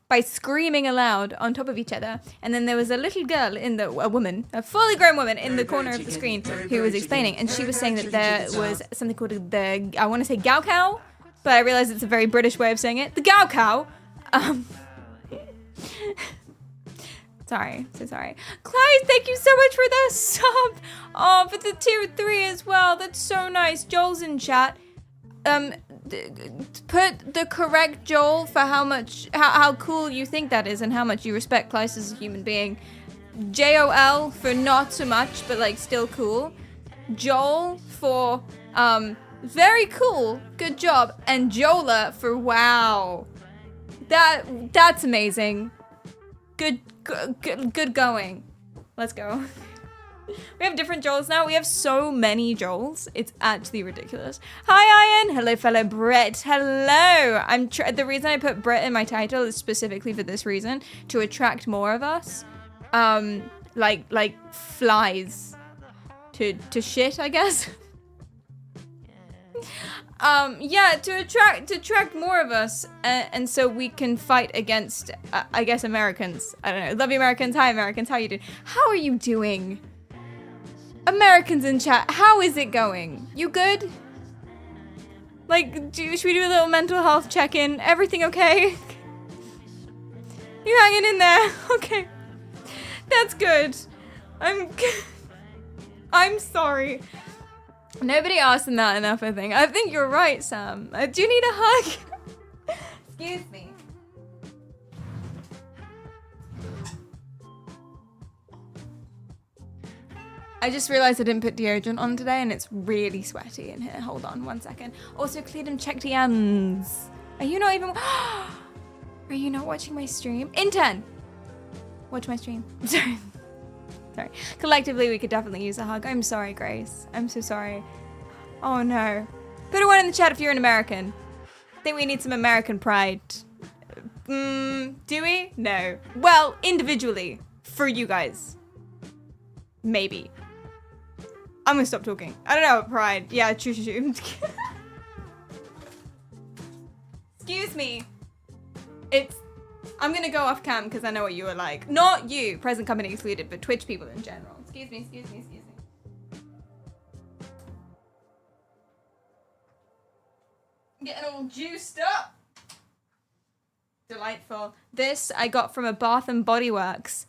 by screaming aloud on top of each other. And then there was a little girl a fully grown woman in the corner of the screen who was explaining, and she was saying that there was something called I want to say Gaokao, but I realize it's a very British way of saying it. The Gaokao. Sorry, so sorry. Clyde, thank you so much for the sub. Oh, for the tier 3 as well. That's so nice. Joel's in chat. Put the correct Joel for how cool you think that is and how much you respect Clyde as a human being. JOL for not so much, but like still cool. Joel for very cool, good job. And Jola for wow. That's amazing. Good going. Let's go. We have different Joels now. We have so many Joels. It's actually ridiculous. Hi, Ian. Hello, fellow Brett. Hello. The reason I put Brett in my title is specifically for this reason, to attract more of us. Like flies to shit, I guess. Yeah, to attract more of us, and so we can fight against, I guess, Americans. I don't know. Love you, Americans. Hi, Americans. How you doing? How are you doing? Americans in chat, how is it going? You good? Like, should we do a little mental health check-in? Everything okay? You hanging in there? Okay. That's good. I'm sorry. Nobody asked them that enough, I think. I think you're right, Sam. Do you need a hug? Excuse me. I just realized I didn't put deodorant on today and it's really sweaty in here. Hold on 1 second. Also, Cleedum, check DMs. Are you not even... Are you not watching my stream? Intern! Watch my stream. Sorry. Sorry. Collectively, we could definitely use a hug. I'm sorry, Grace. I'm so sorry. Oh, no. Put a one in the chat if you're an American. I think we need some American pride. Do we? No. Well, individually. For you guys. Maybe. I'm gonna stop talking. I don't know, pride. Yeah, true. Excuse me. I'm gonna go off cam because I know what you are like. Not you, present company excluded, but Twitch people in general. Excuse me. I'm getting all juiced up. Delightful. This I got from a Bath and Body Works.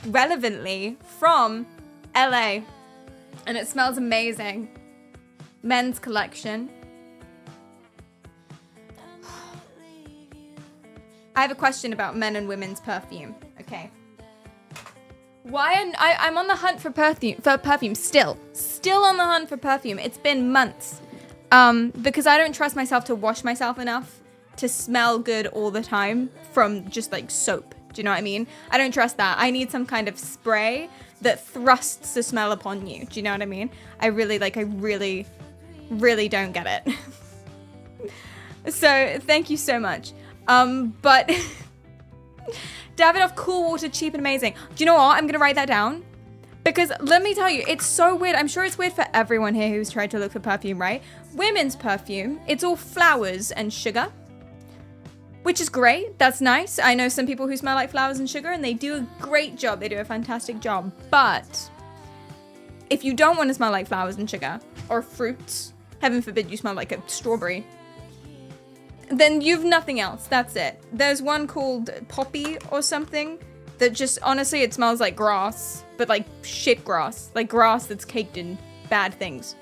Relevantly from LA. And it smells amazing. Men's collection. I have a question about men and women's perfume. Okay. I'm on the hunt for perfume still. Still on the hunt for perfume. It's been months. Because I don't trust myself to wash myself enough to smell good all the time from just like soap. Do you know what I mean? I don't trust that. I need some kind of spray that thrusts the smell upon you. Do you know what I mean? I really don't get it. So thank you so much. But Davidoff Cool Water, cheap and amazing. Do you know what? I'm gonna write that down. Because let me tell you, it's so weird. I'm sure it's weird for everyone here who's tried to look for perfume, right? Women's perfume, it's all flowers and sugar. Which is great. That's nice. I know some people who smell like flowers and sugar and they do a great job. They do a fantastic job. But if you don't want to smell like flowers and sugar or fruits, heaven forbid you smell like a strawberry, then you've nothing else. That's it. There's one called Poppy or something that just, honestly, it smells like grass, but like shit grass. Like grass that's caked in bad things.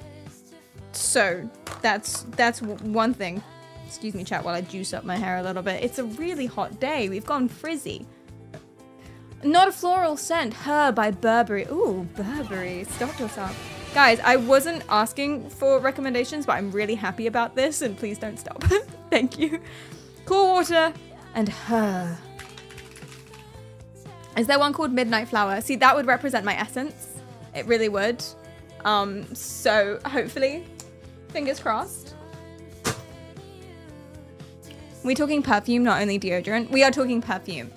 So that's one thing. Excuse me, chat, while I juice up my hair a little bit. It's a really hot day. We've gone frizzy. Not a floral scent. Her by Burberry. Ooh, Burberry. Stop yourself. Guys, I wasn't asking for recommendations, but I'm really happy about this, and please don't stop. Thank you. Cool Water and Her. Is there one called Midnight Flower? See, that would represent my essence. It really would. So hopefully, fingers crossed. We're talking perfume, not only deodorant. We are talking perfume.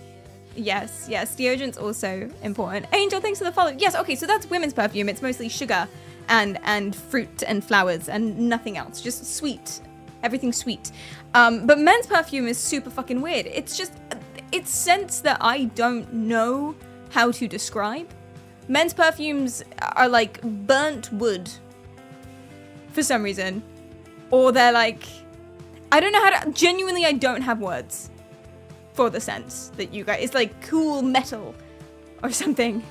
Yes, deodorant's also important. Angel, thanks for the follow. Yes, okay, so that's women's perfume. It's mostly sugar and fruit and flowers and nothing else. Just sweet. Everything sweet. But men's perfume is super fucking weird. It's just, it's scents that I don't know how to describe. Men's perfumes are like burnt wood for some reason. Or they're like, I don't know how to, genuinely I don't have words for the scents that you guys, it's like cool metal or something.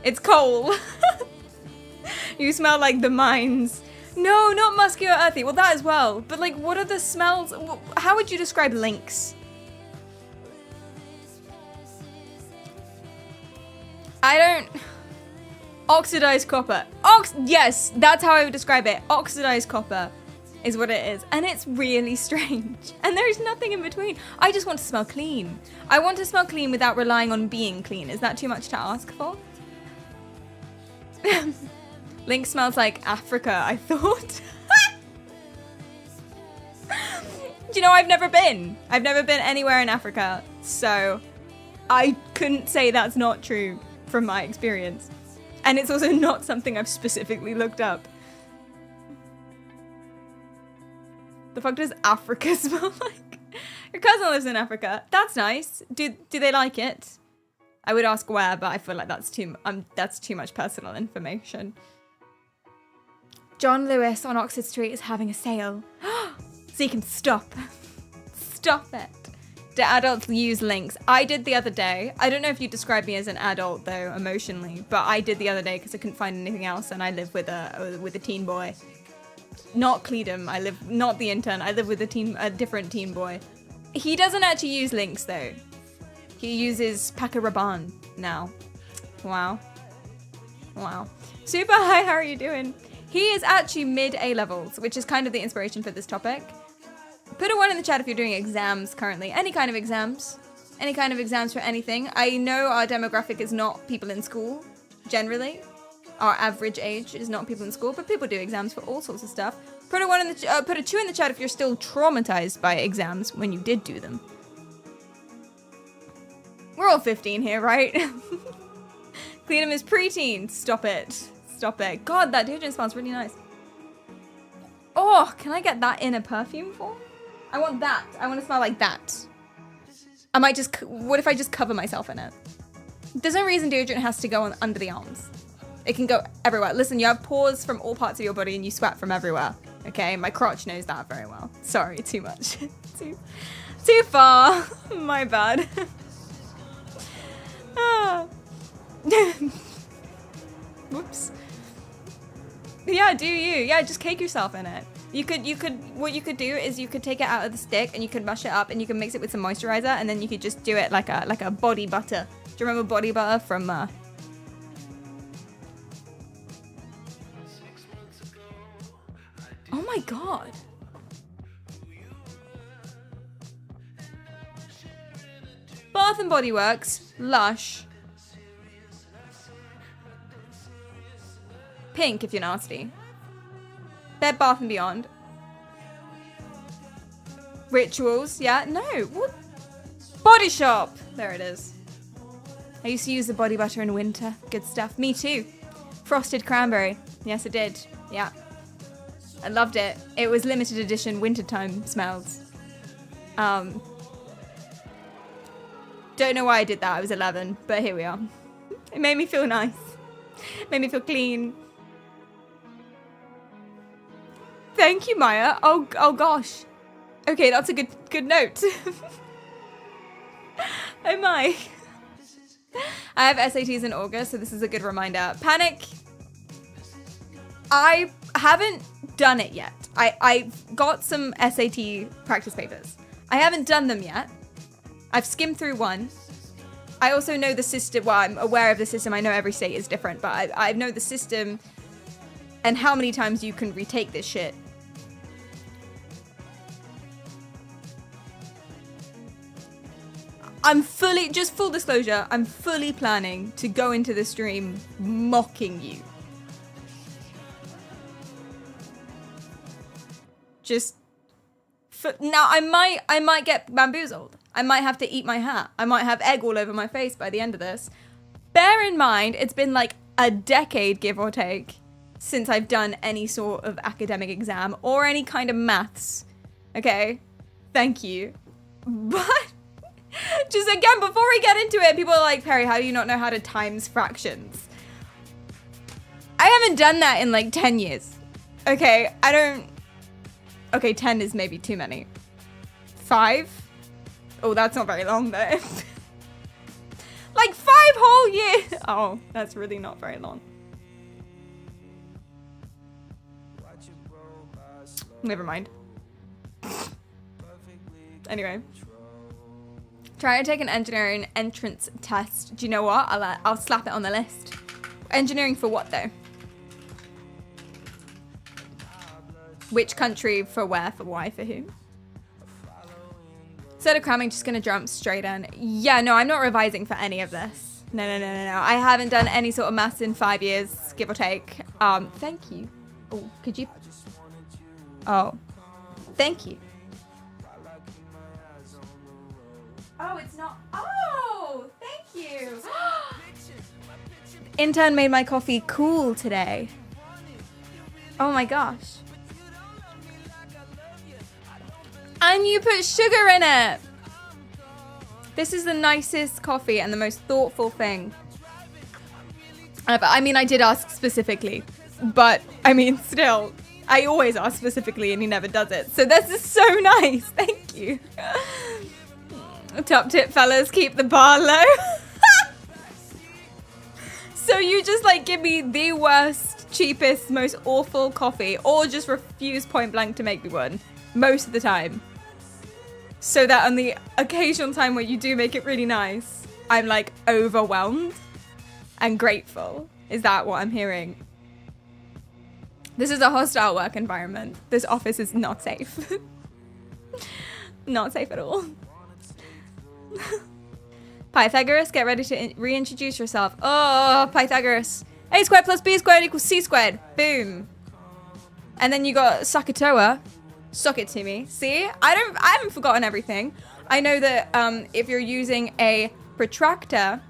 It's coal. You smell like the mines. No, not musky or earthy. Well, that as well. But like, what are the smells? How would you describe lynx? I don't... Oxidized copper. Yes, that's how I would describe it. Oxidized copper is what it is. And it's really strange. And there's nothing in between. I just want to smell clean. I want to smell clean without relying on being clean. Is that too much to ask for? Lynx smells like Africa, I thought. You know, I've never been. I've never been anywhere in Africa. So I couldn't say that's not true from my experience. And it's also not something I've specifically looked up. The fuck does Africa smell like? Your cousin lives in Africa. That's nice. Do they like it? I would ask where, but I feel like that's too much personal information. John Lewis on Oxford Street is having a sale. Seek him, stop. Stop it. Do adults use Lynx? I did the other day. I don't know if you describe me as an adult though, emotionally, but I did the other day because I couldn't find anything else, and I live with a teen boy. Not Cledum. Not the intern. I live with a different teen boy. He doesn't actually use Lynx though. He uses PerriKaryal now. Wow. Wow. Super, hi, how are you doing? He is actually mid A-levels, which is kind of the inspiration for this topic. Put a 1 in the chat if you're doing exams currently. Any kind of exams. Any kind of exams for anything. I know our demographic is not people in school, generally. Our average age is not people in school, but people do exams for all sorts of stuff. Put a 2 in the chat if you're still traumatized by exams when you did do them. We're all 15 here, right? Cleanum is preteen. Stop it. Stop it. God, that deodorant smells really nice. Oh, can I get that in a perfume form? I want that. I want to smell like that. I might just... What if I just cover myself in it? There's no reason deodorant has to go on under the arms. It can go everywhere. Listen, you have pores from all parts of your body and you sweat from everywhere. Okay? My crotch knows that very well. Sorry, too much. too far. My bad. Ah. Whoops. Yeah, do you? Yeah, just cake yourself in it. What you could do is you could take it out of the stick and you could mush it up and you can mix it with some moisturizer and then you could just do it like a body butter. Do you remember body butter from Oh my god. Bath and Body Works, Lush. Pink if you're nasty. Bed Bath and Beyond. Rituals, yeah, no. What? Body Shop. There it is. I used to use the body butter in winter. Good stuff. Me too. Frosted cranberry. Yes, I did. Yeah. I loved it. It was limited edition wintertime smells. Don't know why I did that. I was 11, but here we are. It made me feel nice. It made me feel clean. Thank you, Maya. Oh gosh. Okay, that's a good note. Oh my. I have SATs in August, so this is a good reminder. Panic. I haven't done it yet. I've got some SAT practice papers. I haven't done them yet. I've skimmed through one. I also know the system. Well, I'm aware of the system. I know every state is different, but I know the system and how many times you can retake this shit. I'm fully, just full disclosure, I'm fully planning to go into the stream mocking you. Just, now I might get bamboozled. I might have to eat my hat. I might have egg all over my face by the end of this. Bear in mind, it's been like a decade, give or take, since I've done any sort of academic exam or any kind of maths. Okay? Thank you. But Just again, before we get into it, people are like, Perry, how do you not know how to times fractions? I haven't done that in like 10 years. Okay, I don't... Okay, 10 is maybe too many. 5? Oh, that's not very long though. Like 5 whole years. Oh, that's really not very long. Never mind. Anyway. Try to take an engineering entrance test. Do you know what? I'll slap it on the list. Engineering for what though? Which country, for where, for why, for who? Instead of cramming, just gonna jump straight in. Yeah, no, I'm not revising for any of this. No. I haven't done any sort of maths in 5 years, give or take. Thank you. Oh, could you? Oh, thank you. Oh, it's not. Oh, thank you. Intern made my coffee cool today. Oh my gosh. And you put sugar in it. This is the nicest coffee and the most thoughtful thing. I mean, I did ask specifically, but I mean, still, I always ask specifically and he never does it. So this is so nice. Thank you. Top tip, fellas, keep the bar low. So you just like give me the worst, cheapest, most awful coffee or just refuse point blank to make me one most of the time. So that on the occasional time where you do make it really nice, I'm like overwhelmed and grateful. Is that what I'm hearing? This is a hostile work environment. This office is not safe. Not safe at all. Pythagoras, get ready to reintroduce yourself. Oh, Pythagoras. A squared plus B squared equals C squared. Boom. And then you got Sakatoa. Suck it to me. See? I haven't forgotten everything. I know that if you're using a protractor,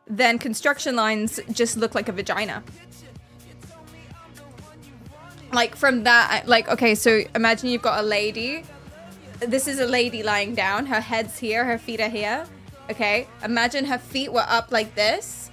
then construction lines just look like a vagina. Like from that, like, okay, so imagine you've got a lady. This is a lady lying down. Her head's here, her feet are here. Okay, imagine her feet were up like this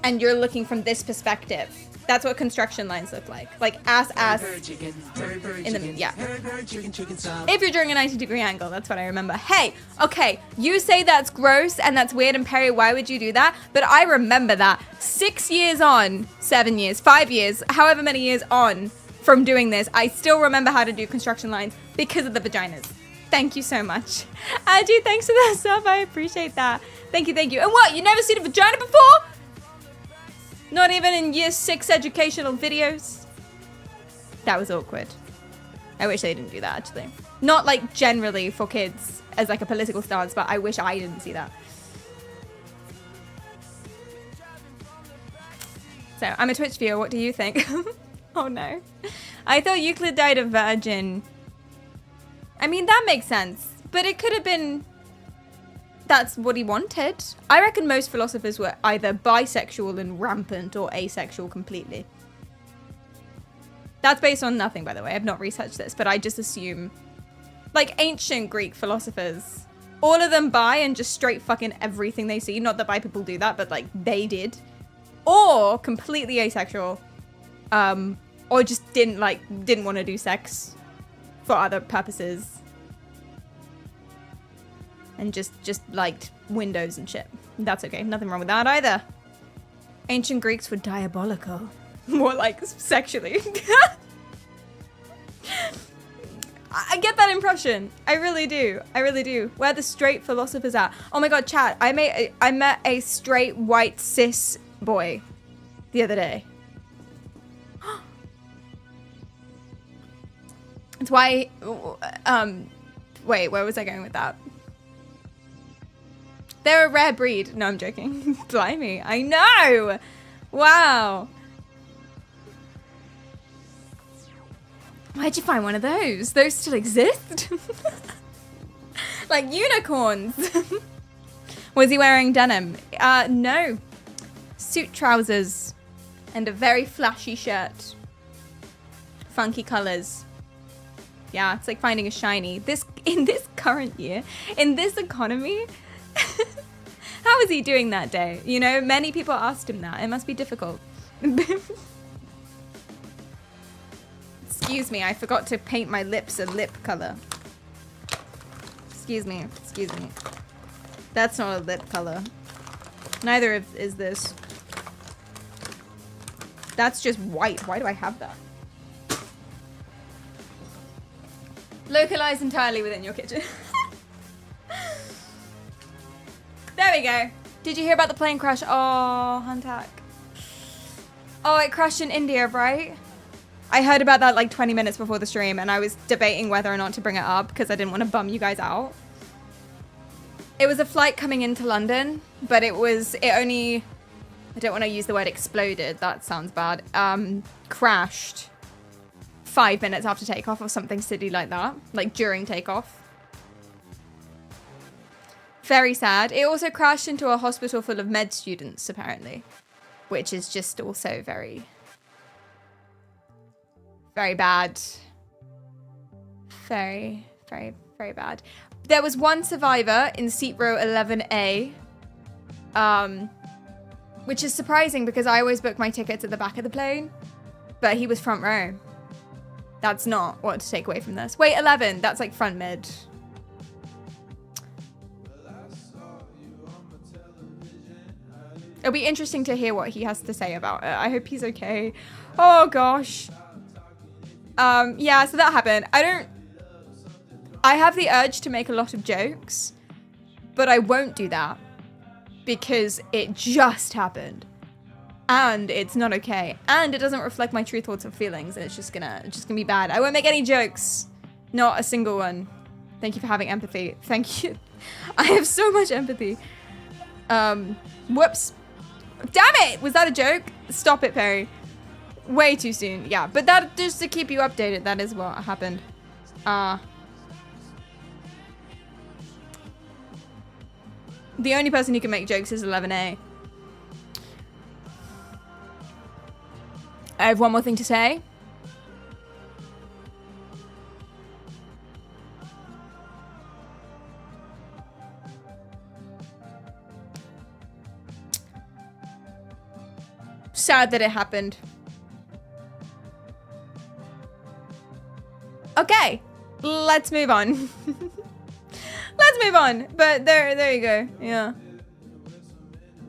and you're looking from this perspective. That's what construction lines look like. Like ass in the, yeah. If you're doing a 90-degree angle, that's what I remember. Hey, okay, you say that's gross and that's weird and Perry, why would you do that? But I remember that 6 years on, 7 years, 5 years, however many years on from doing this, I still remember how to do construction lines because of the vaginas. Thank you so much. Angie, thanks for that sub. I appreciate that. Thank you, thank you. And what, you never seen a vagina before? Not even in year 6 educational videos? That was awkward. I wish they didn't do that, actually. Not like generally for kids as like a political stance, but I wish I didn't see that. So, I'm a Twitch viewer. What do you think? Oh no. I thought Euclid died a virgin. I mean, that makes sense. But it could have been... That's what he wanted. I reckon most philosophers were either bisexual and rampant or asexual completely. That's based on nothing, by the way. I've not researched this, but I just assume... Like ancient Greek philosophers, all of them bi and just straight fucking everything they see. Not that bi people do that, but like they did. Or completely asexual. Or just didn't want to do sex for other purposes. And just liked windows and shit. That's okay. Nothing wrong with that either. Ancient Greeks were diabolical. More like sexually. I get that impression. I really do. I really do. Where the straight philosophers at? Oh my god, chat. I met a straight white cis boy the other day. It's why wait, where was I going with that? They're a rare breed. No, I'm joking. Blimey. I know. Wow. Where'd you find one of those? Those still exist? Like unicorns. Was he wearing denim? No. Suit trousers and a very flashy shirt. Funky colors. Yeah, it's like finding a shiny. In this current year, in this economy, How is he doing that day? You know, many people asked him that. It must be difficult. Excuse me, I forgot to paint my lips a lip color. Excuse me, excuse me. That's not a lip color. Neither is this. That's just white. Why do I have that? Localize entirely within your kitchen. There we go. Did you hear about the plane crash? Oh, Huntak. Oh, it crashed in India, right? I heard about that like 20 minutes before the stream, and I was debating whether or not to bring it up because I didn't want to bum you guys out. It was a flight coming into London, but it only, I don't want to use the word exploded. That sounds bad. Crashed 5 minutes after takeoff or something silly like that, like during takeoff. Very sad. It also crashed into a hospital full of med students, apparently, which is just also very, very bad. Very, very, very bad. There was one survivor in seat row 11A, which is surprising because I always book my tickets at the back of the plane, but he was front row. That's not what to take away from this. Wait, 11, that's like front mid. It'll be interesting to hear what he has to say about it. I hope he's okay. Oh gosh. Yeah, so that happened. I have the urge to make a lot of jokes, but I won't do that because it just happened. And it's not okay. And it doesn't reflect my true thoughts or feelings. And it's just gonna be bad. I won't make any jokes. Not a single one. Thank you for having empathy. Thank you. I have so much empathy. Whoops. Damn it! Was that a joke? Stop it, Perry. Way too soon. Yeah, but that, just to keep you updated, that is what happened. The only person who can make jokes is 11A. I have one more thing to say. Sad that it happened. Okay, let's move on. Let's move on. But there you go. Yeah.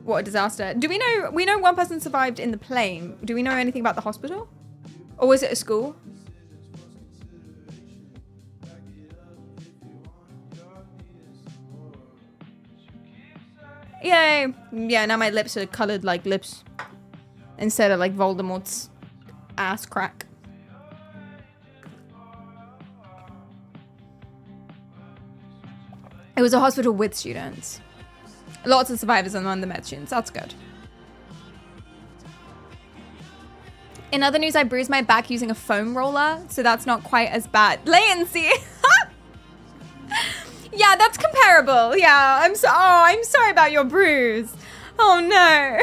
What a disaster. Do we know one person survived in the plane. Do we know anything about the hospital? Or was it a school? Yay. Yeah, now my lips are colored like lips. Instead of like Voldemort's ass crack. It was a hospital with students. Lots of survivors among the med students. That's good. In other news, I bruised my back using a foam roller, so that's not quite as bad. Latency! Yeah, that's comparable. Yeah, I'm sorry about your bruise. Oh no.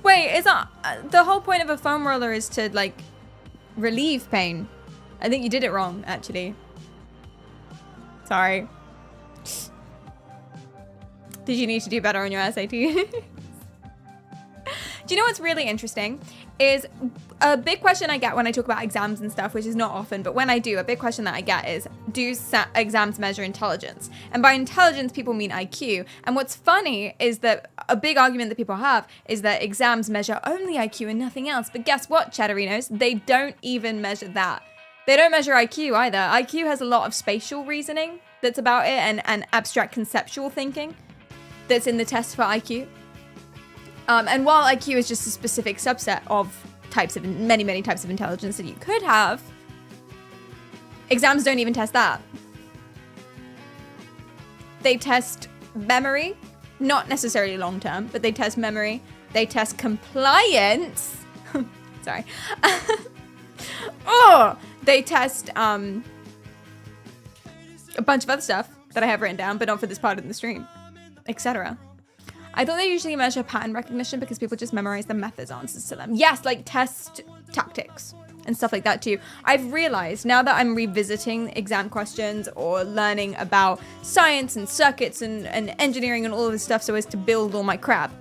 Wait, is that the whole point of a foam roller is to like relieve pain? I think you did it wrong, actually. Sorry. Did you need to do better on your SAT? Do you know what's really interesting? Is a big question I get when I talk about exams and stuff, which is not often, but when I do, a big question that I get is, do exams measure intelligence? And by intelligence, people mean IQ. And what's funny is that a big argument that people have is that exams measure only IQ and nothing else. But guess what, Chatterinos? They don't even measure that. They don't measure IQ either. IQ has a lot of spatial reasoning that's about it and abstract conceptual thinking that's in the test for IQ. And while IQ is just a specific subset of many types of intelligence that you could have, exams don't even test that. They test memory, not necessarily long term, but they test memory. They test compliance. Sorry. Oh, they test a bunch of other stuff that I have written down, but not for this part of the stream, etc. I thought they usually measure pattern recognition because people just memorize the methods answers to them. Yes, like test tactics. and stuff like that too. I've realized now that I'm revisiting exam questions or learning about science and circuits and engineering and all of this stuff so as to build all my crap.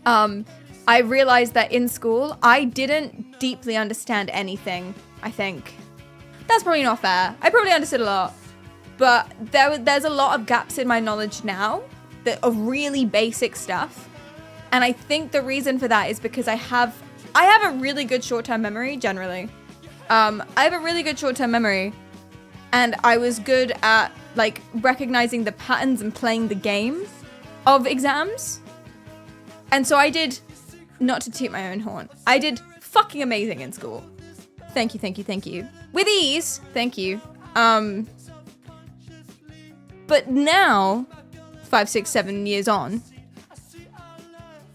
I realized that in school, I didn't deeply understand anything, I think. That's probably not fair. I probably understood a lot, but there's a lot of gaps in my knowledge now that are really basic stuff. And I think the reason for that is because I have a really good short-term memory generally. I have a really good short-term memory, and I was good at like recognizing the patterns and playing the game of exams. And so I did, not to toot my own horn, I did fucking amazing in school. Thank you, thank you, thank you. With ease, thank you. But now, 5, 6, 7 years on,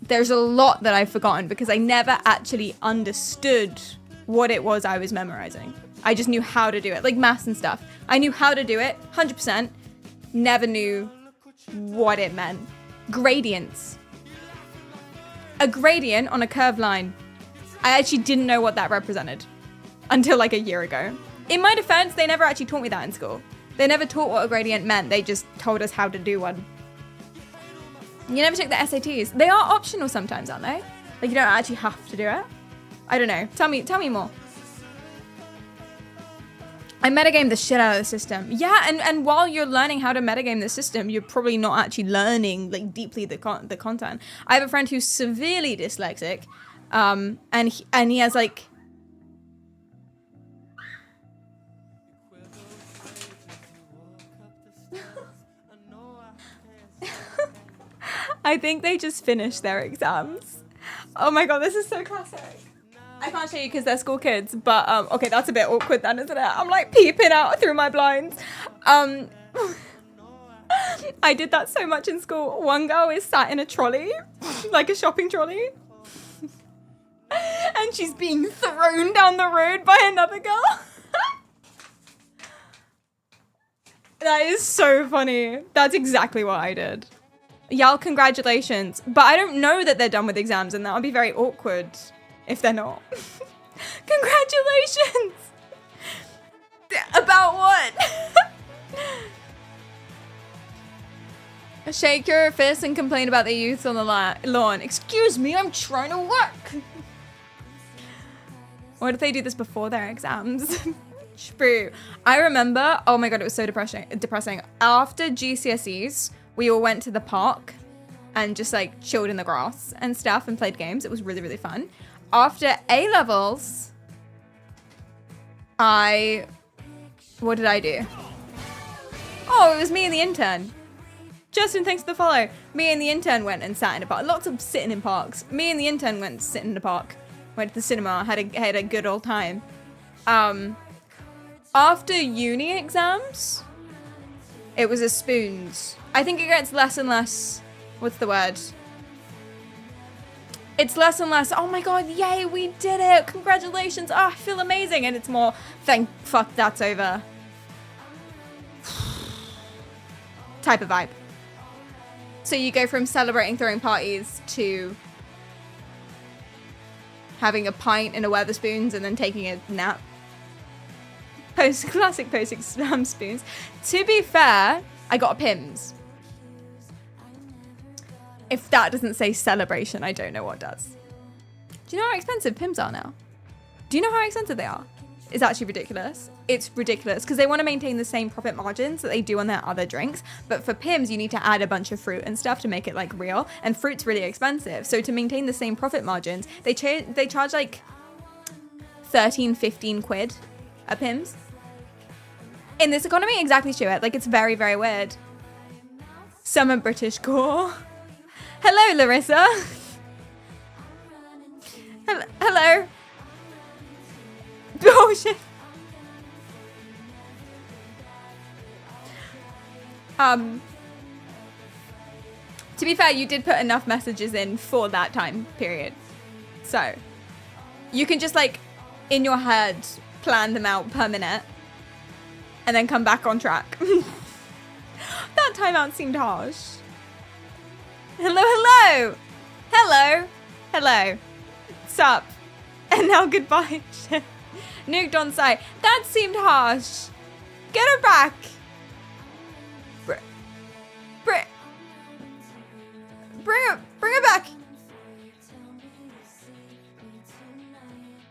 there's a lot that I've forgotten because I never actually understood what it was I was memorizing. I just knew how to do it, like maths and stuff. I knew how to do it, 100%. Never knew what it meant. Gradients. A gradient on a curved line. I actually didn't know what that represented until like a year ago. In my defense, they never actually taught me that in school. They never taught what a gradient meant. They just told us how to do one. You never took the SATs. They are optional sometimes, aren't they? Like you don't actually have to do it. I don't know. Tell me more. I metagame the shit out of the system. Yeah, and while you're learning how to metagame the system, you're probably not actually learning like deeply the content. I have a friend who's severely dyslexic, and he has like. I think they just finished their exams. Oh my god, this is so classic. I can't show you because they're school kids, but okay, that's a bit awkward then, isn't it? I'm like peeping out through my blinds. I did that so much in school. One girl is sat in a trolley, like a shopping trolley, and she's being thrown down the road by another girl. That is so funny. That's exactly what I did. Y'all, congratulations. But I don't know that they're done with exams, and that would be very awkward if they're not. Congratulations! About what? Shake your fist and complain about the youth on the lawn. Excuse me, I'm trying to work. What if they do this before their exams? True. I remember, oh my god, it was so depressing. After GCSEs, we all went to the park and just like chilled in the grass and stuff and played games. It was really, really fun. After A-levels, what did I do? Oh, it was me and the intern. Justin, thanks for the follow. Me and the intern went and sat in a park. Lots of sitting in parks. Me and the intern went to sit in the park. Went to the cinema, had a good old time. After uni exams, it was a spoons. I think it gets less and less, what's the word? It's less and less, oh my god, yay, we did it, congratulations, oh, I feel amazing. And it's more, thank fuck, that's over. Type of vibe. So you go from celebrating throwing parties to having a pint in a Weatherspoons and then taking a nap. Classic post-exam spoons. To be fair, I got a Pimm's. If that doesn't say celebration, I don't know what does. Do you know how expensive Pimm's are now? Do you know how expensive they are? It's actually ridiculous. It's ridiculous because they want to maintain the same profit margins that they do on their other drinks. But for Pimm's, you need to add a bunch of fruit and stuff to make it like real. And fruit's really expensive. So to maintain the same profit margins, they charge like 13, 15 quid a Pimm's. In this economy, exactly, Stuart. Like, it's very, very weird. Summer British core. Hello, Larissa. Hello. Oh, shit. To be fair, you did put enough messages in for that time period. So, you can just, like, in your head, plan them out per minute. And then come back on track. That timeout seemed harsh. Hello. Sup. And now goodbye. Shit. Nuked on site. That seemed harsh. Get her back. Bring her back.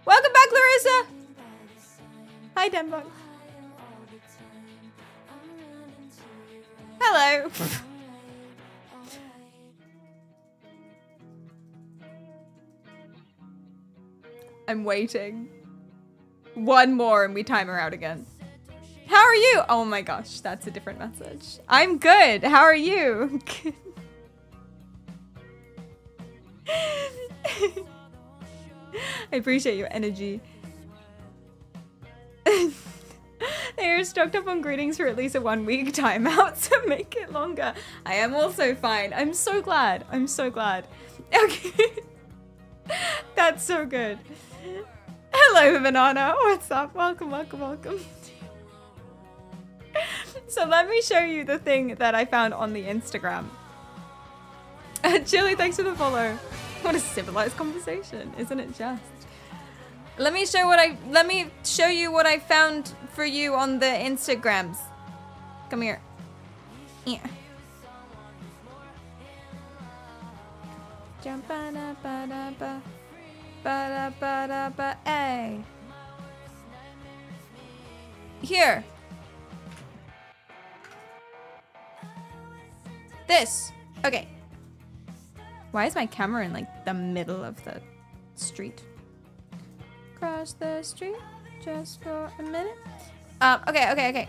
Welcome back, Larissa. Hi, Denbok. Hello. I'm waiting. One more and we time her out again. How are you? Oh my gosh, that's a different message. I'm good. How are you? I appreciate your energy. They're stocked up on greetings for at least a 1 week timeout, so make it longer. I am also fine. I'm so glad. I'm so glad. Okay. That's so good. Hello, Banana. What's up? Welcome, welcome, welcome. So let me show you the thing that I found on the Instagram. Chili, thanks for the follow. What a civilized conversation, isn't it just? Let me show you what I found for you on the Instagrams. Come here. Yeah. Jump ba da ba da ba ba ba da ba a. Here. This. Okay. Why is my camera in like the middle of the street? Cross the street just for a minute. Okay.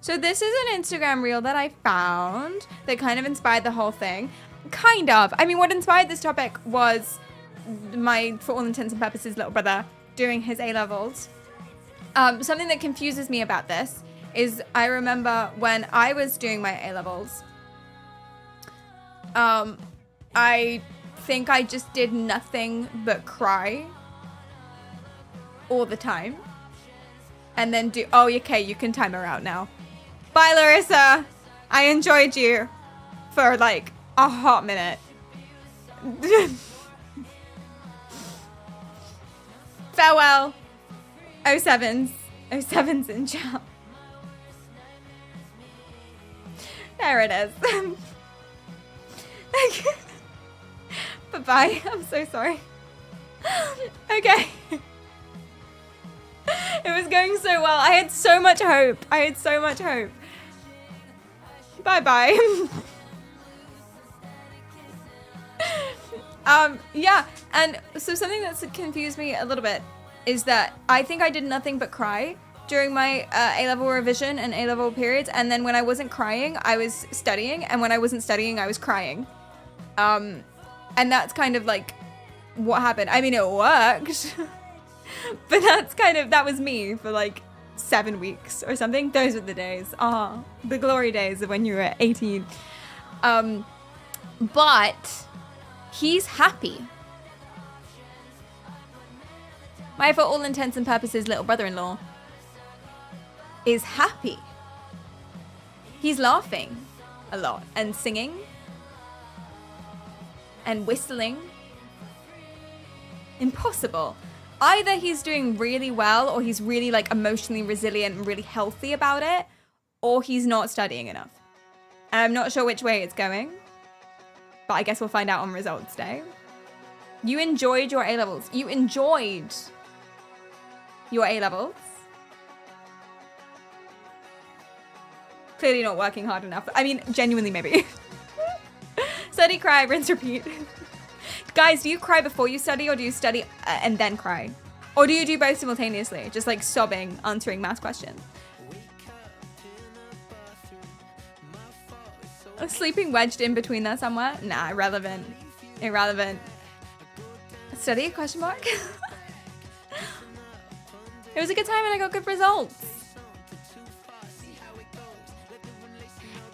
So this is an Instagram reel that I found that kind of inspired the whole thing. Kind of. I mean, what inspired this topic was my, for all intents and purposes, little brother doing his A-levels. Something that confuses me about this is I remember when I was doing my A-levels, I think I just did nothing but cry all the time. And then oh, okay, you can time her out now. Bye, Larissa. I enjoyed you for like a hot minute. Farewell. 07s in chat. There it is. Bye-bye. I'm so sorry. Okay. It was going so well. I had so much hope. Bye-bye. Yeah, and so something that's confused me a little bit is that I think I did nothing but cry during my A-level revision and A-level periods, and then when I wasn't crying, I was studying, and when I wasn't studying, I was crying. And that's kind of like what happened. I mean, it worked, but that was me for like 7 weeks or something. Those were the days. The glory days of when you were 18. But he's happy. My, for all intents and purposes, little brother-in-law is happy. He's laughing a lot and singing and whistling. Impossible. Either he's doing really well or he's really like emotionally resilient and really healthy about it, or he's not studying enough. And I'm not sure which way it's going, but I guess we'll find out on results day. You enjoyed your A-levels. You enjoyed your A-levels. Clearly not working hard enough. I mean, genuinely maybe. Study, cry, rinse, repeat. Guys, do you cry before you study, or do you study and then cry? Or do you do both simultaneously? Just like sobbing, answering math questions. Sleeping wedged in between there somewhere? Nah, irrelevant. Study, question mark? It was a good time and I got good results.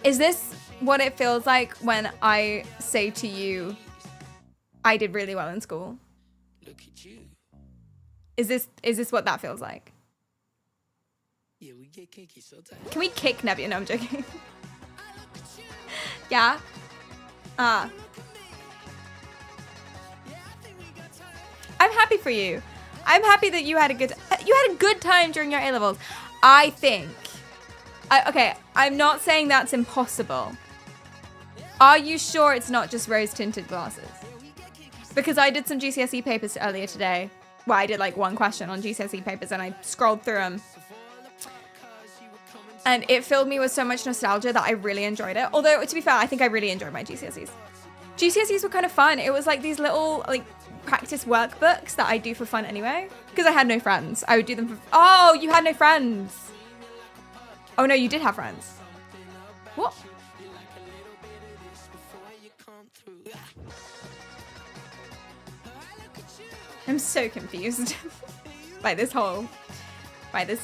Is this what it feels like when I say to you, I did really well in school? Look at you. Is this what that feels like? Yeah, we get kinky sometimes. Can we kick Nebia? No, I'm joking. Yeah? I'm happy for you. I'm happy that you had a good time during your A-levels. Okay, I'm not saying that's impossible. Are you sure it's not just rose-tinted glasses? Because I did some GCSE papers earlier today. Well, I did like one question on GCSE papers and I scrolled through them. And it filled me with so much nostalgia that I really enjoyed it. Although, to be fair, I think I really enjoyed my GCSEs. GCSEs were kind of fun. It was like these little like practice workbooks that I do for fun anyway. Because I had no friends. I would do them for... Oh, you had no friends. Oh no, you did have friends. What? I'm so confused by this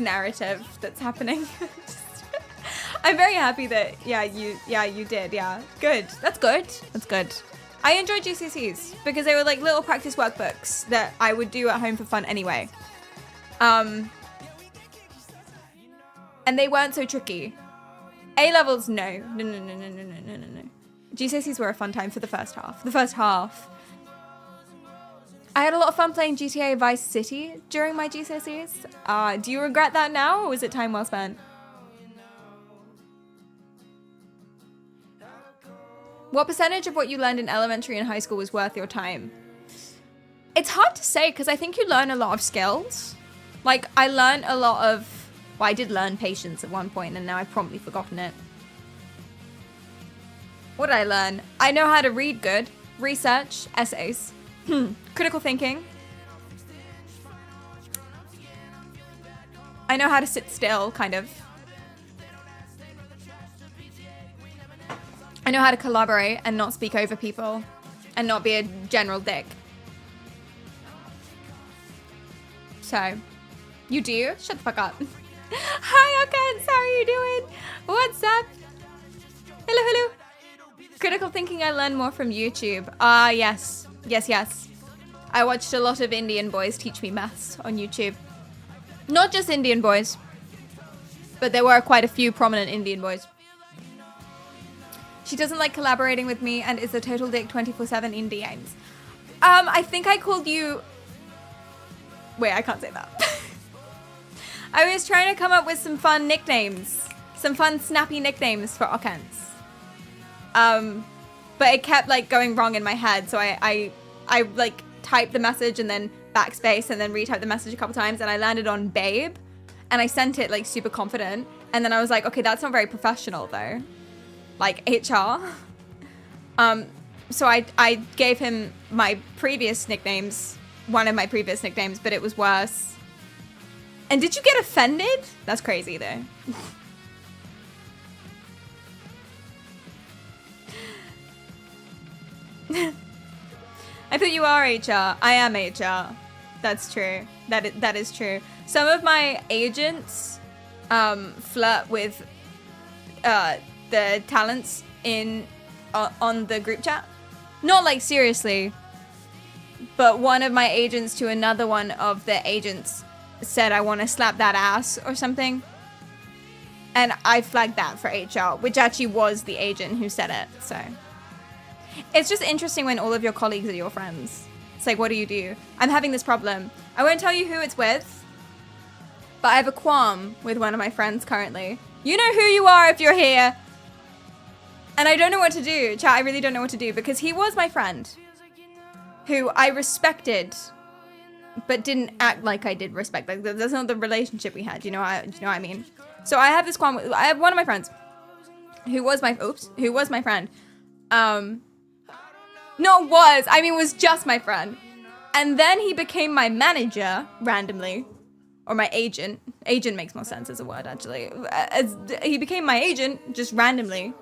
narrative that's happening. I'm very happy that, you did, yeah. Good, that's good, that's good. I enjoyed GCSEs because they were like little practice workbooks that I would do at home for fun anyway. And they weren't so tricky. A-levels, no. GCSEs were a fun time for the first half. I had a lot of fun playing GTA Vice City during my GCSEs. Do you regret that now, or was it time well spent? What percentage of what you learned in elementary and high school was worth your time? It's hard to say, because I think you learn a lot of skills. Like, I learned a lot of... Well, I did learn patience at one point, and now I've promptly forgotten it. What did I learn? I know how to read good, research, essays, critical thinking. I know how to sit still, kind of. I know how to collaborate and not speak over people and not be a general dick. So, you do? Shut the fuck up. Hi, Okens. How are you doing? What's up? Hello. Critical thinking I learned more from YouTube. Yes. I watched a lot of Indian boys teach me maths on YouTube. Not just Indian boys, but there were quite a few prominent Indian boys. She doesn't like collaborating with me and is a total dick 24/7 in DMs. I think I called you... Wait, I can't say that. I was trying to come up with some fun nicknames. Some fun snappy nicknames for Okens. But it kept like going wrong in my head. So I like typed the message and then backspace and then retyped the message a couple times and I landed on babe. And I sent it like super confident. And then I was like, okay, that's not very professional though. Like HR. So I gave him my previous nicknames, one of my previous nicknames, but it was worse. And did you get offended? That's crazy though. I thought you are HR. I am HR. That's true. That is true. Some of my agents flirt with the talents on the group chat. Not like seriously, but one of my agents to another one of the agents said I want to slap that ass or something. And I flagged that for HR, which actually was the agent who said it. So it's just interesting when all of your colleagues are your friends. It's like, what do you do? I'm having this problem. I won't tell you who it's with, but I have a qualm with one of my friends currently. You know who you are if you're here. And I don't know what to do. Chat, I really don't know what to do because he was my friend who I respected but didn't act like I did respect. Like that's not the relationship we had. Do you know what I mean? So I have this qualm. I have one of my friends who was my friend. Was just my friend. And then he became my manager randomly, or my agent. Agent makes more sense as a word actually. As he became my agent just randomly.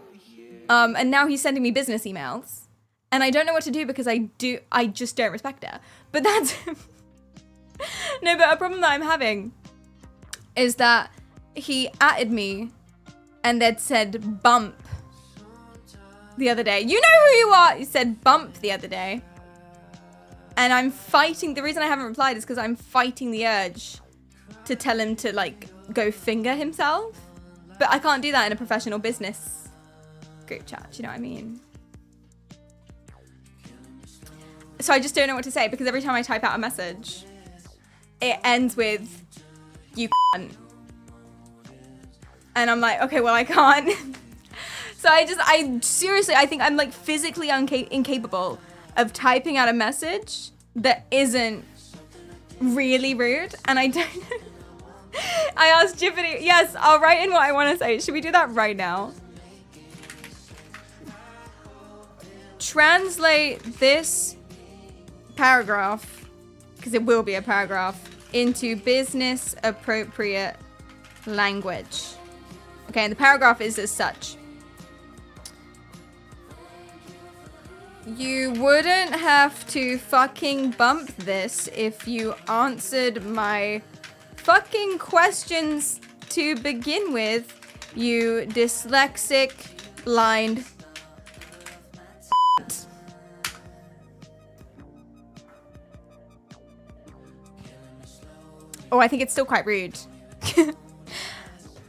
And now he's sending me business emails. And I don't know what to do because I just don't respect her. But that's no, but a problem that I'm having is that he added me and then said bump the other day. You know who you are! He said bump the other day. And I'm fighting. The reason I haven't replied is because I'm fighting the urge to tell him to like go finger himself. But I can't do that in a professional business group chat. Do you know what I mean? So I just don't know what to say because every time I type out a message, it ends with you cunt. And I'm like, okay, well, I can't. So I seriously, I think I'm like physically incapable of typing out a message that isn't really rude. And I don't know. I asked Jiffany, yes, I'll write in what I want to say. Should we do that right now? Translate this paragraph, because it will be a paragraph, into business appropriate language. Okay, and the paragraph is as such. You wouldn't have to fucking bump this if you answered my fucking questions to begin with, you dyslexic, blind. Oh, I think it's still quite rude.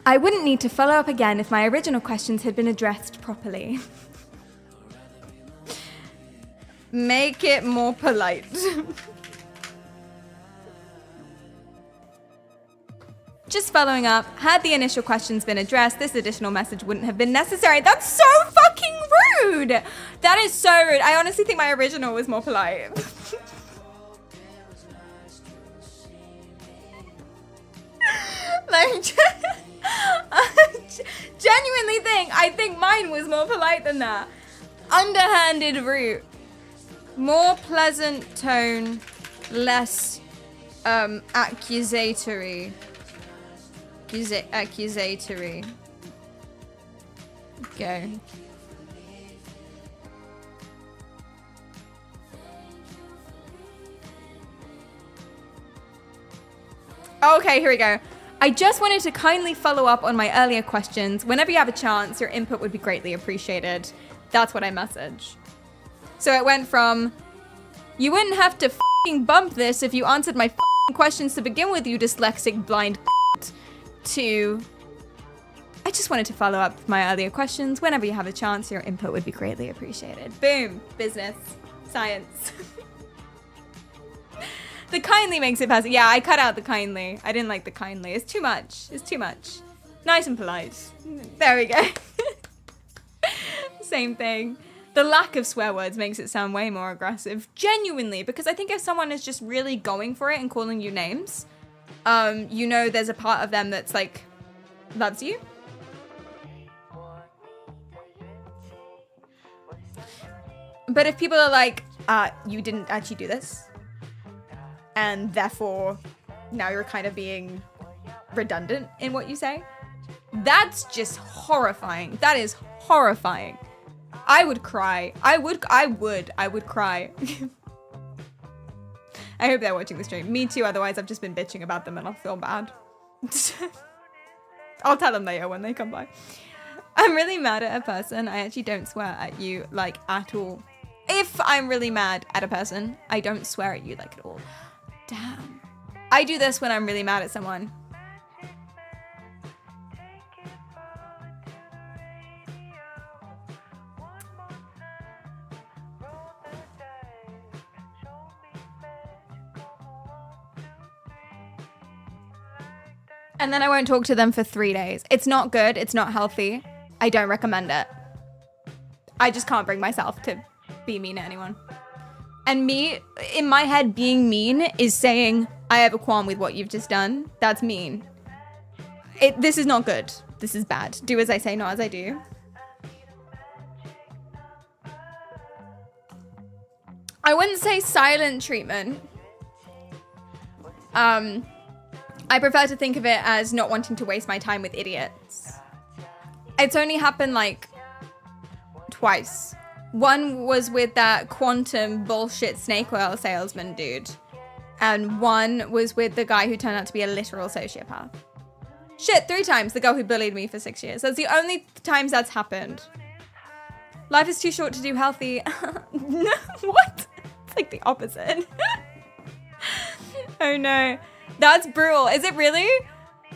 I wouldn't need to follow up again if my original questions had been addressed properly. Make it more polite. Just following up, had the initial questions been addressed, this additional message wouldn't have been necessary. That's so fucking rude. That is so rude. I honestly think my original was more polite. Like, genuinely I think mine was more polite than that. Underhanded route. More pleasant tone, less accusatory. Accusatory. Go. Okay, here we go. I just wanted to kindly follow up on my earlier questions. Whenever you have a chance, your input would be greatly appreciated. That's what I message. So it went from, you wouldn't have to fucking bump this if you answered my fucking questions to begin with, you dyslexic blind to, I just wanted to follow up with my earlier questions. Whenever you have a chance, your input would be greatly appreciated. Boom. Business. Science. The kindly makes it passive. Yeah, I cut out the kindly. I didn't like the kindly. It's too much. It's too much. Nice and polite. There we go. Same thing. The lack of swear words makes it sound way more aggressive. Genuinely, because I think if someone is just really going for it and calling you names, you know there's a part of them that's like, loves you. But if people are like, you didn't actually do this, and therefore now you're kind of being redundant in what you say, that's just horrifying. That is horrifying. I would cry. I would cry. I hope they're watching the stream. Me too, otherwise I've just been bitching about them and I'll feel bad. I'll tell them later when they come by. I'm really mad at a person. I actually don't swear at you, like, at all. If I'm really mad at a person, I don't swear at you, like, at all. Damn. I do this when I'm really mad at someone. And then I won't talk to them for 3 days. It's not good. It's not healthy. I don't recommend it. I just can't bring myself to be mean to anyone. And me, in my head, being mean is saying, I have a qualm with what you've just done. That's mean. This is not good. This is bad. Do as I say, not as I do. I wouldn't say silent treatment. I prefer to think of it as not wanting to waste my time with idiots. It's only happened like twice. One was with that quantum bullshit snake oil salesman dude. And one was with the guy who turned out to be a literal sociopath. Shit, 3 times. The girl who bullied me for 6 years. That's the only times that's happened. Life is too short to do healthy. What? It's like the opposite. Oh no. That's brutal. Is it really?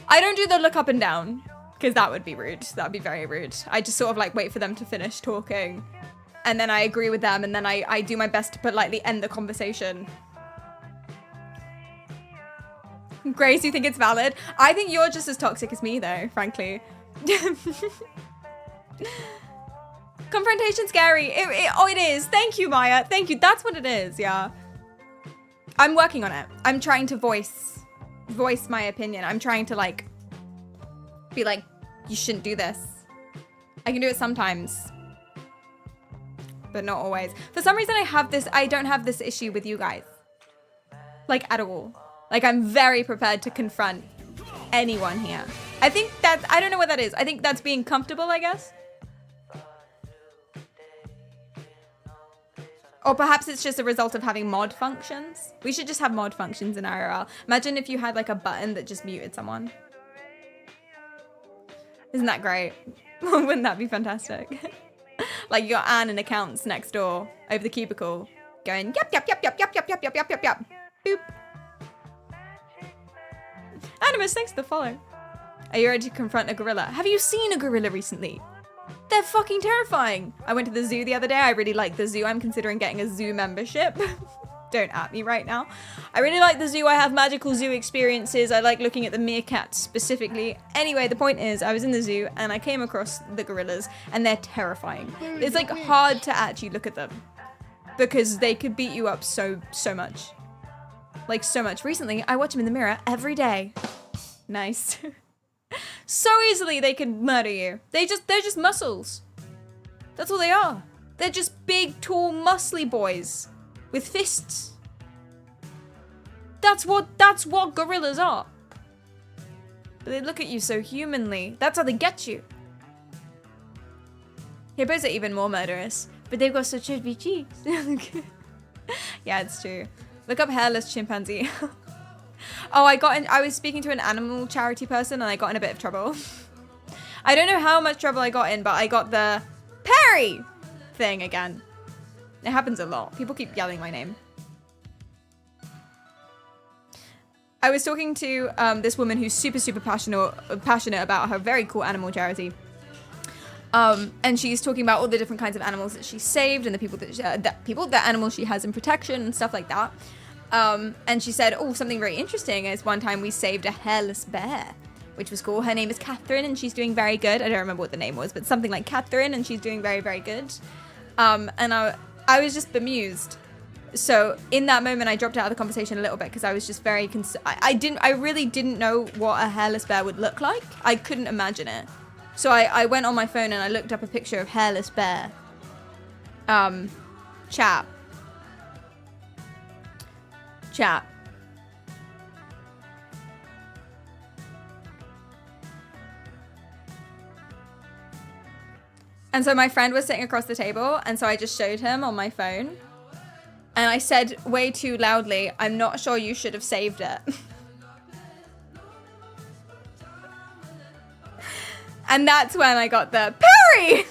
I don't do the look up and down because that would be rude. That would be very rude. I just sort of like wait for them to finish talking and then I agree with them and then I do my best to politely end the conversation. Grace, you think it's valid? I think you're just as toxic as me, though, frankly. Confrontation scary. It is. Thank you, Maya. Thank you. That's what it is, yeah. I'm working on it. I'm trying to voice my opinion. I'm trying to, like, be like, you shouldn't do this. I can do it sometimes, but not always. For some reason, I don't have this issue with you guys. Like, at all. Like, I'm very prepared to confront anyone here. I think that, I don't know what that is. I think that's being comfortable, I guess. Or perhaps it's just a result of having mod functions. We should just have mod functions in IRL. Imagine if you had like a button that just muted someone. Isn't that great? Wouldn't that be fantastic? Like you got Anne and accounts next door over the cubicle going, yep, yep, yep, yep, yep, yep, yep, yep, yep, yep, yep. Boop. Animus, thanks for the follow. Are you ready to confront a gorilla? Have you seen a gorilla recently? They're fucking terrifying. I went to the zoo the other day. I really like the zoo. I'm considering getting a zoo membership. Don't at me right now. I really like the zoo. I have magical zoo experiences. I like looking at the meerkats specifically. Anyway, the point is I was in the zoo and I came across the gorillas and they're terrifying. It's like hard to actually look at them because they could beat you up so much. Like so much. Recently, I watch them in the mirror every day. Nice. So easily they can murder you. They're just muscles. That's all they are. They're just big, tall, muscly boys with fists. That's what gorillas are. But they look at you so humanly. That's how they get you. Hippos are even more murderous, but they've got such chubby cheeks. Yeah, it's true. Look up hairless chimpanzee. Oh, I was speaking to an animal charity person and I got in a bit of trouble. I don't know how much trouble I got in, but I got the Perry thing again. It happens a lot. People keep yelling my name. I was talking to this woman who's super passionate about her very cool animal charity. And she's talking about all the different kinds of animals that she saved and the people that animals she has in protection and stuff like that. And she said, oh, something very interesting is one time we saved a hairless bear, which was cool. Her name is Catherine and she's doing very good. I don't remember what the name was, but something like Catherine, and she's doing very, very good. And I was just bemused. So in that moment, I dropped out of the conversation a little bit because I was just very, I really didn't know what a hairless bear would look like. I couldn't imagine it. So I went on my phone and I looked up a picture of hairless bear. Chat. And so my friend was sitting across the table, and so I just showed him on my phone. And I said way too loudly, I'm not sure you should have saved it. And that's when I got the Perry!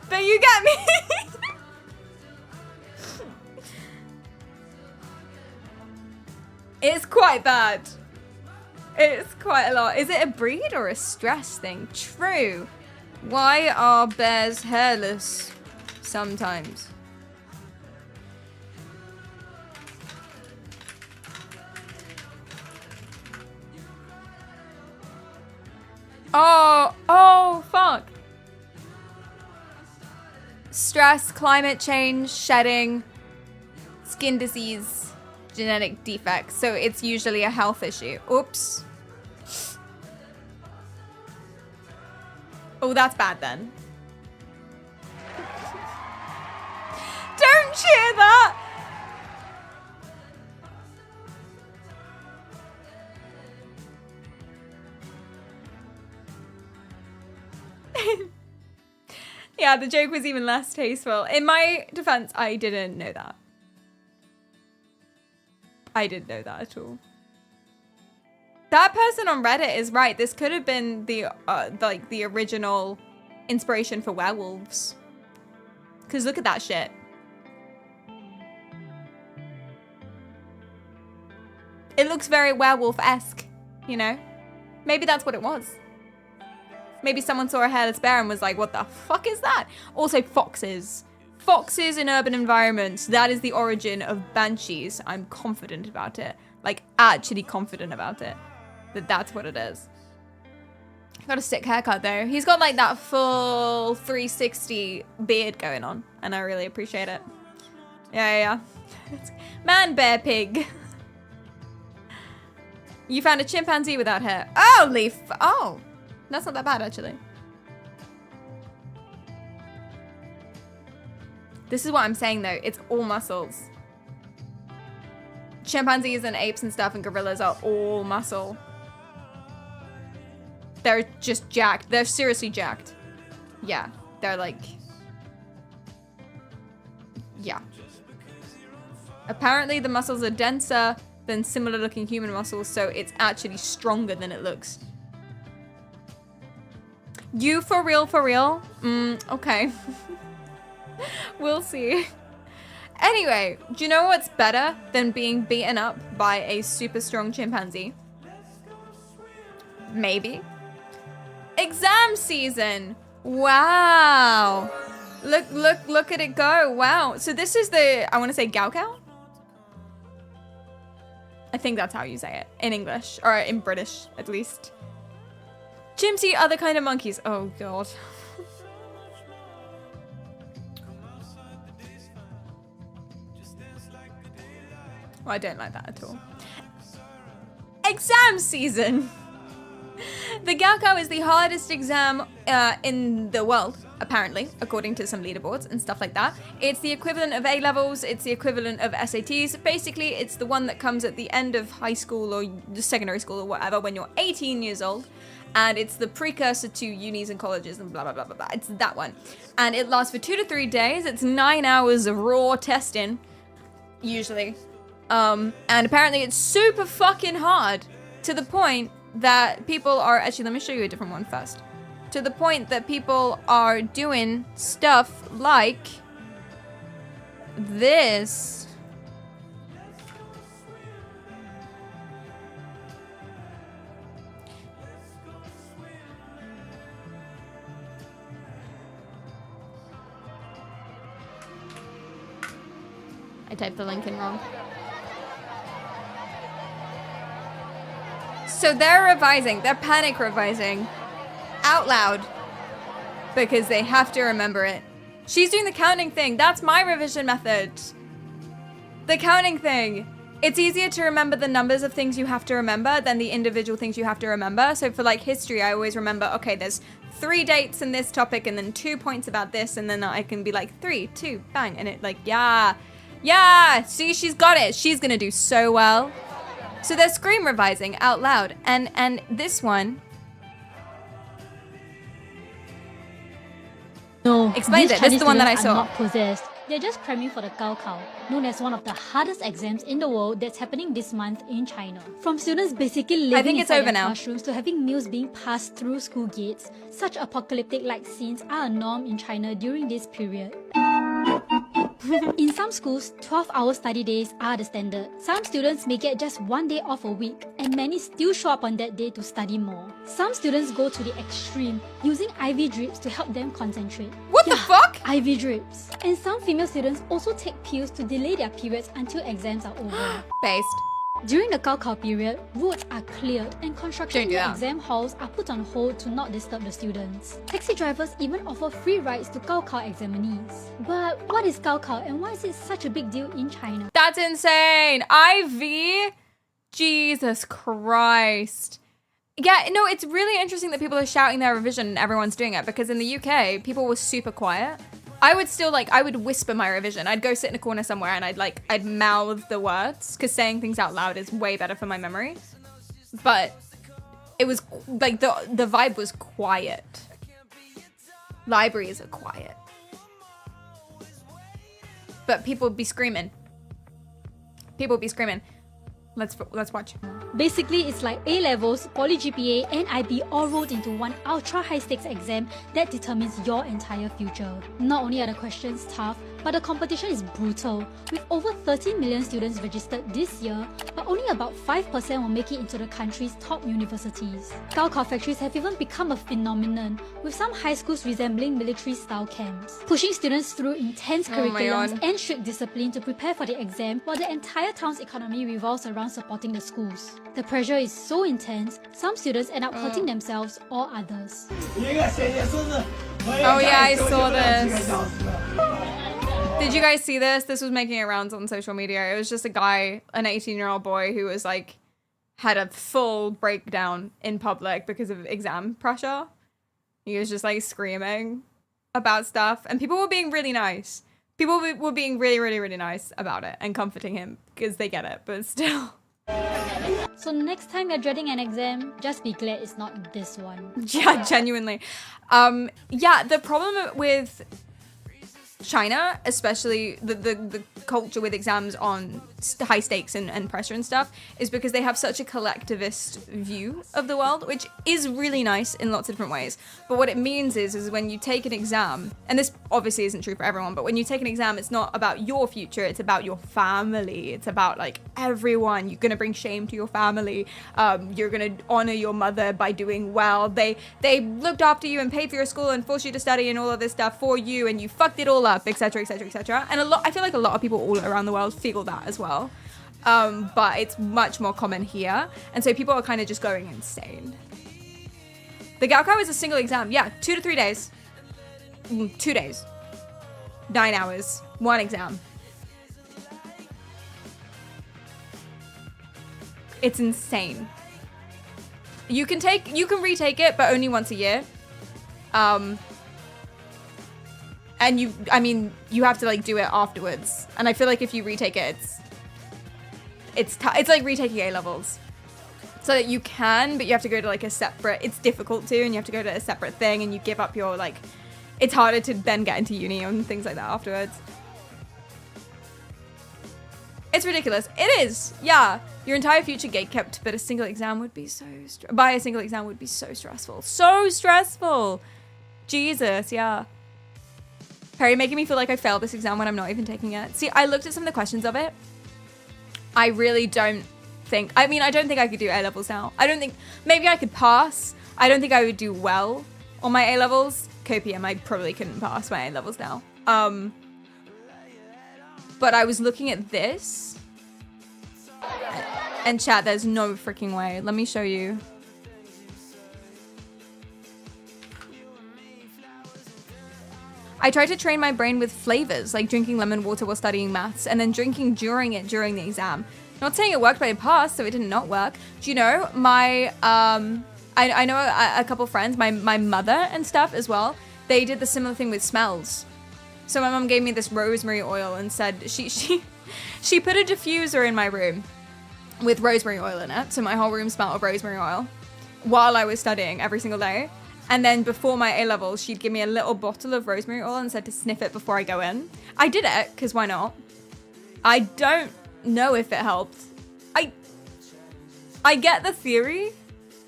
But you get me. It's quite bad. It's quite a lot. Is it a breed or a stress thing? True. Why are bears hairless sometimes? Oh, fuck. Stress, climate change, shedding, skin disease, genetic defects. So it's usually a health issue. Oops. Oh, that's bad then. Don't cheer that! Yeah, the joke was even less tasteful. In my defense, I didn't know that. I didn't know that at all. That person on Reddit is right. This could have been the the original inspiration for werewolves. Because look at that shit. It looks very werewolf-esque, you know? Maybe that's what it was. Maybe someone saw a hairless bear and was like, what the fuck is that? Also, foxes. foxes in urban environments. That is the origin of banshees. I'm confident about it. Like, actually confident about it. That's what it is. Got a sick haircut though. He's got like that full 360 beard going on, and I really appreciate it. Yeah. Man, bear, pig. You found a chimpanzee without hair. Oh, that's not that bad actually. This is what I'm saying though. It's all muscles. Chimpanzees and apes and stuff and gorillas are all muscle. They're just jacked. They're seriously jacked. Yeah, they're like... Yeah. Apparently the muscles are denser than similar looking human muscles, so it's actually stronger than it looks. You for real? Okay. We'll see. Anyway, do you know what's better than being beaten up by a super strong chimpanzee? Maybe. Exam season. Wow. Look at it go. Wow. So this is the, I want to say Gaokao? I think that's how you say it in English, or in British at least. Chimps eat other kind of monkeys. Oh god. Well, I don't like that at all. Exam season. The Gaokao is the hardest exam in the world, apparently, according to some leaderboards and stuff like that. It's the equivalent of A-levels, it's the equivalent of SATs. Basically, it's the one that comes at the end of high school or secondary school or whatever when you're 18 years old. And it's the precursor to unis and colleges and blah, blah, blah, blah, blah. It's that one. And it lasts for 2 to 3 days. It's 9 hours of raw testing, usually. And apparently it's super fucking hard to the point that people are, actually, let me show you a different one first. To the point that people are doing stuff like this. I typed the link in wrong. So they're revising, they're panic revising out loud because they have to remember it. She's doing the counting thing. That's my revision method. The counting thing. It's easier to remember the numbers of things you have to remember than the individual things you have to remember. So for like history, I always remember, okay, there's 3 dates in this topic and then 2 points about this. And then I can be like 3, 2, bang. And it like, yeah, see, she's got it. She's gonna do so well. So they're scream revising out loud, and this one explains it. This is the one that I saw. Not possessed. They're just cramming for the Gaokao, known as one of the hardest exams in the world that's happening this month in China. From students basically living inside their classrooms to having meals being passed through school gates, such apocalyptic-like scenes are a norm in China during this period. In some schools, 12-hour study days are the standard. Some students may get just 1 day off a week, and many still show up on that day to study more. Some students go to the extreme, using IV drips to help them concentrate. What the fuck? IV drips. And some female students also take pills to delay their periods until exams are over. Based. During the Gaokao period, roads are cleared and construction in the exam halls are put on hold to not disturb the students. Taxi drivers even offer free rides to Gaokao examinees. But what is Gaokao and why is it such a big deal in China? That's insane. IV? Jesus Christ. Yeah, no, it's really interesting that people are shouting their revision and everyone's doing it, because in the UK, people were super quiet. I would still I would whisper my revision. I'd go sit in a corner somewhere and I'd mouth the words, because saying things out loud is way better for my memory. But it was like the vibe was quiet. Libraries are quiet. But people would be screaming. People would be screaming. Let's watch. Basically, it's like A-levels, Poly GPA, and IB all rolled into one ultra high stakes exam that determines your entire future. Not only are the questions tough, But the competition is brutal, with over 13 million students registered this year, but only about 5% will make it into the country's top universities. Gaokao factories have even become a phenomenon, with some high schools resembling military-style camps, pushing students through intense curriculums and strict discipline to prepare for the exam, while the entire town's economy revolves around supporting the schools. The pressure is so intense, some students end up hurting themselves or others. Oh yeah, I saw this. Did you guys see this? This was making rounds on social media. It was just a guy, an 18-year-old boy who was like, had a full breakdown in public because of exam pressure. He was just like screaming about stuff, and people were being really nice. People were being really, really, really nice about it and comforting him because they get it, but still. So next time you're dreading an exam, just be glad it's not this one. Yeah, genuinely. Yeah, the problem with China, especially the culture with exams on high stakes and pressure and stuff, is because they have such a collectivist view of the world, which is really nice in lots of different ways. But what it means is when you take an exam, and this obviously isn't true for everyone, but when you take an exam, it's not about your future, it's about your family. It's about like everyone. You're gonna bring shame to your family. You're gonna honor your mother by doing well. They looked after you and paid for your school and forced you to study and all of this stuff for you, and you fucked it all up, etc., etc., etc. And I feel like a lot of people all around the world feel that as well. But it's much more common here, and so people are kind of just going insane. The Gaokao is a single exam. Yeah, 2 to 3 days. 2 days. 9 hours. 1 exam. It's insane. You can retake it, but only once a year. And you have to like do it afterwards. And I feel like if you retake it, it's like retaking A-levels. So that you can, but you have to go to like a separate, it's difficult to, and you have to go to a separate thing, and you give up your like, it's harder to then get into uni and things like that afterwards. It's ridiculous. It is, yeah. Your entire future gatekept, but a single exam would be so, stressful. So stressful. Jesus, yeah. Perry making me feel like I failed this exam when I'm not even taking it. See, I looked at some of the questions of it. I really don't think, I don't think I could do A-levels now. I don't think, maybe I could pass. I don't think I would do well on my A-levels. Copium, I probably couldn't pass my A-levels now. But I was looking at this. And chat, there's no freaking way. Let me show you. I tried to train my brain with flavors, like drinking lemon water while studying maths, and then drinking during the exam. Not saying it worked, but it passed, so it did not work. Do you know, my, I know a couple friends, my mother and stuff as well, they did the similar thing with smells. So my mom gave me this rosemary oil and said, she put a diffuser in my room with rosemary oil in it, so my whole room smelled of rosemary oil, while I was studying every single day. And then before my A-levels, she'd give me a little bottle of rosemary oil and said to sniff it before I go in. I did it, because why not? I don't know if it helped. I get the theory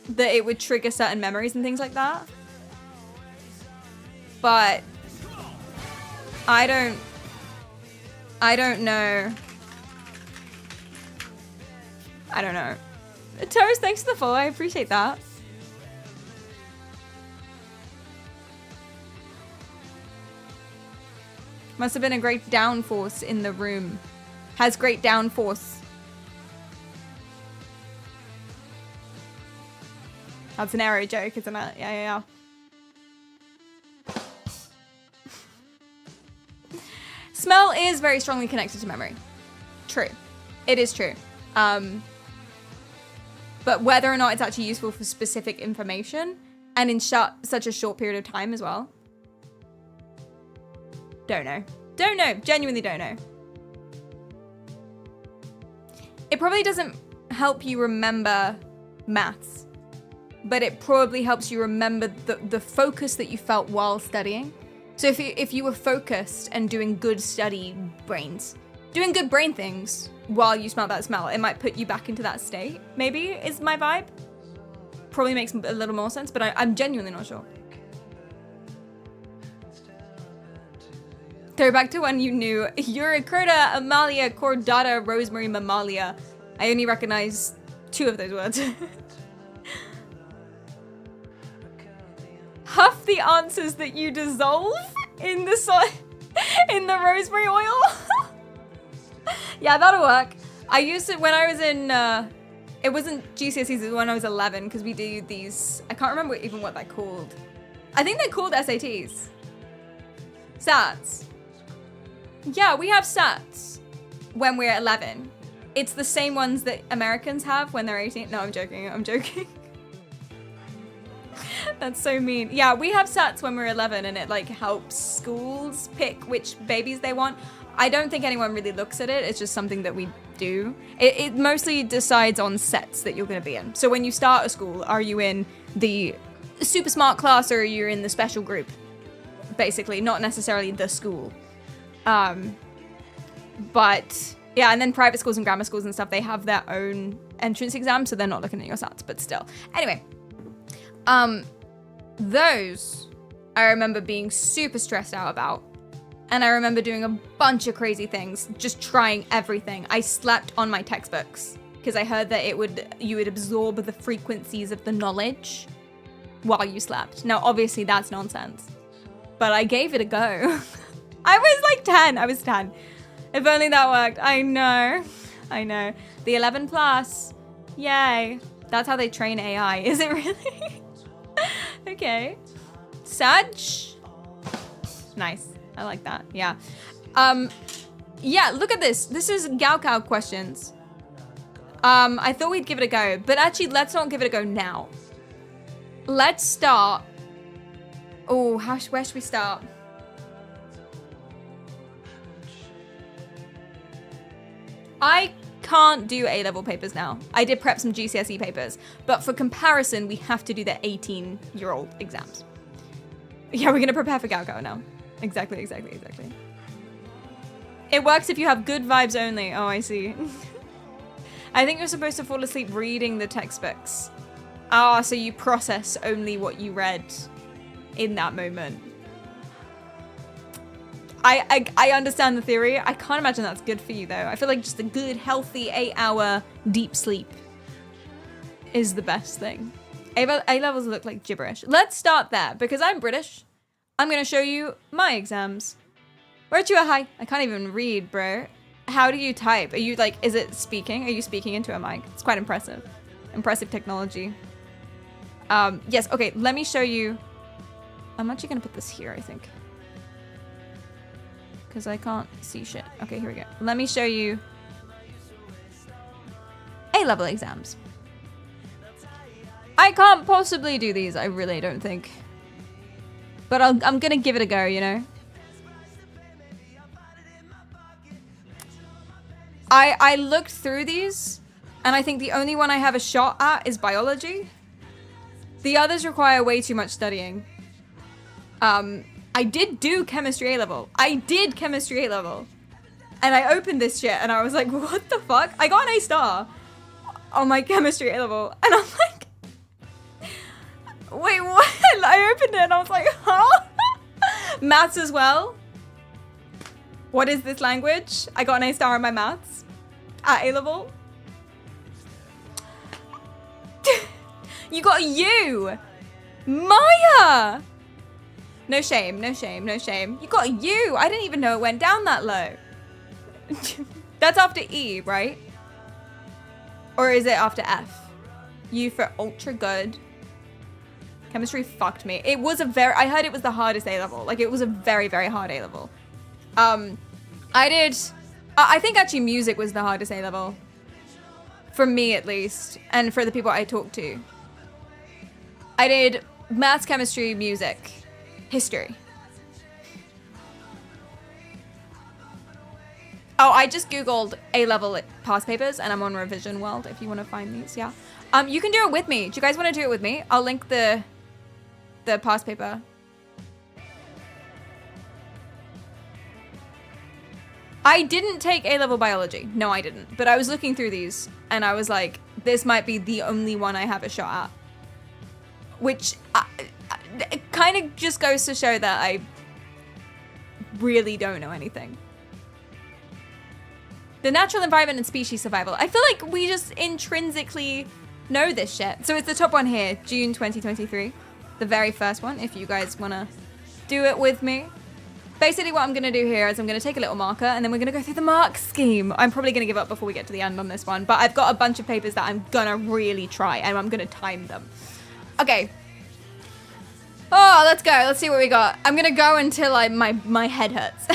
that it would trigger certain memories and things like that. But I don't know. I don't know. Toast, thanks for the follow. I appreciate that. Must have been a great downforce in the room. Has great downforce. That's an arrow joke, isn't it? Yeah. Smell is very strongly connected to memory. True. It is true. But whether or not it's actually useful for specific information, and in such a short period of time as well, don't know. Don't know. Genuinely don't know. It probably doesn't help you remember maths, but it probably helps you remember the focus that you felt while studying. So if you were focused and doing good doing good brain things while you smell that smell, it might put you back into that state, maybe, is my vibe. Probably makes a little more sense, but I'm genuinely not sure. Throw back to when you knew Uricrota, Amalia, Cordata, Rosemary, Mammalia. I only recognize 2 of those words. Huff the answers that you dissolve in the in the rosemary oil. Yeah, that'll work. I used it when I was in, it wasn't GCSEs, it was when I was 11, because we do these, I can't remember even what they're called. I think they're called SATs. SATs. Yeah, we have SATs when we're 11. It's the same ones that Americans have when they're 18. No, I'm joking, I'm joking. That's so mean. Yeah, we have SATs when we're 11 and it like helps schools pick which babies they want. I don't think anyone really looks at it. It's just something that we do. It mostly decides on sets that you're going to be in. So when you start a school, are you in the super smart class or are you in the special group? Basically, not necessarily the school. But yeah, and then private schools and grammar schools and stuff, they have their own entrance exam, so they're not looking at your SATs, but still. Anyway, those I remember being super stressed out about. And I remember doing a bunch of crazy things, just trying everything. I slept on my textbooks because I heard that you would absorb the frequencies of the knowledge while you slept. Now, obviously that's nonsense, but I gave it a go. I was like 10, I was 10. If only that worked. I know. The 11 plus, yay. That's how they train AI, is it really? Okay. Sag. Nice. I like that. Yeah. Yeah, look at this. This is Gaokao questions. I thought we'd give it a go, but actually let's not give it a go now. Let's start. Oh, where should we start? I can't do A-level papers now. I did prep some GCSE papers, but for comparison, we have to do the 18-year-old exams. Yeah, we're gonna prepare for Gaokao now. Exactly. It works if you have good vibes only. Oh, I see. I think you're supposed to fall asleep reading the textbooks. Ah, so you process only what you read in that moment. I understand the theory. I can't imagine that's good for you though. I feel like just a good, healthy 8-hour deep sleep is the best thing. A-levels look like gibberish. Let's start there because I'm British. I'm going to show you my exams. Hi. I can't even read, bro. How do you type? Are you like, is it speaking? Are you speaking into a mic? It's quite impressive. Impressive technology. Yes, okay, let me show you. I'm actually going to put this here, I think. Because I can't see shit. Okay, here we go. Let me show you A-level exams. I can't possibly do these, I really don't think. But I'm gonna give it a go, you know? I looked through these, and I think the only one I have a shot at is biology. The others require way too much studying. I did do chemistry A-level. I did chemistry A-level. And I opened this shit, and I was like, what the fuck? I got an A star on my chemistry A-level, and I'm like, wait, what? I opened it and I was like, huh? Maths as well. What is this language? I got an A star on my maths at A-level. You got a U. Maya. No shame, no shame, no shame. You got a U. I didn't even know it went down that low. That's after E, right? Or is it after F? U for ultra good. Chemistry fucked me. It was I heard it was the hardest A-level. Like, it was a very, very hard A-level. I think actually music was the hardest A-level. For me, at least. And for the people I talked to. I did maths, chemistry, music, history. Oh, I just Googled A-level past papers, and I'm on Revision World if you want to find these, yeah. You can do it with me. Do you guys want to do it with me? I'll link the past paper. I didn't take A-level biology. No, I didn't. But I was looking through these, and I was like, this might be the only one I have a shot at. Which it kind of just goes to show that I really don't know anything. The natural environment and species survival. I feel like we just intrinsically know this shit. So it's the top one here, June 2023. The very first one, if you guys want to do it with me. Basically what I'm going to do here is I'm going to take a little marker and then we're going to go through the mark scheme. I'm probably going to give up before we get to the end on this one, but I've got a bunch of papers that I'm going to really try and I'm going to time them. Okay. Oh, let's go. Let's see what we got. I'm going to go until my head hurts.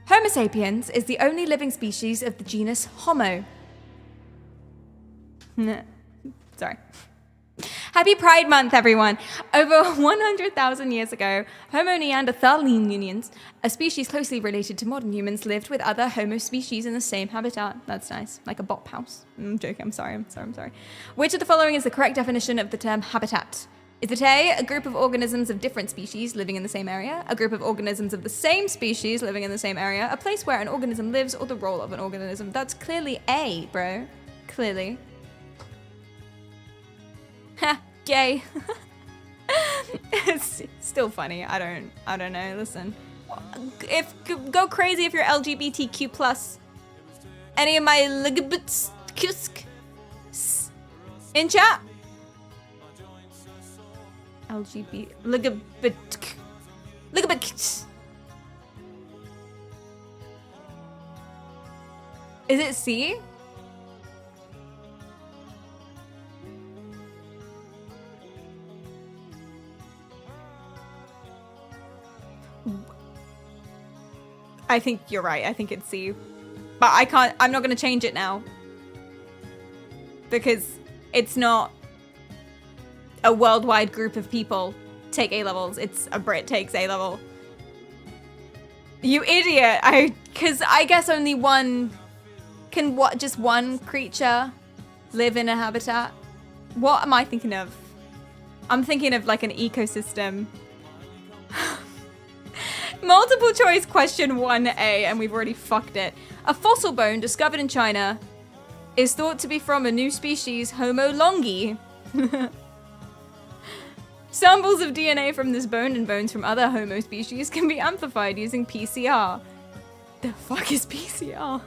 Homo sapiens is the only living species of the genus Homo. Sorry. Happy Pride Month, everyone. Over 100,000 years ago, Homo neanderthalinians, a species closely related to modern humans, lived with other Homo species in the same habitat. That's nice. Like a bop house. I'm joking. I'm sorry. Which of the following is the correct definition of the term habitat? Is it A, a group of organisms of different species living in the same area, a group of organisms of the same species living in the same area, a place where an organism lives, or the role of an organism? That's clearly A, bro. Clearly. Ha, gay. It's still funny. I don't know. Listen. Go crazy if you're LGBTQ+. Any of my ligabits in chat? LGBT ligabit. Is it C? I think you're right. I think it's C. But I'm not going to change it now. Because it's not a worldwide group of people take A-levels. It's a Brit takes A-level. You idiot. Because I guess only one... just one creature live in a habitat? What am I thinking of? I'm thinking of like an ecosystem. Multiple choice question 1A, and we've already fucked it. A fossil bone discovered in China is thought to be from a new species, Homo longi. Samples of DNA from this bone and bones from other Homo species can be amplified using PCR. The fuck is PCR?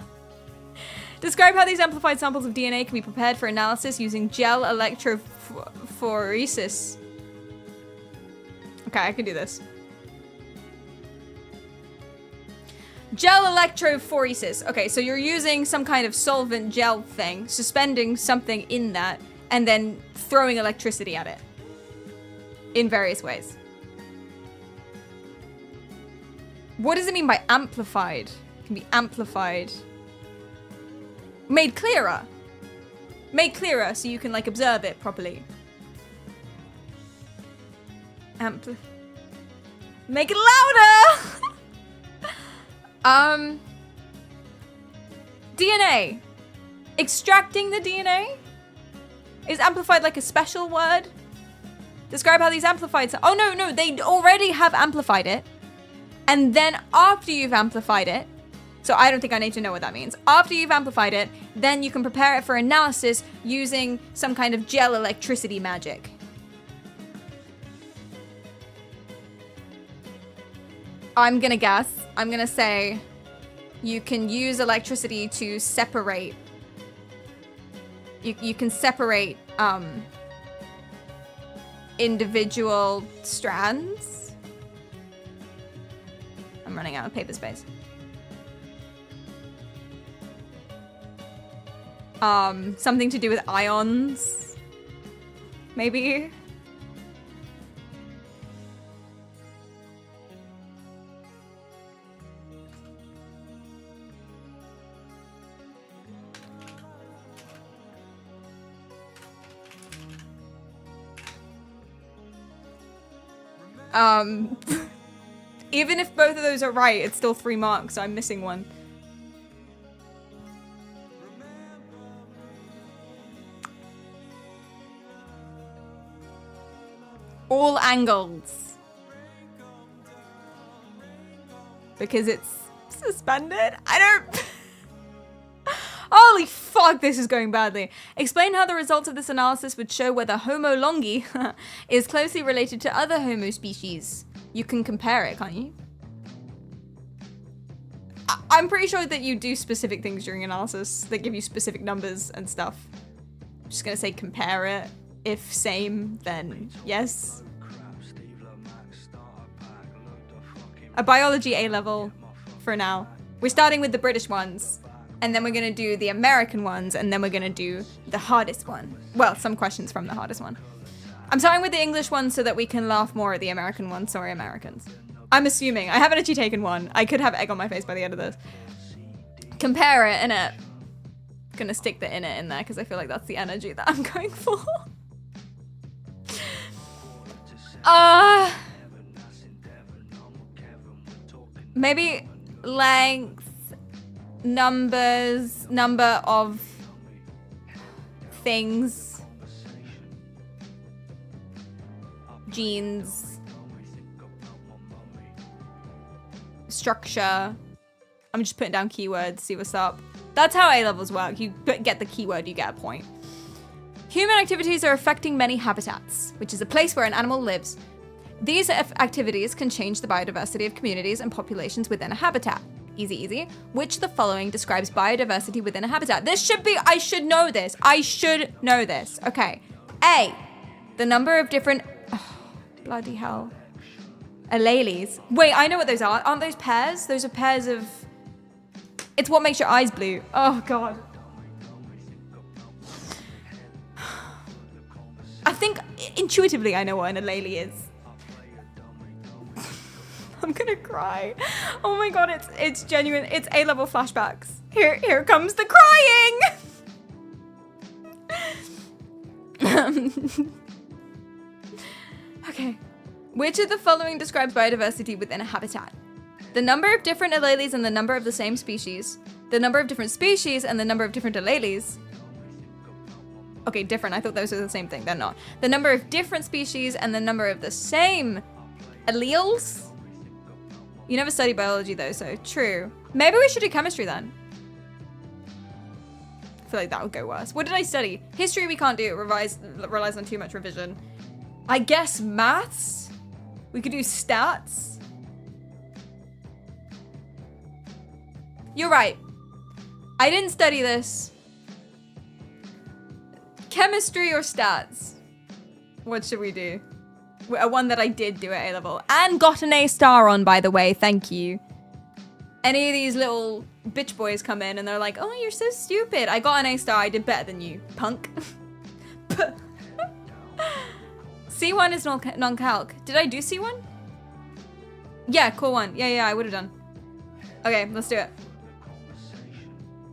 Describe how these amplified samples of DNA can be prepared for analysis using gel electrophoresis. Okay, I can do this. Gel electrophoresis. Okay, so you're using some kind of solvent gel thing, suspending something in that, and then throwing electricity at it. In various ways. What does it mean by amplified? It can be amplified. Made clearer. Made clearer so you can like observe it properly. Make it louder! DNA. Extracting the DNA? Is amplified like a special word? Describe how these amplified... Oh, no, they already have amplified it. And then after you've amplified it, so I don't think I need to know what that means. After you've amplified it, then you can prepare it for analysis using some kind of gel electricity magic. I'm gonna guess. I'm gonna say you can use electricity to separate. You can separate individual strands. I'm running out of paper space. Something to do with ions, maybe. Even if both of those are right, it's still 3 marks, so I'm missing one. All angles. Because it's suspended? I don't... Oh, Holy fuck, this is going badly. Explain how the results of this analysis would show whether Homo longi is closely related to other Homo species. You can compare it, can't you? I'm pretty sure that you do specific things during analysis that give you specific numbers and stuff. I'm just gonna say compare it. If same, then yes. A biology A level for now. We're starting with the British ones, and then we're gonna do the American ones, and then we're gonna do the hardest one. Well, some questions from the hardest one. I'm starting with the English one so that we can laugh more at the American one. Sorry, Americans. I'm assuming. I haven't actually taken one. I could have egg on my face by the end of this. Compare it, innit? Gonna stick the in it in there because I feel like that's the energy that I'm going for. Maybe length, numbers, number of things, genes, structure. I'm just putting down keywords, see what's up. That's how A levels work. You get the keyword, you get a point. Human activities are affecting many habitats, which is a place where an animal lives. These activities can change the biodiversity of communities and populations within a habitat. Easy, easy. Which of the following describes biodiversity within a habitat? This should be, I should know this. I should know this. Okay. A, the number of different, oh, bloody hell. Alleles. Wait, I know what those are. Aren't those pairs? Those are pairs of, it's what makes your eyes blue. Oh God. I think intuitively I know what an allele is. I'm gonna cry. Oh my God, it's genuine. It's A-level flashbacks. Here comes the crying. Okay. Which of the following describes biodiversity within a habitat? The number of different alleles and the number of the same species. The number of different species and the number of different alleles. Okay, different. I thought those were the same thing. They're not. The number of different species and the number of the same alleles. You never studied biology though, so true. Maybe we should do chemistry then. I feel like that would go worse. What did I study? History we can't do. It relies on too much revision. I guess maths? We could do stats. You're right. I didn't study this. Chemistry or stats? What should we do? One that I did do at A-level and got an A star on, by the way. Thank you. Any of these little bitch boys come in and they're like, oh, you're so stupid. I got an A star. I did better than you, punk. C1 is non-calc. Did I do C1? Yeah, core 1. Yeah, I would have done. Okay, let's do it.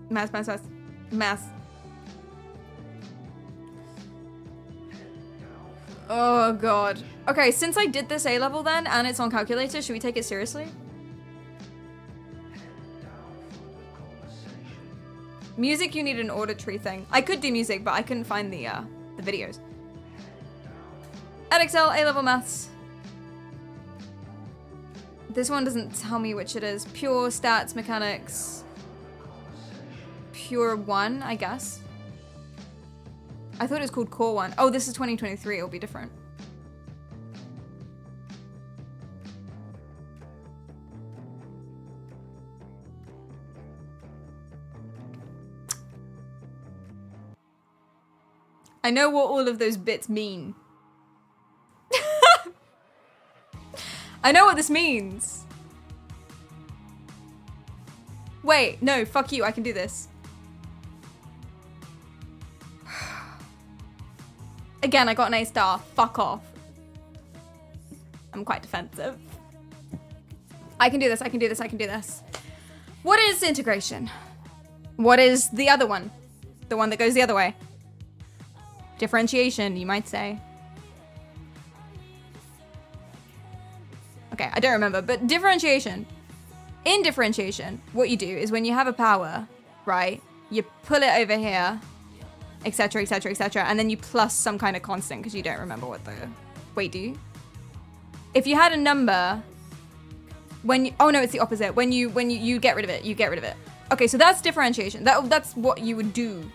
Math. Oh God. Okay, since I did this A-level then, and it's on calculator, should we take it seriously? Music, you need an auditory thing. I could do music, but I couldn't find the videos. Excel, A-level maths. This one doesn't tell me which it is. Pure stats, mechanics. Pure 1, I guess. I thought it was called Core 1. Oh, this is 2023. It'll be different. I know what all of those bits mean. I know what this means. Wait, no, fuck you. I can do this. Again, I got an A star. Fuck off. I'm quite defensive. I can do this. I can do this. I can do this. What is integration? What is the other one? The one that goes the other way? Differentiation, you might say. Okay, I don't remember, but differentiation. In differentiation, what you do is when you have a power, right, you pull it over here, etc., etc., etc., and then you plus some kind of constant because you don't remember what the... Wait, do you? If you had a number, when you... Oh no, it's the opposite. When you get rid of it, you get rid of it. Okay, so that's differentiation. That's what you would do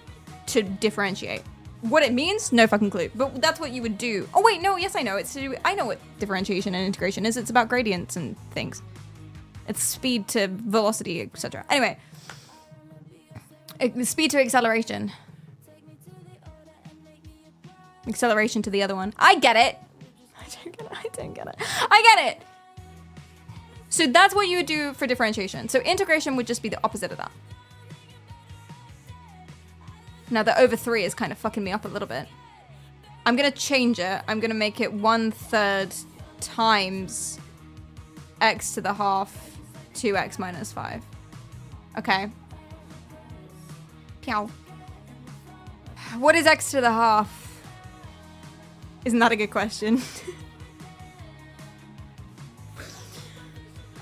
to differentiate. What it means, no fucking clue. But that's what you would do. Oh wait, no, yes I know. I know what differentiation and integration is. It's about gradients and things. It's speed to velocity, etc. Anyway, speed to acceleration. Acceleration to the other one. I get it. I don't get it. I get it. So that's what you would do for differentiation. So integration would just be the opposite of that. Now the over 3 is kind of fucking me up a little bit. I'm gonna change it. I'm gonna make it 1/3 times x to the half 2x minus 5. Okay. Pew. What is x to the half? Isn't that a good question?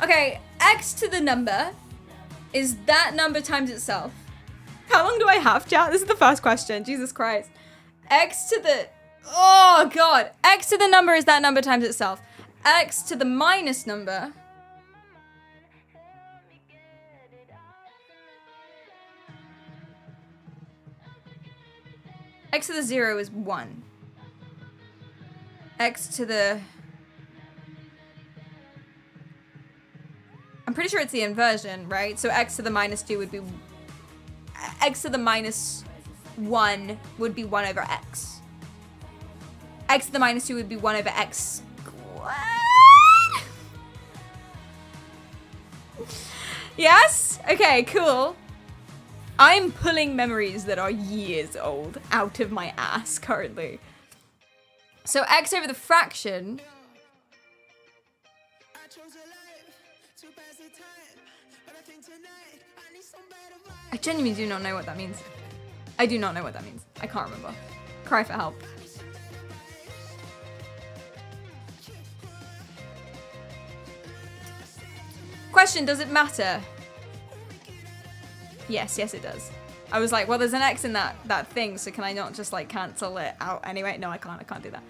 Okay, x to the number is that number times itself. How long do I have, chat? This is the first question. Jesus Christ. X to the... Oh, God. X to the number is that number times itself. X to the minus number... X to the 0 is 1. X to the... I'm pretty sure it's the inversion, right? So x to the minus 2 would be... X to the minus 1 would be 1 over x. X to the minus 2 would be 1 over x squared. Yes? Okay, cool. I'm pulling memories that are years old out of my ass currently. So x over the fraction... I genuinely do not know what that means. I do not know what that means. I can't remember. Cry for help. Question, does it matter? Yes, it does. I was like, well, there's an X in that thing, so can I not just like cancel it out anyway? No, I can't do that.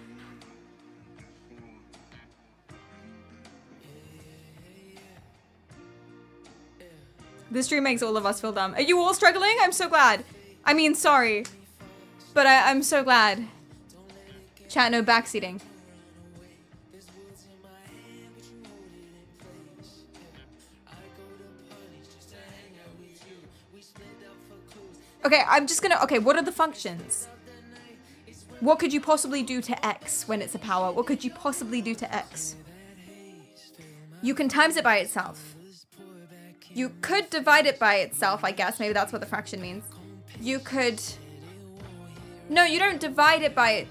This stream makes all of us feel dumb. Are you all struggling? I'm so glad. I mean, sorry. But I'm so glad. Chat, no backseating. Okay, I'm just gonna... Okay, what are the functions? What could you possibly do to X when it's a power? What could you possibly do to X? You can times it by itself. You could divide it by itself, I guess. Maybe that's what the fraction means. You could... No, you don't divide it by...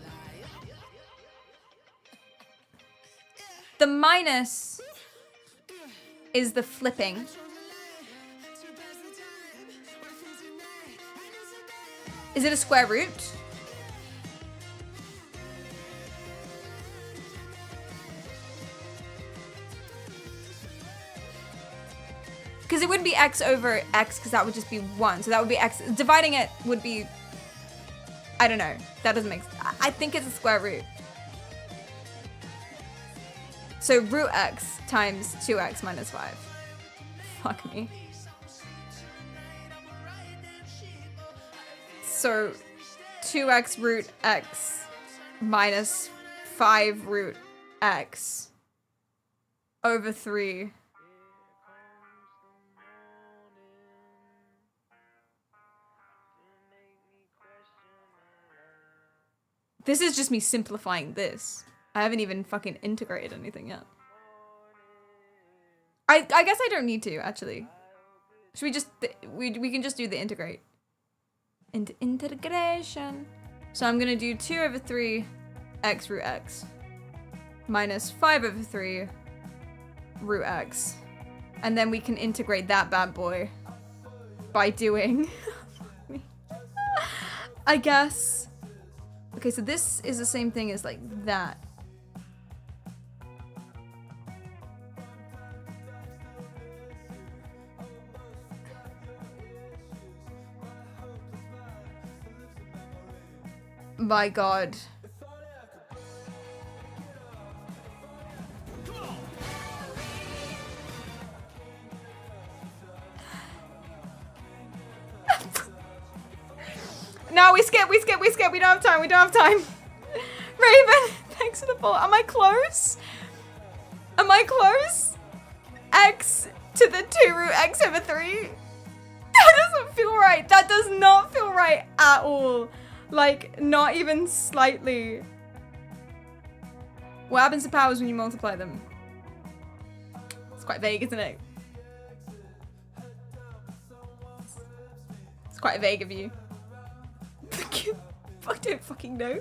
The minus is the flipping. Is it a square root? Because it wouldn't be x over x, because that would just be 1. So that would be x. Dividing it would be... I don't know. That doesn't make sense. I think it's a square root. So root x times 2x minus 5. Fuck me. So 2x root x minus 5 root x over 3. This is just me simplifying this. I haven't even fucking integrated anything yet. I guess I don't need to, actually. Should we just... We can just do the integrate. Integration. So I'm gonna do 2 over 3 x root x minus 5 over 3 root x. And then we can integrate that bad boy by doing... I guess... Okay, so this is the same thing as like that. My God. No, we skip. We don't have time. Raven, thanks for the follow. Am I close? X to the 2 root x over 3? That doesn't feel right. That does not feel right at all. Like, not even slightly. What happens to powers when you multiply them? It's quite vague, isn't it? It's quite vague of you. I don't fucking know.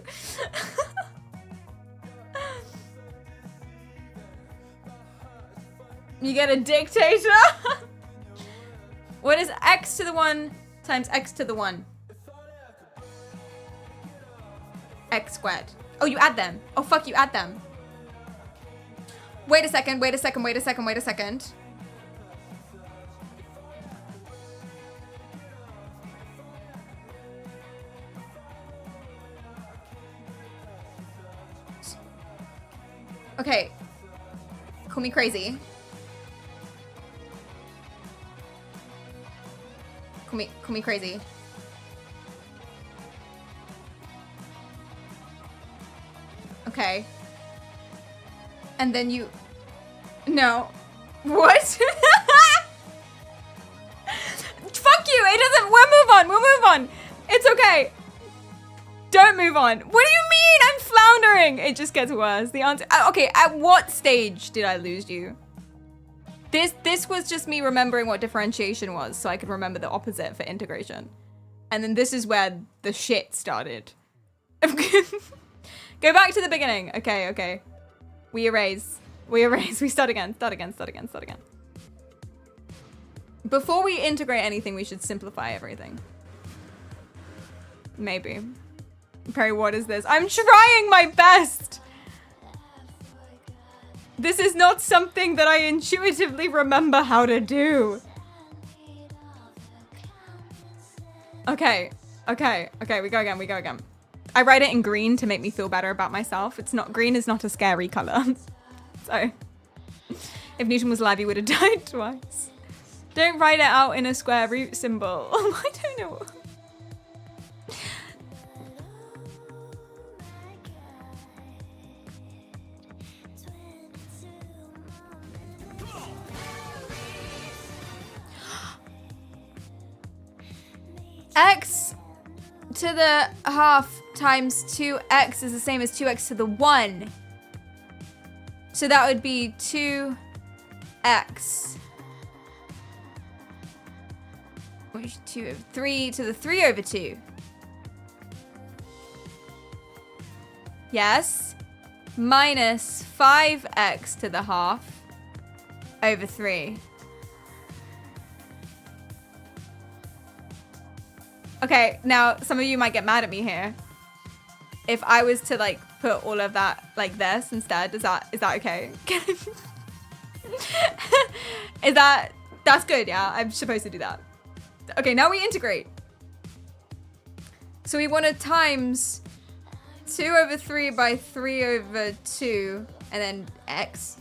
You get a dictator? What is x to the 1 times x to the 1? X squared. Oh, you add them. Oh, fuck, you add them. Wait a second. Okay. Call me crazy. Call me crazy. Okay. And then you... No. What? Fuck you! It doesn't... We'll move on. It's okay. Don't move on. What do you mean? I'm floundering. It just gets worse. The answer... Okay, at what stage did I lose you? This was just me remembering what differentiation was so I could remember the opposite for integration. And then this is where the shit started. Go back to the beginning. Okay. We erase. We start again. Before we integrate anything, we should simplify everything. Maybe. Perry, what is this? I'm trying my best! This is not something that I intuitively remember how to do. Okay, we go again. I write it in green to make me feel better about myself. Green is not a scary color. So, if Newton was alive, he would have died twice. Don't write it out in a square root symbol. I don't know. X to the half times 2x is the same as 2x to the 1. So that would be 2x. 2 over 3 to the 3 over 2. Yes. Minus 5x to the half over 3. Okay, now some of you might get mad at me here. If I was to like put all of that like this instead, is that okay? That's good, yeah? I'm supposed to do that. Okay, now we integrate. So we want to times 2 over 3 by 3 over 2 and then x.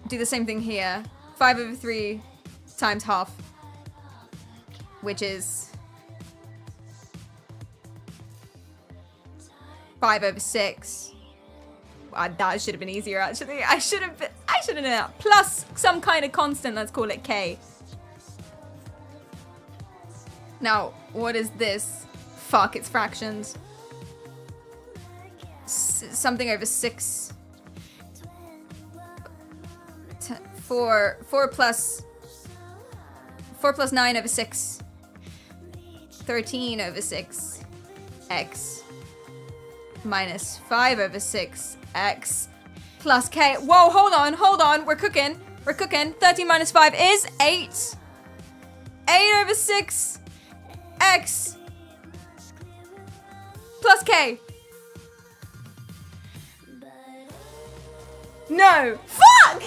Do the same thing here. 5 over 3 times half, which is 5 over 6. That should have been easier, actually. I should have done that. Plus some kind of constant, let's call it k. Now, what is this? Fuck, it's fractions. Something over 6. 4 plus 9 over 6. 13 over 6. X. Minus 5 over 6 x plus k. Whoa, hold on. We're cooking. 13 minus 5 is 8. 8 over 6 x plus k. No. Fuck!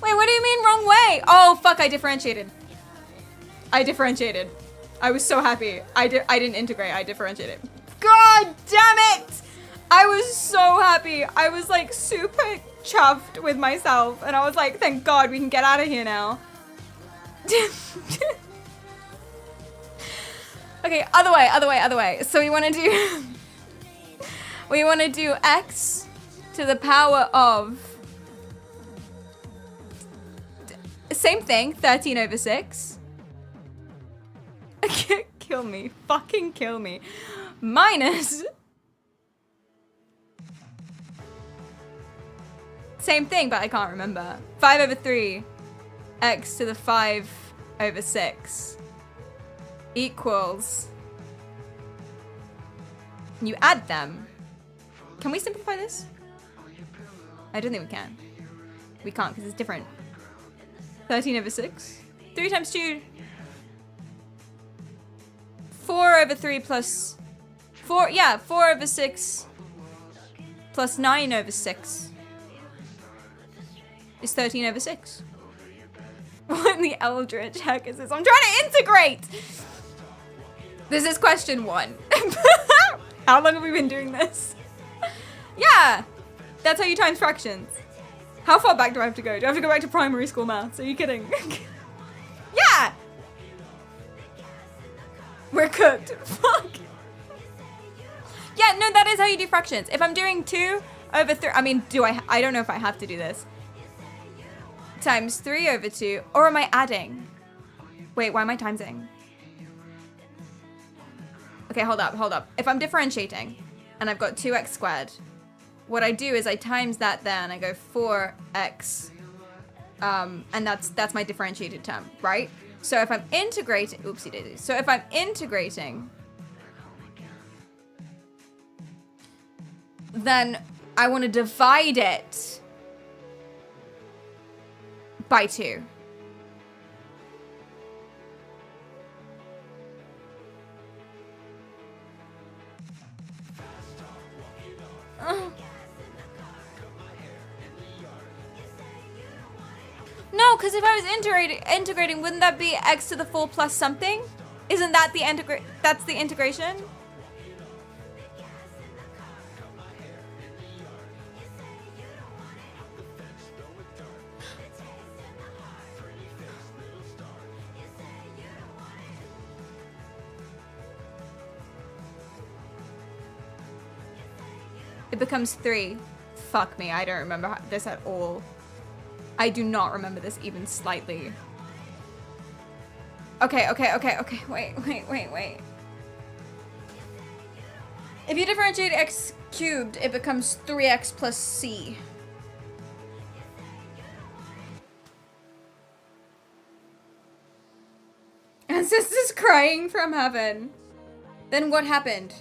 Wait, what do you mean wrong way? Oh, fuck, I differentiated. I was so happy. I didn't integrate, I differentiated. God damn it! I was so happy. I was like super chuffed with myself. And I was like, thank God we can get out of here now. Okay, other way. So we want to do we want to do x to the power of same thing, 13 over 6. Kill me, fucking kill me. Minus same thing, but I can't remember. 5 over 3 x to the 5 over 6 equals, you add them. Can we simplify this? I don't think we can. We can't because it's different. 13 over 6. 3 times 2. 4 over 3 plus 4. Yeah, 4 over 6 plus 9 over 6 is 13 over 6. What in the eldritch heck is this? I'm trying to integrate! This is question 1. How long have we been doing this? Yeah! That's how you times fractions. How far back do I have to go? Do I have to go back to primary school maths? Are you kidding? Yeah! We're cooked. Fuck. Yeah, no, that is how you do fractions. If I'm doing 2 over 3, I mean, I don't know if I have to do this. Times 3 over 2, or am I adding? Wait, why am I timesing? Okay, hold up. If I'm differentiating and I've got 2x squared, what I do is I times that there and I go 4x, and that's my differentiated term, right? So if I'm integrating, oopsie daisy. So if I'm integrating, then I want to divide it by 2. No, because if I was integrating, wouldn't that be x to the 4 plus something? Isn't that that's the integration? It becomes 3. Fuck me, I don't remember this at all. I do not remember this even slightly. Okay, wait. If you differentiate x cubed, it becomes 3x plus c. Ancestors crying from heaven. Then what happened?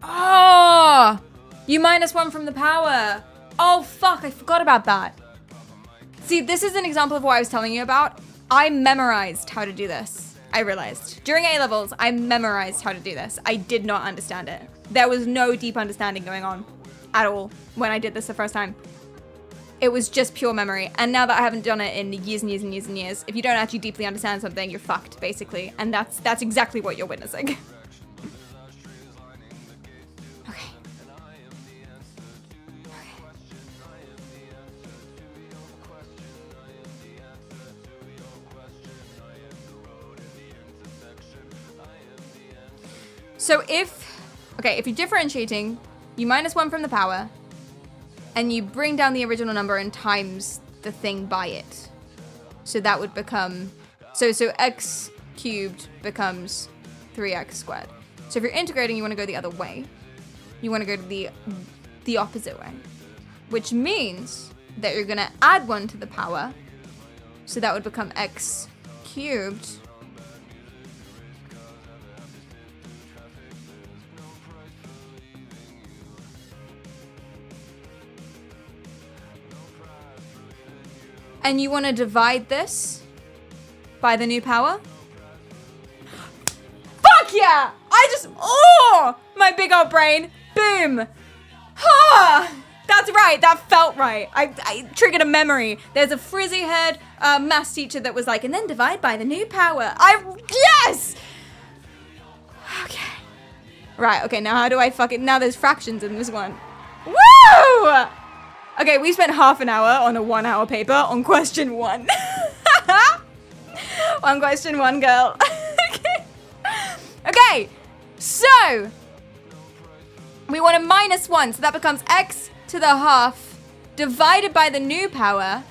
Oh! You minus 1 from the power. Oh, fuck, I forgot about that. See, this is an example of what I was telling you about. I memorized how to do this, I realized. During A-levels, I memorized how to do this. I did not understand it. There was no deep understanding going on at all when I did this the first time. It was just pure memory. And now that I haven't done it in years and years and years and years, if you don't actually deeply understand something, you're fucked, basically. And that's exactly what you're witnessing. So if you're differentiating, you minus 1 from the power, and you bring down the original number and times the thing by it. So that would become, so x cubed becomes 3x squared. So if you're integrating, you want to go the other way. You want to go to the opposite way, which means that you're going to add 1 to the power. So that would become x cubed and you want to divide this by the new power? Fuck yeah! My big old brain. Boom. That's right. That felt right. I triggered a memory. There's a frizzy haired maths teacher that was like, and then divide by the new power. Yes! Okay. Right, okay, now how do I now there's fractions in this one. Woo! Okay, we spent half an hour on a 1 hour paper on question 1. One question, one girl. Okay. Okay, so we want a -1, so that becomes x to the half divided by the new power,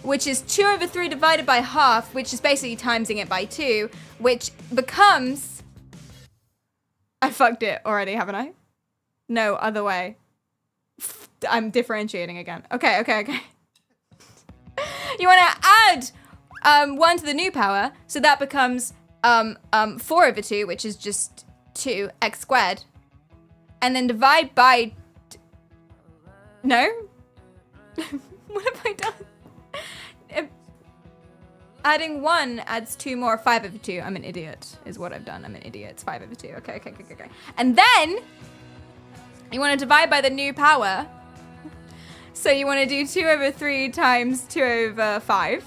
which is 2/3 divided by half, which is basically timesing it by 2, which becomes... I fucked it already, haven't I? No, other way. I'm differentiating again. Okay. You want to add 1 to the new power, so that becomes 4/2, which is just 2x squared. And then divide by... No? What have I done? Adding 1 adds 2 more, 5/2. I'm an idiot, is what I've done. I'm an idiot. It's 5/2. Okay. And then you want to divide by the new power. So you want to do 2/3 times 2/5.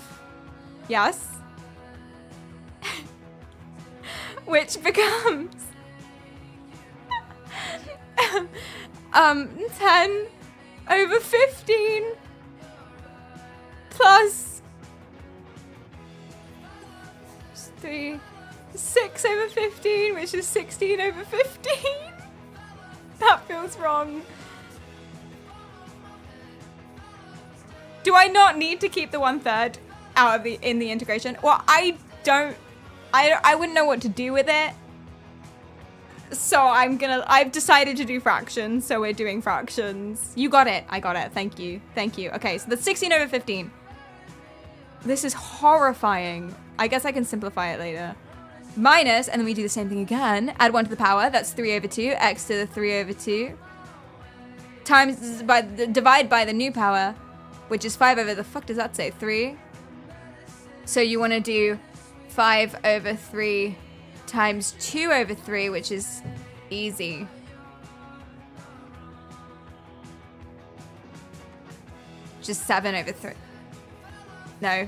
Yes. Which becomes 10/15 plus 6/15, which is 16/15. That feels wrong. Do I not need to keep the 1/3 out of in the integration? Well, I wouldn't know what to do with it. So I've decided to do fractions, so we're doing fractions. You got it. I got it. Thank you. Okay, so that's 16/15. This is horrifying. I guess I can simplify it later. Minus, and then we do the same thing again. Add 1 to the power. That's 3/2. X to the 3/2. Times divide by the new power, which is 5/, the fuck does that say? 3. So you want to do 5/3 times 2/3, which is easy. Just 7/3. No,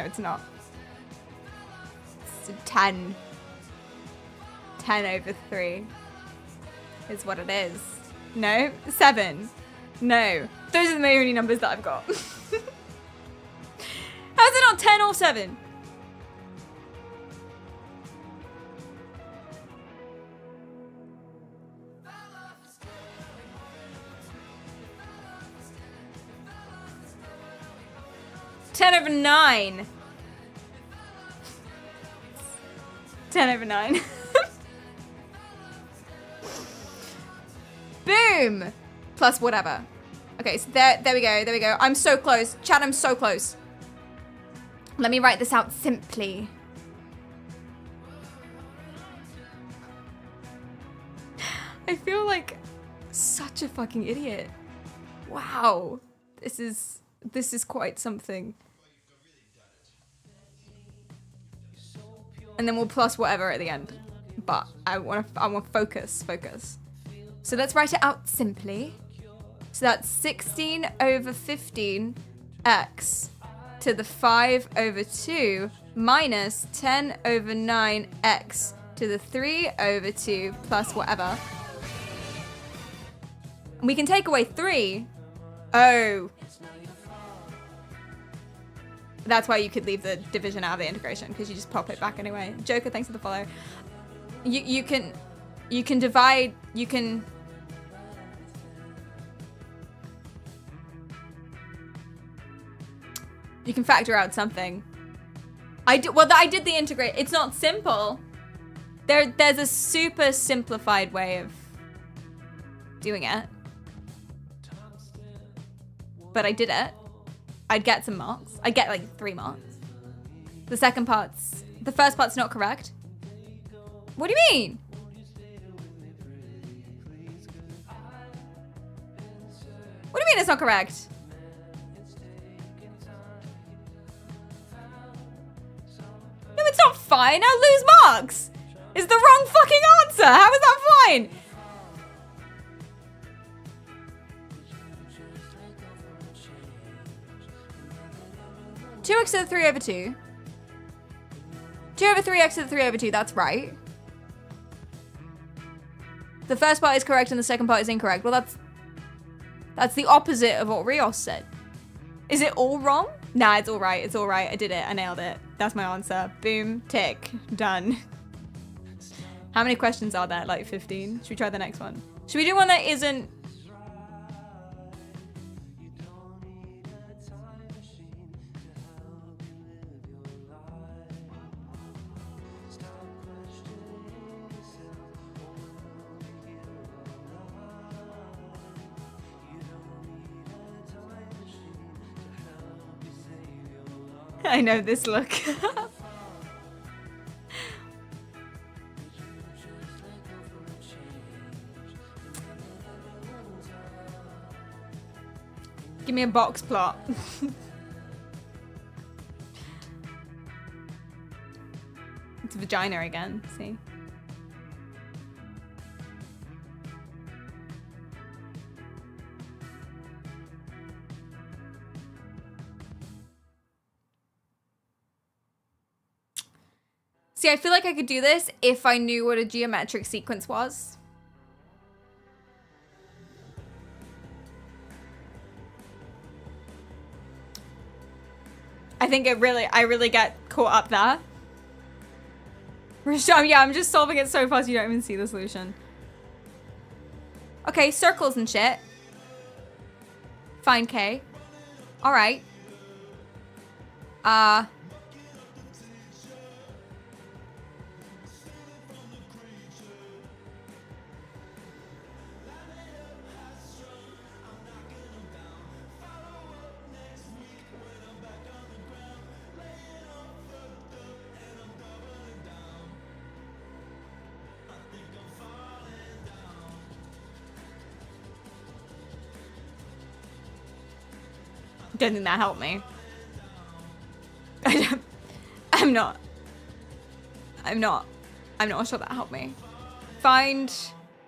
it's not. It's 10. 10/3 is what it is. No, 7. No, those are the only numbers that I've got. How's it not 10 or 7? (10/9). 10/9. Boom! Plus whatever. Okay, so there we go. I'm so close. Chat, I'm so close. Let me write this out simply. I feel like such a fucking idiot. Wow. This is quite something. And then we'll plus whatever at the end. But I want focus. So let's write it out simply. So that's 16/15 x to the 5/2 minus 10/9 x to the 3/2 plus whatever. And we can take away 3. Oh. That's why you could leave the division out of the integration, because you just pop it back anyway. Joker, thanks for the follow. You can divide, you can... You can factor out something. I did the integrate. It's not simple. There's a super simplified way of doing it. But I did it. I'd get some marks. I'd get like 3 marks. The first part's not correct. What do you mean? What do you mean it's not correct? No, it's not fine. I'll lose marks. It's the wrong fucking answer. How is that fine? Two x to the 3/2. 2/3x to the 3/2, that's right. The first part is correct and the second part is incorrect. Well, that's the opposite of what Rios said. Is it all wrong? Nah, it's all right. It's all right. I did it. I nailed it. That's my answer. Boom, tick, done. How many questions are there? Like 15? Should we try the next one? Should we do one that isn't... I know this look. Give me a box plot. It's vagina again, see? See, I feel like I could do this if I knew what a geometric sequence was. I think I really get caught up there. Yeah, I'm just solving it so fast you don't even see the solution. Okay, circles and shit. Find K. All right. Don't think that helped me. I'm not sure that helped me. Find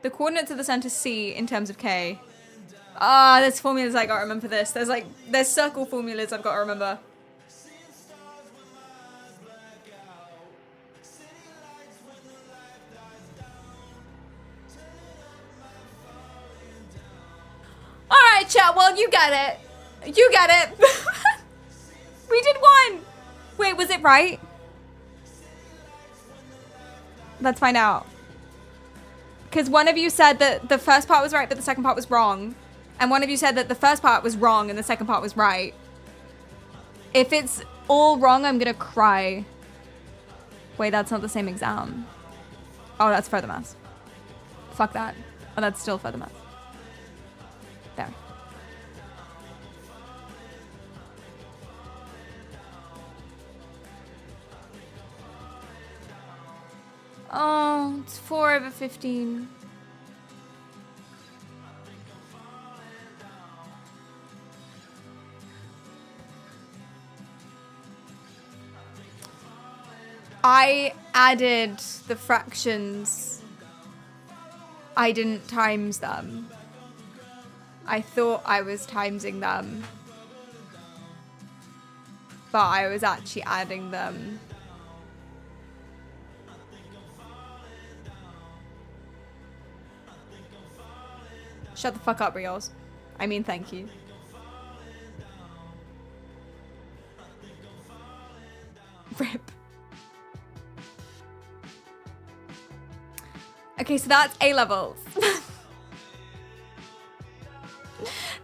the coordinates of the center C in terms of K. There's formulas I gotta remember for this. There's circle formulas I've gotta remember. Alright, chat, well, you get it. You get it. We did one. Wait, was it right? Let's find out. Because one of you said that the first part was right, but the second part was wrong. And one of you said that the first part was wrong and the second part was right. If it's all wrong, I'm gonna cry. Wait, that's not the same exam. Oh, that's further maths. Fuck that. Oh, that's still further maths. There. Oh, it's 4/15. I added the fractions. I didn't times them. I thought I was timesing them, but I was actually adding them. Shut the fuck up, Rios. I mean, thank you. Rip. Okay, so that's A levels.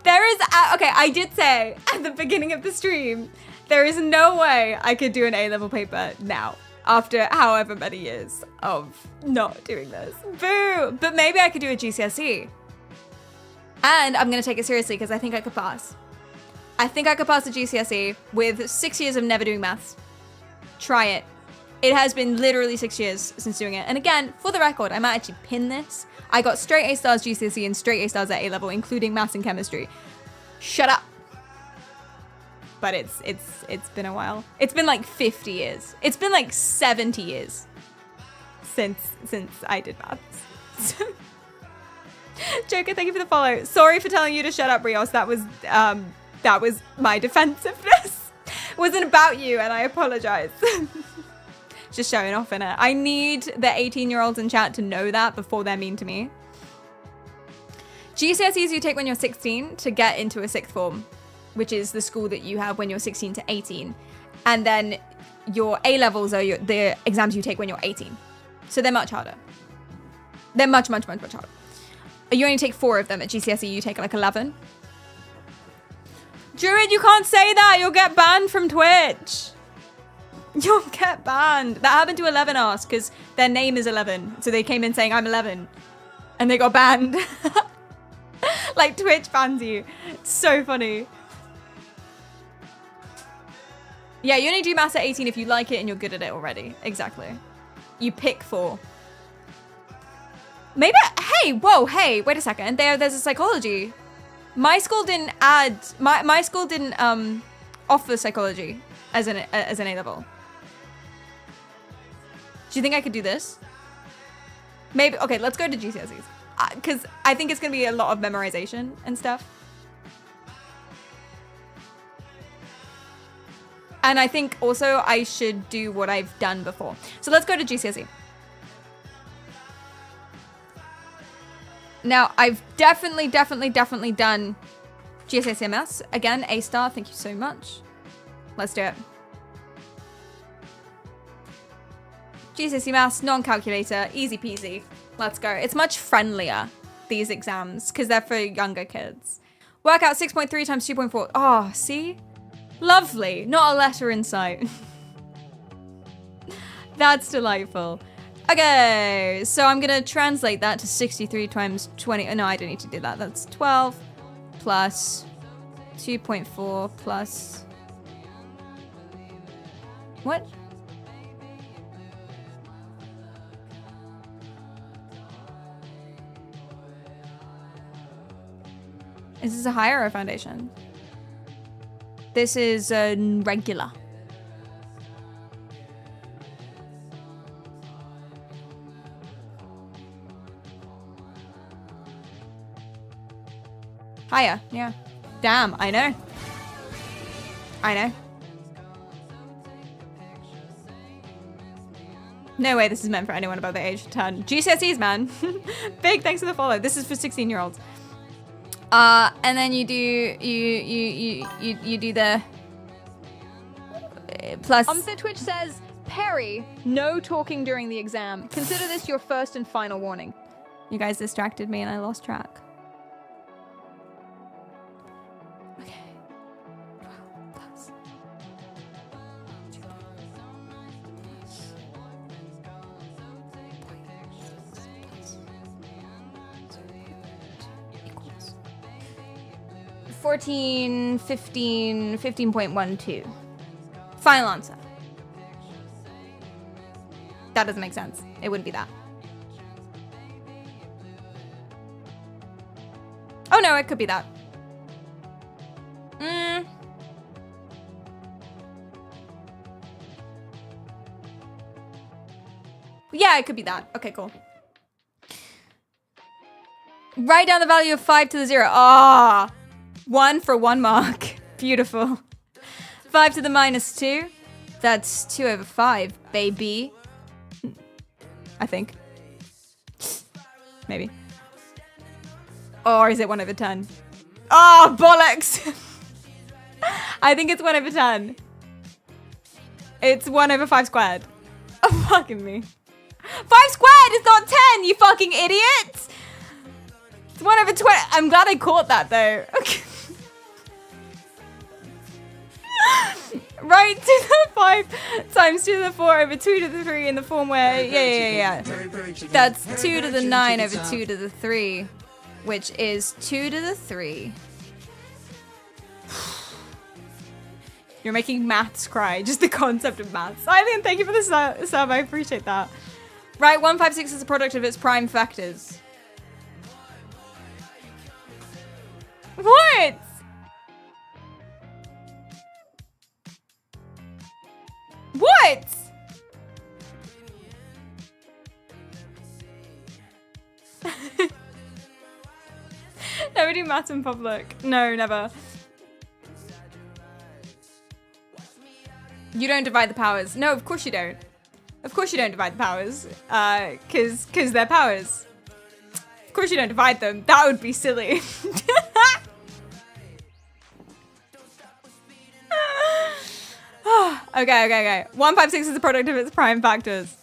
There is, okay, I did say at the beginning of the stream, there is no way I could do an A level paper now, after however many years of not doing this. Boo! But maybe I could do a GCSE. And I'm gonna take it seriously because I think I could pass. I think I could pass the GCSE with 6 years of never doing maths. Try it. It has been literally 6 years since doing it. And again, for the record, I might actually pin this. I got straight A stars GCSE and straight A stars at A level, including maths and chemistry. Shut up. But it's been a while. It's been like 50 years. It's been like 70 years since I did maths. Joker, thank you for the follow. Sorry for telling you to shut up, Rios. That was my defensiveness. It wasn't about you, and I apologize. Just showing off in it. I need the 18-year-olds in chat to know that before they're mean to me. GCSEs you take when you're 16 to get into a sixth form. which is the school that you have when you're 16 to 18. And then your A-levels are the exams you take when you're 18. So they're much harder. They're much, much, much, much harder. You only take 4 of them. At GCSE, you take like 11. Druid, you can't say that. You'll get banned from Twitch. You'll get banned. That happened to 11 Ask because their name is 11. So they came in saying, I'm 11. And they got banned. Like Twitch bans you. It's so funny. Yeah, you only do maths at 18 if you like it and you're good at it already. Exactly. You pick 4. Maybe, hey, whoa, hey, wait a second. There's a psychology. My school didn't add, my school didn't offer psychology as an A-level. Do you think I could do this? Maybe, okay, let's go to GCSEs. Because I think it's going to be a lot of memorization and stuff. And I think also I should do what I've done before. So let's go to GCSE. Now, I've definitely done GCSE MS. Again, A star, thank you so much. Let's do it. GCSE Maths, non-calculator, easy peasy. Let's go. It's much friendlier, these exams, because they're for younger kids. Work out 6.3 times 2.4. Oh, see? Lovely. Not a letter in sight. That's delightful. Okay, so I'm going to translate that to 63 times 20. Oh, no, I don't need to do that. That's 12 plus 2.4 plus... What? Is this a higher or a foundation? This is a regular. Higher, yeah. Damn, I know. I know. No way this is meant for anyone above the age of 10. GCSEs, man. Big thanks for the follow. This is for 16-year-olds. And then you do the plus. The Twitch says, Perry, no talking during the exam. Consider this your first and final warning. You guys distracted me and I lost track. Okay. 12 plus. 2 equals 14, 15, 15.12. Final answer. That doesn't make sense. It wouldn't be that. Oh no, it could be that. Yeah, it could be that. Okay, cool. Write down the value of 5 to the 0. Ah, 1 for 1 mark. Beautiful. 5 to the minus 2. That's 2 over 5, baby. I think. Maybe. Or is it 1 over 10? Oh, bollocks! I think it's 1 over 10. It's 1 over 5 squared. Oh, fucking me. 5 squared is not 10, you fucking idiots! It's 1 over 20. I'm glad I caught that, though. Okay. Right, 2 to the 5 times 2 to the 4 over 2 to the 3 in the form where... Yeah. That's 2 to the 9 over 2 to the 3, which is 2 to the 3. You're making maths cry. Just the concept of maths. Eileen, thank you for the sub. I appreciate that. Right, 156 is a product of its prime factors. What? What? Never do maths in public. No, never. You don't divide the powers. No, of course you don't. Of course you don't divide the powers. Cause they're powers. Of course you don't divide them. That would be silly. Okay. 156 is the product of its prime factors.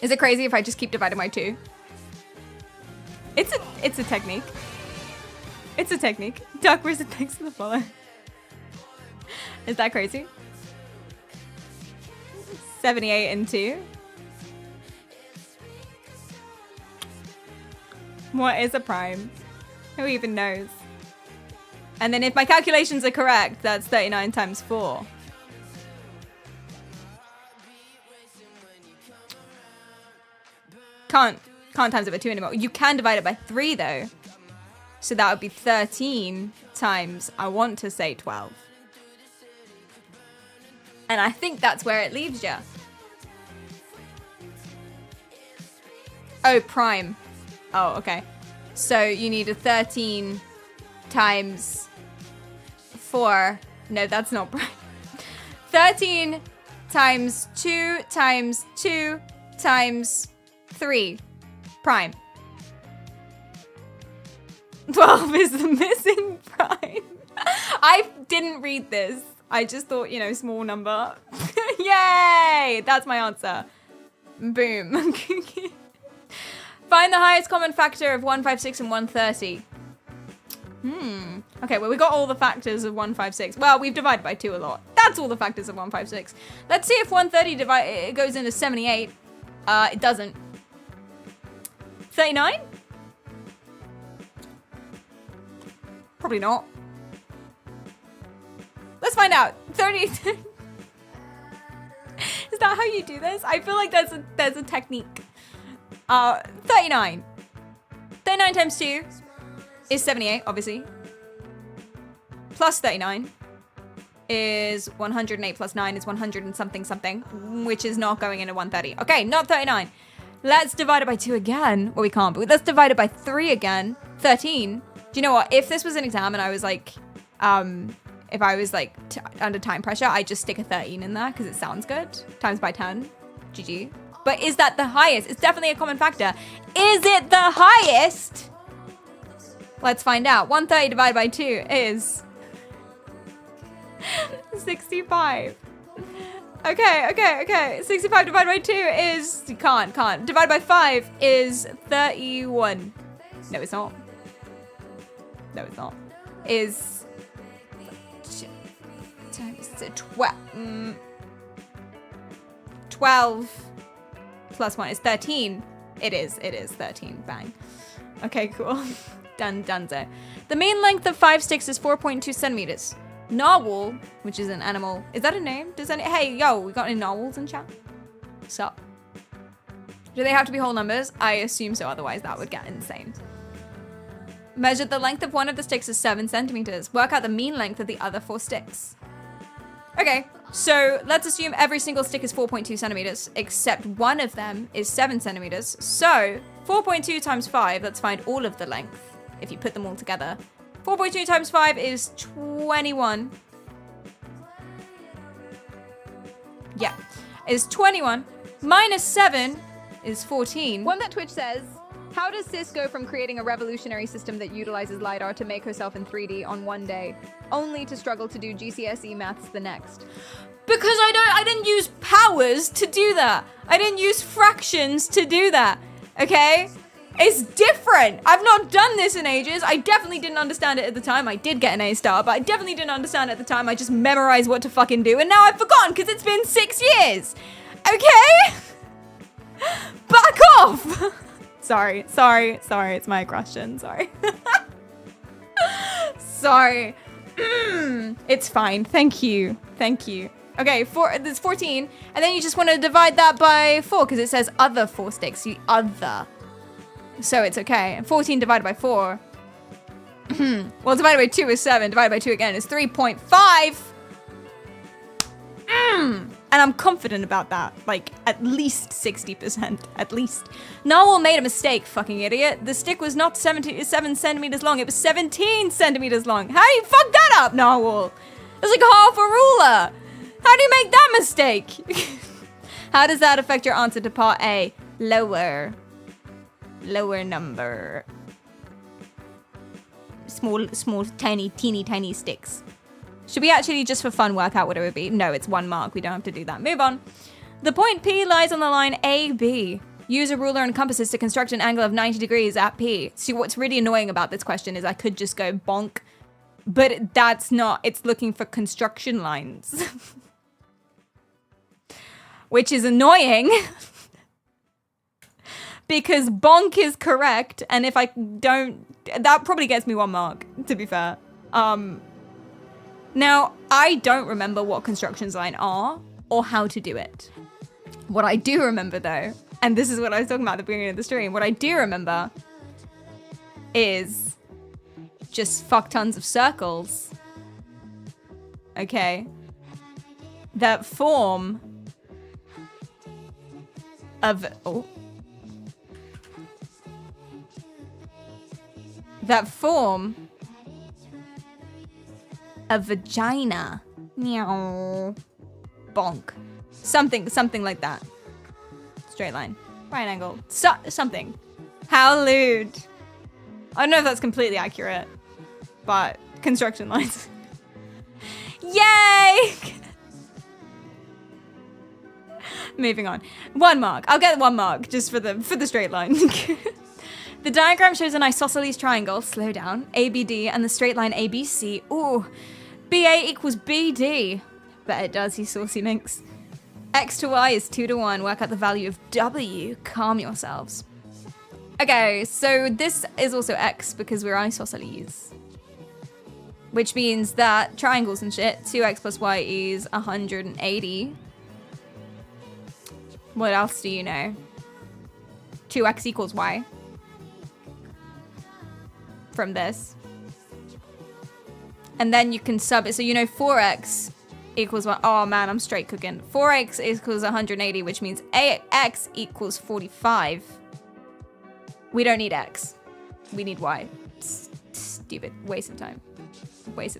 Is it crazy if I just keep dividing by 2? It's a technique. It's a technique. Duck versus thanks for the follow. Is that crazy? 78 and 2. What is a prime? Who even knows? And then if my calculations are correct, that's 39 times 4. Can't times it by 2 anymore. You can divide it by 3 though. So that would be 13 times, I want to say 12. And I think that's where it leaves you. Oh, prime. Oh, okay. So you need a 13 times 4. No, that's not prime. 13 times 2 times 2 times 3. Prime. 12 is the missing prime. I didn't read this. I just thought, small number. Yay! That's my answer. Boom. Find the highest common factor of 156 and 130. Okay, well, we got all the factors of 156. Well, we've divided by 2 a lot. That's all the factors of 156. Let's see if 130 goes into 78. It doesn't. 39? Probably not. Let's find out. 30. Is that how you do this? I feel like there's a technique. 39. 39 times 2 is 78, obviously. Plus 39 is 108 plus 9 is 100 and something, which is not going into 130. Okay, not 39. Let's divide it by 2 again. Well, we can't, but let's divide it by 3 again. 13. Do you know what? If this was an exam and I was like, if I was like under time pressure, I'd just stick a 13 in there because it sounds good. Times by 10. GG. But is that the highest? It's definitely a common factor. Is it the highest? Let's find out. 130 divided by 2 is 65. Okay. 65 divided by 2 is... Can't. Divided by 5 is 31. No, it's not. Is... 12 plus 1 is 13. It is 13. Bang. Okay, cool. Dunzo. The mean length of 5 sticks is 4.2 centimeters. Narwhal, which is an animal. Is that a name? Hey, yo, we got any narwhals in chat? Sup? Do they have to be whole numbers? I assume so, otherwise that would get insane. Measure the length of one of the sticks is 7 centimeters. Work out the mean length of the other 4 sticks. Okay, so let's assume every single stick is 4.2 centimeters, except one of them is 7 centimeters. So 4.2 times 5, let's find all of the length. If you put them all together. 4.2 times 5 is 21. Yeah, is 21. Minus 7 is 14. One that Twitch says, how does Sis go from creating a revolutionary system that utilizes LiDAR to make herself in 3D on one day, only to struggle to do GCSE maths the next? Because I didn't use powers to do that. I didn't use fractions to do that. Okay? It's different. I've not done this in ages. I definitely didn't understand it at the time. I did get an A star, but I definitely didn't understand it at the time. I just memorized what to fucking do, and now I've forgotten because it's been 6 years. Okay? Back off. Sorry. It's my aggression. Sorry. Sorry. It's fine. Thank you. Okay, there's 14, and then you just want to divide that by 4 because it says other 4 sticks. So it's okay. And 14 divided by 4. Well, divided by 2 is 7. Divided by 2 again is 3.5. And I'm confident about that. Like, at least 60%. At least. Narwhal made a mistake, fucking idiot. The stick was not 7 centimeters long. It was 17 centimeters long. How do you fuck that up, Narwhal? It's like half a ruler. How do you make that mistake? How does that affect your answer to part A? Lower number. Small, tiny, teeny sticks. Should we actually, just for fun, work out what it would be? No, it's 1 mark. We don't have to do that. Move on. The point P lies on the line AB. Use a ruler and compasses to construct an angle of 90 degrees at P. See, what's really annoying about this question is I could just go bonk, but that's not, it's looking for construction lines. Which is annoying. Because bonk is correct, and if I don't, that probably gets me 1 mark, to be fair. Now, I don't remember what constructions line are, or how to do it. What I do remember, though, and this is what I was talking about at the beginning of the stream, what I do remember is just fuck tons of circles. Okay? That form of, that form a vagina. Meow. Bonk. Something like that. Straight line. Right angle. Something. How lewd. I don't know if that's completely accurate, but construction lines. Yay! Moving on. 1 mark. I'll get 1 mark just for the straight line. The diagram shows an isosceles triangle, slow down, ABD, and the straight line ABC. Ooh, BA equals BD. Bet it does, you saucy minx. X to Y is 2 to 1. Work out the value of W. Calm yourselves. Okay, so this is also X because we're isosceles. Which means that triangles and shit, 2x plus Y is 180. What else do you know? 2x equals Y. From this. And then you can sub it. So you know 4x equals 1. Oh man, I'm straight cooking. 4x equals 180, which means x equals 45. We don't need x. We need y. Stupid. Waste of time.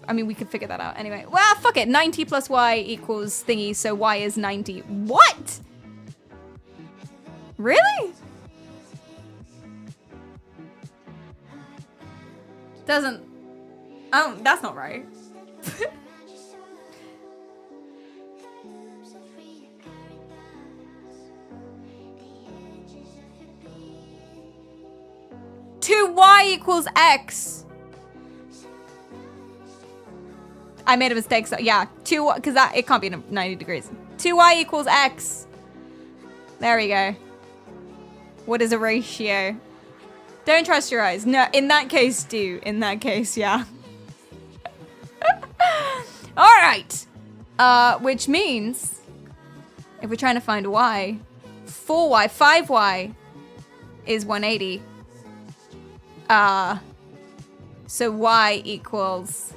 I mean, we could figure that out anyway. Well, fuck it. 90 plus y equals thingy, so y is 90. What? Really? Doesn't... Oh, that's not right. Two y equals x. I made a mistake, so yeah. 2, because that, it can't be 90 degrees. 2y equals x. There we go. What is a ratio? Don't trust your eyes. No, in that case, do. In that case, yeah. All right. Which means, if we're trying to find y, 4y, 5y is 180. So y equals...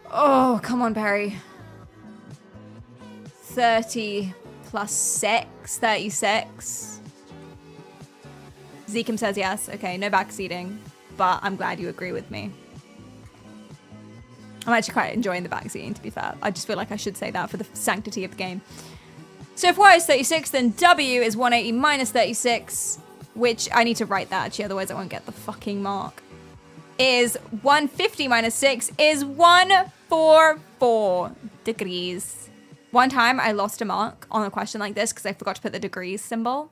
Oh, come on, Perry. 30 plus 6, 36. Zekim says yes. Okay, no backseating, but I'm glad you agree with me. I'm actually quite enjoying the backseating, to be fair. I just feel like I should say that for the sanctity of the game. So if y is 36, then w is 180 minus 36, which I need to write that actually, otherwise I won't get the fucking mark. Is 150 minus 6 is 144 degrees. One time I lost a mark on a question like this because I forgot to put the degrees symbol.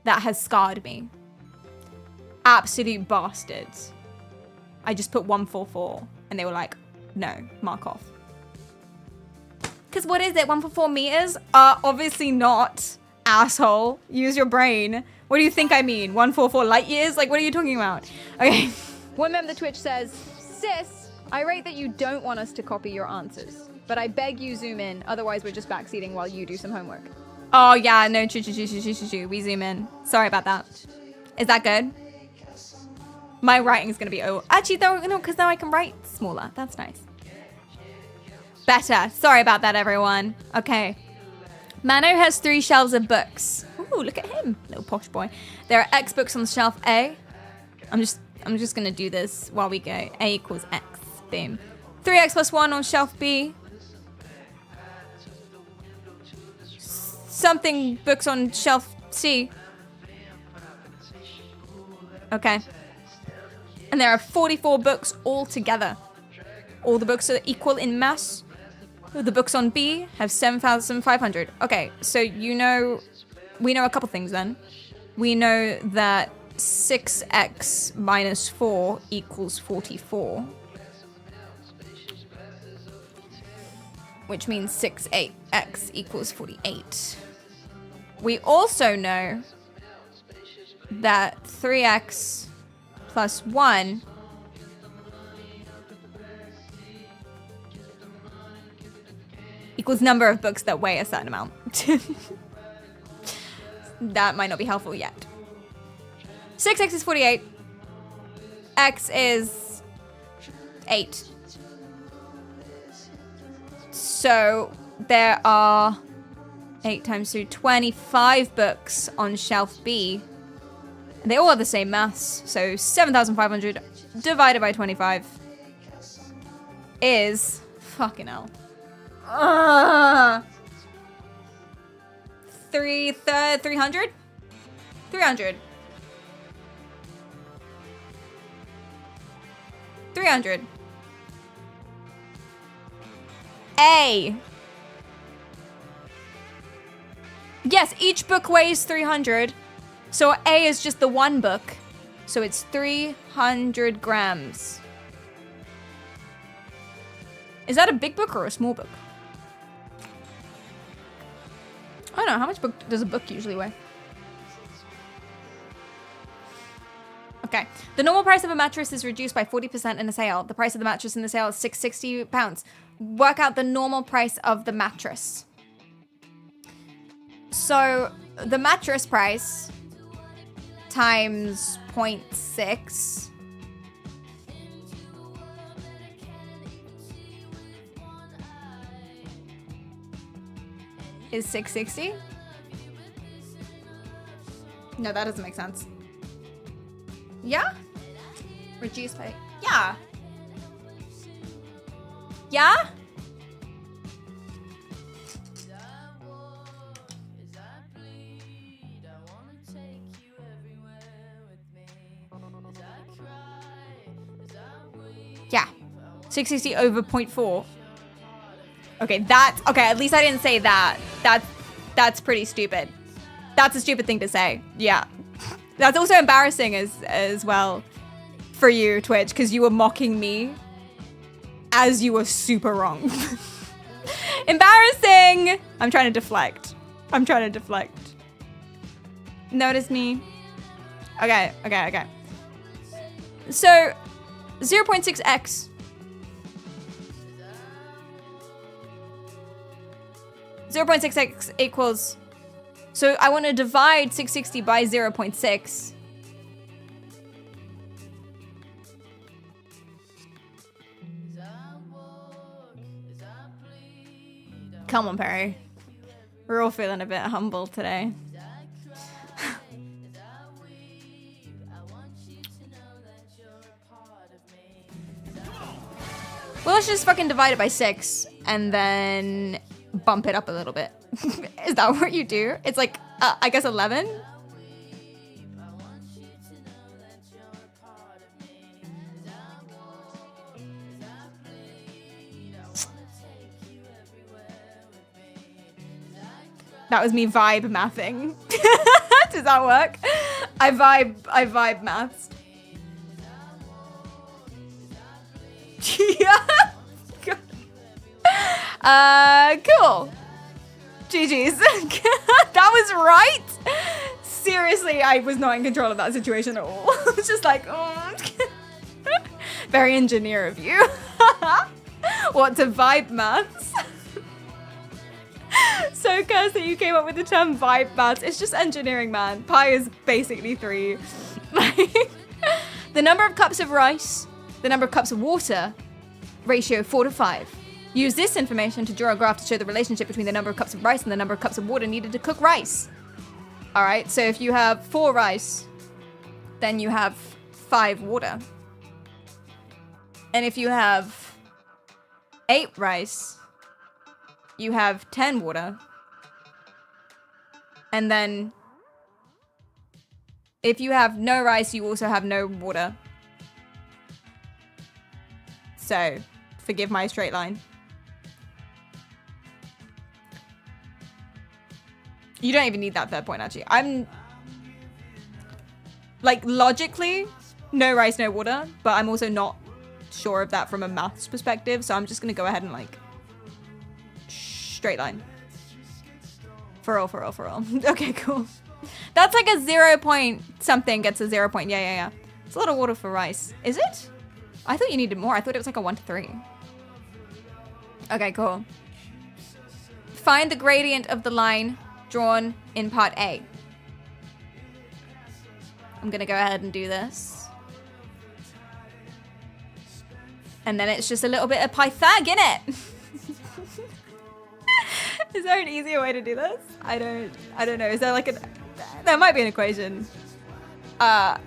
That has scarred me. Absolute bastards. I just put 144 and they were like, no, mark off. Because what is it, 144 meters? Obviously not, asshole. Use your brain. What do you think I mean? 144 light years? Like, what are you talking about? Okay. One member of the Twitch says, sis, I rate that you don't want us to copy your answers, but I beg you zoom in, otherwise we're just backseating while you do some homework. Oh yeah, no, we zoom in. Sorry about that. Is that good? My writing's gonna be, oh, actually though, no, because now I can write smaller. That's nice. Better. Sorry about that, everyone. Okay. Mano has 3 shelves of books. Ooh, look at him, little posh boy. There are X books on shelf A. I'm just gonna do this while we go. A equals X. Boom. 3x plus 1 on shelf B. Something books on shelf C. Okay. And there are 44 books altogether. All the books are equal in mass. The books on B have 7,500. Okay, so we know a couple things then. We know that 6x minus 4 equals 44. Which means 6x equals 48. We also know that 3x plus 1 equals number of books that weigh a certain amount. That might not be helpful yet. 6x is 48. X is 8. So there are 8 times 2, 25 books on shelf B. They all have the same mass. So 7,500 divided by 25 is fucking hell. 300? 300. A. Yes, each book weighs 300. So A is just the one book. So it's 300 grams. Is that a big book or a small book? I don't know. How much book does a book usually weigh? Okay. The normal price of a mattress is reduced by 40% in a sale. The price of the mattress in the sale is £660. Work out the normal price of the mattress. So the mattress price times 0.6 is 660. No, that doesn't make sense. Yeah? Reduced by... Yeah. Yeah? Yeah. 660 over 0.4. Okay, at least I didn't say that. That's pretty stupid. That's a stupid thing to say. Yeah. That's also embarrassing as well for you, Twitch, because you were mocking me as you were super wrong. Embarrassing! I'm trying to deflect. Notice me. Okay. So, 0.6x. 0.6x equals... So I want to divide 660 by 0.6. Come on, Perry. We're all feeling a bit humble today. Well, let's just fucking divide it by 6 and then bump it up a little bit. Is that what you do? It's like, I guess 11? That was me vibe mathing. Does that work? I vibe maths. Yeah. Cool. GG's. That was right. Seriously, I was not in control of that situation at all. I was just like, oh. Very engineer of you. What, to vibe maths? So cursed that you came up with the term vibe maths. It's just engineering, man. Pi is basically 3. The number of cups of rice, the number of cups of water, ratio 4:5. Use this information to draw a graph to show the relationship between the number of cups of rice and the number of cups of water needed to cook rice. All right, so if you have 4 rice, then you have 5 water. And if you have 8 rice, you have 10 water. And then if you have no rice, you also have no water. So forgive my straight line. You don't even need that third point, actually. I'm like logically, no rice, no water, but I'm also not sure of that from a maths perspective. So I'm just going to go ahead and like straight line. For real, for real, for real. Okay, cool. That's like a 0 point something gets a 0 point. Yeah. It's a lot of water for rice. Is it? I thought you needed more. I thought it was like a 1 to 3. Okay, cool. Find the gradient of the line drawn in part A. I'm gonna go ahead and do this. And then it's just a little bit of Pythag in it. Is there an easier way to do this? I don't know. Is there like there might be an equation. I'm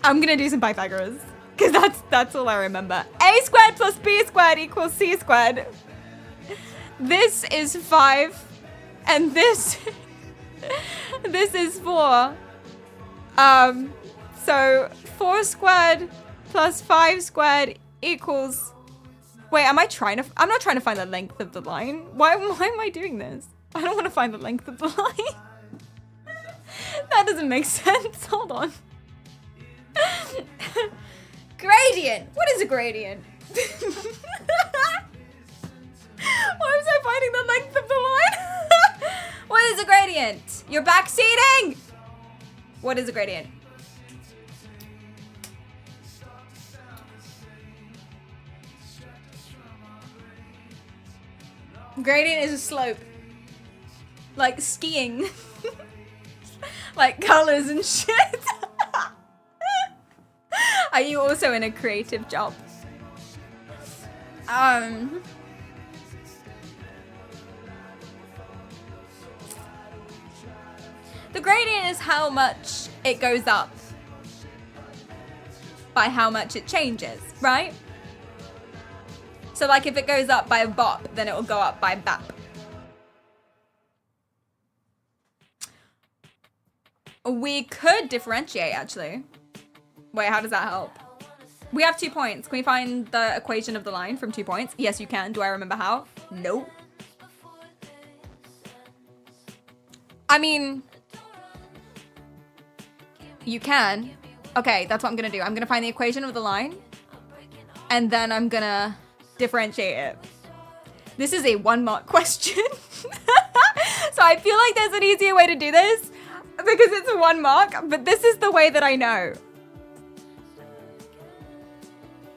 gonna do some Pythagoras because that's all I remember. A squared plus B squared equals C squared. This is 5 and this is 4. So 4 squared plus 5 squared equals... Wait, I'm not trying to find the length of the line. Why am I doing this? I don't want to find the length of the line. That doesn't make sense. Hold on. Gradient. What is a gradient? Why was I finding the length of the line? What is a gradient? You're backseating. What is a gradient? Gradient is a slope. Like skiing. Like colors and shit. Are you also in a creative job? The gradient is how much it goes up by how much it changes, right? So like if it goes up by a bop, then it will go up by bap. We could differentiate actually. Wait, how does that help? We have 2 points. Can we find the equation of the line from 2 points? Yes, you can. Do I remember how? No. I mean, you can. Okay, that's what I'm gonna do. I'm gonna find the equation of the line and then I'm gonna differentiate it. This is a 1 mark question. So I feel like there's an easier way to do this because it's a 1 mark, but this is the way that I know.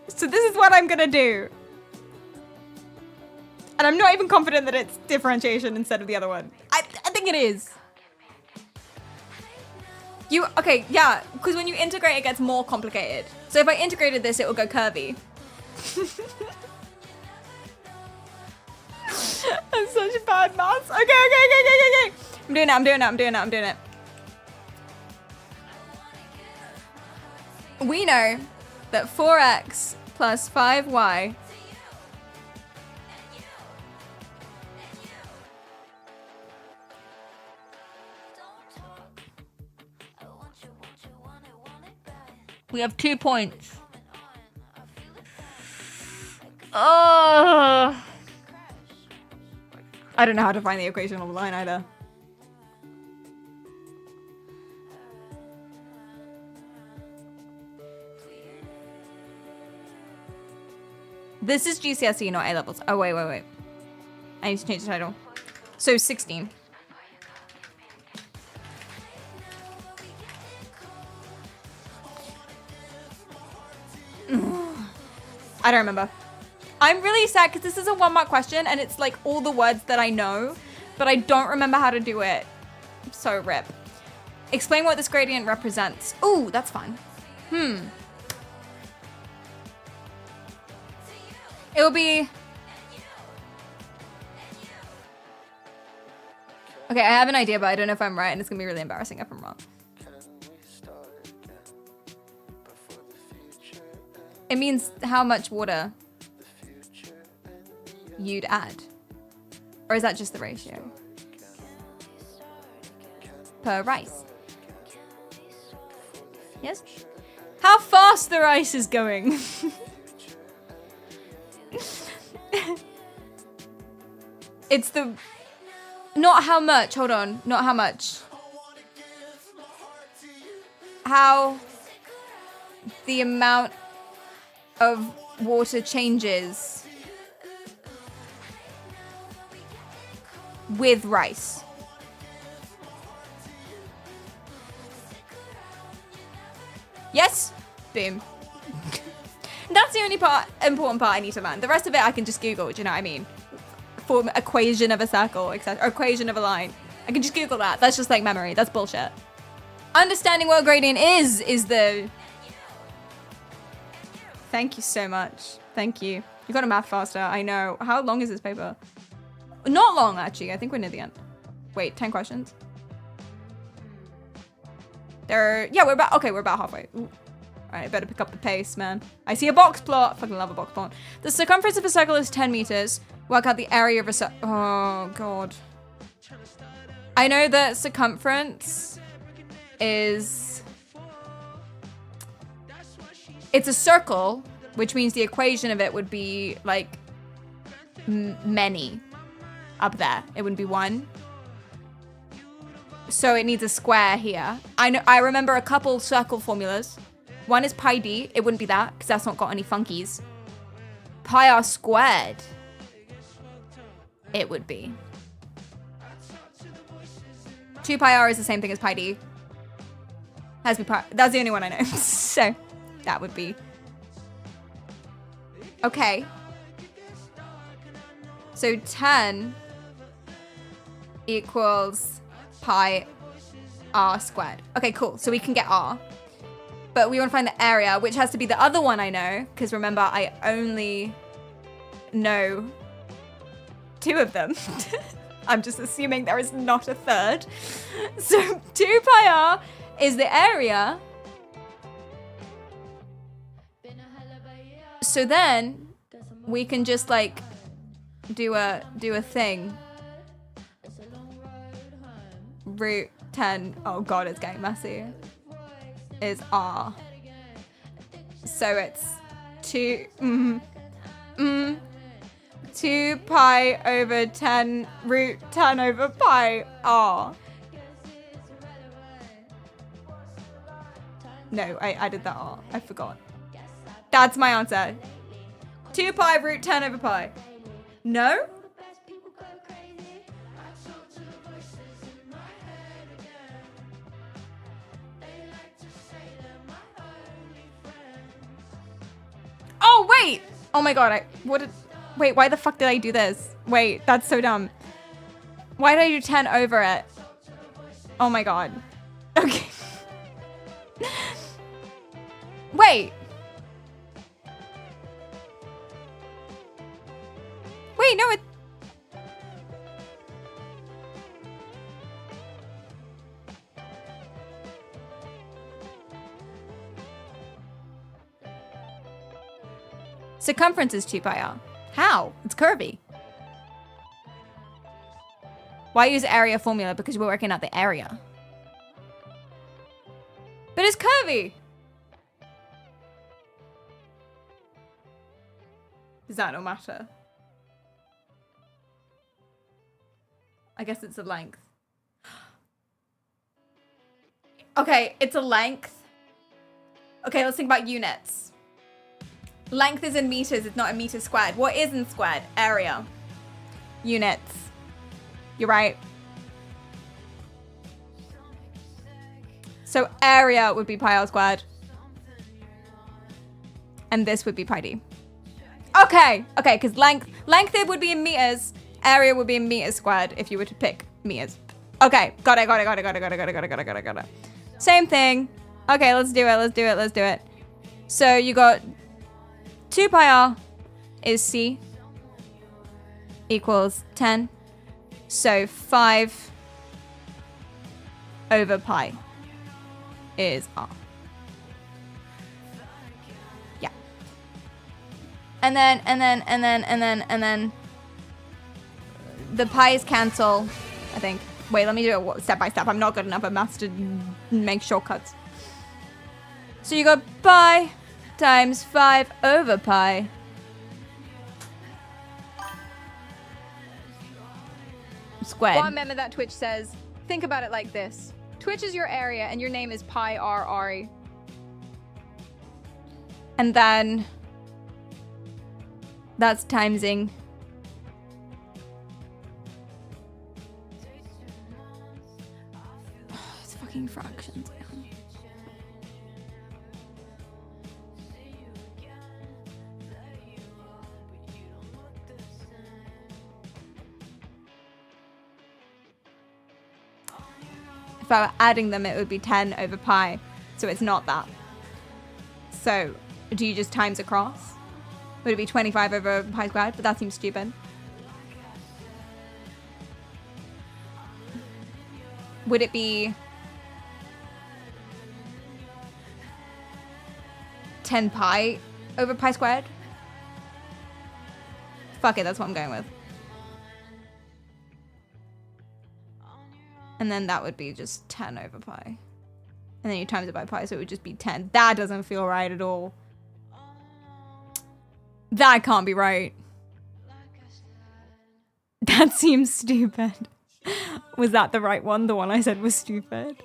So this is what I'm gonna do. And I'm not even confident that it's differentiation instead of the other one. I think it is. Okay, yeah, because when you integrate, it gets more complicated. So if I integrated this, it will go curvy. I'm such a bad maths. Okay. I'm doing it. We know that 4x plus 5y we have 2 points. Oh, I don't know how to find the equation of the line either. This is GCSE, not A levels. Oh, wait. I need to change the title. So 16. I don't remember. I'm really sad because this is a 1 mark question and it's like all the words that I know, but I don't remember how to do it. So rip. Explain what this gradient represents. Ooh, that's fun. It will be... Okay, I have an idea, but I don't know if I'm right and it's gonna be really embarrassing if I'm wrong. It means how much water you'd add. Or is that just the ratio? Per rice. Yes? How fast the rice is going. It's the... Not how much. Hold on. Not how much. How the amount of water changes with rice. Yes? Boom. That's the only important part I need to learn. The rest of it I can just Google, do you know what I mean? Form equation of a circle, etc. Or equation of a line. I can just Google that. That's just like memory. That's bullshit. Understanding what a gradient is the... Thank you so much. Thank you. You got to math faster. I know. How long is this paper? Not long, actually. I think we're near the end. Wait, 10 questions? Yeah, we're about halfway. Ooh. All right, better pick up the pace, man. I see a box plot. Fucking love a box plot. The circumference of a circle is 10 meters. Work out the area of a circle. Oh, God. I know that circumference is... It's a circle, which means the equation of it would be, like, many up there. It wouldn't be one. So it needs a square here. I remember a couple circle formulas. One is pi d. It wouldn't be that, because that's not got any funkies. Pi r squared. It would be. 2 pi r is the same thing as pi d. Has to be pi. That's the only one I know. So that would be. Okay. So 10 equals pi r squared. Okay, cool. So we can get r. But we want to find the area, which has to be the other one I know. Because remember, I only know 2 of them. I'm just assuming there is not a third. So 2 pi r is the area. So then we can just like do a thing. Root 10. Oh God, it's getting messy. Is r. So it's 2 pi over 10 root 10 over pi r. No, I added that r. I forgot. That's my answer. 2 pi root 10 over pi. No? Oh, wait! Oh my God, wait, why the fuck did I do this? Wait, that's so dumb. Why did I do 10 over it? Oh my God. Okay. Wait. Wait, no, circumference is 2 pi r. How? It's curvy. Why use area formula? Because we're working out the area. But it's curvy. Does that not matter? I guess it's a length. Okay, it's a length. Okay, let's think about units. Length is in meters, it's not in meters squared. What is in squared? Area. Units. You're right. So area would be pi r squared. And this would be pi d. Okay, because length it would be in meters. Area would be in meters squared if you were to pick meters. Okay, got it. Same thing. Okay, let's do it. So you got 2 pi r is c equals 10. So 5 over pi is r. Yeah. And then the pi's cancel, I think. Wait, let me do it step by step. I'm not good enough at maths to make shortcuts. So you got pi times 5 over pi Squared. One meme that Twitch says, think about it like this. Twitch is your area and your name is Pi R Ari. And then that's timesing. It's fucking fractions. If I were adding them, it would be 10 over pi. So it's not that. So do you just times across? Would it be 25 over pi squared? But that seems stupid. Would it be 10 pi over pi squared? Fuck it, that's what I'm going with. And then that would be just 10 over pi. And then you times it by pi, so it would just be 10. That doesn't feel right at all. That can't be right. That seems stupid. Was that the right one? The one I said was stupid?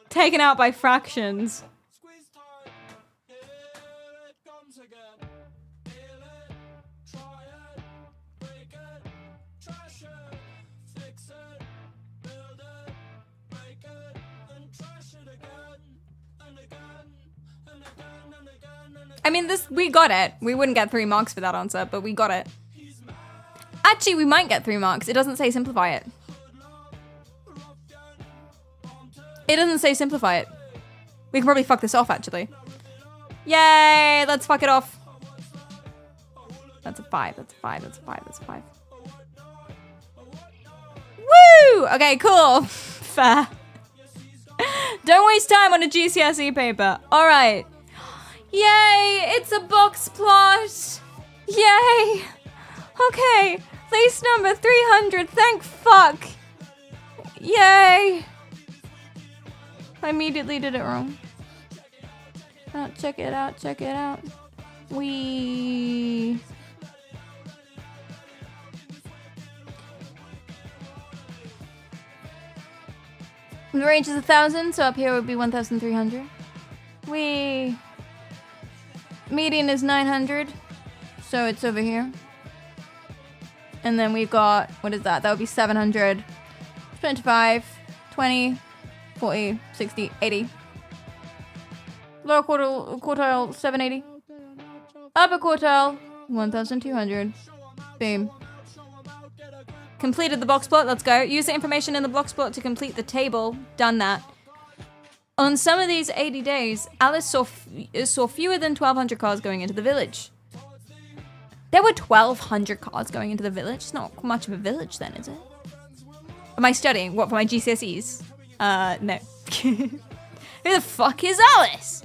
Taken out by fractions. I mean, we got it. We wouldn't get 3 marks for that answer, but we got it. Actually, we might get 3 marks. It doesn't say simplify it. It doesn't say simplify it. We can probably fuck this off, actually. Yay! Let's fuck it off. That's a 5. That's a 5. That's a 5. That's a 5. Woo! Okay, cool. Fair. Don't waste time on a GCSE paper. All right. Yay! It's a box plot. Yay! Okay. Place number 300. Thank fuck. Yay! I immediately did it wrong. Check it out. Check it out. The range is 1,000, so up here would be 1,300. Median is 900, so it's over here. And then we've got, what is that? That would be 700, 25, 20, 40, 60, 80. Lower quartile, 780. Upper quartile, 1,200. Boom. Completed the box plot. Let's go. Use the information in the box plot to complete the table. Done that. On some of these 80 days, Alice saw fewer than 1,200 cars going into the village. There were 1,200 cars going into the village? It's not much of a village then, is it? Am I studying? What, for my GCSEs? No. Who the fuck is Alice?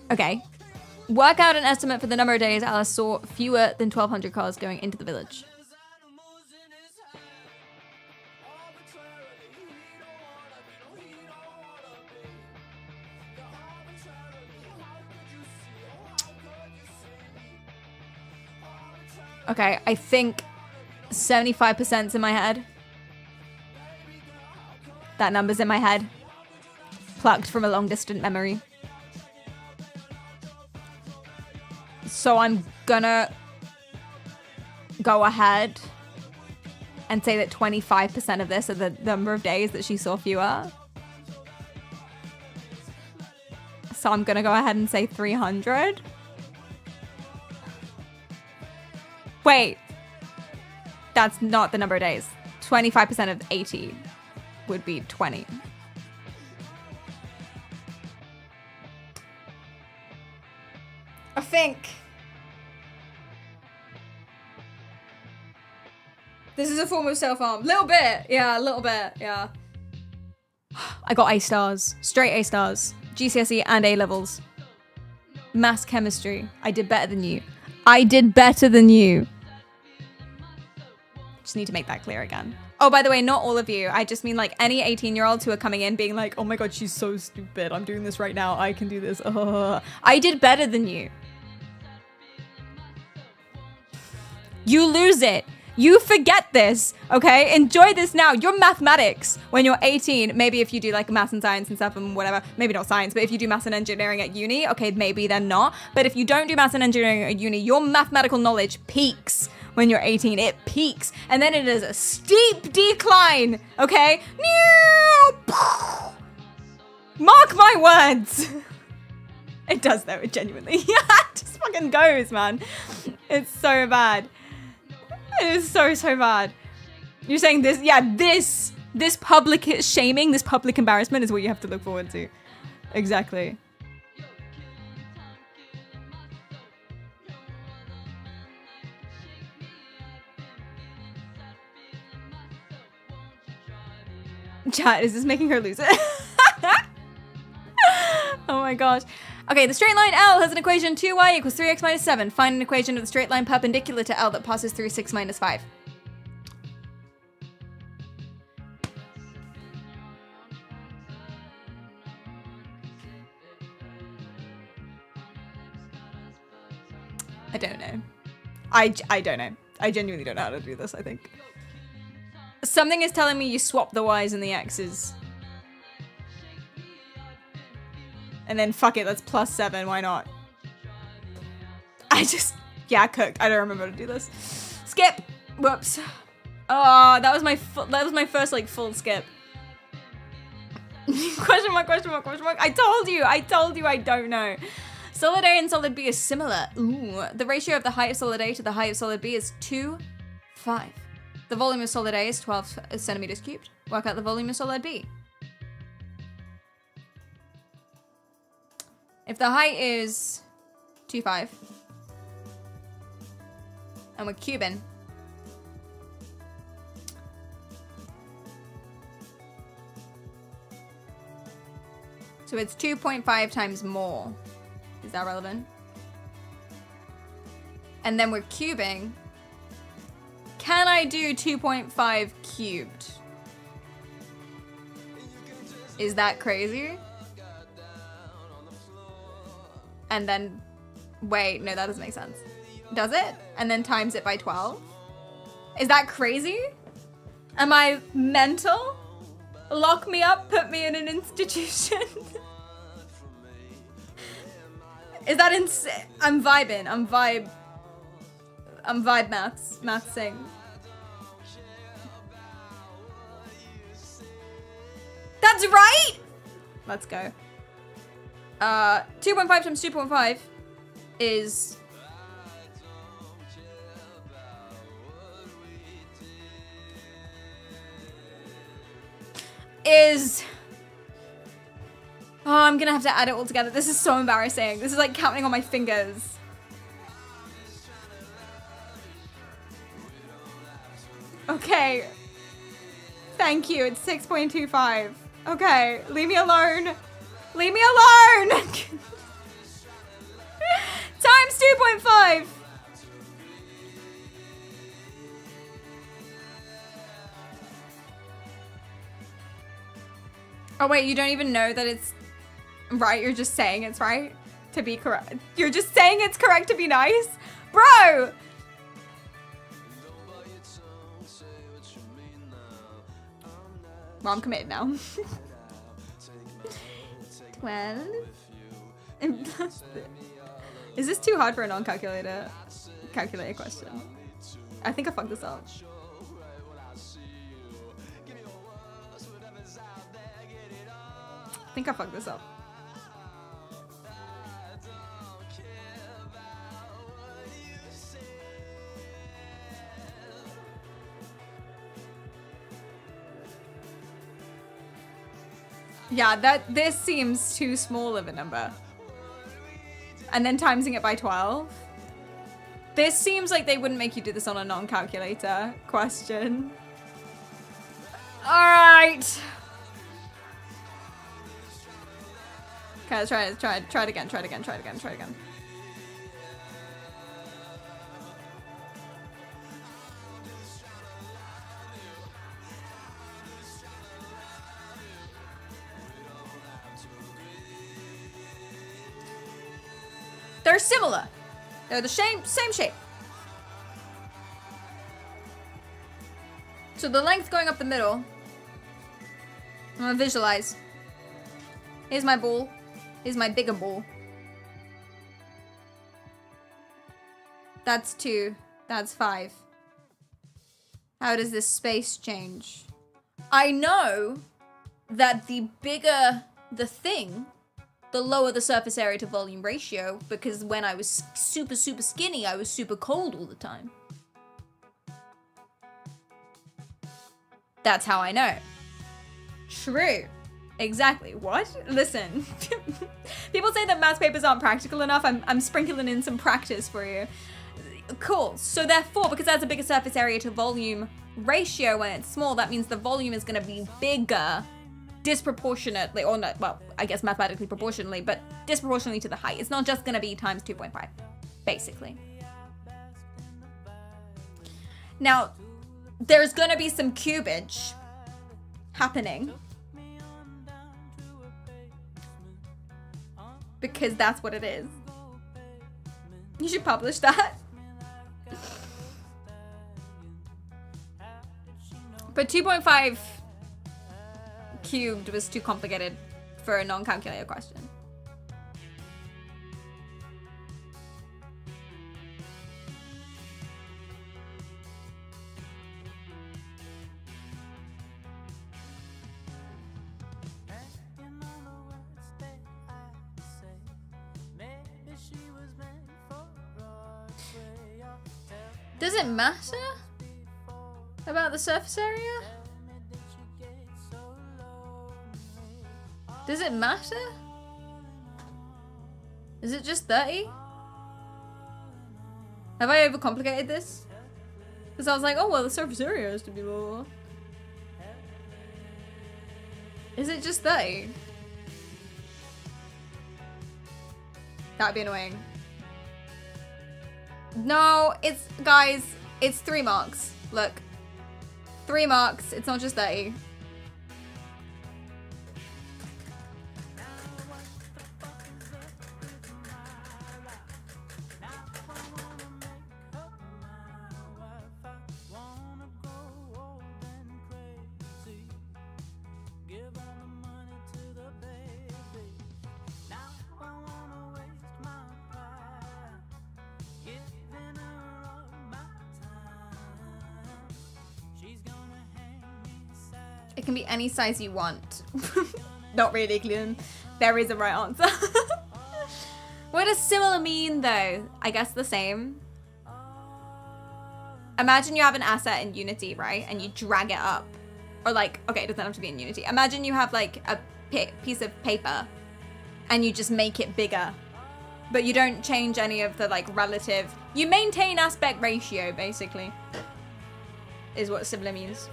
Okay. Work out an estimate for the number of days Alice saw fewer than 1,200 cars going into the village. Okay, I think 75%'s in my head. That number's in my head. Plucked from a long distant memory. So I'm gonna go ahead and say that 25% of this are the number of days that she saw fewer. So I'm gonna go ahead and say 300. Wait, that's not the number of days. 25% of 80 would be 20. I think this is a form of self-harm. Little bit, yeah, a little bit, yeah. I got A stars, straight A stars, GCSE and A levels. Mass chemistry. I did better than you. I did better than you. Just need to make that clear again. Oh, by the way, not all of you. I just mean like any 18-year-olds who are coming in being like, oh my god, she's so stupid. I'm doing this right now. I can do this. I did better than you. You lose it. You forget this, okay? Enjoy this now. Your mathematics when you're 18, maybe if you do like maths and science and stuff and whatever, maybe not science, but if you do maths and engineering at uni, okay, maybe then not. But if you don't do maths and engineering at uni, your mathematical knowledge peaks when you're 18. It peaks. And then it is a steep decline, okay? Mark my words. It does though, it genuinely. It just fucking goes, man. It's so bad. It is so bad. You're saying this, yeah, this public shaming, this public embarrassment is what you have to look forward to. Exactly. Chat, is this making her lose it? Oh my gosh. Okay, the straight line L has an equation 2y equals 3x minus 7. Find an equation of the straight line perpendicular to L that passes through 6 minus 5. I don't know. I don't know. I genuinely don't know how to do this, I think. Something is telling me you swap the y's and the x's. And then fuck it, that's plus 7, why not? Yeah, cooked. I don't remember how to do this. Skip! Whoops. Oh, that was my first like full skip. Question mark, question mark, question mark. I told you I don't know. Solid A and solid B is similar. Ooh, the ratio of the height of solid A to the height of solid B is 2:5. The volume of solid A is 12 centimeters cubed. Work out the volume of solid B. If the height is 2:5 and we're cubing, so it's 2.5 times more. Is that relevant? And then we're cubing. Can I do 2.5 cubed? Is that crazy? And then, wait, no, that doesn't make sense. Does it? And then times it by 12? Is that crazy? Am I mental? Lock me up, put me in an institution. Is that insane? I'm vibing, I'm vibe mathsing. That's right! Let's go. 2.5 times 2.5 is... Oh, I'm gonna have to add it all together. This is so embarrassing. This is like counting on my fingers. Okay. Thank you, it's 6.25. Okay, leave me alone. Leave me alone! Times 2.5. Oh wait, you don't even know that it's right? You're just saying it's right to be correct. You're just saying it's correct to be nice? Bro! Well, I'm committed now. 12. Is this too hard for a non-calculator calculator question? I think I fucked this up. I think I fucked this up. Yeah, this seems too small of a number. And then timesing it by 12. This seems like they wouldn't make you do this on a non-calculator question. All right. Okay, let's try it again. They're similar. They're the same shape. So the length going up the middle. I'm gonna visualize. Here's my ball. Here's my bigger ball. That's 2. That's 5. How does this space change? I know that the bigger the thing, the lower the surface area to volume ratio, because when I was super skinny, I was super cold all the time. That's how I know. True. Exactly. What? Listen. People say that math papers aren't practical enough. I'm sprinkling in some practice for you. Cool. So therefore, because that's a bigger surface area to volume ratio when it's small, that means the volume is going to be bigger disproportionately, or not, well, I guess mathematically proportionally, but disproportionately to the height. It's not just going to be times 2.5, basically. Now, there's going to be some cubage happening, because that's what it is. You should publish that. But 2.5 cubed was too complicated for a non-calculator question. Does it matter about the surface area? Does it matter? Is it just 30? Have I overcomplicated this? Because I was like, oh, well, the surface area has to be blah, blah, blah. Is it just 30? That'd be annoying. No, it's, guys, it's 3 marks. Look. 3 marks. It's not just 30. It can be any size you want. Not really, Glenn. There is a right answer. What does similar mean, though? I guess the same. Imagine you have an asset in Unity, right? And you drag it up. Or like, okay, it doesn't have to be in Unity. Imagine you have like a piece of paper and you just make it bigger. But you don't change any of the like relative. You maintain aspect ratio, basically. Is what similar means.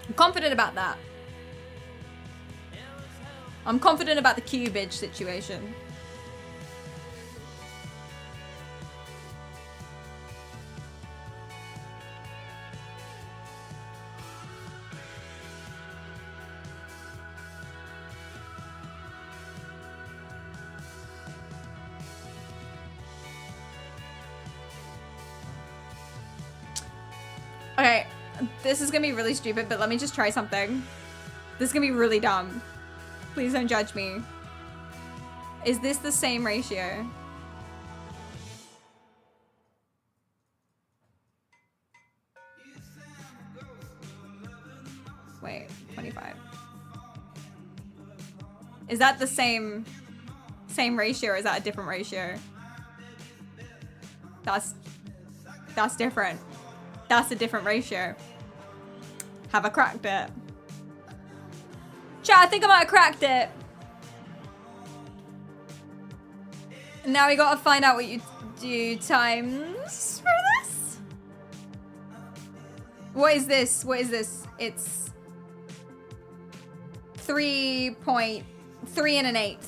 I'm confident about that. I'm confident about the cubage situation. Okay. This is gonna be really stupid, but let me just try something. This is gonna be really dumb. Please don't judge me. Is this the same ratio? Wait, 25. Is that the same ratio, or is that a different ratio? That's different. That's a different ratio. Have I cracked it? Chat, I think I might have cracked it. Now we gotta find out what you do times for this. What is this? What is this? It's 3.3 1/8.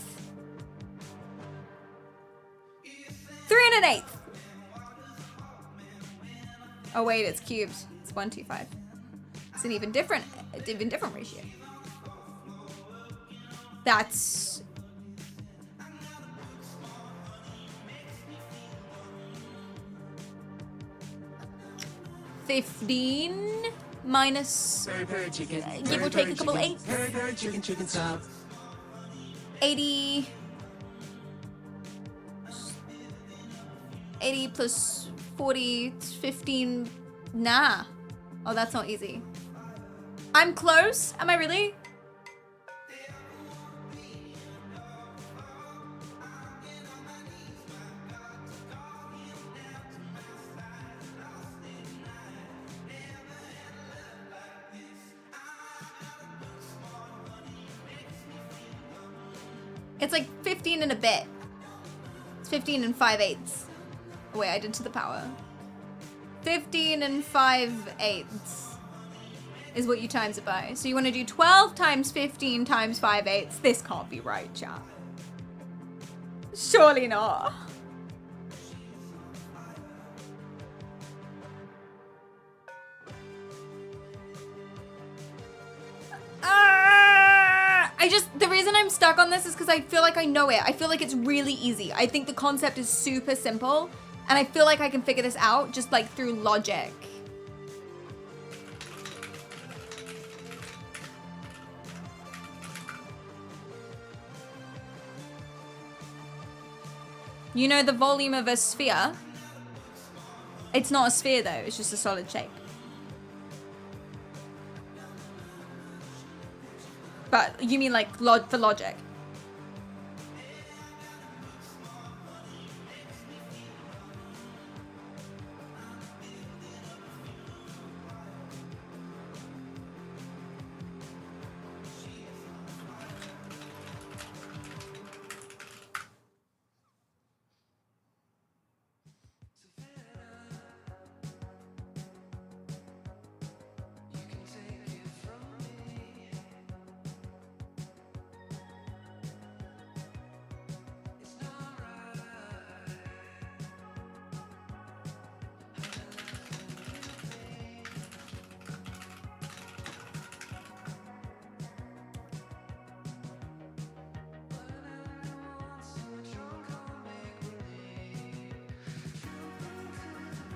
3 1/8. Oh wait, it's cubed. It's 125. It's an even different ratio. That's 15 minus, give or take a couple eights. Chicken stop. 80 plus 40, 15. Nah. Oh, that's not easy. I'm close. Am I really? It's like 15 and a bit. It's 15 and 5/8. Oh, wait, I did to the power. 15 and 5/8 is what you times it by. So you want to do 12 times 15 times 5/8. This can't be right, chat. Surely not. The reason I'm stuck on this is because I feel like I know it. I feel like it's really easy. I think the concept is super simple, and I feel like I can figure this out just like through logic. You know the volume of a sphere? It's not a sphere though, it's just a solid shape. But you mean like for logic?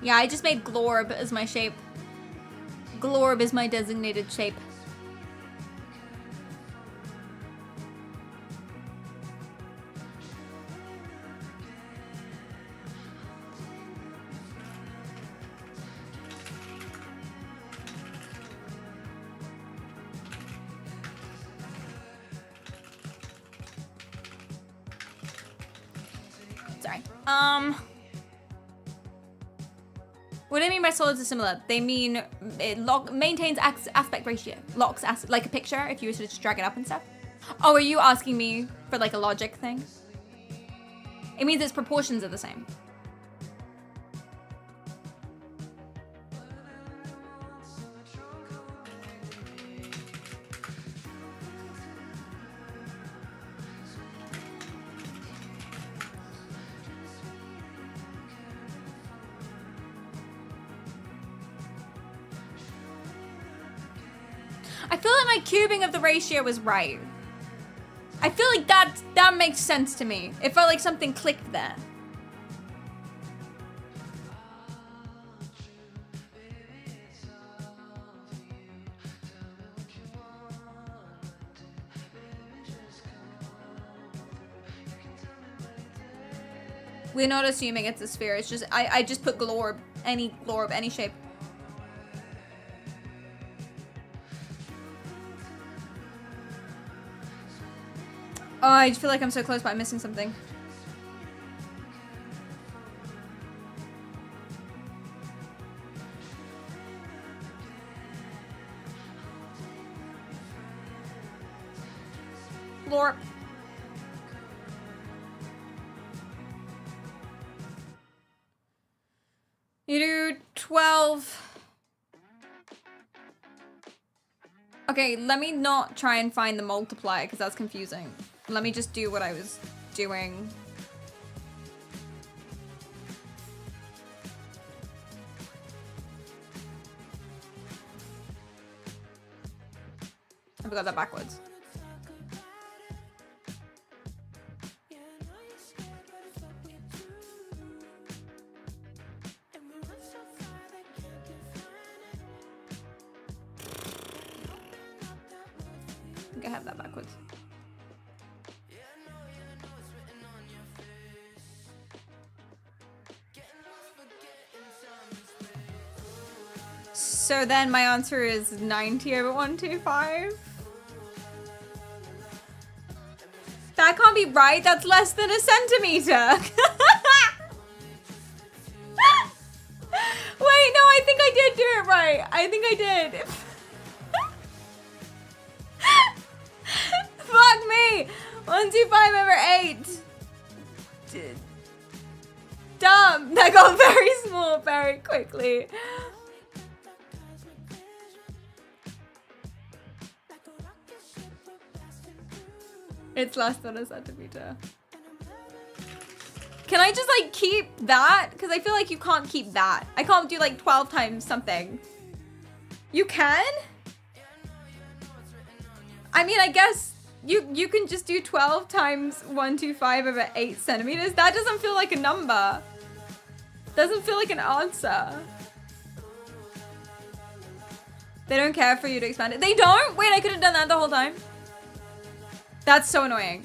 Yeah, I just made Glorb as my shape. Glorb is my designated shape. Sorry. What do I mean by solids are similar? They mean it maintains aspect ratio. Locks like a picture if you were to just drag it up and stuff. Oh, are you asking me for like a logic thing? It means its proportions are the same. I feel like my cubing of the ratio was right. I feel like that makes sense to me. It felt like something clicked there. We're not assuming it's a sphere. It's just I just put glorb, any shape. Oh, I feel like I'm so close, but I'm missing something. Lore. You do 12. Okay, let me not try and find the multiplier because that's confusing. Let me just do what I was doing. I forgot that backwards. think I have that backwards. So then my answer is 90 over 125. That can't be right. That's less than a centimeter. Wait, no, I think I did do it right. I think I did. Fuck me. 125 over 8. Dumb. That got very small very quickly. It's less than a centimeter. Can I just like keep that? Because I feel like you can't keep that. I can't do like 12 times something. You can? I mean, I guess you can just do 12 times 125 over 8 centimeters. That doesn't feel like a number. Doesn't feel like an answer. They don't care for you to expand it. They don't? Wait, I could have done that the whole time. That's so annoying.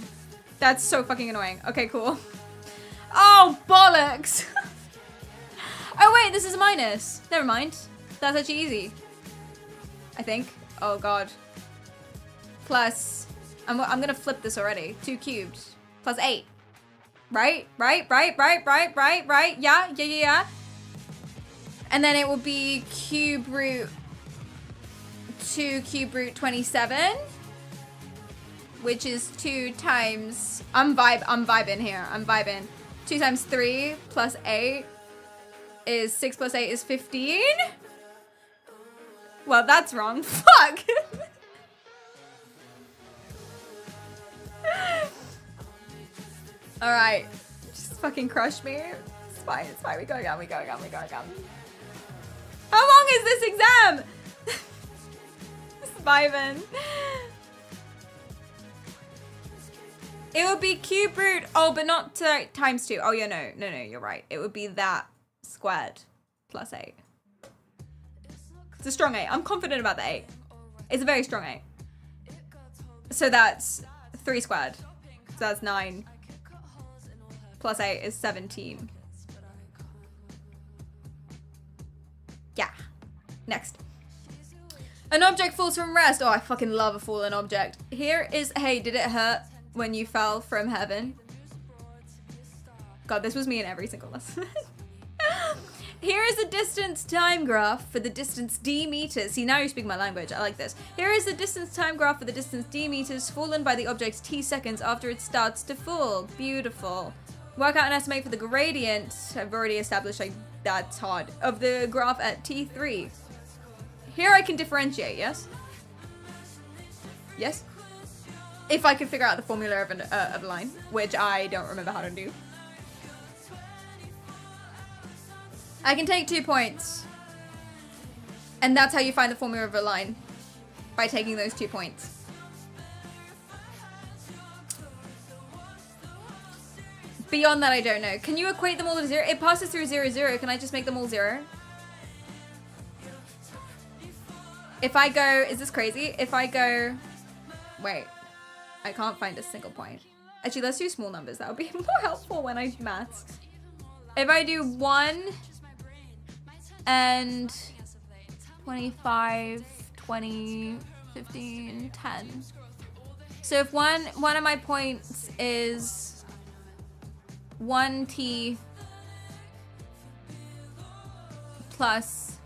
That's so fucking annoying. Okay, cool. Oh, bollocks. Oh, wait, this is a minus. Never mind. That's actually easy. I think. Oh, God. Plus, I'm gonna flip this already. 2 cubed. Plus 8. Right? Yeah. And then it will be cube root 2 cube root 27. Which is 2 times, I'm vibing here, I'm vibing. 2 times 3 plus 8 is 6 plus 8 is 15. Well, that's wrong, fuck. All right, just fucking crush me. It's fine, we go again. How long is this exam? Just vibing. It would be cube root, oh, but not times 2. Oh, yeah, no, you're right. It would be that squared plus 8. It's a strong 8. I'm confident about the 8. It's a very strong 8. So that's 3 squared. So that's 9. Plus 8 is 17. Yeah. Next. An object falls from rest. Oh, I fucking love a fallen object. Here is, hey, did it hurt when you fell from heaven? God, this was me in every single lesson. Here is the distance time graph for the distance d meters. See, now you speak my language. I like this. Here is the distance time graph for the distance d meters fallen by the object t seconds after it starts to fall. Beautiful. Work out and estimate for the gradient. I've already established like that's hard. Of the graph at t3. Here I can differentiate, yes? Yes? If I could figure out the formula of a line, which I don't remember how to do. I can take 2 points. And that's how you find the formula of a line. By taking those 2 points. Beyond that, I don't know. Can you equate them all to 0? It passes through 0, 0. Can I just make them all 0? If I go, is this crazy? If I go, wait. I can't find a single point. Actually, let's do small numbers. That would be more helpful when I do maths. If I do 1 and 25, 20, 15, 10. So if one of my points is 1t plus,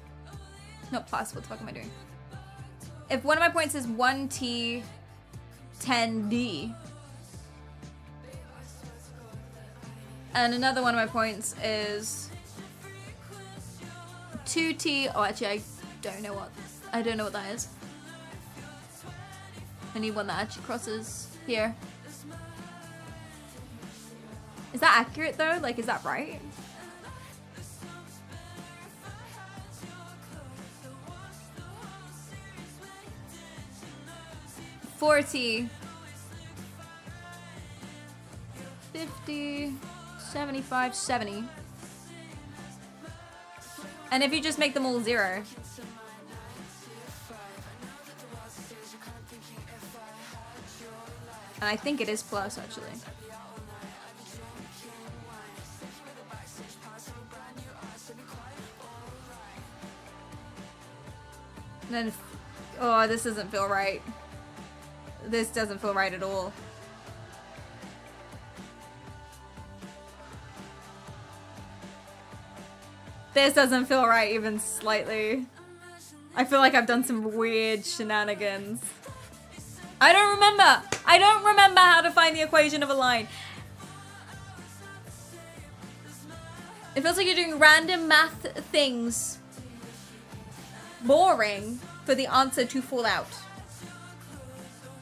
not plus, what the fuck am I doing? If one of my points is 1t 10d. And another one of my points is 2t. Oh, actually, I don't know what that is. I need one that actually crosses here. Is that accurate though? Like, is that right? $40, 50, 75, 70. And if you just make them all 0. And I think it is plus, actually. And then, oh, this doesn't feel right. This doesn't feel right at all. This doesn't feel right even slightly. I feel like I've done some weird shenanigans. I don't remember. I don't remember how to find the equation of a line. It feels like you're doing random math things. Boring for the answer to fall out.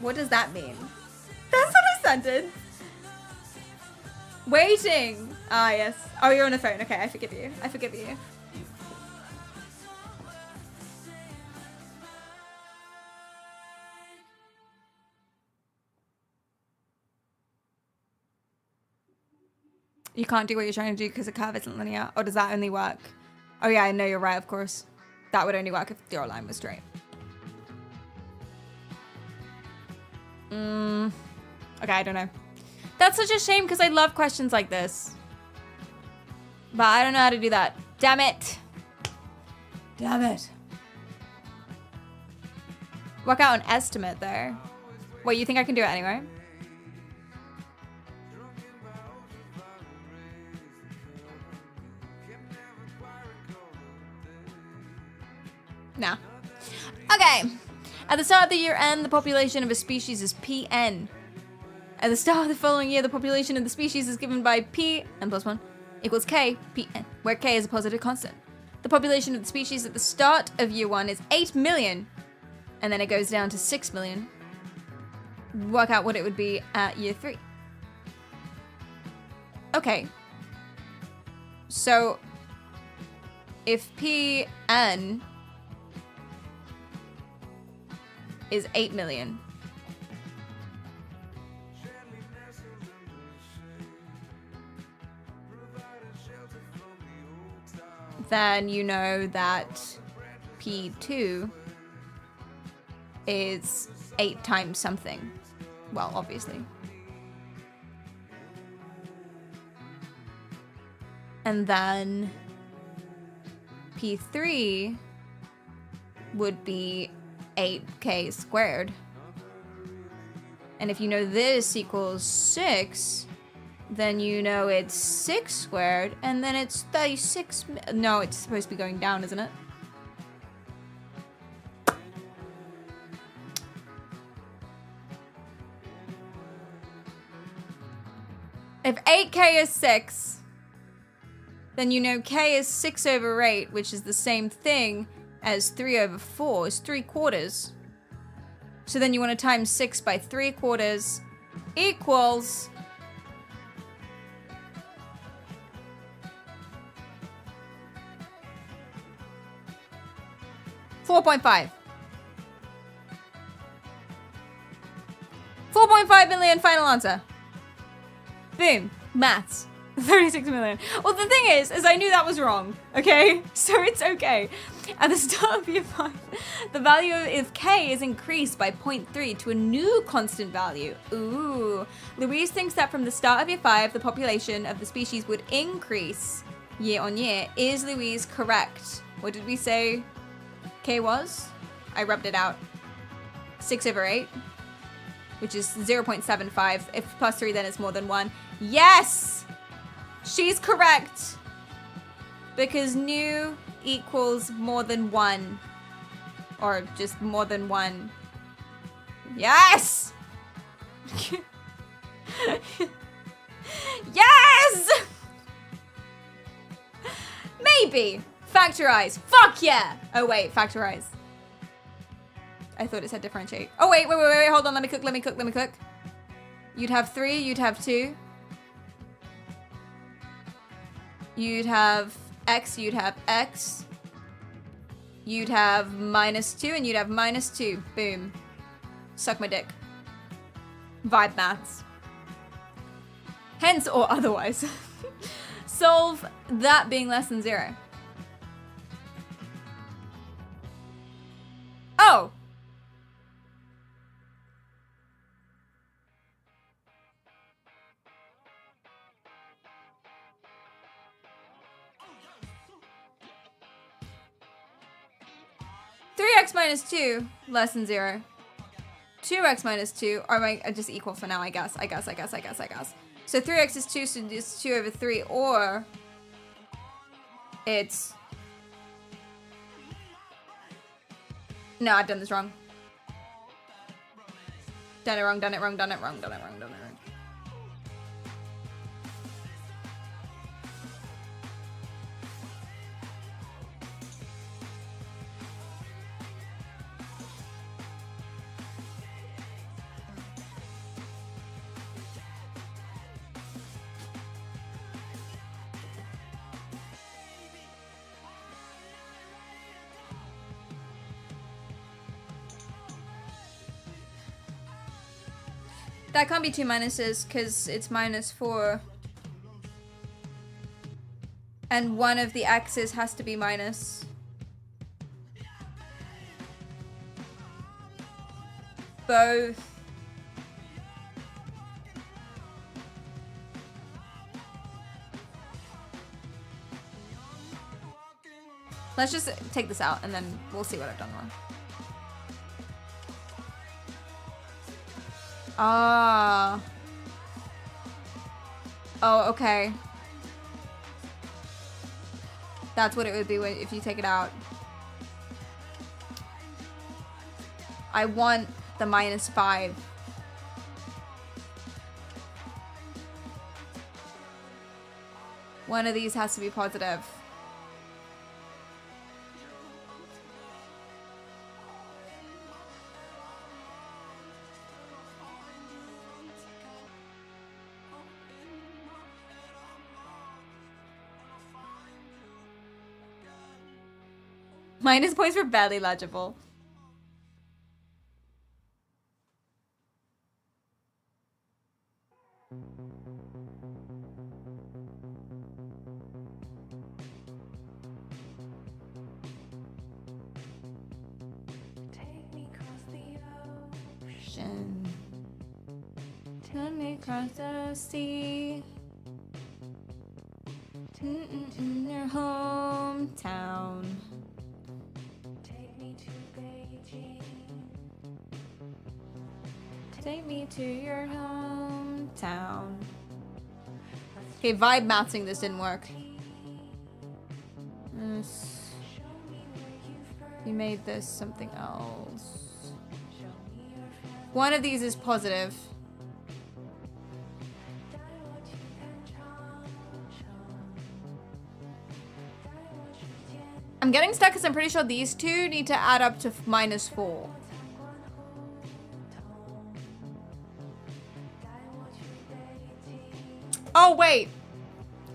What does that mean? That's not a sentence. Waiting. Ah, yes. Oh, you're on the phone. Okay, I forgive you. I forgive you. You can't do what you're trying to do because the curve isn't linear. Or does that only work? Oh yeah, I know you're right, of course. That would only work if your line was straight. Okay, I don't know. That's such a shame because I love questions like this. But I don't know how to do that. Damn it. Damn it. Work out an estimate there. Wait, you think I can do it anyway? Nah. Okay. At the start of the year N, the population of a species is Pn. At the start of the following year, the population of the species is given by P, n plus 1, equals K, Pn, where K is a positive constant. The population of the species at the start of year 1 is 8 million, and then it goes down to 6 million. Work out what it would be at year 3. Okay. So, if Pn is 8 million. Then you know that P2 is 8 times something. Well, obviously. And then P3 would be 8k squared. And if you know this equals 6, then you know it's 6 squared, and then it's 36. No, it's supposed to be going down, isn't it? If 8k is 6, then you know k is 6 over 8, which is the same thing as 3 over 4 is 3/4. So then you want to times 6 by 3/4 equals 4.5. 4.5 million, final answer. Boom. Maths. 36 million. Well, the thing is I knew that was wrong, okay? So it's okay. At the start of year 5, the value of k is increased by 0.3 to a new constant value. Ooh. Louise thinks that from the start of year 5, the population of the species would increase year on year. Is Louise correct? What did we say k was? I rubbed it out. 6 over 8, which is 0.75. If plus 3, then it's more than 1. Yes! She's correct. Because new equals more than 1. Or just more than 1. Yes! Yes! Maybe. Factorize. Fuck yeah! Oh wait, factorize. I thought it said differentiate. Oh wait, hold on, let me cook. You'd have 3, you'd have 2. You'd have x, you'd have x. You'd have -2, and you'd have -2. Boom. Suck my dick. Vibe maths. Hence or otherwise. Solve that being less than 0. Oh! 2x minus 2 less than 0. 2x minus 2 are just equal for now, I guess. So 3x is 2, so it's 2 over 3, or it's... No, I've done this wrong. Done it wrong. That can't be 2 minuses because it's minus 4. And one of the x's has to be minus. Both. Let's just take this out and then we'll see what I've done wrong. Ah. Oh, okay. That's what it would be if you take it out. I want the minus 5. One of these has to be positive. Minus points for barely legible. Take me across the ocean. Take me across the sea. In your hometown. Take me to your hometown. Okay, vibe matching this didn't work. You made this something else. One of these is positive. I'm getting stuck because I'm pretty sure these two need to add up to minus 4. Oh, wait.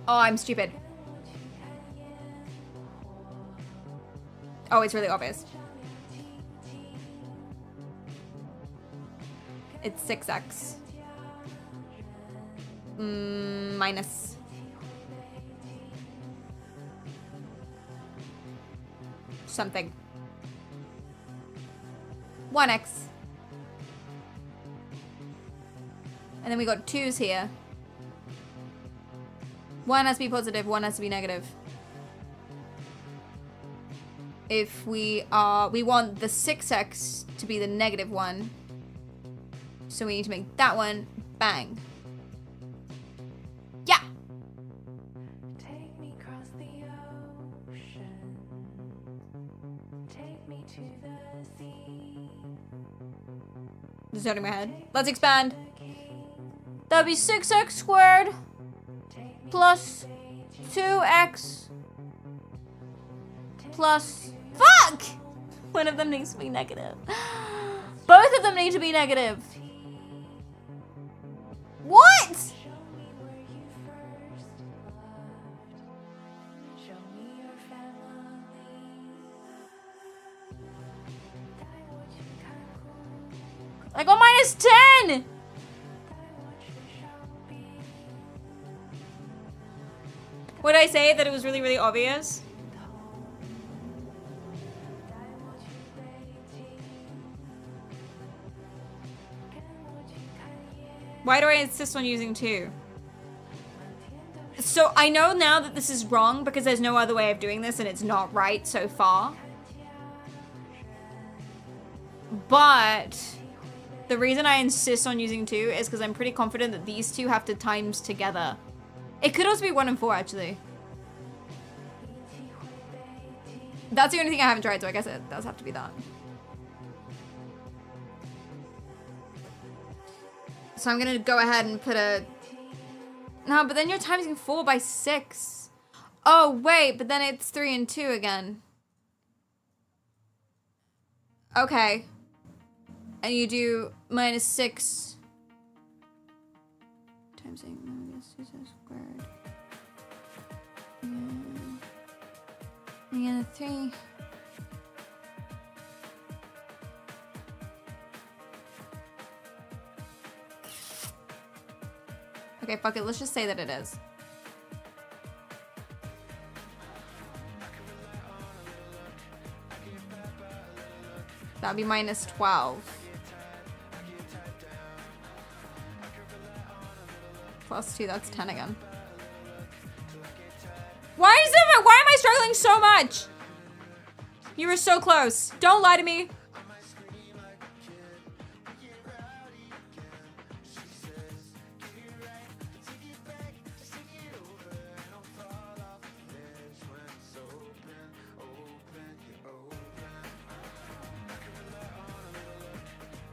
Oh, I'm stupid. Oh, it's really obvious. It's 6x. Minus. Something. 1x. And then we got 2's here. One has to be positive, one has to be negative. If we want the 6x to be the negative one. So we need to make that one bang. Yeah! Take me across the ocean. Take me to the sea. Just out of my head. Let's expand. That'd be 6x squared plus 2x plus... Fuck! One of them needs to be negative. Both of them need to be negative. What? I got minus 10! Would I say that it was really, really obvious? Why do I insist on using 2? So I know now that this is wrong because there's no other way of doing this and it's not right so far. But the reason I insist on using 2 is because I'm pretty confident that these 2 have to times together. It could also be 1 and 4, actually. That's the only thing I haven't tried, so I guess it does have to be that. So I'm gonna go ahead and put a... No, but then you're timesing 4 by 6. Oh, wait, but then it's 3 and 2 again. Okay. And you do -6 times 8 minus 2 squared. And a 3. Okay, fuck it. Let's just say that it is. That'd be -12. Plus 2, that's 10 again. Why am I struggling so much? You were so close. Don't lie to me.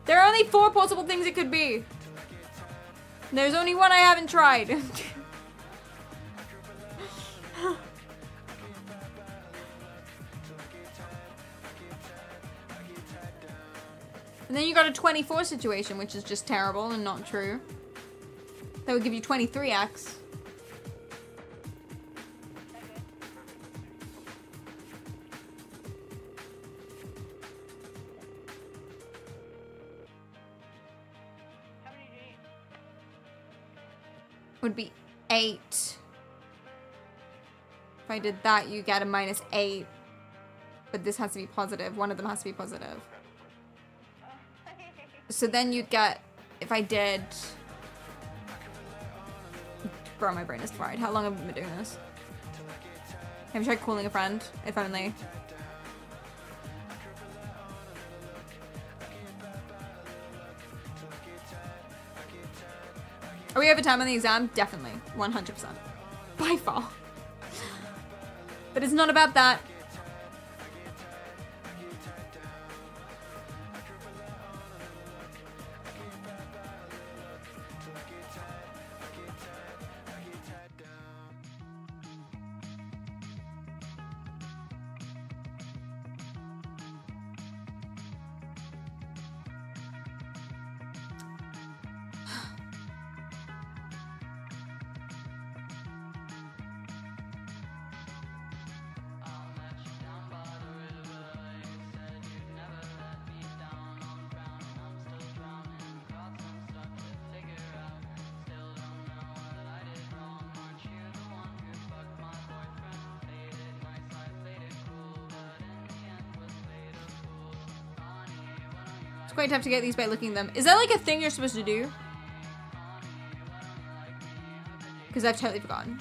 There are only 4 possible things it could be. There's only one I haven't tried. And then you got a 24 situation, which is just terrible and not true. That would give you 23x. Would be 8. If I did that, you get a -8. But this has to be positive. One of them has to be positive. So then you'd get, if I did... Bro, my brain is fried. How long have I been doing this? Have you tried calling a friend? If only. Are we over time on the exam? Definitely. 100%. By far. But it's not about that. It's quite tough to get these by looking at them. Is that like a thing you're supposed to do? Because I've totally forgotten.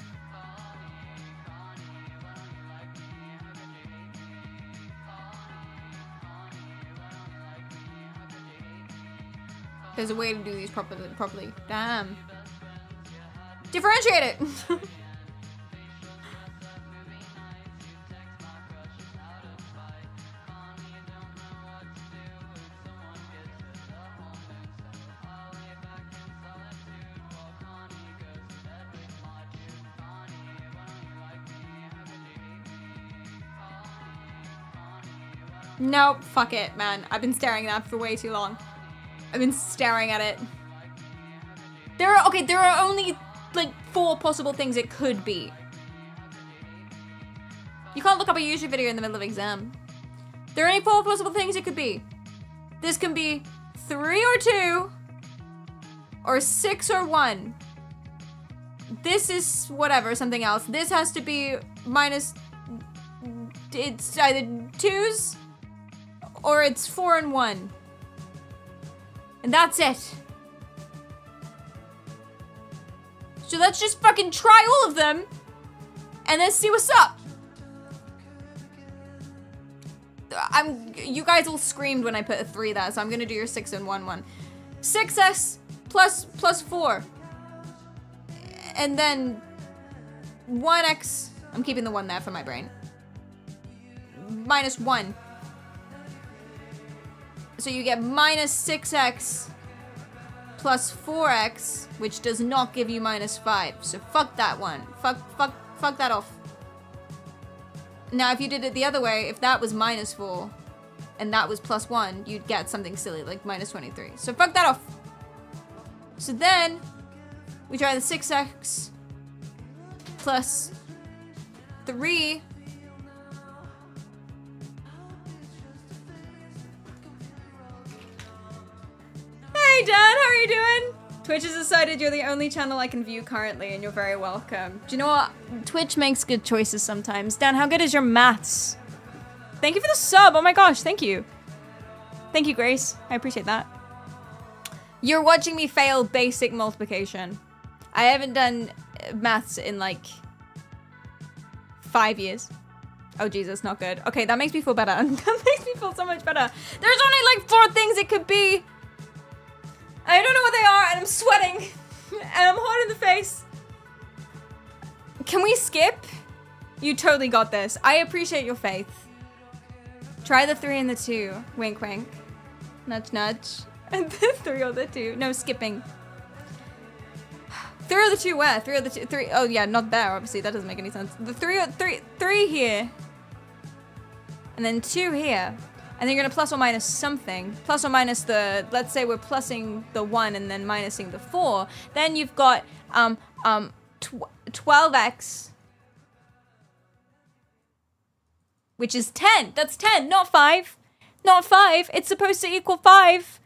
There's a way to do these properly. Damn. Differentiate it! Nope, fuck it, man. I've been staring at that for way too long. I've been staring at it. There are only like 4 possible things it could be. You can't look up a YouTube video in the middle of exam. There are only 4 possible things it could be. This can be 3 or 2, or 6 or 1. This is whatever, something else. This has to be minus, it's either 2s, or it's 4 and 1. And that's it. So let's just fucking try all of them and then see what's up. you guys all screamed when I put a 3 there, so I'm gonna do your 6 and 1 one. 6x plus 4. And then 1x, I'm keeping the 1 there for my brain. Minus 1. So you get minus 6x plus 4x, which does not give you minus 5. So fuck that one. Fuck that off. Now, if you did it the other way, if that was minus 4 and that was plus 1, you'd get something silly like minus 23. So fuck that off. So then we try the 6x plus 3. Hey Dan, how are you doing? Twitch has decided you're the only channel I can view currently, and you're very welcome. Do you know what? Twitch makes good choices sometimes. Dan, how good is your maths? Thank you for the sub. Oh my gosh, thank you. Thank you, Grace. I appreciate that. You're watching me fail basic multiplication. I haven't done maths in like 5 years. Oh Jesus, not good. Okay, that makes me feel better. That makes me feel so much better. There's only like 4 things it could be. I don't know what they are, and I'm sweating, and I'm hot in the face. Can we skip? You totally got this. I appreciate your faith. Try the 3 and the 2. Wink, wink. Nudge, nudge. And the 3 or the 2. No, skipping. 3 or the 2 where? 3 or the 2? 3. Oh, yeah, not there, obviously. That doesn't make any sense. The 3 here. And then 2 here. And then you're gonna plus or minus something. Plus or minus the, let's say we're plussing the 1 and then minusing the 4. Then you've got 12x, which is 10. That's 10, not 5. Not 5. It's supposed to equal 5.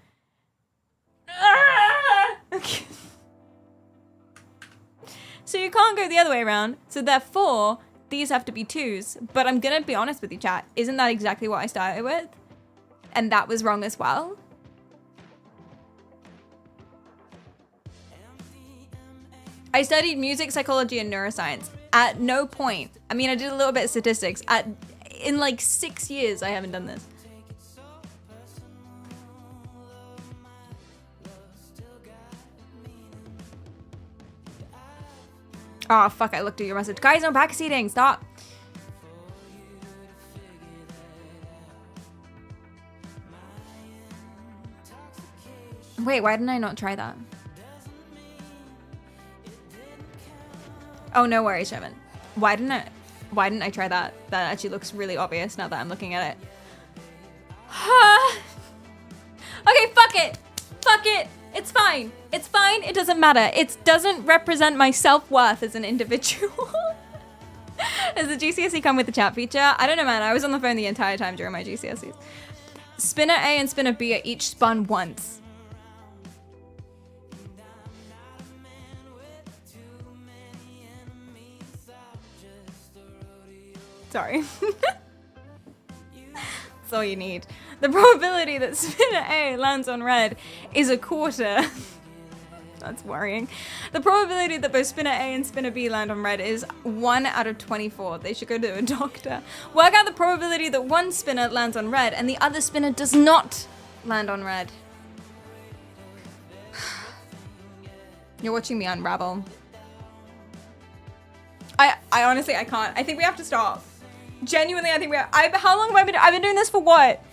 Ah! Okay. So you can't go the other way around. So therefore, these have to be 2s. But I'm gonna be honest with you, chat. Isn't that exactly what I started with? And that was wrong as well. I studied music, psychology, and neuroscience. At no point, I mean, I did a little bit of statistics. In like 6 years, I haven't done this. Oh, fuck, I looked at your message. Guys, no backseating, stop. Wait, why didn't I not try that? Oh, no worries, Sherman. Why didn't I try that? That actually looks really obvious now that I'm looking at it. Okay, fuck it. Fuck it. It's fine. It's fine. It doesn't matter. It doesn't represent my self-worth as an individual. Does the GCSE come with the chat feature? I don't know, man. I was on the phone the entire time during my GCSEs. Spinner A and spinner B are each spun once. Sorry. That's all you need. The probability that spinner A lands on red is a quarter. That's worrying. The probability that both spinner A and spinner B land on red is 1 out of 24. They should go to a doctor. Work out the probability that one spinner lands on red and the other spinner does not land on red. You're watching me unravel. I honestly, I can't. I think we have to stop. Genuinely, I think we have. How long have I been? I've been doing this for what?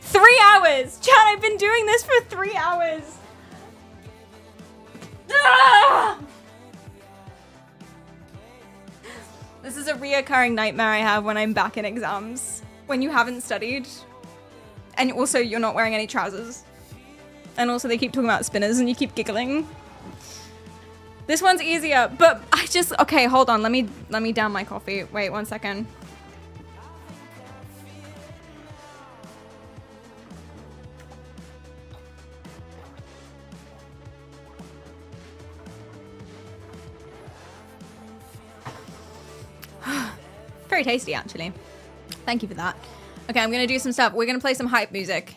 3 hours. Chat, I've been doing this for 3 hours. Ah! This is a reoccurring nightmare I have when I'm back in exams. When you haven't studied. And also you're not wearing any trousers. And also they keep talking about spinners and you keep giggling. This one's easier, but I just, okay, hold on. Let me down my coffee. Wait 1 second. Very tasty, actually. Thank you for that. Okay, I'm gonna do some stuff. We're gonna play some hype music.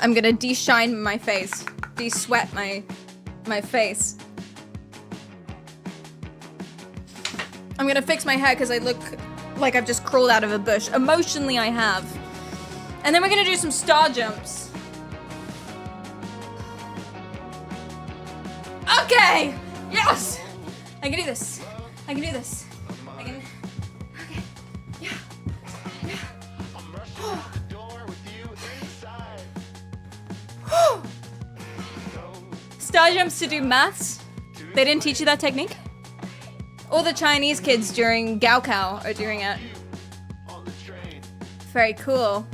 I'm gonna de-shine my face. De-sweat my face. I'm gonna fix my hair because I look like I've just crawled out of a bush. Emotionally, I have. And then we're gonna do some star jumps. Okay! Yes! I can do this. I can do this. I can... Okay. Yeah. Yeah. Star jumps to do maths? They didn't teach you that technique? All the Chinese kids during Gaokao are doing it. Very cool.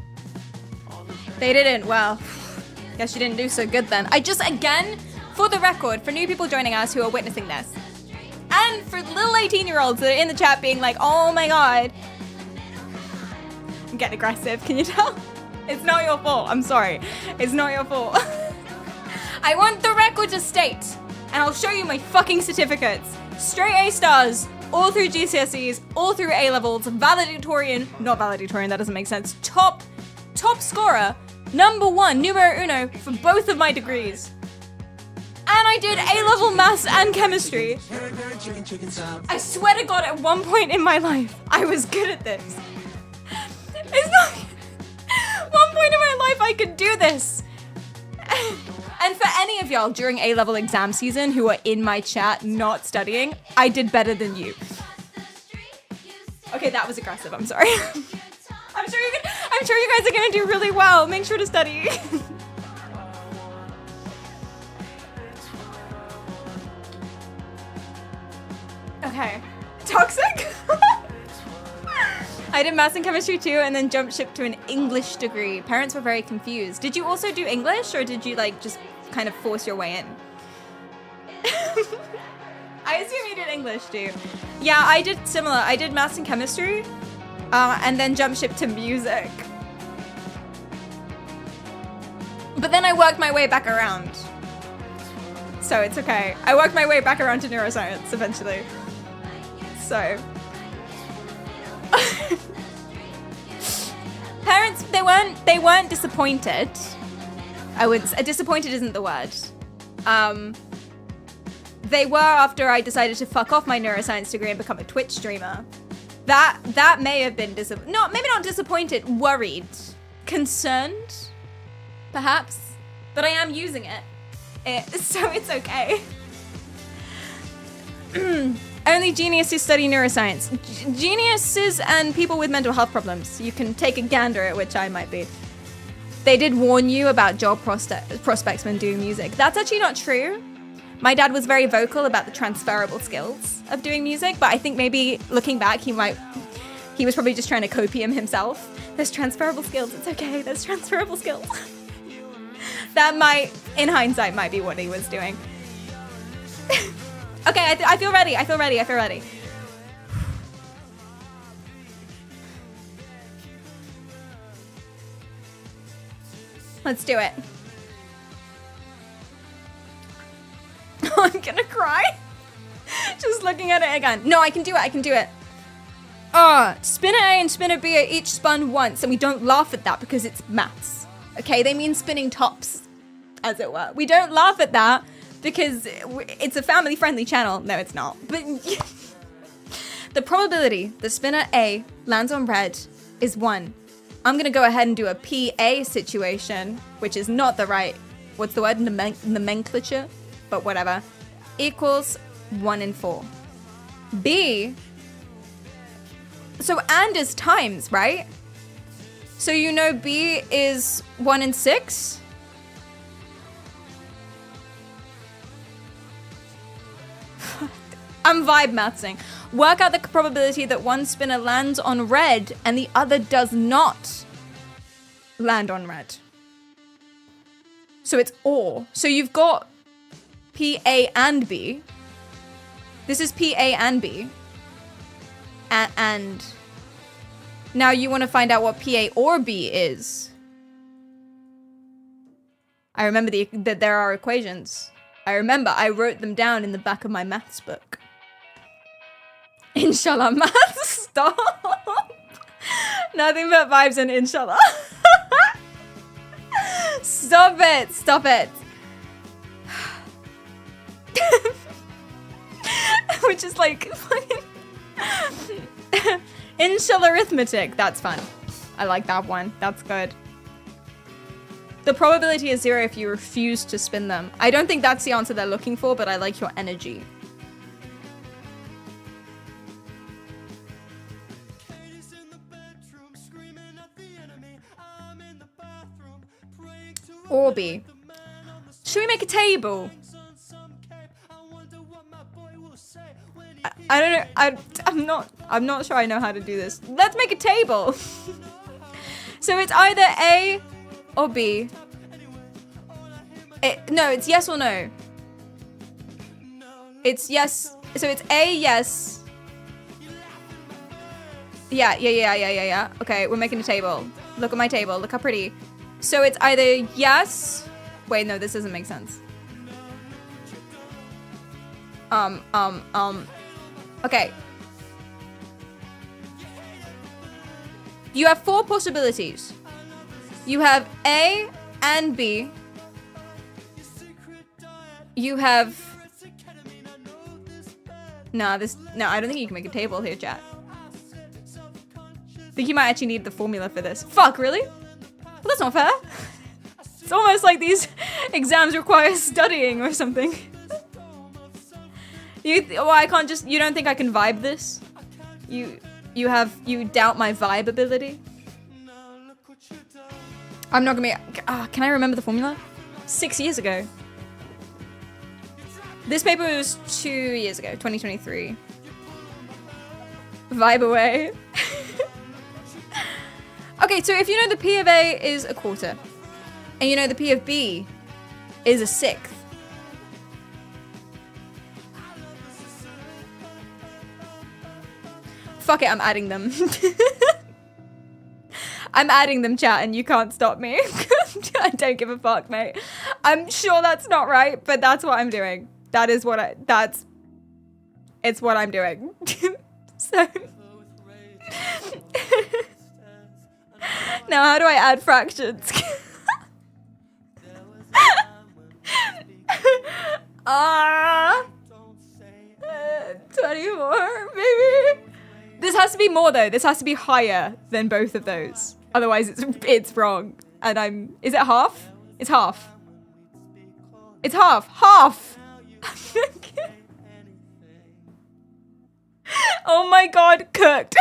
They didn't. Well, guess you didn't do so good then. I just, again, for the record, for new people joining us who are witnessing this, and for little 18-year-olds that are in the chat being like, oh my god. I'm getting aggressive, can you tell? It's not your fault. I'm sorry. It's not your fault. I want the record to state, and I'll show you my fucking certificates. Straight A stars, all through GCSEs, all through A levels, valedictorian, not valedictorian, that doesn't make sense, top scorer, number one, numero uno, for both of my degrees. And I did A-level maths and chemistry. I swear to God, at one point in my life, I was good at this. It's not... One point in my life, I could do this. And for any of y'all during A-level exam season who are in my chat not studying, I did better than you. Okay, that was aggressive, I'm sorry. I'm sure you guys are gonna do really well. Make sure to study. Okay. Toxic? I did maths and chemistry too, and then jumped ship to an English degree. Parents were very confused. Did you also do English, or did you like just kind of force your way in? I assume you did English too. Yeah, I did similar. I did maths and chemistry, and then jumped ship to music. But then I worked my way back around. So it's okay. I worked my way back around to neuroscience eventually. So... Parents, they weren't disappointed. Disappointed isn't the word. They were after I decided to fuck off my neuroscience degree and become a Twitch streamer. That may have been maybe not disappointed, worried, concerned, perhaps. But I am using it, so it's okay. Only geniuses study neuroscience. Geniuses and people with mental health problems. You can take a gander at which I might be. They did warn you about job prospects when doing music. That's actually not true. My dad was very vocal about the transferable skills of doing music, but I think maybe looking back, he was probably just trying to copium himself. There's transferable skills, it's okay, there's transferable skills. That might, in hindsight, might be what he was doing. Okay, I feel ready. Let's do it. I'm gonna cry. Just looking at it again. No, I can do it. Spinner A and spinner B are each spun once, and we don't laugh at that because it's maths. Okay, they mean spinning tops, as it were. We don't laugh at that because it's a family-friendly channel. No, it's not. But the probability the spinner A lands on red is 1. I'm gonna go ahead and do a PA situation, which is not the right, what's the word, nomenclature? But whatever, equals 1 in 4. B, so and is times, right? So you know B is 1 in 6? I'm vibe mathsing. Work out the probability that one spinner lands on red and the other does not land on red. So it's or. So you've got PA and B. This is PA and B. And now you want to find out what PA or B is. I remember that there are equations. I remember I wrote them down in the back of my maths book. Inshallah maths, stop. Nothing but vibes and inshallah. Stop it. Which is like, Insular arithmetic. That's fun. I like that one. That's good. The probability is 0 if you refuse to spin them. I don't think that's the answer they're looking for, but I like your energy. Orby. Should we make a table? I don't know. I'm not sure I know how to do this. Let's make a table. So it's either A or B. No, it's yes or no. It's yes. So it's A, yes. Yeah. Okay, we're making a table. Look at my table. Look how pretty. So it's either yes. Wait, no, this doesn't make sense. Okay. You have 4 possibilities. You have A and B. You have... No, I don't think you can make a table here, chat. I think you might actually need the formula for this. Fuck, really? Well, that's not fair. It's almost like these exams require studying or something. You don't think I can vibe this? You doubt my vibe ability? I'm not gonna be, can I remember the formula? 6 years ago. This paper was 2 years ago, 2023. Vibe away. Okay, so if you know the P of A is a quarter, and you know the P of B is a sixth, fuck it, I'm adding them. I'm adding them, chat, and you can't stop me. I don't give a fuck, mate. I'm sure that's not right, but that's what I'm doing. That is what it's what I'm doing. So. Now, how do I add fractions? 24, maybe? This has to be more, though. This has to be higher than both of those. Otherwise, it's wrong. And is it half? It's half. It's half. Half! Oh my god, cooked.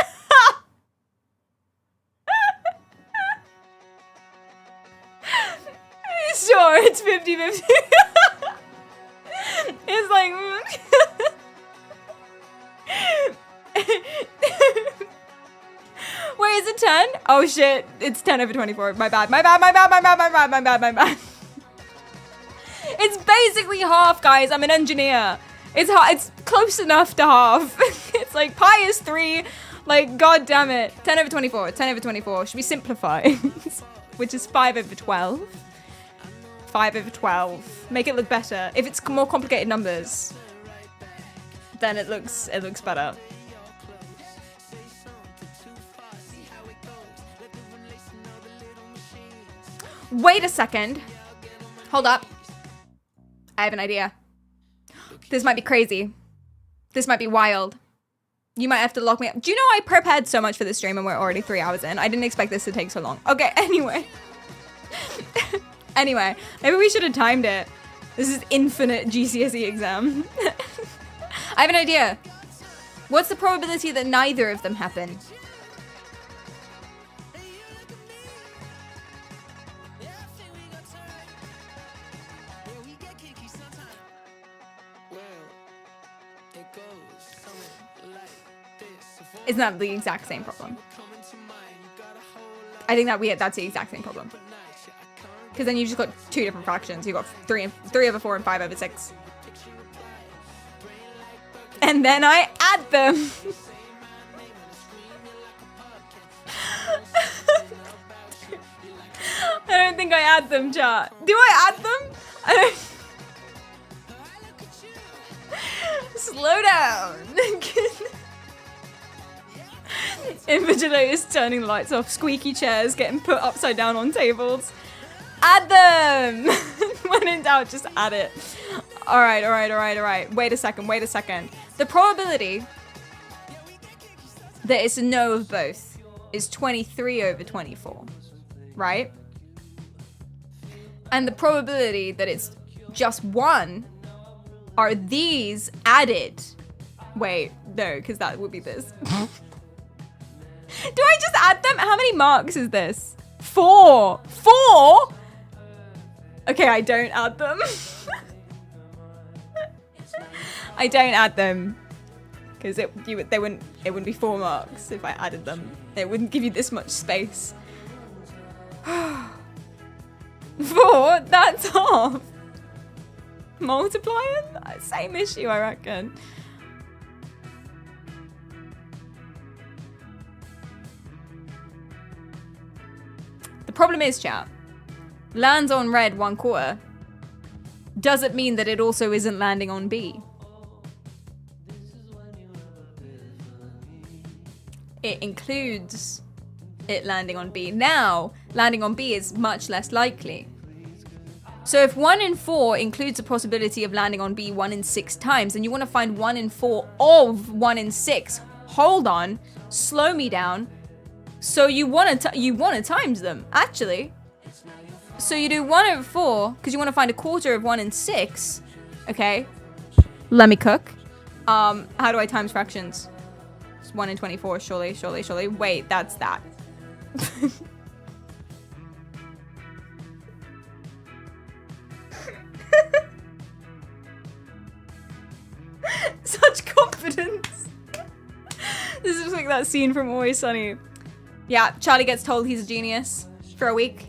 Sure, it's 50-50. It's like... Wait, is it 10? Oh shit, it's 10 over 24. My bad. It's basically half, guys. I'm an engineer. It's close enough to half. It's like pi is 3. Like, god damn it. 10 over 24. 10 over 24. Should we simplify? Which is 5 over 12. 5 over 12. Make it look better. If it's more complicated numbers, then it looks better. Wait a second. Hold up. I have an idea. This might be crazy. This might be wild. You might have to lock me up. Do you know I prepared so much for this stream and we're already 3 hours in? I didn't expect this to take so long. Okay, anyway. Anyway, maybe we should have timed it. This is infinite GCSE exam. I have an idea. What's the probability that neither of them happen? Isn't that the exact same problem? I think that's the exact same problem. Because then you've just got 2 different fractions. You've got 3 over 4 and 5 over 6. And then I add them. I don't think I add them, chat. Do I add them? I don't... Slow down. Invigilators turning the lights off. Squeaky chairs getting put upside down on tables. Add them! When in doubt, just add it. Alright. Wait a second. The probability that it's a no of both is 23 over 24, right? And the probability that it's just one are these added. Wait, no, because that would be this. Do I just add them? How many marks is this? 4. 4? Okay, I don't add them. I don't add them because it wouldn't be 4 marks if I added them. It wouldn't give you this much space. 4? That's half. Multiplying? Same issue, I reckon. The problem is, chat, lands on red 1/4 doesn't mean that it also isn't landing on B. It includes it landing on B. Now, landing on B is much less likely. So if 1 in 4 includes the possibility of landing on B 1 in 6 times, and you want to find 1 in 4 of 1 in 6, hold on, slow me down. So you want to times them, actually. So you do 1 over 4, because you want to find 1/4 of 1 in 6. Okay. Let me cook. How do I times fractions? It's 1 in 24, surely. Wait, that's that. Such confidence. This is like that scene from Always Sunny. Yeah, Charlie gets told he's a genius for a week,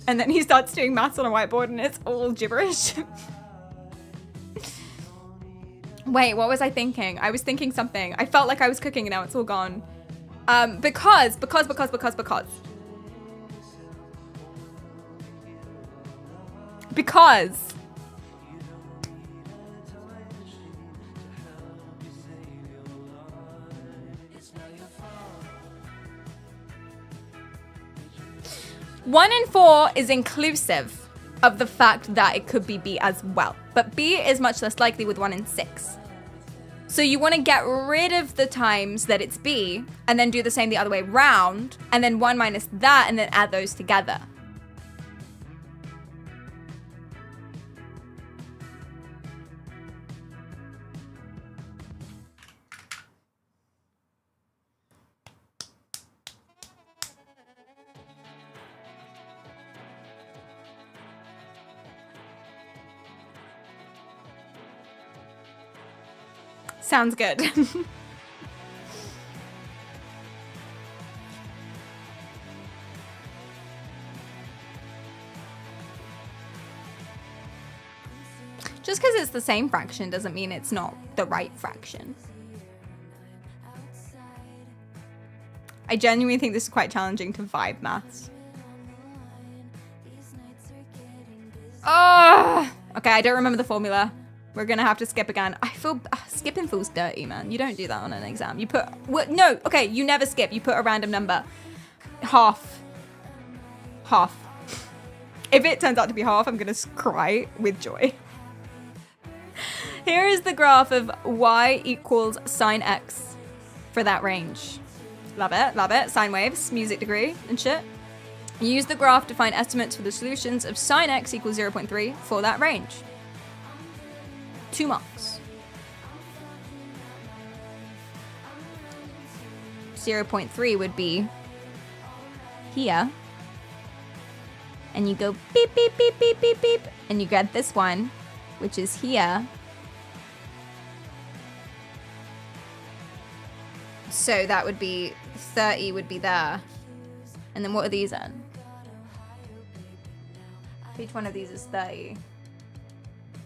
and then he starts doing maths on a whiteboard and it's all gibberish. Wait, what was I thinking? I was thinking something. I felt like I was cooking and now it's all gone. Because. One in 4 is inclusive of the fact that it could be B as well. But B is much less likely with 1 in 6. So you want to get rid of the times that it's B and then do the same the other way round, and then 1 minus that and then add those together. Sounds good. Just because it's the same fraction doesn't mean it's not the right fraction. I genuinely think this is quite challenging to vibe maths. Oh, okay, I don't remember the formula. We're gonna have to skip again. I feel skipping feels dirty, man. You don't do that on an exam. You put what? No, okay, you never skip. You put a random number. Half. If it turns out to be half, I'm gonna cry with joy. Here is the graph of y equals sine x for that range. Love it. Sine waves, music degree and shit. Use the graph to find estimates for the solutions of sine x equals 0.3 for that range. 2 marks. 0.3 would be here. And you go beep, beep, beep, beep, beep, beep. And you grab this one, which is here. So that would be 30 would be there. And then what are these then? Each one of these is 30.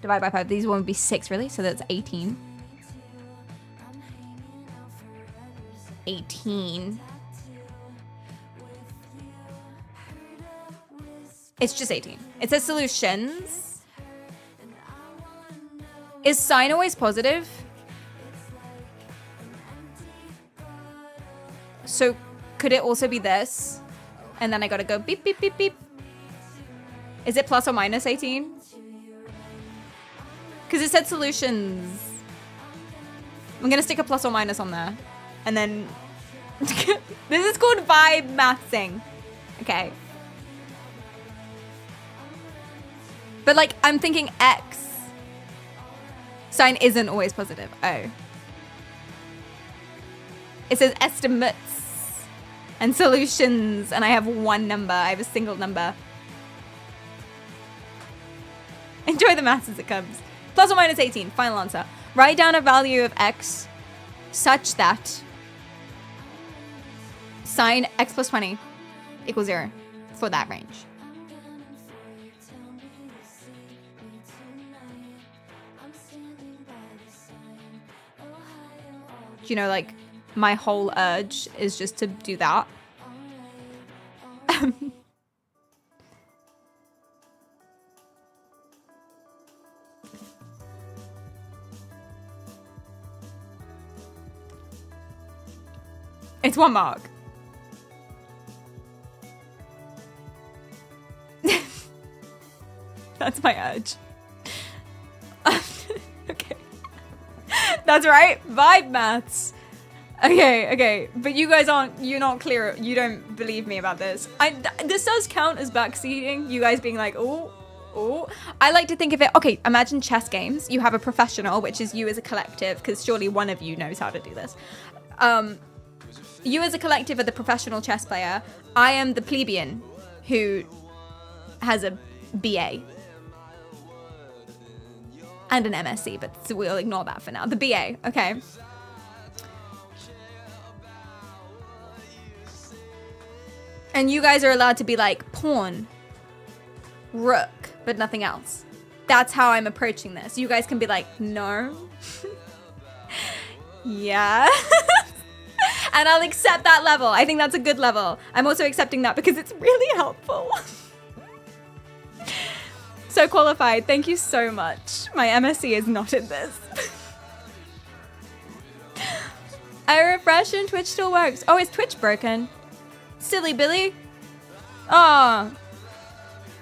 Divide by 5. These one would be 6, really? So that's 18. 18. It's just 18. It says solutions. Is sine always positive? So could it also be this? And then I gotta go beep, beep, beep, beep. Is it plus or minus 18? Because it said solutions. I'm gonna stick a plus or minus on there. And then This is called vibe mathsing. Okay. But like, I'm thinking X sign isn't always positive. Oh. It says estimates and solutions, and I have one number. I have a single number. Enjoy the maths as it comes. Plus or minus 18, final answer. Write down a value of X such that sine X plus 20 equals 0 for that range. You know, like, my whole urge is just to do that. It's 1 mark. That's my urge. Okay. That's right. Vibe maths. Okay. But you guys you're not clear. You don't believe me about this. This does count as backseating. You guys being like, oh. I like to think of it, okay, imagine chess games. You have a professional, which is you as a collective, because surely one of you knows how to do this. You as a collective are the professional chess player. I am the plebeian who has a BA. And an MSc, but we'll ignore that for now. The BA, okay. And you guys are allowed to be like, pawn, rook, but nothing else. That's how I'm approaching this. You guys can be like, no. Yeah. And I'll accept that level. I think that's a good level. I'm also accepting that because it's really helpful. So qualified. Thank you so much. My MSc is not in this. I refresh and Twitch still works. Oh, is Twitch broken? Silly Billy. Oh.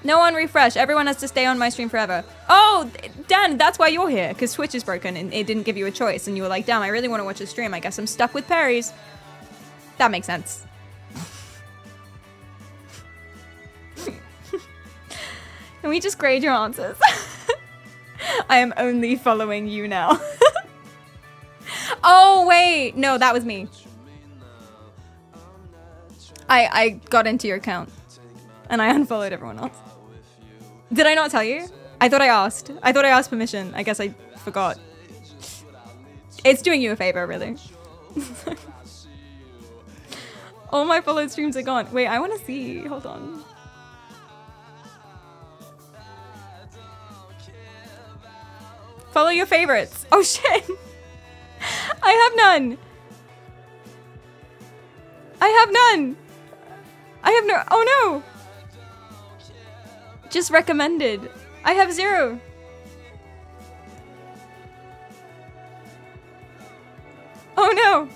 No one refresh. Everyone has to stay on my stream forever. Oh, Dan, that's why you're here. Because Twitch is broken and it didn't give you a choice. And you were like, damn, I really want to watch a stream. I guess I'm stuck with Perry's. That makes sense. Can we just grade your answers? I am only following you now. Oh, wait. No, that was me. I got into your account. And I unfollowed everyone else. Did I not tell you? I thought I asked. I thought I asked permission. I guess I forgot. It's doing you a favor, really. All my followed streams are gone. Wait, I want to see. Hold on. Follow your favorites. Oh, shit. I have none. I have none. I have no... Oh, no. Just recommended. I have 0. Oh, no.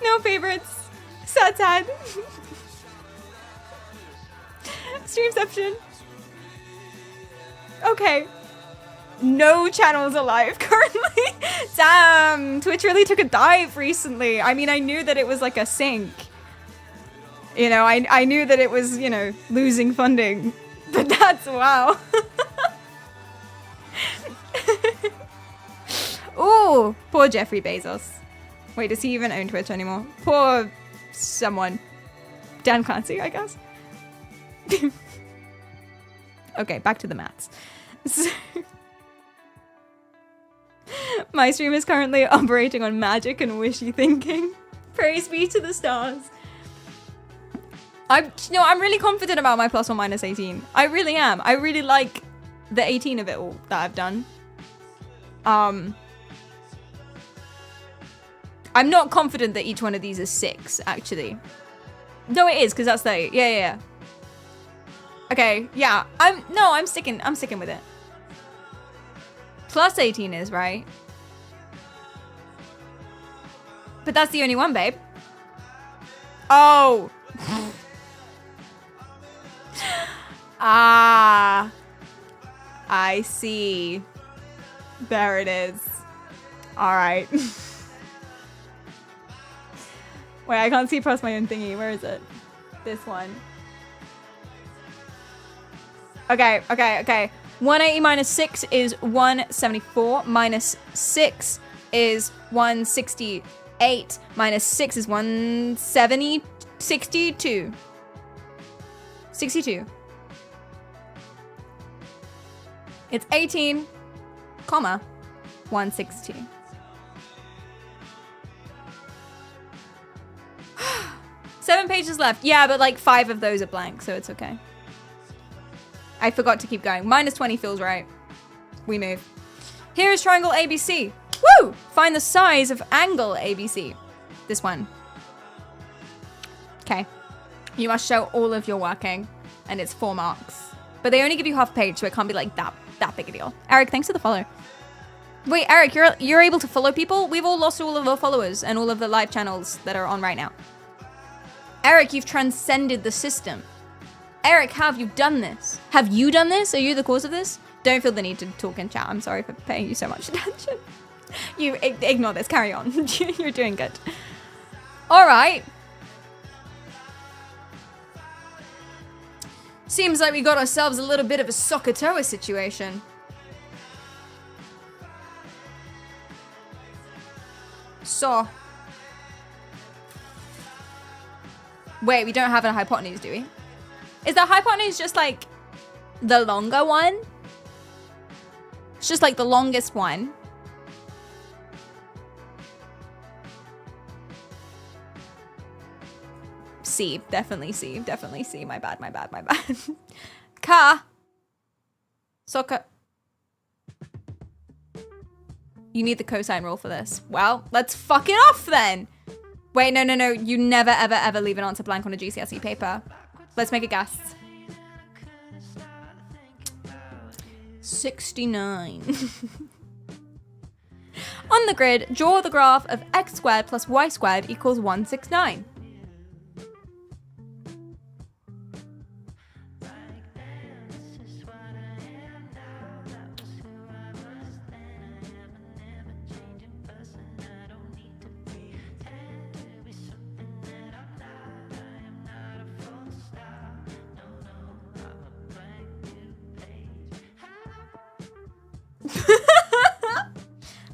No favorites. Sad. Streamception. Okay. No channels alive currently. Damn, Twitch really took a dive recently. I mean, I knew that it was like a sink. You know, I knew that it was, you know, losing funding. But that's wow. Ooh, poor Jeffrey Bezos. Wait, does he even own Twitch anymore? Poor someone. Dan Clancy, I guess. Okay, back to the maths. My stream is currently operating on magic and wishy thinking. Praise be to the stars. I'm really confident about my plus or minus 18. I really am. I really like the 18 of it all that I've done. I'm not confident that each one of these is 6, actually. No, it is, because that's 30. Yeah. Okay, yeah. I'm sticking with it. Plus 18 is, right? But that's the only one, babe. Oh. Ah. I see. There it is. All right. Wait, I can't see past my own thingy. Where is it? This one. Okay. 180 minus 6 is 174. Minus 6 is 168. Minus 6 is 170. 62. 62. It's 18, comma, 162. Seven pages left. Yeah, but like 5 of those are blank, so it's okay. I forgot to keep going. Minus 20 feels right. We move. Here is triangle ABC. Woo! Find the size of angle ABC. This one. Okay. You must show all of your working, and it's 4 marks. But they only give you half a page, so it can't be like that big a deal. Eric, thanks for the follow. Wait, Eric, you're able to follow people? We've all lost all of our followers and all of the live channels that are on right now. Eric, you've transcended the system. Eric, how have you done this? Have you done this? Are you the cause of this? Don't feel the need to talk in chat. I'm sorry for paying you so much attention. You ignore this. Carry on. You're doing good. All right. Seems like we got ourselves a little bit of a Sokotoa situation. So. Wait, we don't have a hypotenuse, do we? Is the hypotenuse just like the longer one? It's just like the longest one. C, definitely C, definitely C. My bad. Ka. Soka. You need the cosine rule for this. Well, let's fuck it off then. Wait, no. You never, ever leave an answer blank on a GCSE paper. Let's make a guess. 69. On the grid, draw the graph of x squared plus y squared equals 169.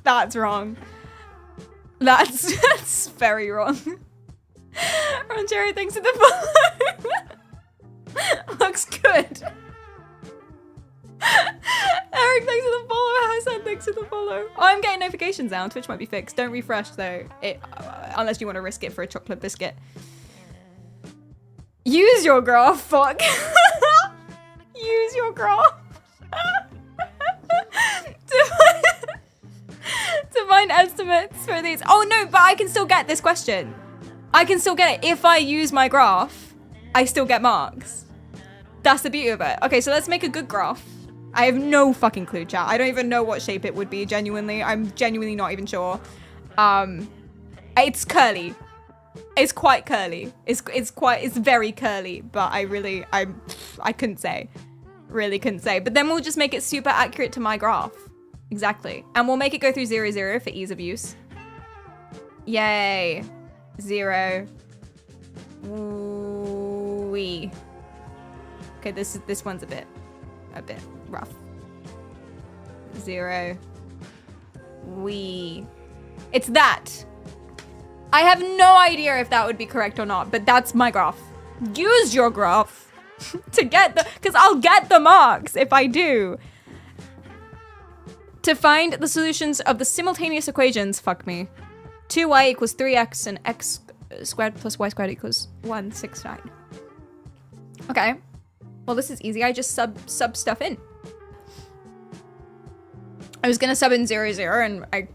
That's wrong. That's very wrong. Ron Jerry, thanks for the follow. Looks good. Eric, thanks for the follow. Hassan, thanks for the follow. Oh, I'm getting notifications now. Twitch might be fixed. Don't refresh though, unless you want to risk it for a chocolate biscuit. Use your graph, fuck. Use your graph. To find estimates for these. Oh no, but I can still get this question. I can still get it. If I use my graph, I still get marks. That's the beauty of it. Okay, so let's make a good graph. I have no fucking clue, chat. I don't even know what shape it would be, genuinely. I'm genuinely not even sure. It's curly. It's quite curly. It's very curly, but I couldn't say. Really couldn't say. But then we'll just make it super accurate to my graph. Exactly. And we'll make it go through 0, 0 for ease of use. Yay. 0. Wee. Okay, this one's a bit rough. 0. Wee. It's that. I have no idea if that would be correct or not, but that's my graph. Use your graph to get because I'll get the marks if I do. To find the solutions of the simultaneous equations, fuck me. 2y equals 3x and x squared plus y squared equals 169. Okay. Well, this is easy. I just sub stuff in. I was gonna sub in 0, 0 and I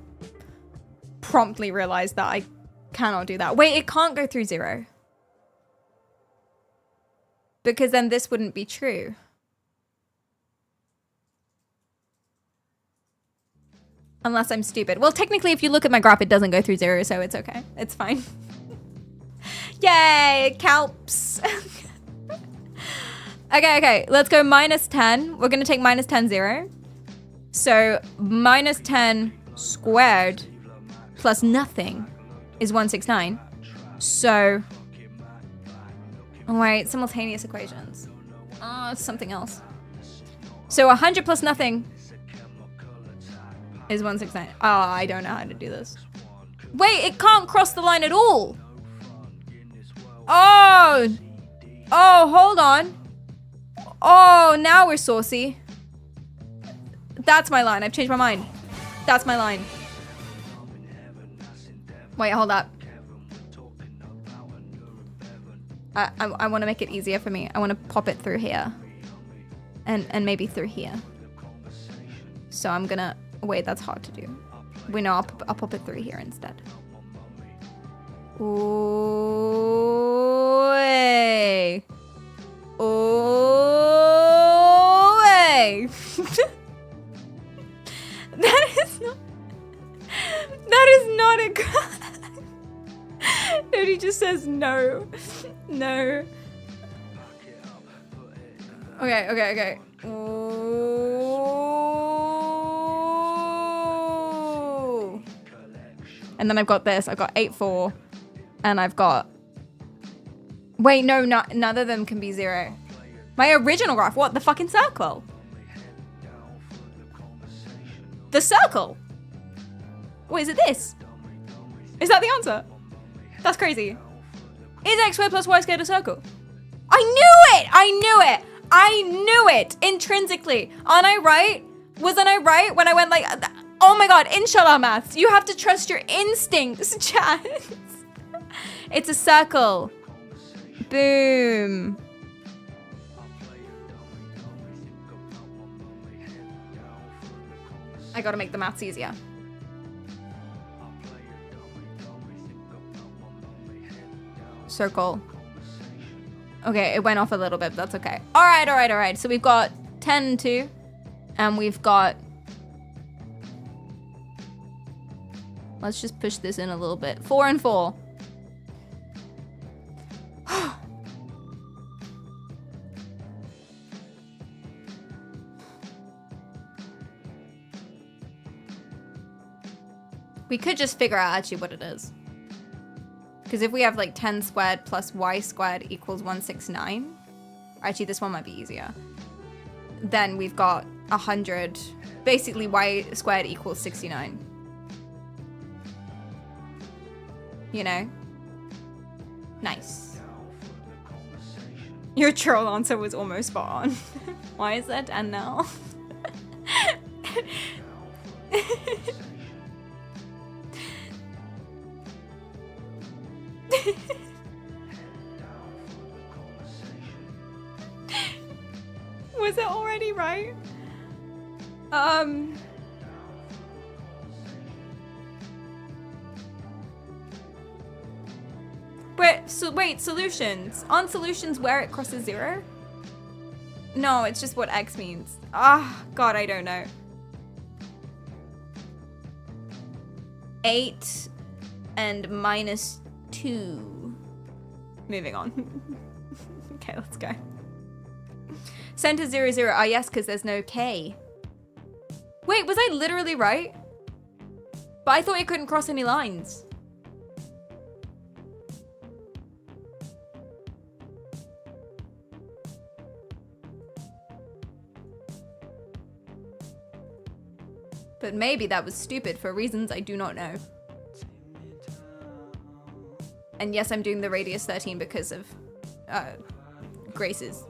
promptly realized that I cannot do that. Wait, it can't go through 0. Because then this wouldn't be true. Unless I'm stupid. Well, technically, if you look at my graph, it doesn't go through 0, so it's okay. It's fine. Yay, calps. Okay. Let's go minus 10. We're going to take minus 10, 0. So minus 10 squared plus nothing is 169. So, oh wait, simultaneous equations. It's something else. So 100 plus nothing is 169. Oh, I don't know how to do this. Wait, it can't cross the line at all. Oh, hold on. Oh, now we're saucy. That's my line. I've changed my mind. That's my line. Wait, hold up. I want to make it easier for me. I want to pop it through here. And maybe through here. So I'm gonna... Wait, that's hard to do. We know I'll pop it through here instead. Ooh, hey. Ooh, hey. That is not a... Dude, he just says no. No. Okay. Ooh. And then I've got this. I've got 8-4. And I've got... Wait, no, none of them can be 0. My original graph. What? The fucking circle? The circle? Wait, is it this? Is that the answer? That's crazy. Is x squared plus y squared a circle? I knew it intrinsically. Aren't I right? Wasn't I right when I went like, oh my god, inshallah maths. You have to trust your instincts, chat. It's a circle. Boom. I gotta make the maths easier. Circle. Okay, it went off a little bit, but that's okay. All right. So we've got 10, 2, and we've got... Let's just push this in a little bit. 4 and 4. We could just figure out actually what it is. Because if we have like 10 squared plus y squared equals 169, actually this one might be easier. Then we've got 100, basically y squared equals 69. You know? Nice. Your troll answer was almost spot on. Why is that 10 now? Was it already right? Wait, solutions. Aren't solutions where it crosses 0? No, it's just what x means. God, I don't know. 8 and minus 2. Moving on. Okay, let's go. Center 0, 0. Ah, yes, because there's no K. Wait, was I literally right? But I thought it couldn't cross any lines. But maybe that was stupid for reasons I do not know. And yes, I'm doing the radius 13 because of Grace's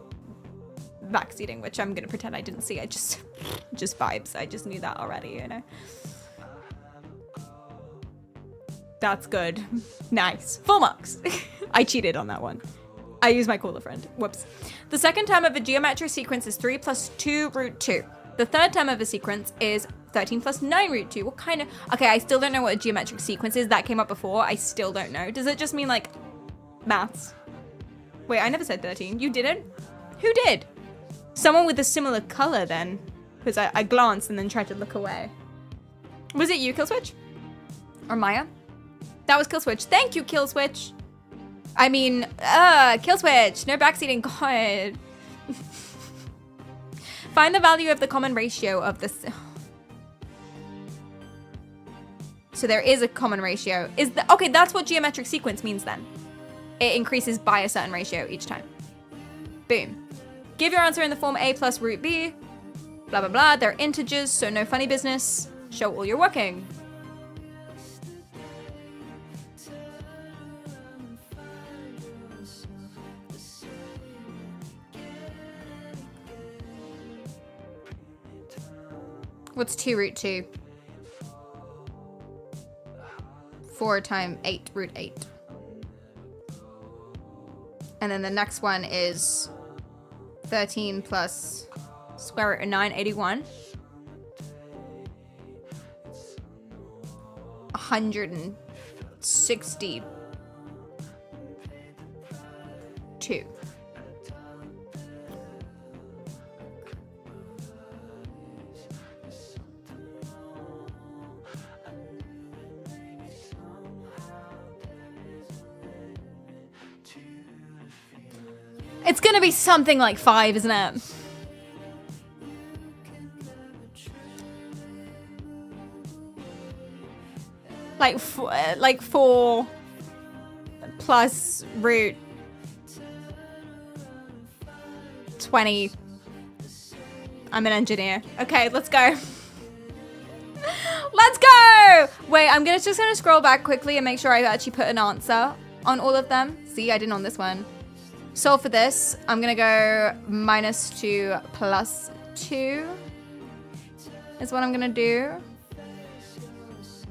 backseating, which I'm gonna pretend I didn't see. I just vibes. I just knew that already, you know. That's good. Nice. Full marks. I cheated on that one. I used my cooler friend. Whoops. The second term of a geometric sequence is 3 plus 2 root 2. The third term of a sequence is 13 plus 9 root 2. What kind of... Okay, I still don't know what a geometric sequence is. That came up before. I still don't know. Does it just mean, like, maths? Wait, I never said 13. You didn't? Who did? Someone with a similar color, then. Because I glanced and then tried to look away. Was it you, Killswitch? Or Maya? That was Killswitch. Thank you, Killswitch. I mean, Killswitch. No backseating. God. Find the value of the common ratio of this... So there is a common ratio. Okay, that's what geometric sequence means then. it increases by a certain ratio each time. Boom. Give your answer in the form a plus root b. Blah, blah, blah. They're integers, so no funny business. Show all you're working. What's 2 root 2? 4 times 8 root 8. And then the next one is 13 plus square root of 9, 81. 162. It's gonna be something like 5, isn't it? Like 4 plus root 20. I'm an engineer. Okay, let's go. Let's go! Wait, I'm just gonna scroll back quickly and make sure I actually put an answer on all of them. See, I didn't on this one. Solve for this. I'm gonna go -2 plus 2 is what I'm gonna do.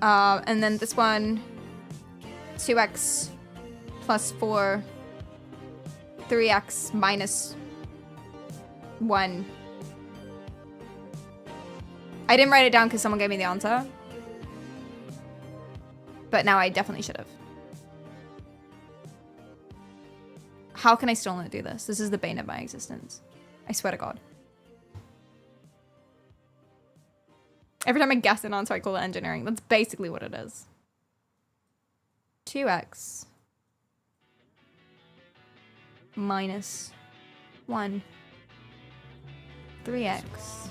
And then this one, 2x plus 4, 3x minus 1. I didn't write it down because someone gave me the answer. But now I definitely should have. How can I still not do this? This is the bane of my existence. I swear to God. Every time I guess an answer, I call it engineering. That's basically what it is. 2x minus 1. 3x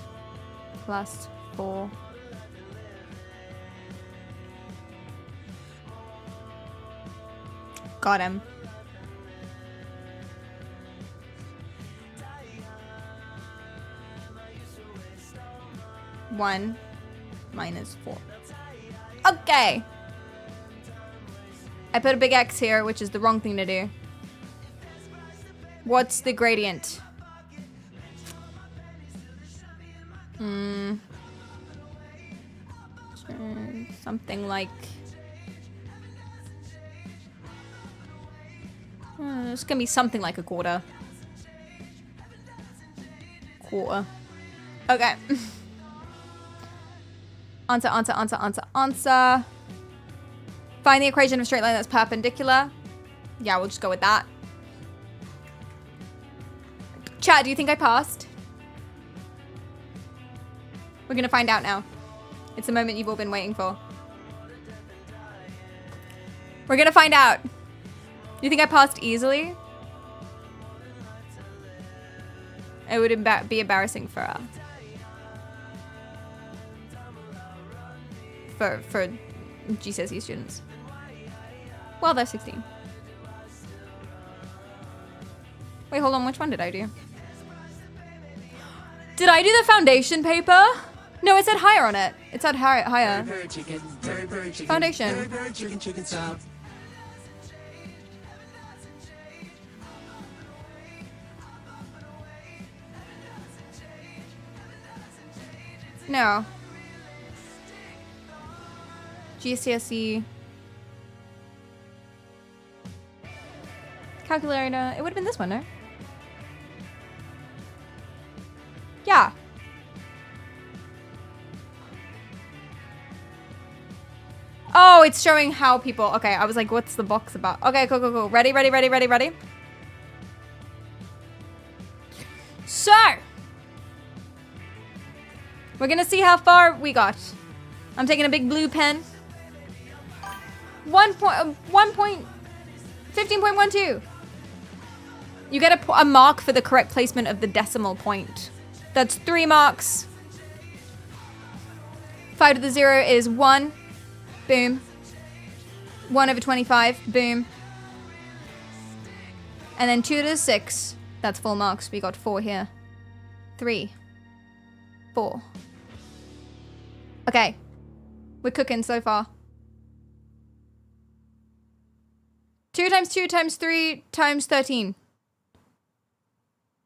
plus 4. Got him. One minus 4. Okay. I put a big X here, which is the wrong thing to do. What's the gradient? Something like... it's gonna be something like a quarter. Okay. Answer. Find the equation of a straight line that's perpendicular. Yeah, we'll just go with that. Chat, do you think I passed? We're gonna find out now. It's the moment you've all been waiting for. We're gonna find out. You think I passed easily? It would be embarrassing for GCSE students. Well, they're 16. Wait, hold on. Which one did I do? Did I do the foundation paper? No, it said higher on it. It said higher. Foundation. No. GCSE. Calculator. It would have been this one, no? Yeah. Oh, it's showing how people... Okay, I was like, what's the box about? Okay, cool. Ready? So, we're gonna see how far we got. I'm taking a big blue pen. 15.12. You get a mark for the correct placement of the decimal point. That's 3 marks. 5 to the 0 is 1. Boom. 1 over 25. Boom. And then 2 to the 6. That's full marks. We got 4 here. 3. 4. Okay. We're cooking so far. 2 times 2 times 3 times 13.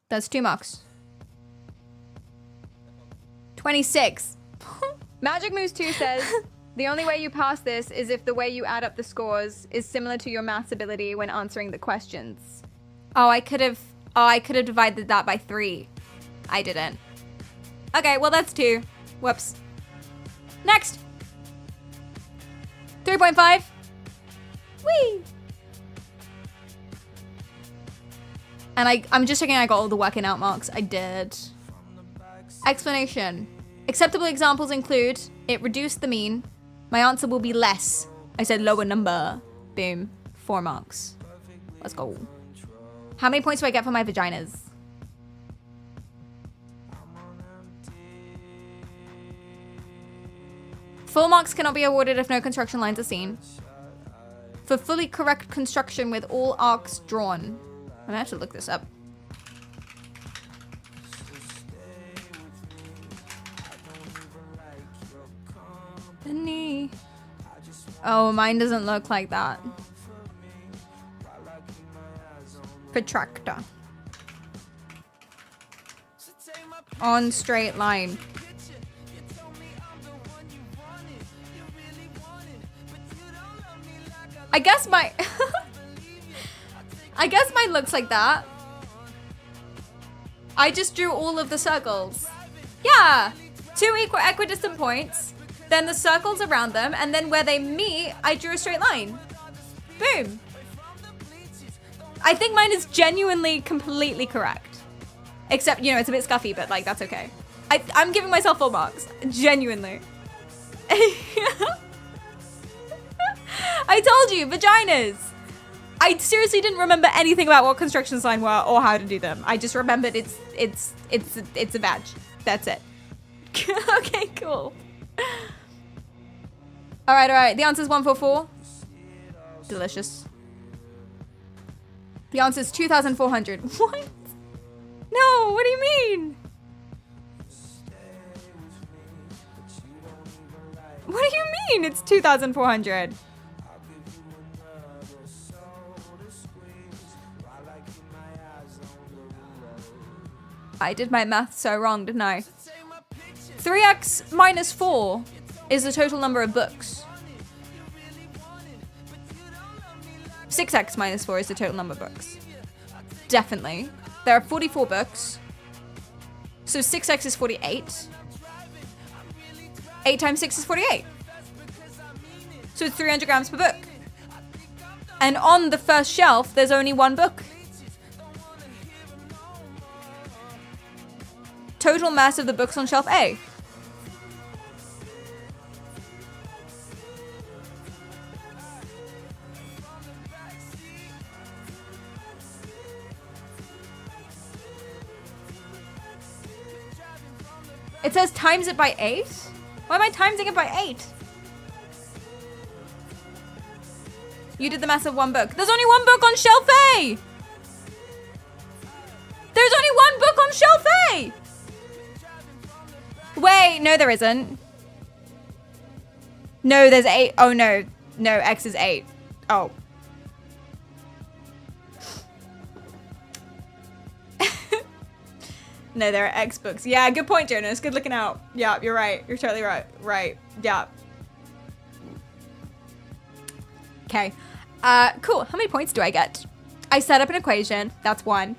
That's 2 marks. 26. Magic Moose 2 says, the only way you pass this is if the way you add up the scores is similar to your maths ability when answering the questions. Oh, I could have divided that by 3. I didn't. Okay, well that's 2. Whoops. Next. 3.5. Whee! And I'm just checking I got all the working out marks. I did. Explanation. Acceptable examples include, it reduced the mean. My answer will be less. I said lower number. Boom. 4 marks. Let's go. How many points do I get for my vaginas? Full marks cannot be awarded if no construction lines are seen. For fully correct construction with all arcs drawn. I'm gonna have to look this up. The knee. Oh, mine doesn't look like that. Protractor. On straight line. I guess my I guess mine looks like that. I just drew all of the circles. Yeah, 2 equidistant points, then the circles around them, and then where they meet, I drew a straight line. Boom. I think mine is genuinely completely correct. Except, you know, it's a bit scuffy, but like, that's okay. I'm giving myself full marks. Genuinely. I told you, vaginas. I seriously didn't remember anything about what construction sign were or how to do them. I just remembered it's a vag. That's it. Okay, cool. All right. The answer is 144. Delicious. The answer is 2,400. What? No, what do you mean? What do you mean it's 2,400? I did my math so wrong, didn't I? 3x minus 4 is the total number of books. 6x minus 4 is the total number of books. Definitely. There are 44 books. So 6x is 48. 8 times 6 is 48. So it's 300 grams per book. And on the first shelf, there's only 1 book. Total mass of the books on shelf A. It says times it by 8? Why am I timesing it by 8? You did the mass of 1 book. There's only 1 book on shelf A! There's only 1 book on shelf A! Wait, no there isn't. No, there's 8. Oh no. No, X is 8. Oh. No, there are X books. Yeah, good point, Jonas. Good looking out. Yeah, you're right. You're totally right. Right. Yeah. Okay. Cool. How many points do I get? I set up an equation. That's 1.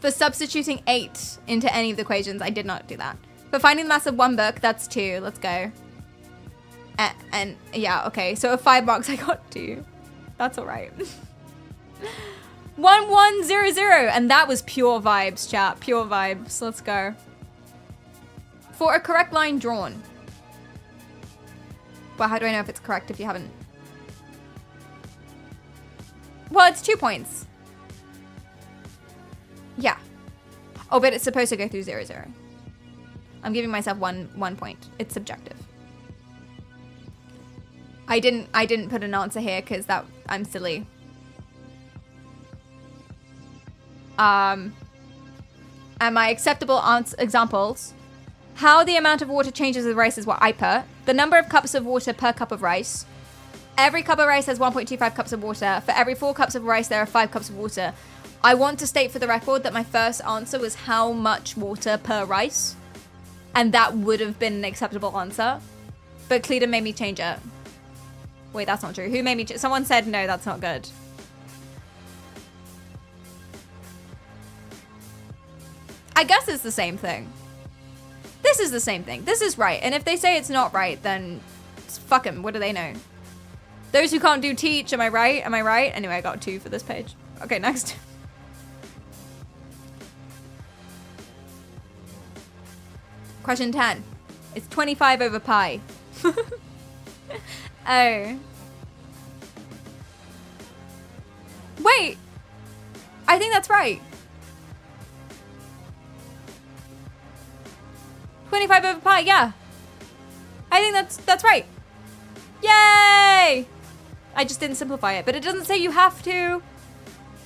For substituting 8 into any of the equations, I did not do that. For finding the mass of 1 book, that's 2. Let's go. And yeah, okay. So at 5 marks, I got 2. That's all right. 1100, and that was pure vibes, chat. Pure vibes. Let's go. For a correct line drawn. Well, how do I know if it's correct if you haven't? Well, it's 2 points. Yeah. Oh, but it's supposed to go through 0, 0. I'm giving myself one point. It's subjective. I didn't put an answer here because I'm silly. And my acceptable examples. How the amount of water changes with rice is what I put. The number of cups of water per cup of rice. Every cup of rice has 1.25 cups of water. For every 4 cups of rice, there are 5 cups of water. I want to state for the record that my first answer was how much water per rice. And that would have been an acceptable answer. But Cleta made me change it. Wait, that's not true. Who made me someone said no, that's not good. I guess it's the same thing. This is the same thing. This is right. And if they say it's not right, then fuck them. What do they know? Those who can't do teach. Am I right? Am I right? Anyway, I got 2 for this page. Okay, next. Question 10. It's 25 over pi. Oh. Wait. I think that's right. 25 over pi, yeah. I think that's right. Yay! I just didn't simplify it, but it doesn't say you have to.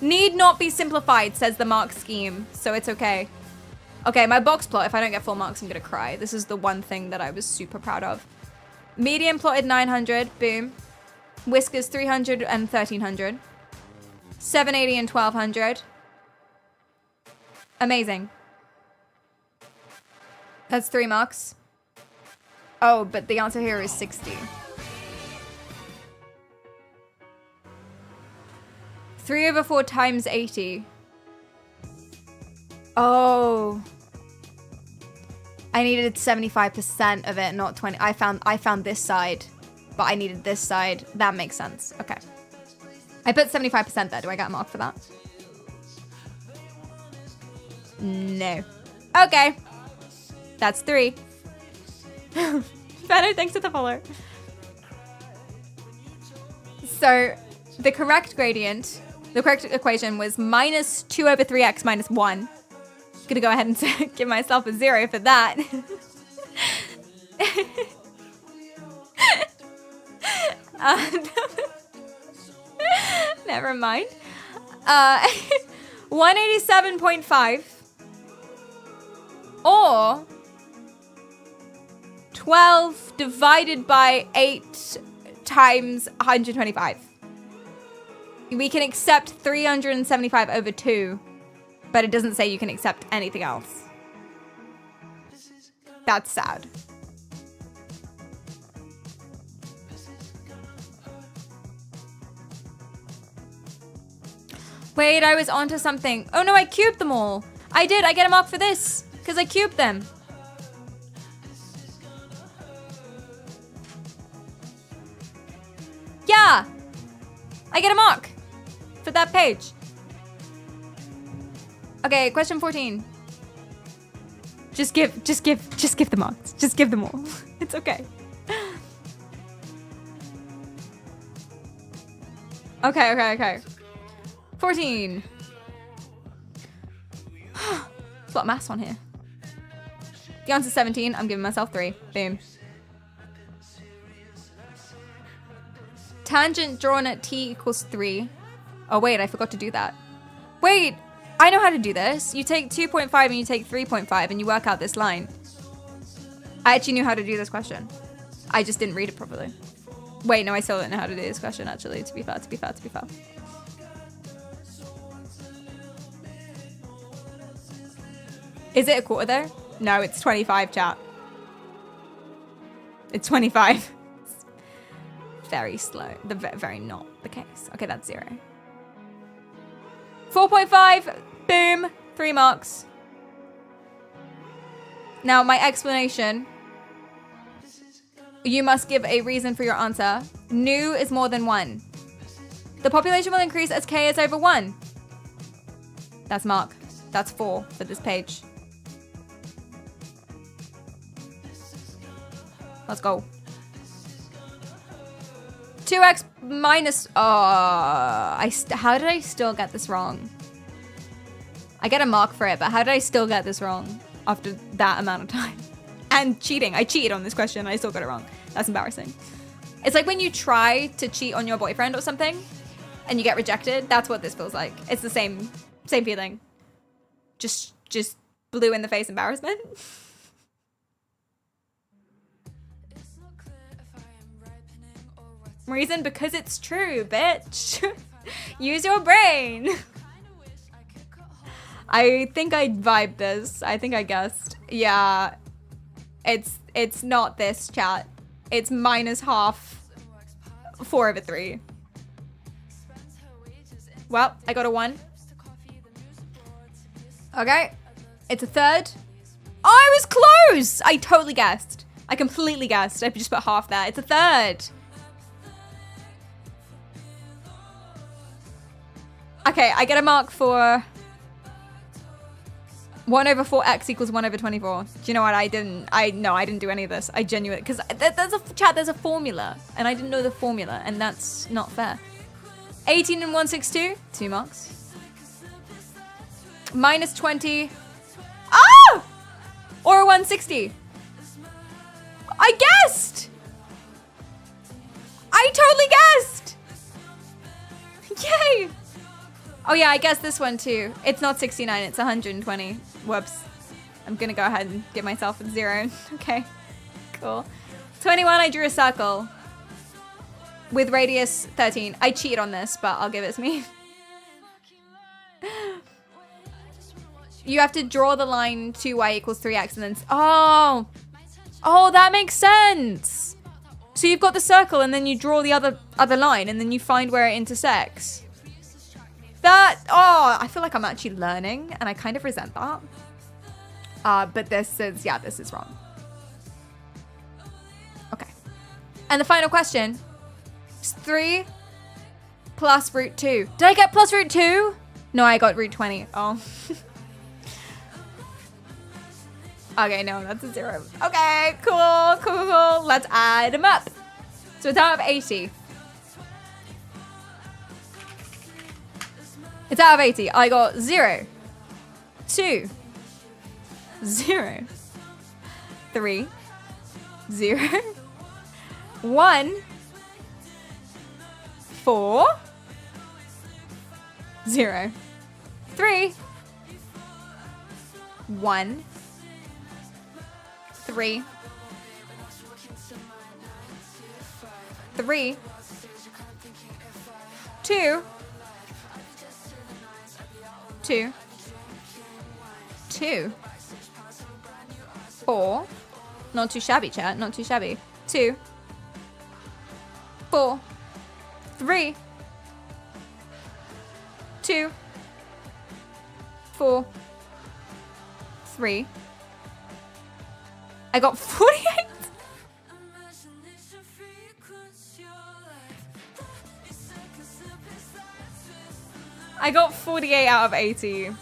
Need not be simplified, says the mark scheme, so it's okay. Okay, my box plot, if I don't get full marks, I'm gonna cry. This is the one thing that I was super proud of. Median plotted 900, boom. Whiskers 300 and 1300. 780 and 1200. Amazing. That's 3 marks. Oh, but the answer here is 60. 3 over 4 times 80. Oh. I needed 75% of it, not 20. I found this side, but I needed this side. That makes sense. Okay. I put 75% there. Do I get a mark for that? No. Okay. That's 3. Better, thanks to the follow. So, the correct gradient, the correct equation was minus 2 over 3x minus 1. Gonna go ahead and give myself a 0 for that. Never mind. 187.5 or 12 divided by 8 times 125. We can accept 375 over 2, but it doesn't say you can accept anything else. That's sad. Wait, I was onto something. Oh no, I cubed them all. I did, I get a mark for this, because I cubed them. Yeah, I get a mark for that page. Okay, question 14. Just give the marks. Just give them all. It's okay. Okay. 14. There's a lot of maths on here. The answer's 17. I'm giving myself 3. Boom. Tangent drawn at t equals 3. Oh, wait, I forgot to do that. Wait, I know how to do this. You take 2.5 and you take 3.5 and you work out this line. I actually knew how to do this question. I just didn't read it properly. Wait, no, I still don't know how to do this question, actually, to be fair. Is it a quarter there? No, it's 25, chat. It's 25. It's very slow. Very not the case. Okay, that's 0. 4.5. Boom. 3 marks. Now, my explanation. You must give a reason for your answer. Nu is more than 1. The population will increase as k is over 1. That's mark. That's 4 for this page. Let's go. 2x minus... how did I still get this wrong? I get a mark for it, but how did I still get this wrong after that amount of time? And cheating. I cheated on this question and I still got it wrong. That's embarrassing. It's like when you try to cheat on your boyfriend or something and you get rejected. That's what this feels like. It's the same feeling. Just blue in the face embarrassment. Reason? Because it's true, bitch. Use your brain. I think I vibed this. I think I guessed. Yeah. It's not this, chat. It's -half 4/3. Well, I got a 1. Okay. It's a third. Oh, I was close! I totally guessed. I completely guessed. I just put half there. It's a third. Okay, I get a mark for 1/4x equals 1/24. Do you know what? I didn't do any of this. I genuinely, because there's a formula, and I didn't know the formula, and that's not fair. 18 and 162, 2 marks. -20. Ah! Or a 160. I guessed! I totally guessed! Yay! Oh yeah, I guessed this one too. It's not 69, it's 120. Whoops. I'm gonna go ahead and give myself a 0. Okay, cool. 21, I drew a circle with radius 13. I cheated on this, but I'll give it to me. You have to draw the line 2y equals 3x and then... Oh! Oh, that makes sense! So you've got the circle and then you draw the other line and then you find where it intersects. Oh, I feel like I'm actually learning and I kind of resent that. But this is wrong. Okay. And the final question is 3 plus root 2. Did I get plus root 2? No, I got root 20. Oh. Okay, no, that's a 0. Okay, cool. Let's add them up. So it's out of 80. It's out of 80. I got 0, 2, 0, 3, 0, 1, 4, 0, 3, 1, 3, 3, 2, 2, 2, 4, not too shabby, chat, not too shabby. 2, 4, 3, 2, 4, 3. I got 48. I got 48 out of 80.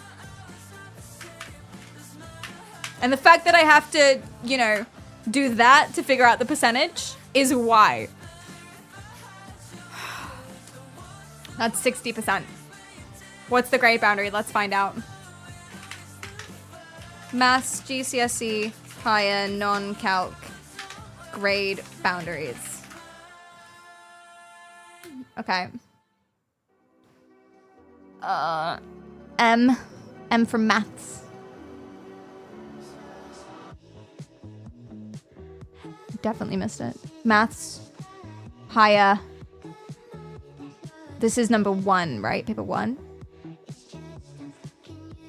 And the fact that I have to, you know, do that to figure out the percentage is why. That's 60%. What's the grade boundary? Let's find out. Maths, GCSE, higher, non-calc, grade boundaries. Okay. M for maths. Definitely missed it. Maths, higher. This is number 1, right? Paper 1.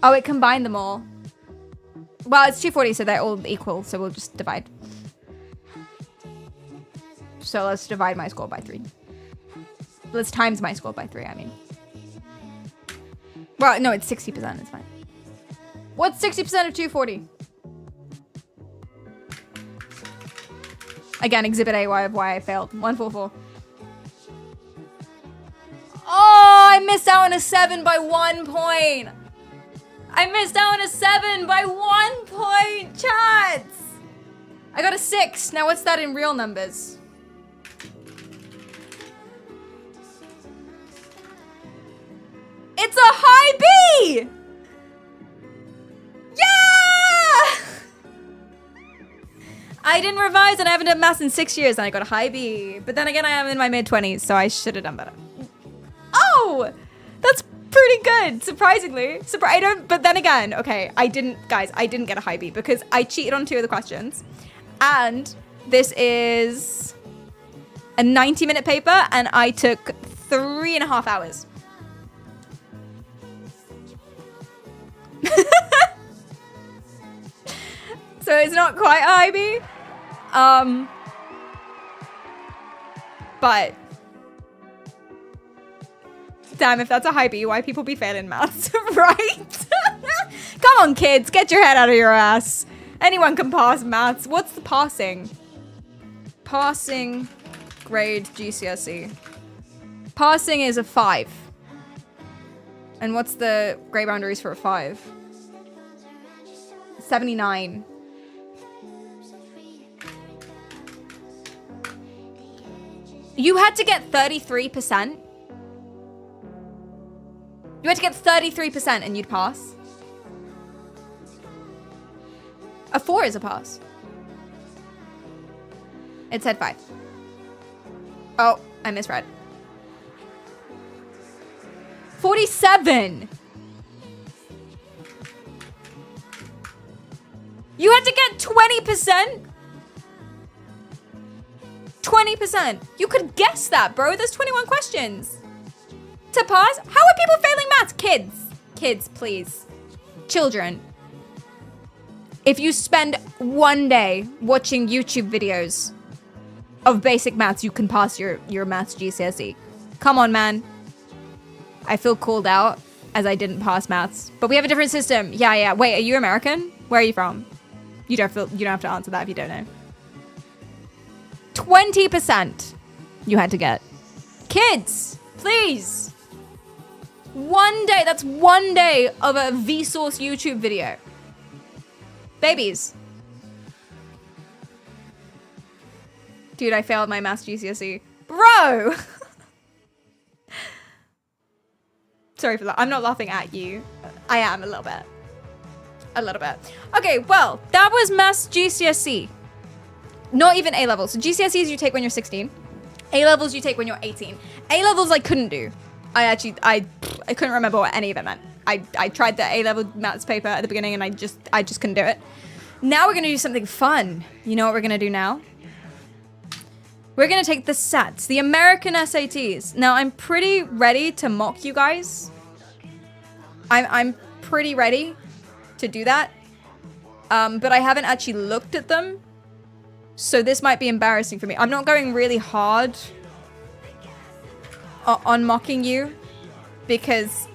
Oh, it combined them all. Well, it's 240, so they're all equal, so we'll just divide. So let's divide my score by 3. Let's times my score by 3, I mean. Well, no, it's 60%, it's fine. What's 60% of 240? Again, exhibit A of why I failed. 144. Oh, I missed out on a 7 by 1 point. I missed out on a 7 by 1 point, chats. I got a 6. Now what's that in real numbers? It's a high B! Yeah! I didn't revise and I haven't done maths in 6 years and I got a high B. But then again, I am in my mid-20s, so I should have done better. Oh! That's pretty good, surprisingly. But then again, okay, I didn't get a high B because I cheated on 2 of the questions. And this is a 90-minute paper and I took 3.5 hours. So it's not quite a high B. But damn, if that's a high B, why people be failing maths, right? Come on, kids, get your head out of your ass. Anyone can pass maths. What's the passing? Passing grade GCSE. Passing is a 5. And what's the grade boundaries for a 5? 79. You had to get 33%. You had to get 33% and you'd pass. A 4 is a pass. It said 5. Oh, I misread. 47. You had to get 20%? 20%. You could guess that, bro. There's 21 questions. To pass? How are people failing maths? Kids, please. Children. If you spend one day watching YouTube videos of basic maths, you can pass your maths GCSE. Come on, man. I feel called out as I didn't pass maths. But we have a different system. Yeah. Wait, are you American? Where are you from? You don't have to answer that if you don't know. 20% you had to get. Kids, please. One day, that's one day of a Vsauce YouTube video. Babies. Dude, I failed my maths GCSE. Bro! Sorry for that. I'm not laughing at you. I am a little bit. A little bit. Okay, well, that was maths GCSE. Not even A-levels. So GCSEs you take when you're 16. A-levels you take when you're 18. A-levels I couldn't do. I couldn't remember what any of it meant. I tried the A-level maths paper at the beginning and I just couldn't do it. Now we're gonna do something fun. You know what we're gonna do now? We're gonna take the SATs, the American SATs. Now I'm pretty ready to mock you guys. I'm pretty ready to do that. But I haven't actually looked at them. So this might be embarrassing for me. I'm not going really hard on mocking you because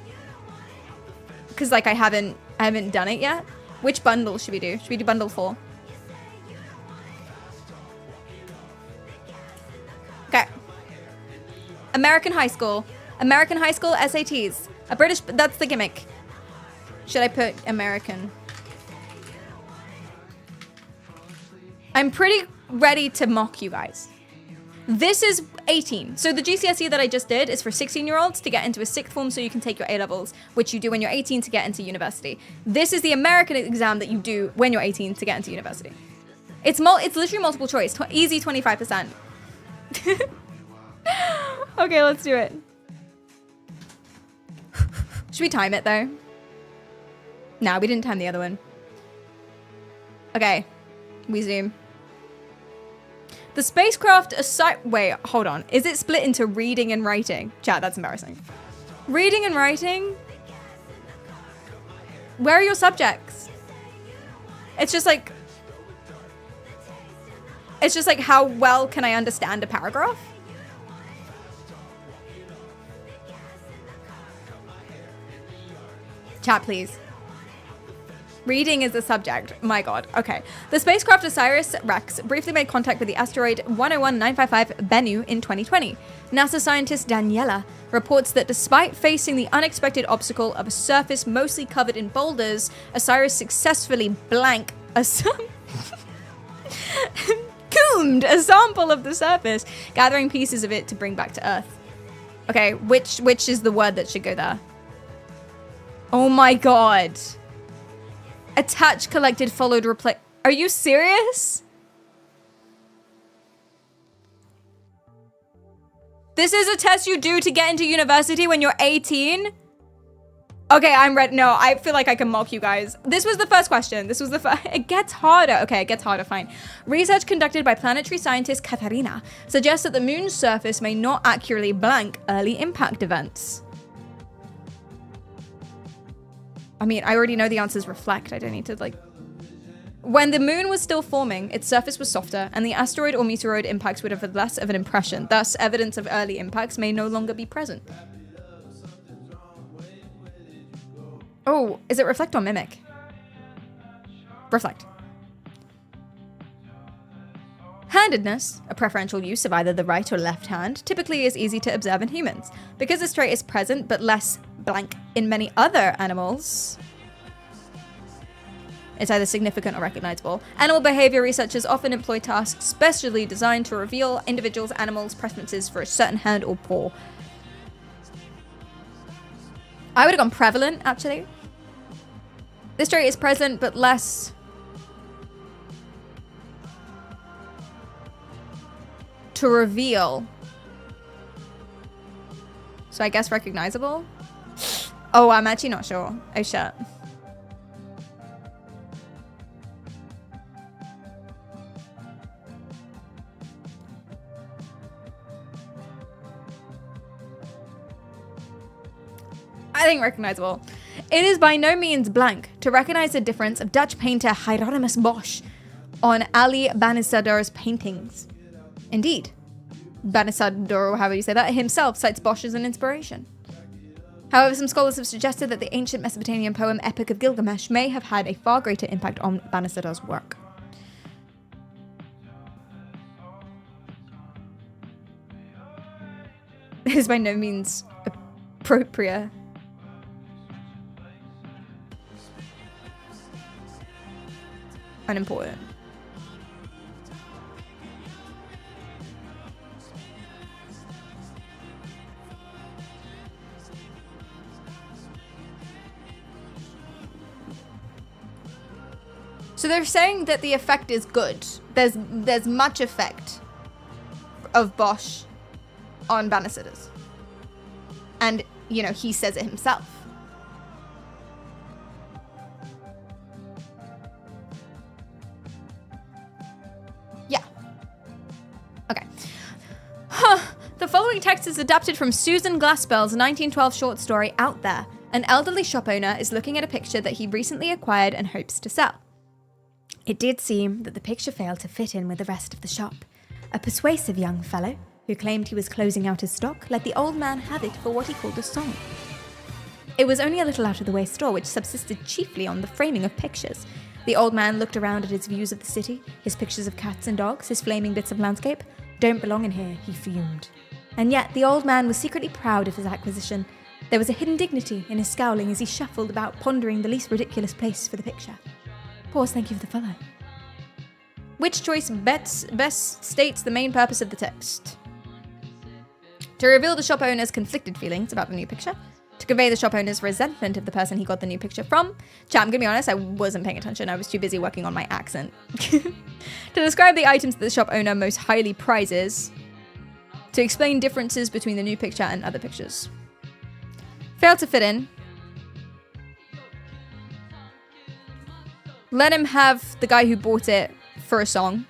like I haven't done it yet. Which bundle should we do? Should we do bundle 4? Okay. American high school SATs. A British, that's the gimmick. Should I put American? I'm pretty ready to mock you guys. This is 18. So the GCSE that I just did is for 16-year-olds to get into a sixth form so you can take your A-levels, which you do when you're 18 to get into university. This is the American exam that you do when you're 18 to get into university. It's literally multiple choice. Easy 25%. Okay, let's do it. Should we time it though? No, we didn't time the other one. Okay, we zoom. The spacecraft wait, hold on. Is it split into reading and writing? Chat, that's embarrassing. Reading and writing? Where are your subjects? It's just like how well can I understand a paragraph? Chat, please. Reading is a subject. My god. Okay. The spacecraft OSIRIS-REx briefly made contact with the asteroid 101955 Bennu in 2020. NASA scientist Daniela reports that despite facing the unexpected obstacle of a surface mostly covered in boulders, OSIRIS successfully combed a sample of the surface, gathering pieces of it to bring back to Earth. Okay, which is the word that should go there? Oh my god. Attach, collected, followed, replace. Are you serious? This is a test you do to get into university when you're 18? Okay, I'm ready. No, I feel like I can mock you guys. This was the first question. This was the first. It gets harder. Okay, it gets harder. Fine. Research conducted by planetary scientist Katarina suggests that the moon's surface may not accurately blank early impact events. I mean, I already know the answers reflect. I don't need to, like... When the moon was still forming, its surface was softer, and the asteroid or meteoroid impacts would have had less of an impression. Thus, evidence of early impacts may no longer be present. Oh, is it reflect or mimic? Reflect. Handedness, a preferential use of either the right or left hand, typically is easy to observe in humans. Because this trait is present but less blank in many other animals, it's either significant or recognizable. Animal behavior researchers often employ tasks specially designed to reveal individuals' animals' preferences for a certain hand or paw. I would have gone prevalent, actually. This trait is present, but less to reveal. So I guess recognizable? Oh, I'm actually not sure. Oh, shit. I think recognizable. It is by no means blank to recognize the difference of Dutch painter Hieronymus Bosch on Ali Banisadr's paintings. Indeed, Banisadr, or however you say that, himself cites Bosch as an inspiration. However, some scholars have suggested that the ancient Mesopotamian poem Epic of Gilgamesh may have had a far greater impact on Banisadr's work. It is by no means appropriate. Unimportant. So they're saying that the effect is good. There's much effect of Bosch on Banisadr's. And, you know, he says it himself. Okay. The following text is adapted from Susan Glaspell's 1912 short story, Out There. An elderly shop owner is looking at a picture that he recently acquired and hopes to sell. It did seem that the picture failed to fit in with the rest of the shop. A persuasive young fellow, who claimed he was closing out his stock, let the old man have it for what he called a song. It was only a little out-of-the-way store which subsisted chiefly on the framing of pictures. The old man looked around at his views of the city, his pictures of cats and dogs, his flaming bits of landscape. Don't belong in here, he fumed. And yet the old man was secretly proud of his acquisition. There was a hidden dignity in his scowling as he shuffled about pondering the least ridiculous place for the picture. Pause, thank you for the follow. Which choice best states the main purpose of the text? To reveal the shop owner's conflicted feelings about the new picture. To convey the shop owner's resentment of the person he got the new picture from. Chat, I'm gonna be honest, I wasn't paying attention. I was too busy working on my accent. To describe the items that the shop owner most highly prizes. To explain differences between the new picture and other pictures. Failed to fit in. Let him have the guy who bought it for a song.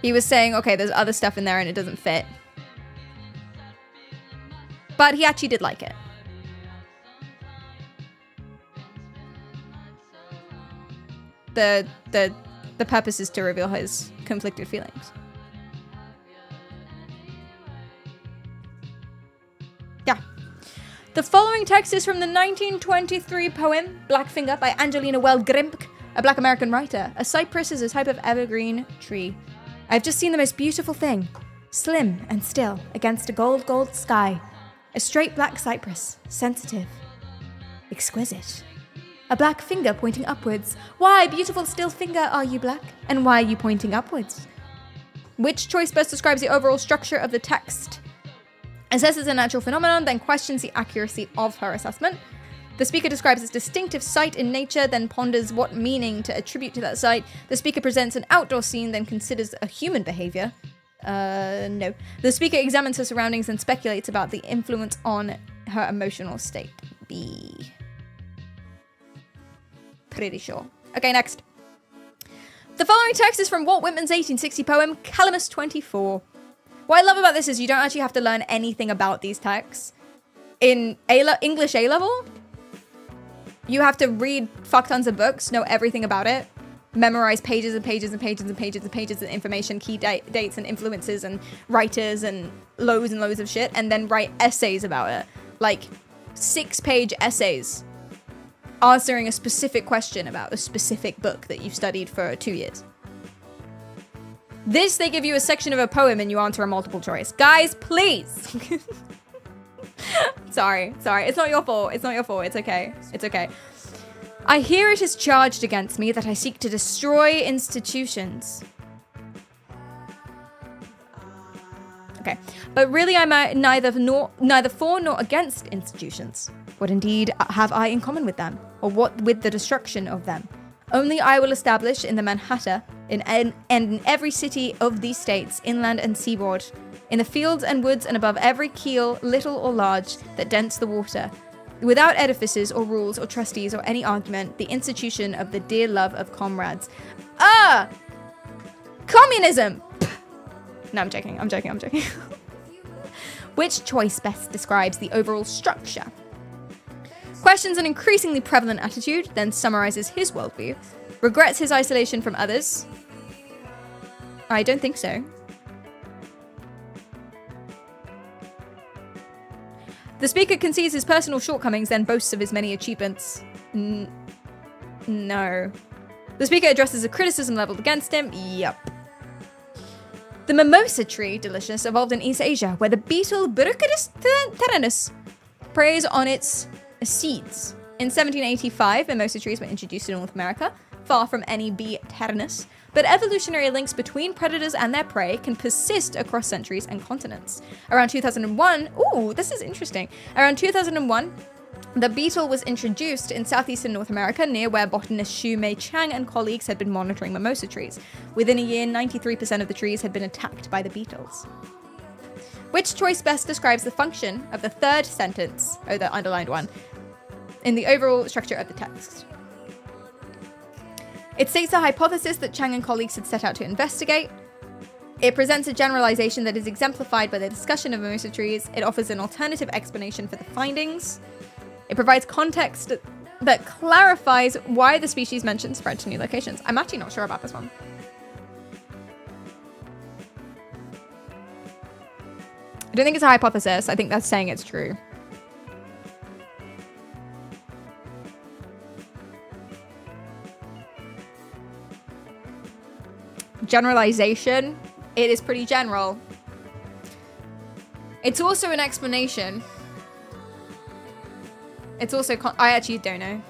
He was saying, okay, there's other stuff in there and it doesn't fit. But he actually did like it. The purpose is to reveal his conflicted feelings. Yeah. The following text is from the 1923 poem Blackfinger by Angelina Well Grimke, a Black American writer. A cypress is a type of evergreen tree. I've just seen the most beautiful thing, slim and still against a gold sky. A straight black cypress, sensitive, exquisite. A black finger pointing upwards. Why, beautiful still finger, are you black? And why are you pointing upwards? Which choice best describes the overall structure of the text? Assesses a natural phenomenon, then questions the accuracy of her assessment. The speaker describes its distinctive site in nature, then ponders what meaning to attribute to that site. The speaker presents an outdoor scene, then considers a human behavior. No. The speaker examines her surroundings and speculates about the influence on her emotional state. B. Pretty sure. Okay, next. The following text is from Walt Whitman's 1860 poem, Calamus 24. What I love about this is you don't actually have to learn anything about these texts. In English A-level, you have to read fuck tons of books, know everything about it, memorize pages and pages and pages and pages and pages of information, key dates and influences and writers and loads of shit, and then write essays about it. Like 6-page essays answering a specific question about a specific book that you've studied for 2 years. This, they give you a section of a poem and you answer a multiple choice. Guys, please. Sorry. It's not your fault. It's okay. It's okay. I hear it is charged against me that I seek to destroy institutions. Okay. But really I'm neither for nor against institutions. What indeed have I in common with them? Or what with the destruction of them? Only I will establish in the Manhattan, and in every city of these states, inland and seaboard, in the fields and woods and above every keel, little or large, that dents the water, without edifices or rules or trustees or any argument, the institution of the dear love of comrades. Communism! No, I'm joking. Which choice best describes the overall structure? Questions an increasingly prevalent attitude, then summarizes his worldview. Regrets his isolation from others. I don't think so. The speaker concedes his personal shortcomings, then boasts of his many achievements. No. The speaker addresses a criticism leveled against him. Yup. The mimosa tree, delicious, evolved in East Asia, where the beetle PerriKaryal tyrannus preys on its seeds. In 1785, mimosa trees were introduced to North America, far from any B. tyrannus, but evolutionary links between predators and their prey can persist across centuries and continents. Around 2001, ooh, this is interesting. Around 2001, the beetle was introduced in southeastern North America, near where botanist Xu Mei Chang and colleagues had been monitoring mimosa trees. Within a year, 93% of the trees had been attacked by the beetles. Which choice best describes the function of the third sentence, the underlined one, in the overall structure of the text? It states a hypothesis that Chang and colleagues had set out to investigate. It presents a generalization that is exemplified by the discussion of mimosa trees. It offers an alternative explanation for the findings. It provides context that clarifies why the species mentioned spread to new locations. I'm actually not sure about this one. I don't think it's a hypothesis. I think that's saying it's true. Generalization. It is pretty general. It's also an explanation. It's also I actually don't know.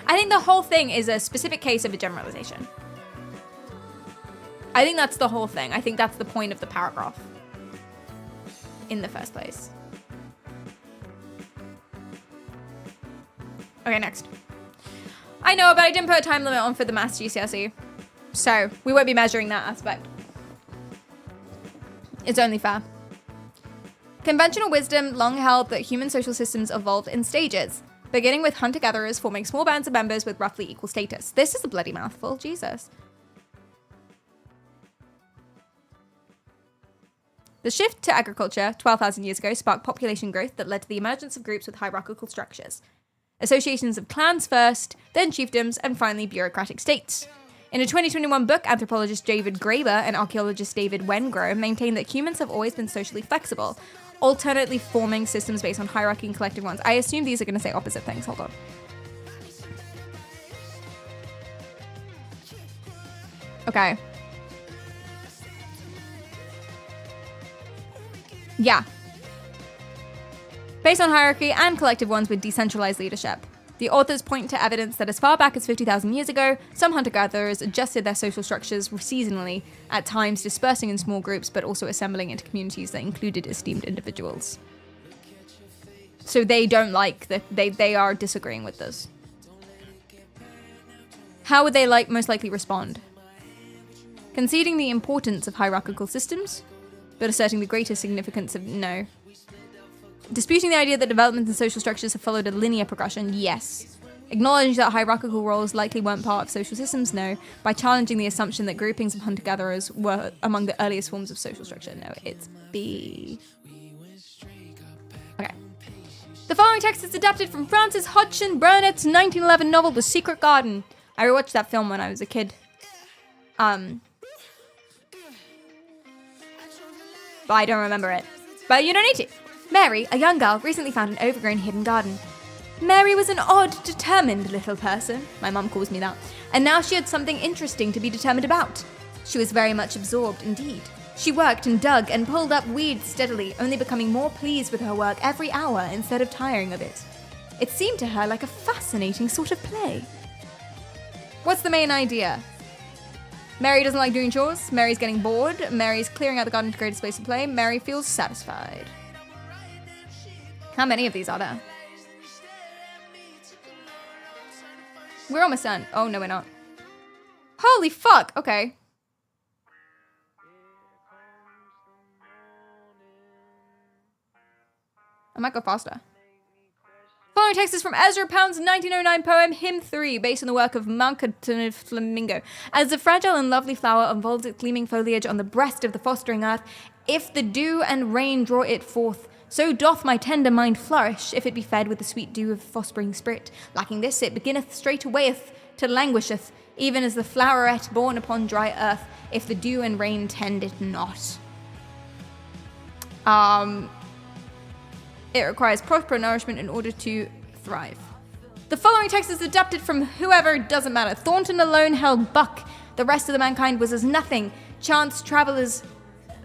I think the whole thing is a specific case of a generalization. I think that's the whole thing. I think that's the point of the paragraph in the first place. Okay, next. I know, but I didn't put a time limit on for the maths GCSE. So we won't be measuring that aspect. It's only fair. Conventional wisdom long held that human social systems evolved in stages, beginning with hunter-gatherers forming small bands of members with roughly equal status. This is a bloody mouthful, Jesus. The shift to agriculture 12,000 years ago sparked population growth that led to the emergence of groups with hierarchical structures. Associations of clans first, then chiefdoms, and finally bureaucratic states. In a 2021 book, anthropologist David Graeber and archaeologist David Wengrow maintain that humans have always been socially flexible, alternately forming systems based on hierarchy and collective ones. I assume these are going to say opposite things. Hold on. Okay. Yeah. Based on hierarchy and collective ones with decentralized leadership. The authors point to evidence that as far back as 50,000 years ago, some hunter-gatherers adjusted their social structures seasonally, at times dispersing in small groups, but also assembling into communities that included esteemed individuals. So they don't like that. They are disagreeing with this. How would they most likely respond? Conceding the importance of hierarchical systems, but asserting the greater significance of no. Disputing the idea that development and social structures have followed a linear progression, yes. Acknowledging that hierarchical roles likely weren't part of social systems, no. By challenging the assumption that groupings of hunter-gatherers were among the earliest forms of social structure, no, it's B. Okay. The following text is adapted from Frances Hodgson Burnett's 1911 novel, The Secret Garden. I rewatched that film when I was a kid. But I don't remember it. But you don't need to. Mary, a young girl, recently found an overgrown hidden garden. Mary was an odd, determined little person. My mum calls me that. And now she had something interesting to be determined about. She was very much absorbed indeed. She worked and dug and pulled up weeds steadily, only becoming more pleased with her work every hour instead of tiring of it. It seemed to her like a fascinating sort of play. What's the main idea? Mary doesn't like doing chores. Mary's getting bored. Mary's clearing out the garden to create a space to play. Mary feels satisfied. How many of these are there? We're almost done. Oh, no, we're not. Holy fuck. Okay. I might go faster. Following text is from Ezra Pound's 1909 poem, Hymn 3, based on the work of Malcolm Flamingo. As the fragile and lovely flower unfolds its gleaming foliage on the breast of the fostering earth, if the dew and rain draw it forth, so doth my tender mind flourish, if it be fed with the sweet dew of fostering spirit. Lacking this, it beginneth straightwayeth to languisheth, even as the floweret born upon dry earth, if the dew and rain tend it not. It requires proper nourishment in order to thrive. The following text is adapted from whoever, doesn't matter. Thornton alone held buck. The rest of the mankind was as nothing. Chance travelers.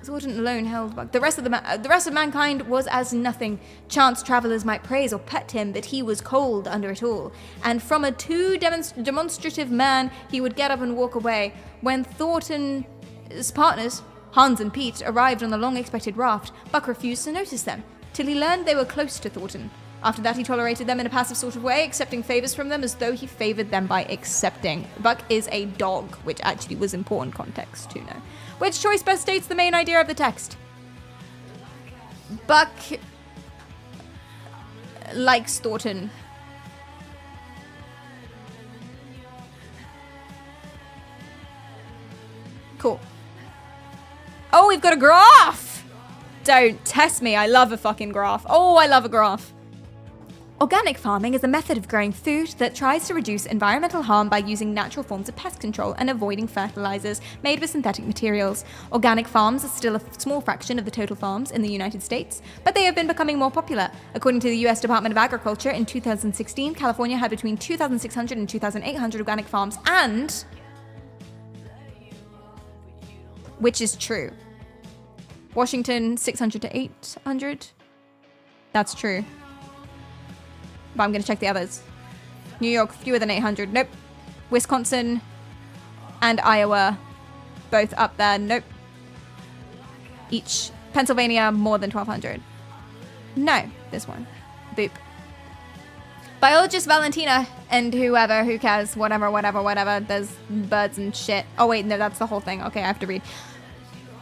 Thornton alone held buck. The rest of mankind was as nothing. Chance travelers might praise or pet him, but he was cold under it all. And from a too demonstrative man, he would get up and walk away. When Thornton's partners, Hans and Pete, arrived on the long-expected raft, Buck refused to notice them, till he learned they were close to Thornton. After that, he tolerated them in a passive sort of way, accepting favors from them as though he favored them by accepting. Buck is a dog, which actually was important context to know. Which choice best states the main idea of the text? Buck likes Thornton. Cool. Oh, we've got a graph! Don't test me. I love a fucking graph. Oh, I love a graph. Organic farming is a method of growing food that tries to reduce environmental harm by using natural forms of pest control and avoiding fertilizers made with synthetic materials. Organic farms are still a small fraction of the total farms in the United States, but they have been becoming more popular. According to the U.S. Department of Agriculture, in 2016, California had between 2,600 and 2,800 organic farms, and... which is true. Washington, 600 to 800. That's true. But I'm going to check the others. New York, fewer than 800. Nope. Wisconsin and Iowa, both up there. Nope. Each. Pennsylvania, more than 1,200. No, this one. Boop. Biologist Valentina and whoever, who cares, whatever. There's birds and shit. Oh, wait, no, that's the whole thing. Okay, I have to read.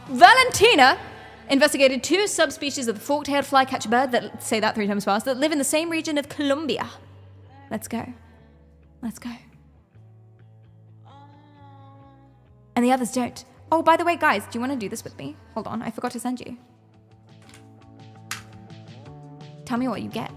Valentina investigated 2 subspecies of the fork-tailed flycatcher bird that, say that 3 times fast, that live in the same region of Colombia. Let's go. Let's go. And the others don't. Oh, by the way, guys, do you want to do this with me? Hold on, I forgot to send you. Tell me what you get.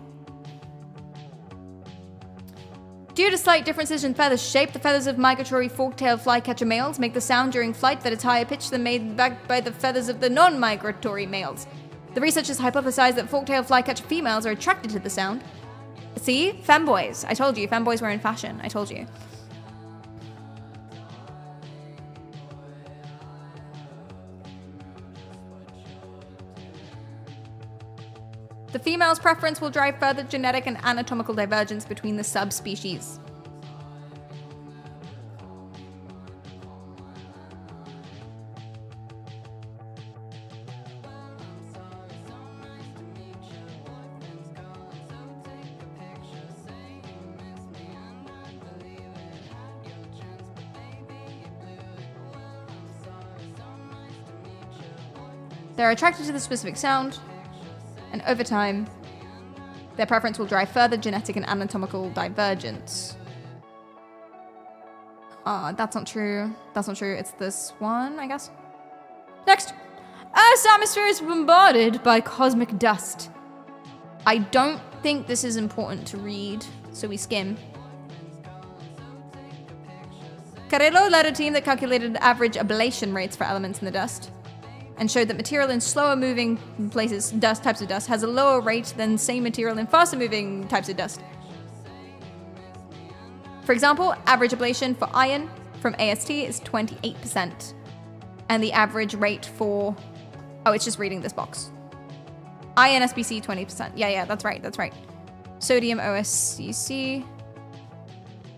Due to slight differences in feather shape, the feathers of migratory fork-tailed flycatcher males make the sound during flight that is higher pitched than made back by the feathers of the non-migratory males. The researchers hypothesized that fork-tailed flycatcher females are attracted to the sound. See? Femboys. I told you, femboys were in fashion. I told you. The female's preference will drive further genetic and anatomical divergence between the subspecies. They're attracted to the specific sound, and over time, their preference will drive further genetic and anatomical divergence. That's not true. That's not true. It's this one, I guess. Next. Earth's atmosphere is bombarded by cosmic dust. I don't think this is important to read, so we skim. Carrillo led a team that calculated average ablation rates for elements in the dust, and showed that material in slower moving places, types of dust, has a lower rate than same material in faster moving types of dust. For example, average ablation for iron from AST is 28%. And the average rate for, oh, it's just reading this box. Iron SBC, 20%. Yeah, that's right. Sodium OSCC.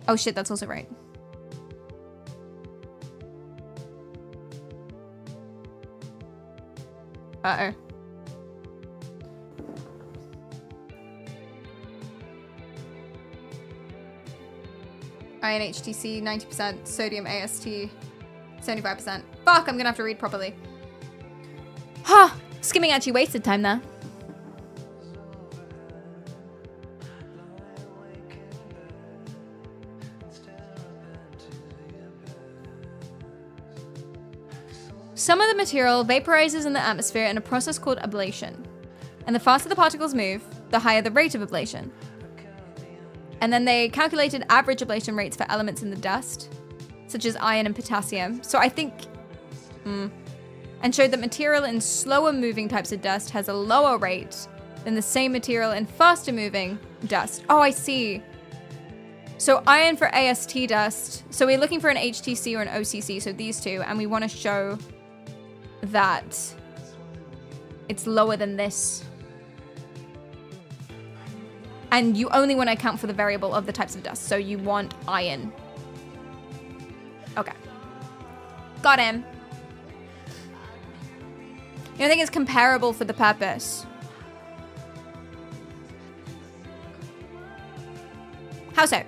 Oh shit, that's also right. Uh-oh. Iron HTC, 90%. Sodium AST, 75%. Fuck, I'm gonna have to read properly. Huh, skimming actually wasted time there. Some of the material vaporizes in the atmosphere in a process called ablation. And the faster the particles move, the higher the rate of ablation. And then they calculated average ablation rates for elements in the dust, such as iron and potassium. So I think, and showed that material in slower moving types of dust has a lower rate than the same material in faster moving dust. Oh, I see. So iron for AST dust. So we're looking for an HTC or an OCC, so these two, and we want to show that it's lower than this. And you only want to account for the variable of the types of dust. So you want iron. Okay. Got him. You don't think it's comparable for the purpose? How so?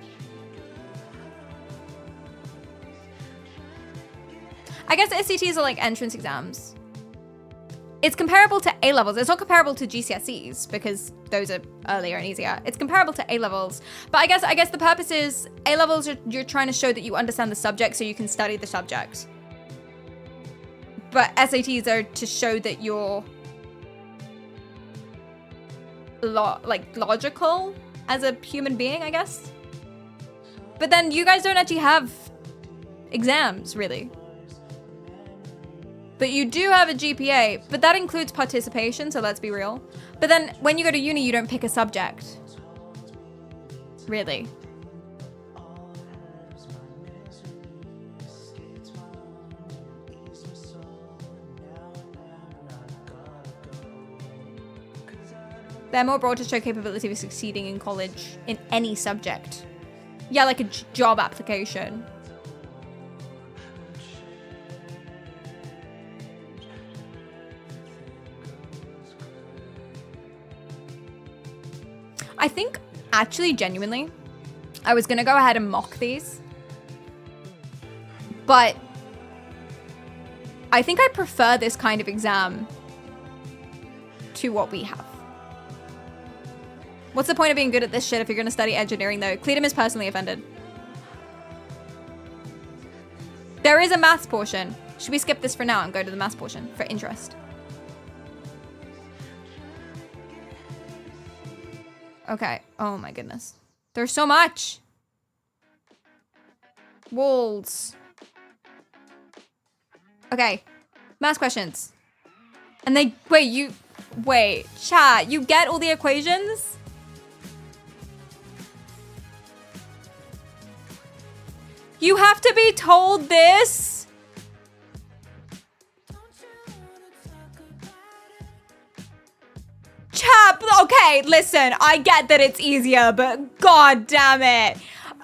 I guess SCTs are like entrance exams. It's comparable to A-levels. It's not comparable to GCSEs because those are earlier and easier. It's comparable to A-levels. But I guess the purpose is A-levels, you're trying to show that you understand the subject so you can study the subject. But SATs are to show that you're logical as a human being, I guess. But then you guys don't actually have exams, really. But you do have a GPA, but that includes participation, so let's be real. But then when you go to uni, you don't pick a subject. Really. They're more broad to show capability of succeeding in college in any subject. Yeah, like a job application. I think, actually, genuinely, I was going to go ahead and mock these. But I think I prefer this kind of exam to what we have. What's the point of being good at this shit if you're going to study engineering, though? Cletum is personally offended. There is a maths portion. Should we skip this for now and go to the maths portion for interest? Okay. Oh my goodness. There's so much. Walls. Okay. Math questions. And they, wait, chat, you get all the equations? You have to be told this? Chat, okay, okay, listen, I get that it's easier, but god damn it.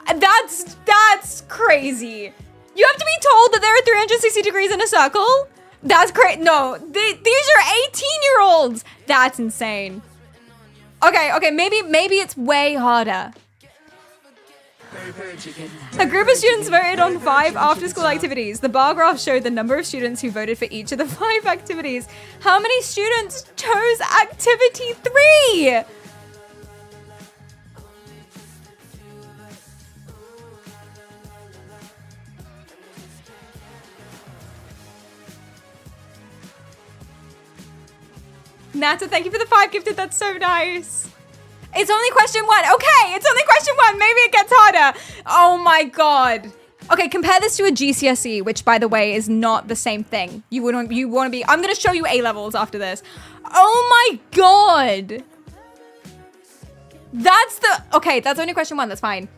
That's crazy. You have to be told that there are 360 degrees in a circle? That's crazy. No, these are 18-year-olds. That's insane. Okay, maybe it's way harder. A group of students voted on 5 after-school activities. The bar graph showed the number of students who voted for each of the 5 activities. How many students chose activity 3? Nata, thank you for the 5 gifted. That's so nice. It's only question 1. Okay, it's only question 1. Maybe it gets harder. Oh my god. Okay, compare this to a GCSE, which by the way is not the same thing. You want to be. I'm gonna show you A levels after this. Oh my god. Okay, that's only question 1. That's fine.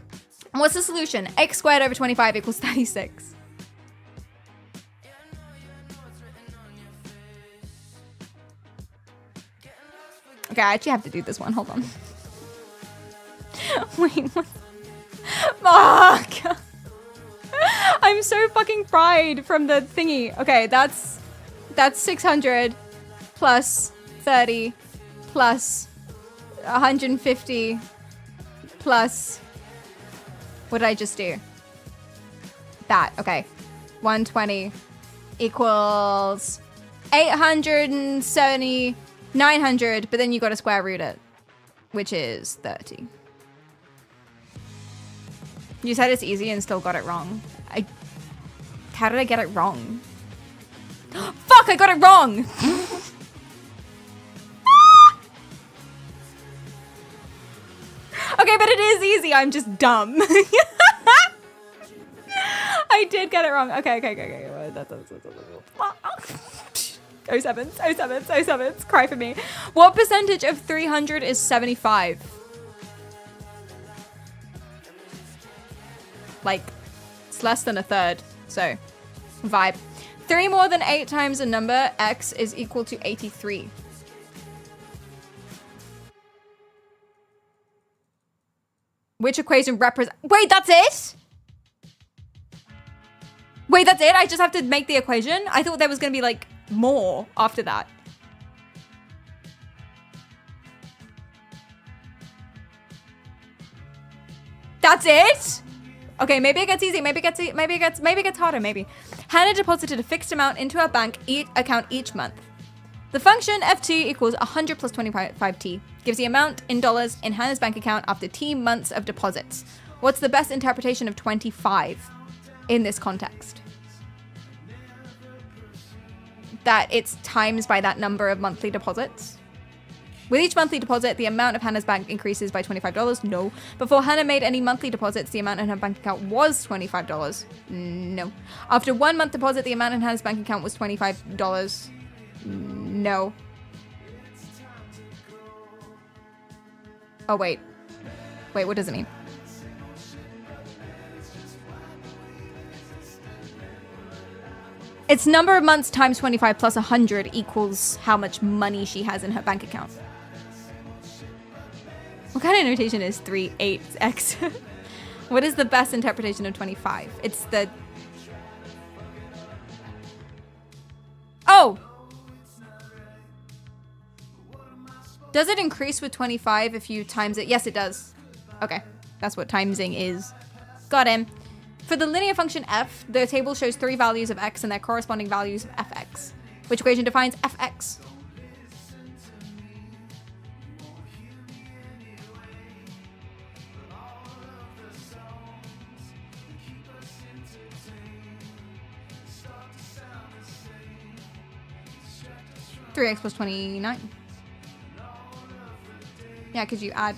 What's the solution? X squared over 25 equals 36. Okay, I actually have to do this one. Hold on. Wait, what? Fuck! I'm so fucking fried from the thingy. Okay, that's 600 plus 30 plus 150 plus... What did I just do? That, okay. 120 equals 870... 900, but then you got to square root it, which is 30. You said it's easy and still got it wrong. How did I get it wrong? Fuck, I got it wrong! Okay, but it is easy, I'm just dumb. I did get it wrong. Okay. 07s, cry for me. What percentage of 300 is 75? Like, it's less than a third, so vibe. 3 more than 8 times a number, x is equal to 83. Which equation represents... Wait, that's it? Wait, that's it? I just have to make the equation? I thought there was going to be, like, more after that. That's it? Okay, maybe it gets easy. Maybe it gets harder, maybe. Hannah deposited a fixed amount into her bank account each month. The function ft equals 100 plus 25t gives the amount in dollars in Hannah's bank account after t months of deposits. What's the best interpretation of 25 in this context? That it's times by that number of monthly deposits. With each monthly deposit, the amount of Hannah's bank increases by $25. No. Before Hannah made any monthly deposits, the amount in her bank account was $25. No. After 1 month deposit, the amount in Hannah's bank account was $25. No. Oh, wait. Wait, what does it mean? It's number of months times 25 plus 100 equals how much money she has in her bank account. What kind of notation is 3, 8, x? What is the best interpretation of 25? It's the... Oh! Does it increase with 25 if you times it? Yes, it does. Okay, that's what timesing is. Got him. For the linear function f, the table shows 3 values of x and their corresponding values of fx. Which equation defines fx? $3x plus 29. Yeah, because you add...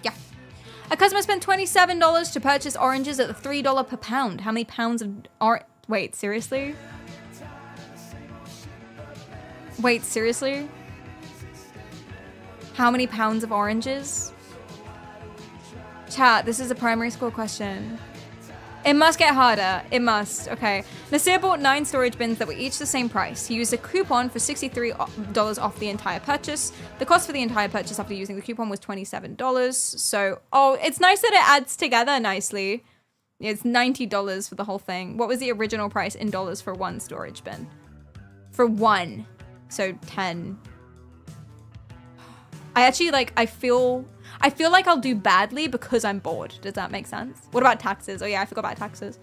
Yeah. A customer spent $27 to purchase oranges at $3 per pound. How many pounds of Wait, seriously? Wait, seriously? How many pounds of oranges? Chat, this is a primary school question. It must get harder. It must. Okay. Nasir bought 9 storage bins that were each the same price. He used a coupon for $63 off the entire purchase. The cost for the entire purchase after using the coupon was $27. So, oh, it's nice that it adds together nicely. It's $90 for the whole thing. What was the original price in dollars for 1 storage bin? For 1. So 10. I actually I feel like I'll do badly because I'm bored. Does that make sense? What about taxes? Oh yeah, I forgot about taxes.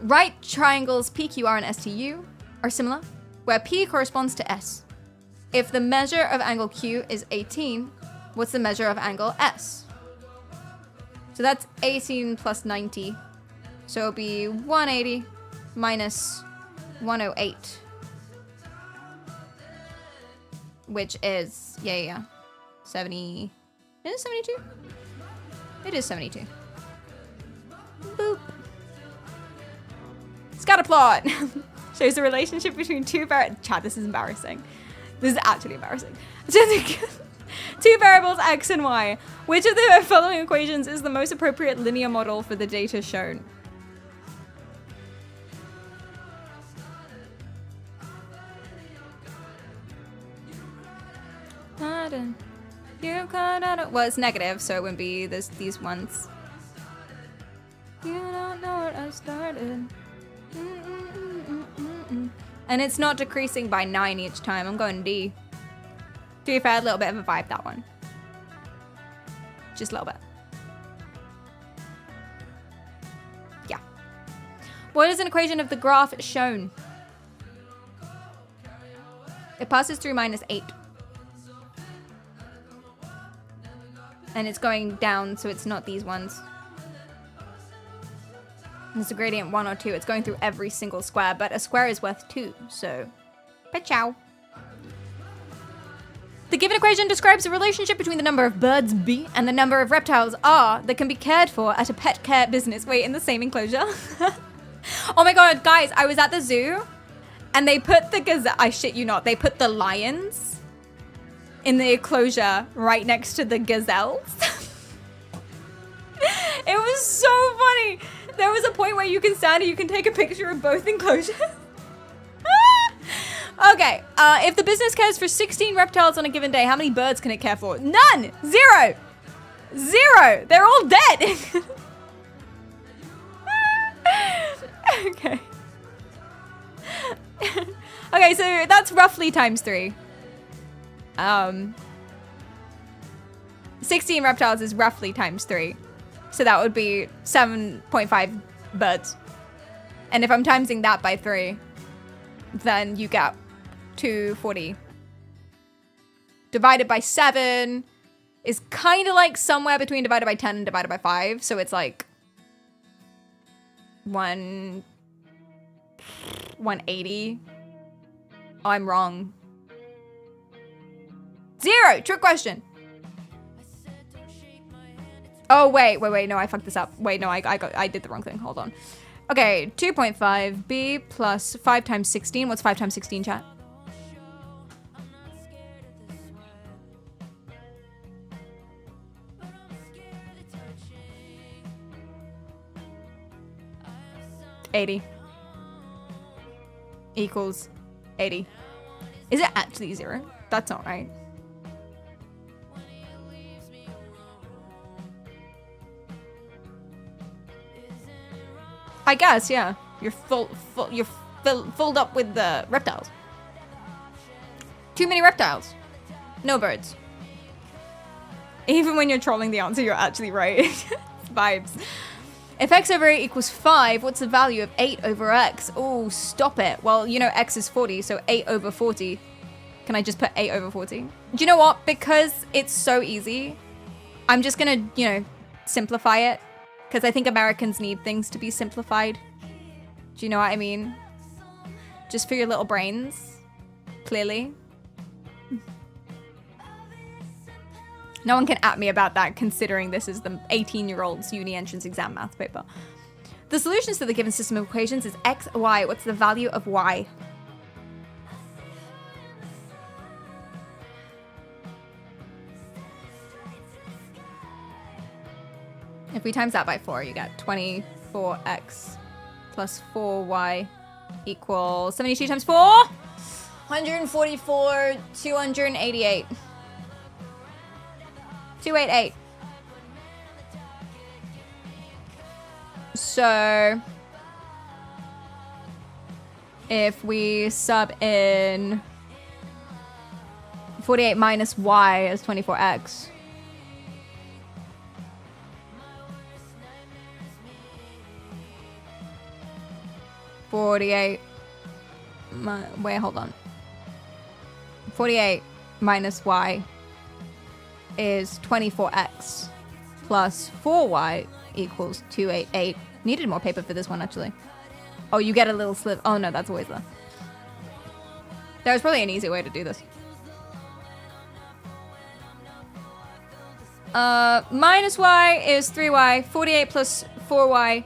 Right triangles PQR and STU are similar, where P corresponds to S. If the measure of angle Q is 18, what's the measure of angle S? So that's 18 plus 90. So it'll be 180 minus 108. Which is, yeah. 70. Is it 72? It is 72. Boop. Scatter plot shows the relationship between two variables. Chat, this is embarrassing. This is actually embarrassing. Two variables x and y. Which of the following equations is the most appropriate linear model for the data shown? Well, it's negative, so it wouldn't be these ones. You don't know what I started. And it's not decreasing by 9 each time. I'm going D. To be fair, a little bit of a vibe, that one. Just a little bit. Yeah. What is an equation of the graph shown? It passes through -8. And it's going down, so it's not these ones. And it's a gradient 1 or 2. It's going through every single square, but a square is worth 2, so... Pachow. The given equation describes the relationship between the number of birds, B, and the number of reptiles, R, that can be cared for at a pet care business. Wait, in the same enclosure? Oh my god, guys, I was at the zoo, and they put the gazelle... I shit you not. They put the lions in the enclosure right next to the gazelles. It was so funny. There was a point where you can stand and you can take a picture of both enclosures. Okay, if the business cares for 16 reptiles on a given day, how many birds can it care for? None! 0! 0! They're all dead! Okay. Okay, so that's roughly times 3. 16 reptiles is roughly times 3. So that would be 7.5 birds. And if I'm timesing that by 3, then you get 240. Divided by 7 is kind of like somewhere between divided by 10 and divided by 5. So it's like 180. Oh, I'm wrong. 0! Trick question. Oh, wait. No, I fucked this up. Wait, no, I did the wrong thing. Hold on. Okay, 2.5 B plus 5 times 16. What's 5 times 16, chat? $80 equals 80. Is it actually 0? That's not right. I guess, yeah. You're filled up with the reptiles. Too many reptiles. No birds. Even when you're trolling the answer, you're actually right. Vibes. If x over 8 equals 5, what's the value of 8 over x? Oh, stop it. Well, you know, x is 40, so 8 over 40. Can I just put 8 over 40? Do you know what? Because it's so easy, I'm just gonna, you know, simplify it. Because I think Americans need things to be simplified. Do you know what I mean? Just for your little brains. Clearly. No one can at me about that, considering this is the 18-year-old's uni entrance exam math paper. The solutions to the given system of equations is x, y. What's the value of y? If we times that by 4, you get 24. 24x plus 4y equals 72 times 4? 144, 288. 288. So if we sub in 48 minus y as 24x. Wait, hold on. 48 minus y is 24x plus 4y equals 288. Needed more paper for this one, actually. Oh, you get a little slip. Oh, no, that's always there. There's probably an easy way to do this. Minus y is 3y. 48 plus 4y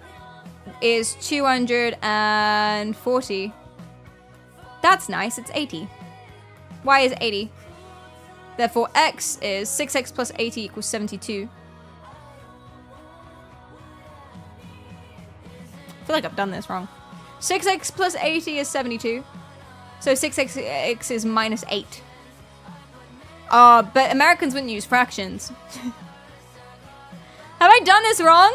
is 240. That's nice. It's 80. Y is 80. Therefore, x is 6x plus 80 equals 72. I feel like I've done this wrong. 6x plus 80 is 72. So 6x is minus 8. But Americans wouldn't use fractions. Have I done this wrong?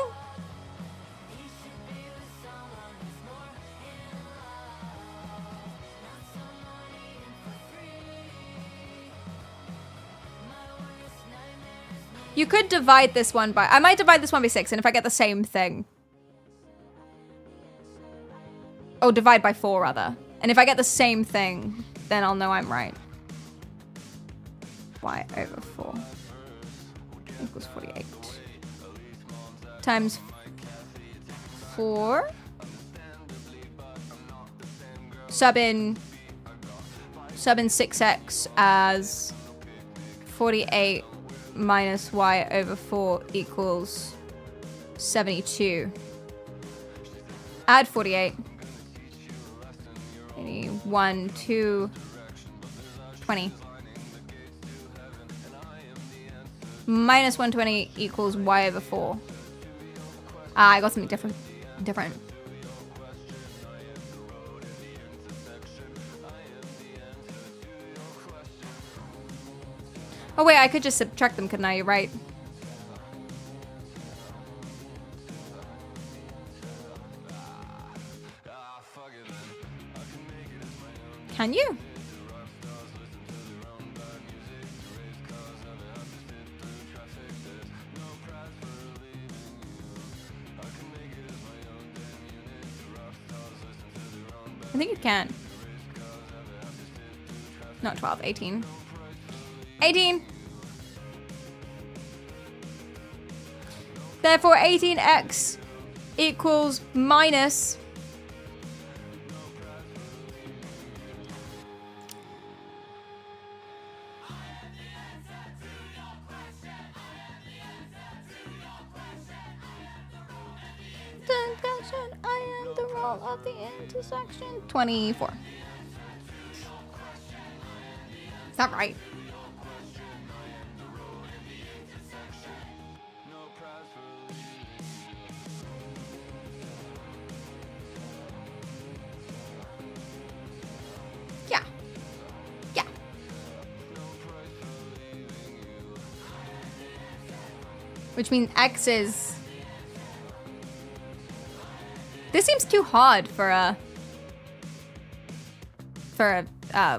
You could divide this one by... I might divide this one by 6, and if I get the same thing... Oh, divide by 4, rather. And if I get the same thing, then I'll know I'm right. Y over 4 equals 48. Times 4. Sub in 6x as 48 minus y over 4 equals 72. Add 48. 1, 2, 20. Minus 120 equals y over 4. Ah, I got something different. Oh wait, I could just subtract them, couldn't I? You're right. Can you? I think it can. Not 12, 18. 18! Therefore, 18x equals minus... I am the role of the intersection. 24. Is that right? Yeah. Yeah. Which means x is... This seems too hard for a...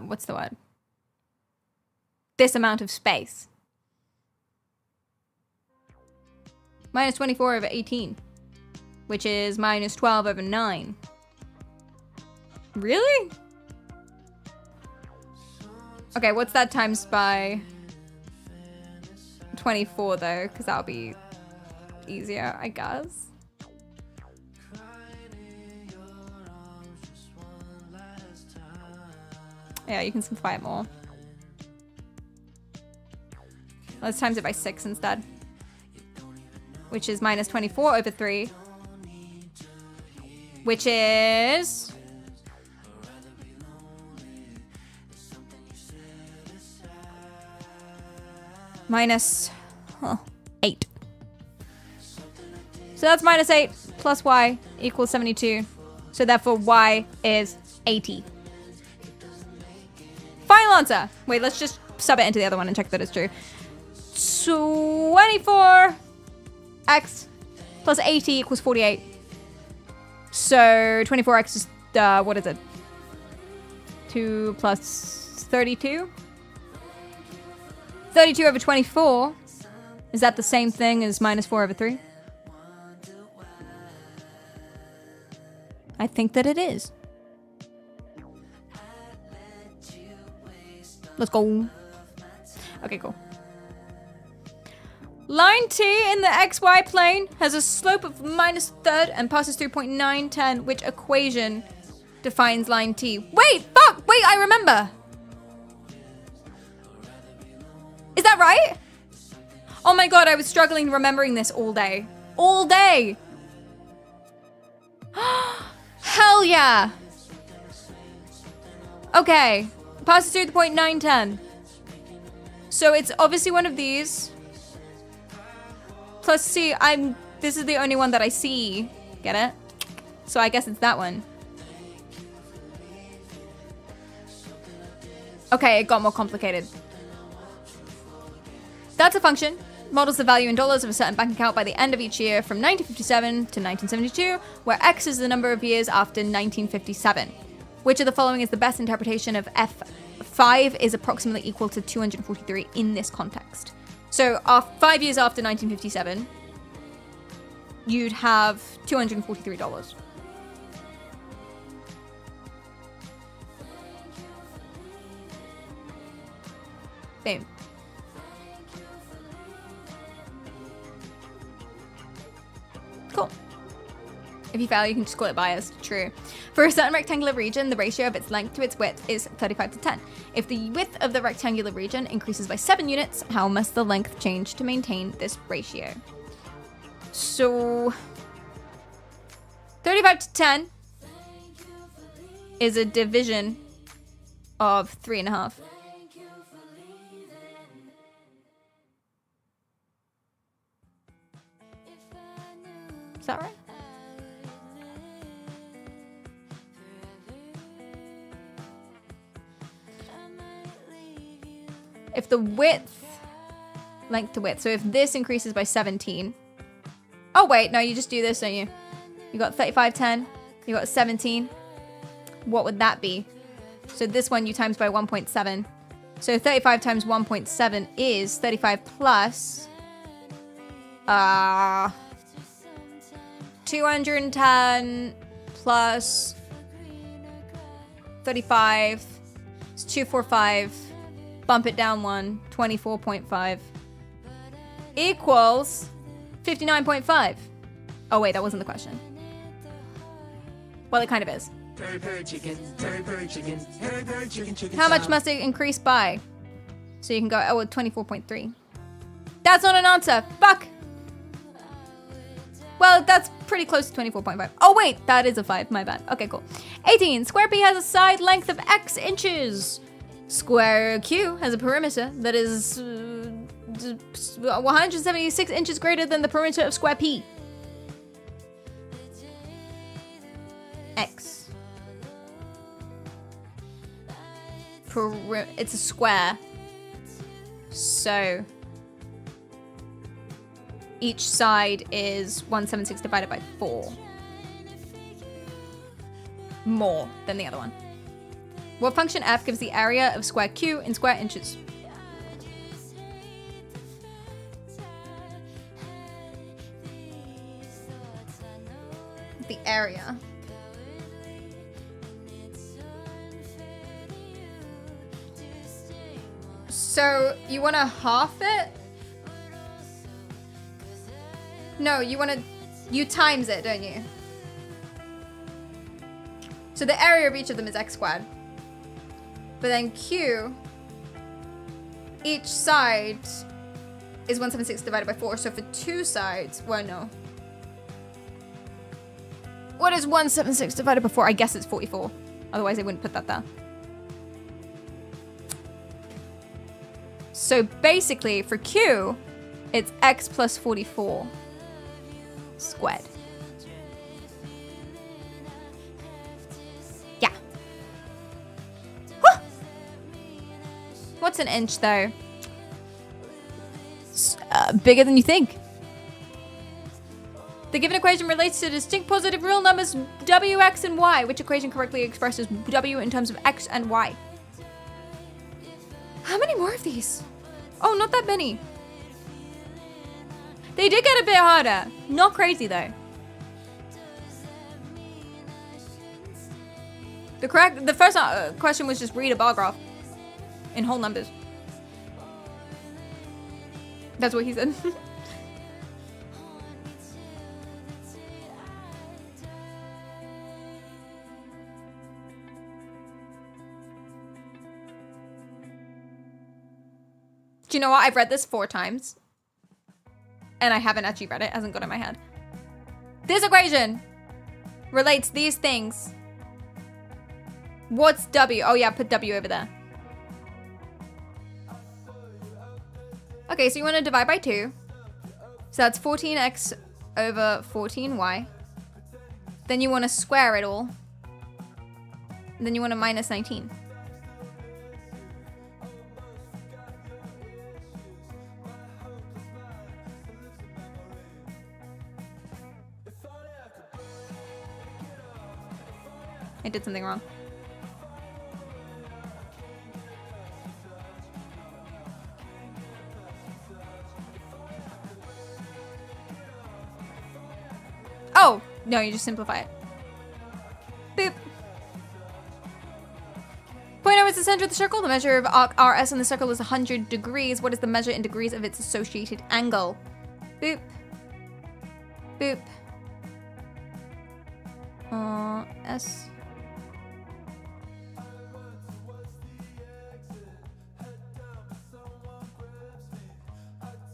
what's the word? This amount of space. Minus 24 over 18. Which is minus 12 over 9. Really? Okay, what's that times by 24 though? Because that'll be easier, I guess. Yeah, you can simplify it more. Let's times it by 6 instead. Which is minus 24 over 3. Which is... minus 8. So that's minus 8. plus y equals 72. So therefore y is 80. Final answer. Wait, let's just sub it into the other one and check that it's true. 24x plus 80 equals 48. So 24x is, what is it? 2 plus 32? 32 over 24. Is that the same thing as minus 4 over 3? I think that it is. Let's go. Okay, cool. Line T in the xy plane has a slope of minus third and passes through point 910. Which equation defines line T? Wait, fuck! Wait, I remember. Is that right? Oh my god, I was struggling remembering this all day. All day! Hell yeah! Okay. Passes through the point 910. So it's obviously one of these. Plus C, this is the only one that I see. Get it? So I guess it's that one. Okay, it got more complicated. That's a function. Models the value in dollars of a certain bank account by the end of each year from 1957 to 1972, where X is the number of years after 1957. Which of the following is the best interpretation of F5 is approximately equal to 243 in this context? So 5 years after 1957, you'd have $243. Boom. Cool. If you fail, you can just call it biased. True. For a certain rectangular region, the ratio of its length to its width is 35 to 10. If the width of the rectangular region increases by 7 units, how must the length change to maintain this ratio? So 35 to 10 is a division of 3.5. Is that right? If the width, length to width, so if this increases by 17. Oh wait, no, you just do this, don't you? You got 35, 10, you got 17. What would that be? So this one you times by 1.7. So 35 times 1.7 is 35 plus 210 plus 35. It's 245. Bump it down one. 24.5 equals 59.5. Oh wait, that wasn't the question. Well, it kind of is. How much must it increase by? So you can go, 24.3. That's not an answer. Fuck. Well, that's pretty close to 24.5. Oh wait, that is a 5. My bad. Okay, cool. 18. Square P has a side length of X inches. Square Q has a perimeter that is 176 inches greater than the perimeter of square P. X. It's a square. So each side is 176 divided by 4. More than the other one. What function f gives the area of square Q in square inches? The area. So you want to half it? No, you times it, don't you? So the area of each of them is x squared. But then Q, each side is 176 divided by 4. So for 2 sides, well, no. What is 176 divided by 4? I guess it's 44. Otherwise, they wouldn't put that there. So basically, for Q, it's x plus 44 squared. What's an inch, though? Bigger than you think. The given equation relates to distinct positive real numbers w, x, and y. Which equation correctly expresses w in terms of x and y? How many more of these? Oh, not that many. They did get a bit harder. Not crazy, though. The first question was just read a bar graph in whole numbers. That's what he said. Do you know what? I've read this 4 times. And I haven't actually read it. It hasn't got in my head. This equation relates these things. What's W? Oh yeah, put W over there. Okay, so you want to divide by 2. So that's 14x over 14y. Then you want to square it all. And then you want to minus 19. I did something wrong. Oh, no, you just simplify it. Boop. Point O is the center of the circle. The measure of arc RS in the circle is 100 degrees. What is the measure in degrees of its associated angle? Boop. Boop. S.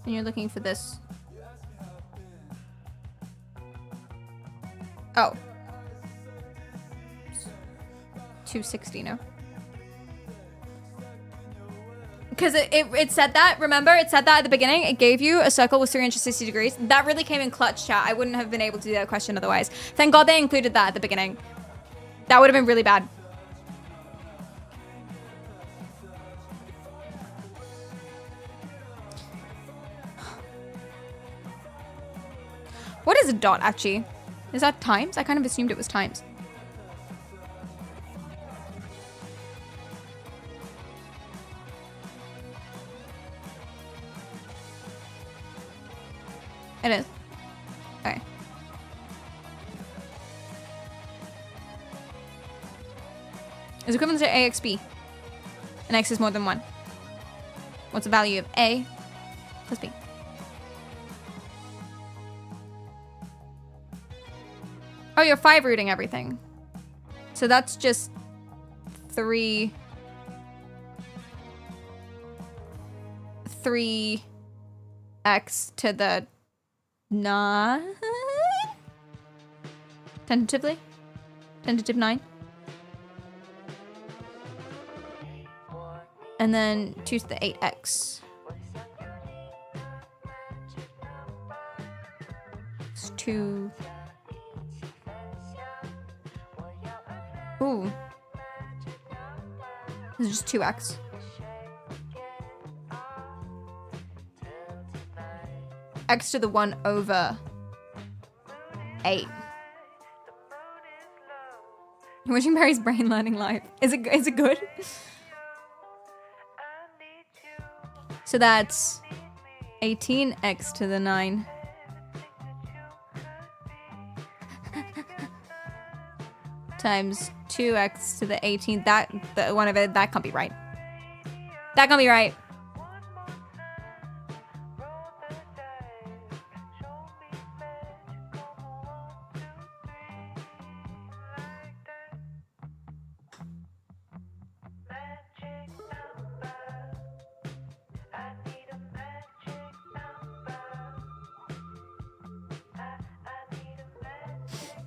And you're looking for this. Oh. 260, no? Because it said that, remember? It said that at the beginning. It gave you a circle with 360 degrees. That really came in clutch, chat. I wouldn't have been able to do that question otherwise. Thank God they included that at the beginning. That would have been really bad. What is a dot, actually? Is that times? I kind of assumed it was times. It is. Okay. Is equivalent to AXB. And X is more than 1. What's the value of A plus B? Oh, you're 5 rooting everything. So that's just 3 x to the 9? Tentatively? Tentative 9? And then 2 to the 8x. It's 2... Ooh. This is just 2x. X to the 1 over 8. Wishing Barry's brain learning life. Is it good? So that's 18x to the 9. Times 2x to the 18. That one of it, that can't be right. That can't be right.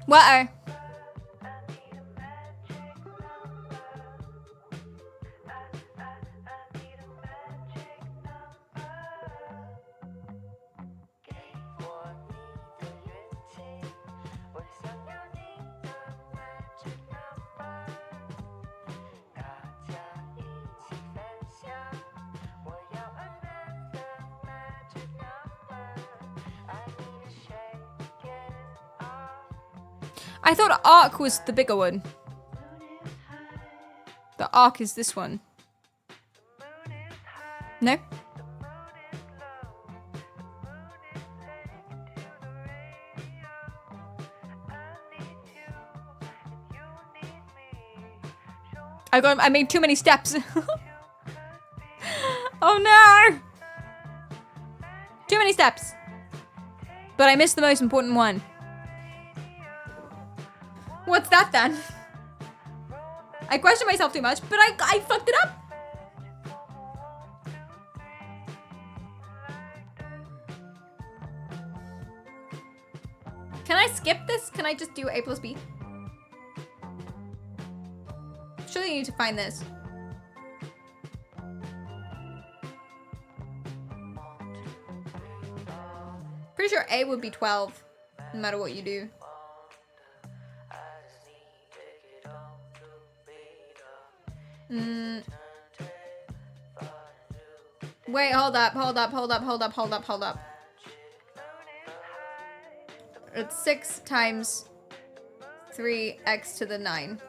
What? I thought arc was the bigger one. The arc is this one. No? I made too many steps. Oh no! Too many steps. But I missed the most important one. What's that then? I question myself too much, but I fucked it up. Can I skip this? Can I just do A plus B? Surely you need to find this. Pretty sure A would be 12, no matter what you do. Wait, hold up. It's 6 times 3x to the 9.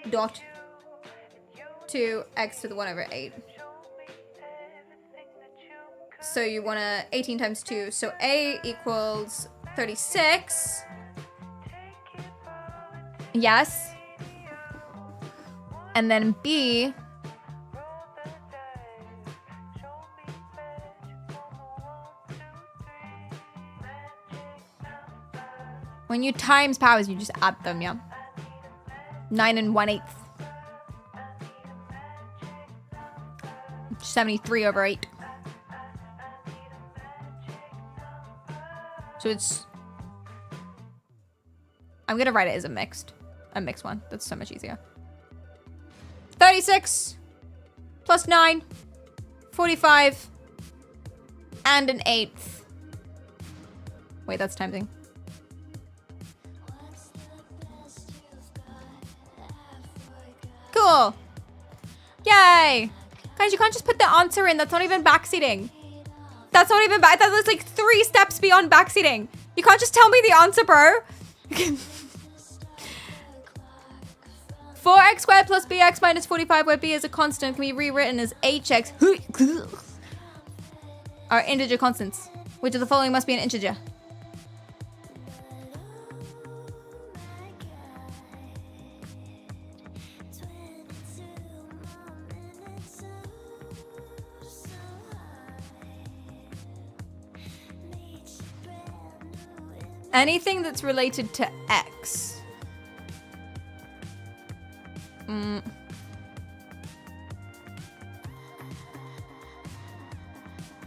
Dot 2x to the 1 over 8. So you want to 18 times 2. So A equals 36. Yes. And then B. When you times powers, you just add them, yeah? 9 and 1/8. 73 over 8. So it's... I'm gonna write it as a mixed one. That's so much easier. 36 plus 9, 45, and an 1/8. Wait, that's timesing. Cool. Yay. Guys, you can't just put the answer in. That's not even backseating. That's not even back. That was like 3 steps beyond backseating. You can't just tell me the answer, bro. 4x squared plus bx minus 45, where b is a constant, can be rewritten as hx are integer constants. Which of the following must be an integer? Anything that's related to x.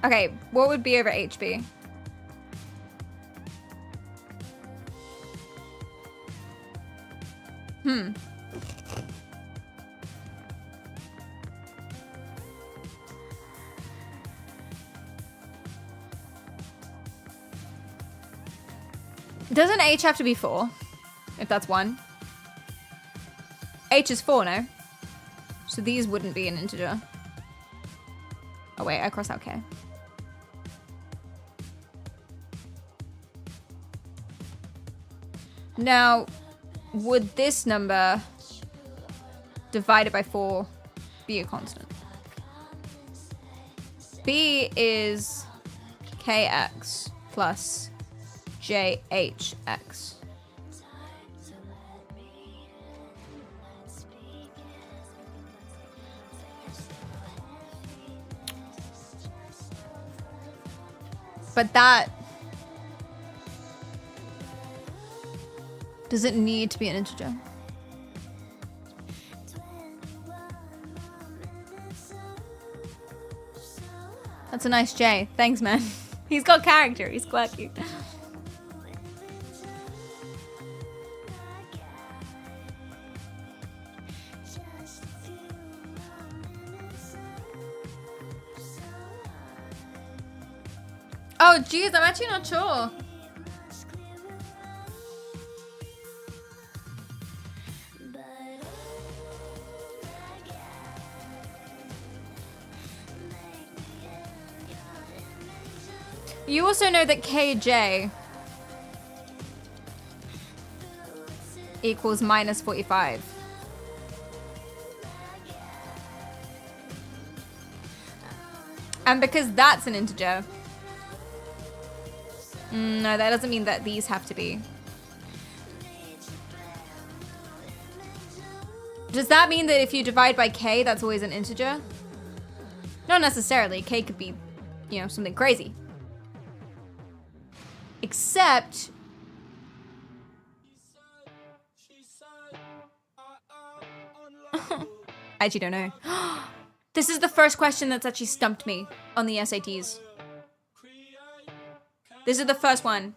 Okay, what would b over h be? Doesn't h have to be 4? If that's 1. H is 4, no? So these wouldn't be an integer. Oh wait, I crossed out k. Now, would this number divided by 4 be a constant? B is kx plus jhx. But that does it need to be an integer? That's a nice J. Thanks, man. He's got character. He's quirky. Oh, geez, I'm actually not sure. You also know that KJ equals minus 45. And because that's an integer. No, that doesn't mean that these have to be. Does that mean that if you divide by k, that's always an integer? Not necessarily. K could be, you know, something crazy. Except... I actually don't know. This is the first question that's actually stumped me on the SATs. This is the first one.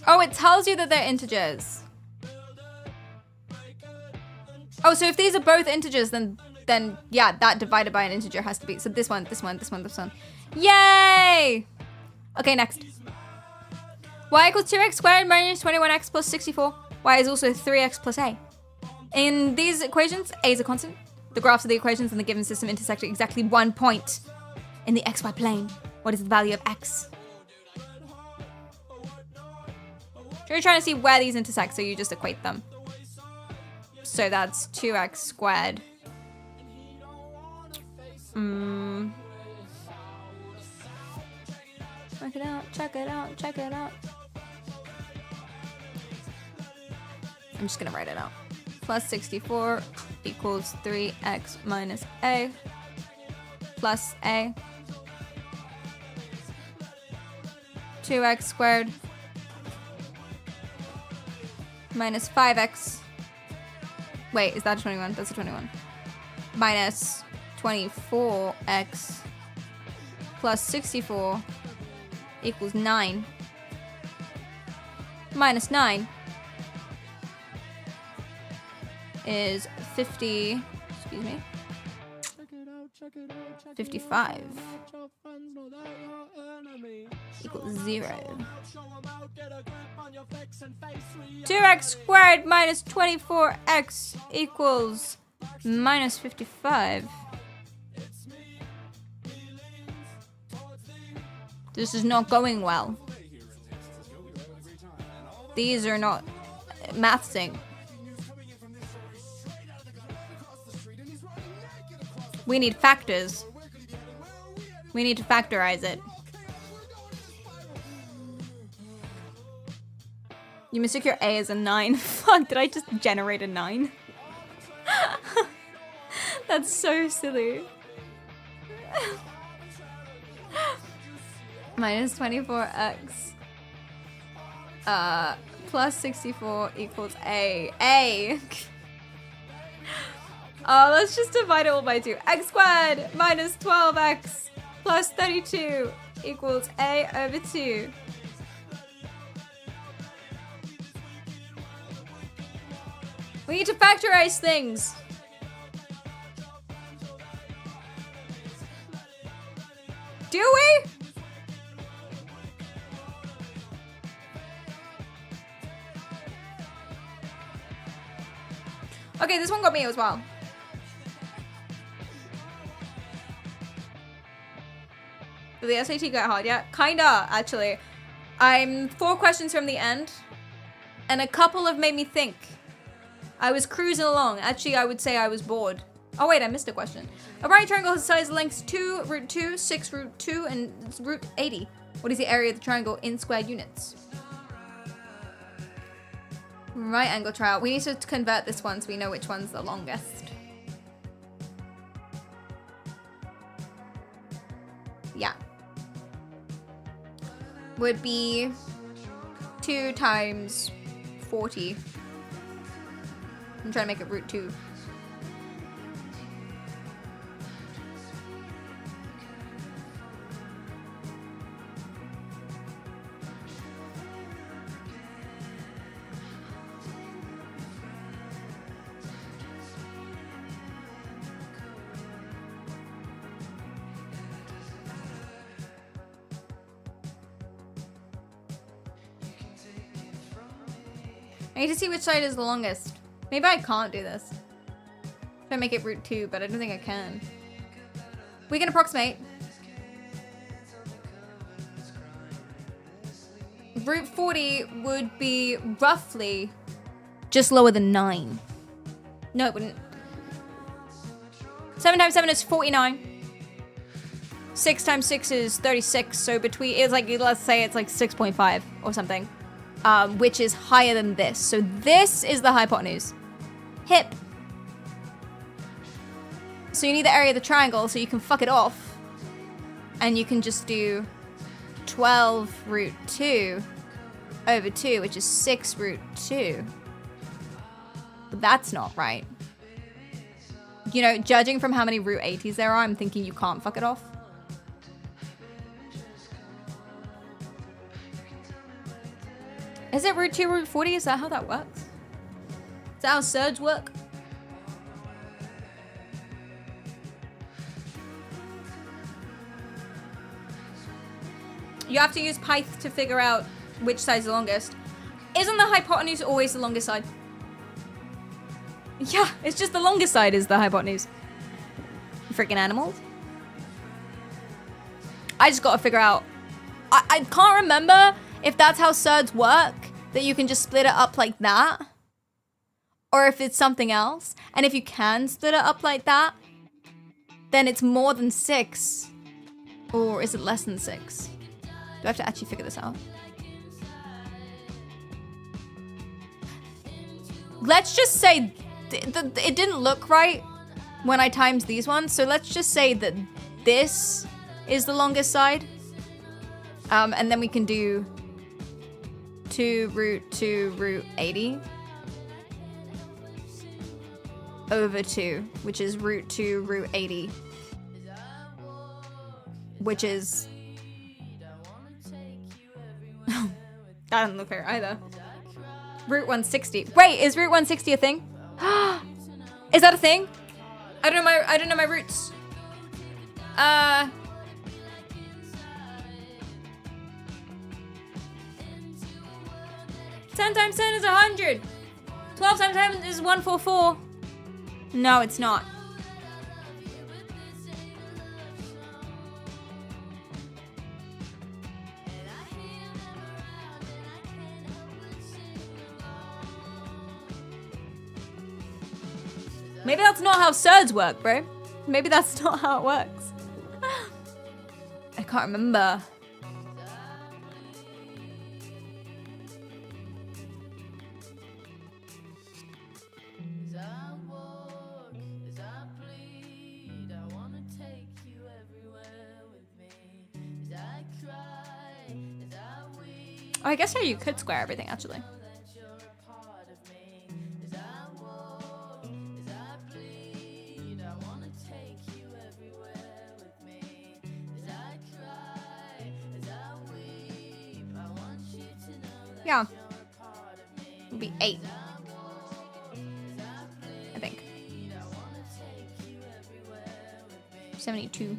Oh, it tells you that they're integers. Oh, so if these are both integers, then yeah, that divided by an integer has to be. So this one, this one, this one, this one. Yay! Okay, next. Y equals 2x squared minus 21x plus 64. Y is also 3x plus a. In these equations, a is a constant. The graphs of the equations in the given system intersect at exactly 1 point in the xy plane. What is the value of x? So you're trying to see where these intersect, so you just equate them. So that's 2x squared. Check it out, check it out, check it out. I'm just gonna write it out. Plus 64 equals 3x minus a plus a. 2x squared minus 5x. Wait, is that a 21? That's a 21. Minus 24x plus 64 equals 9. Minus 9 is 50, excuse me, 55 equals 0. 2x squared minus 24x equals minus 55. This is not going well. These are not mathsing. We need factors. We need to factorize it. You mistook your A as a 9. Fuck, did I just generate a 9? That's so silly. Minus 24x. Plus 64 equals A. A! Oh, let's just divide it all by 2. X squared minus 12x plus 32 equals A over 2. We need to factorize things. Do we? Okay, this one got me as well. Did the SAT get hard yet? Kinda, actually. I'm 4 questions from the end, and a couple have made me think. I was cruising along. Actually, I would say I was bored. Oh wait, I missed a question. A right triangle has sides lengths 2, root 2, 6, root 2, and root 80. What is the area of the triangle in squared units? Right angle triangle. We need to convert this one so we know which one's the longest. Yeah. Would be 2 times 40. I'm trying to make it root 2. I need to see which side is the longest. Maybe I can't do this. Don't make it root 2, but I don't think I can. We can approximate. Root 40 would be roughly just lower than 9. No, it wouldn't. 7 times 7 is 49. 6 times 6 is 36. So between, it's like, let's say it's like 6.5 or something, which is higher than this. So this is the hypotenuse. Hip. So you need the area of the triangle so you can fuck it off. And you can just do 12 root 2 over 2, which is 6 root 2. But that's not right. You know, judging from how many root 80s there are, I'm thinking you can't fuck it off. Is it root 2, root 40? Is that how that works? Is that how surds work? You have to use Pyth to figure out which side's the longest. Isn't the hypotenuse always the longest side? Yeah, it's just the longest side is the hypotenuse. Freaking animals. I just gotta figure out. I can't remember if that's how surds work, that you can just split it up like that, or if it's something else. And if you can split it up like that, then it's more than 6. Or is it less than 6? Do I have to actually figure this out? Let's just say it didn't look right when I times these ones. So let's just say that this is the longest side. And then we can do 2 root 80 over 2, which is root 2 root 80, which is that doesn't look fair either. Root 160. Wait, is root 160 a thing? Is that a thing? I don't know my roots. 10 times 10 is 100. 12 times 10 is 144. No, it's not. Maybe that's not how surds work, bro. Maybe that's not how it works. I can't remember. Oh, I guess yeah, you could square everything, actually. Yeah. It'll be 8. I think. 72.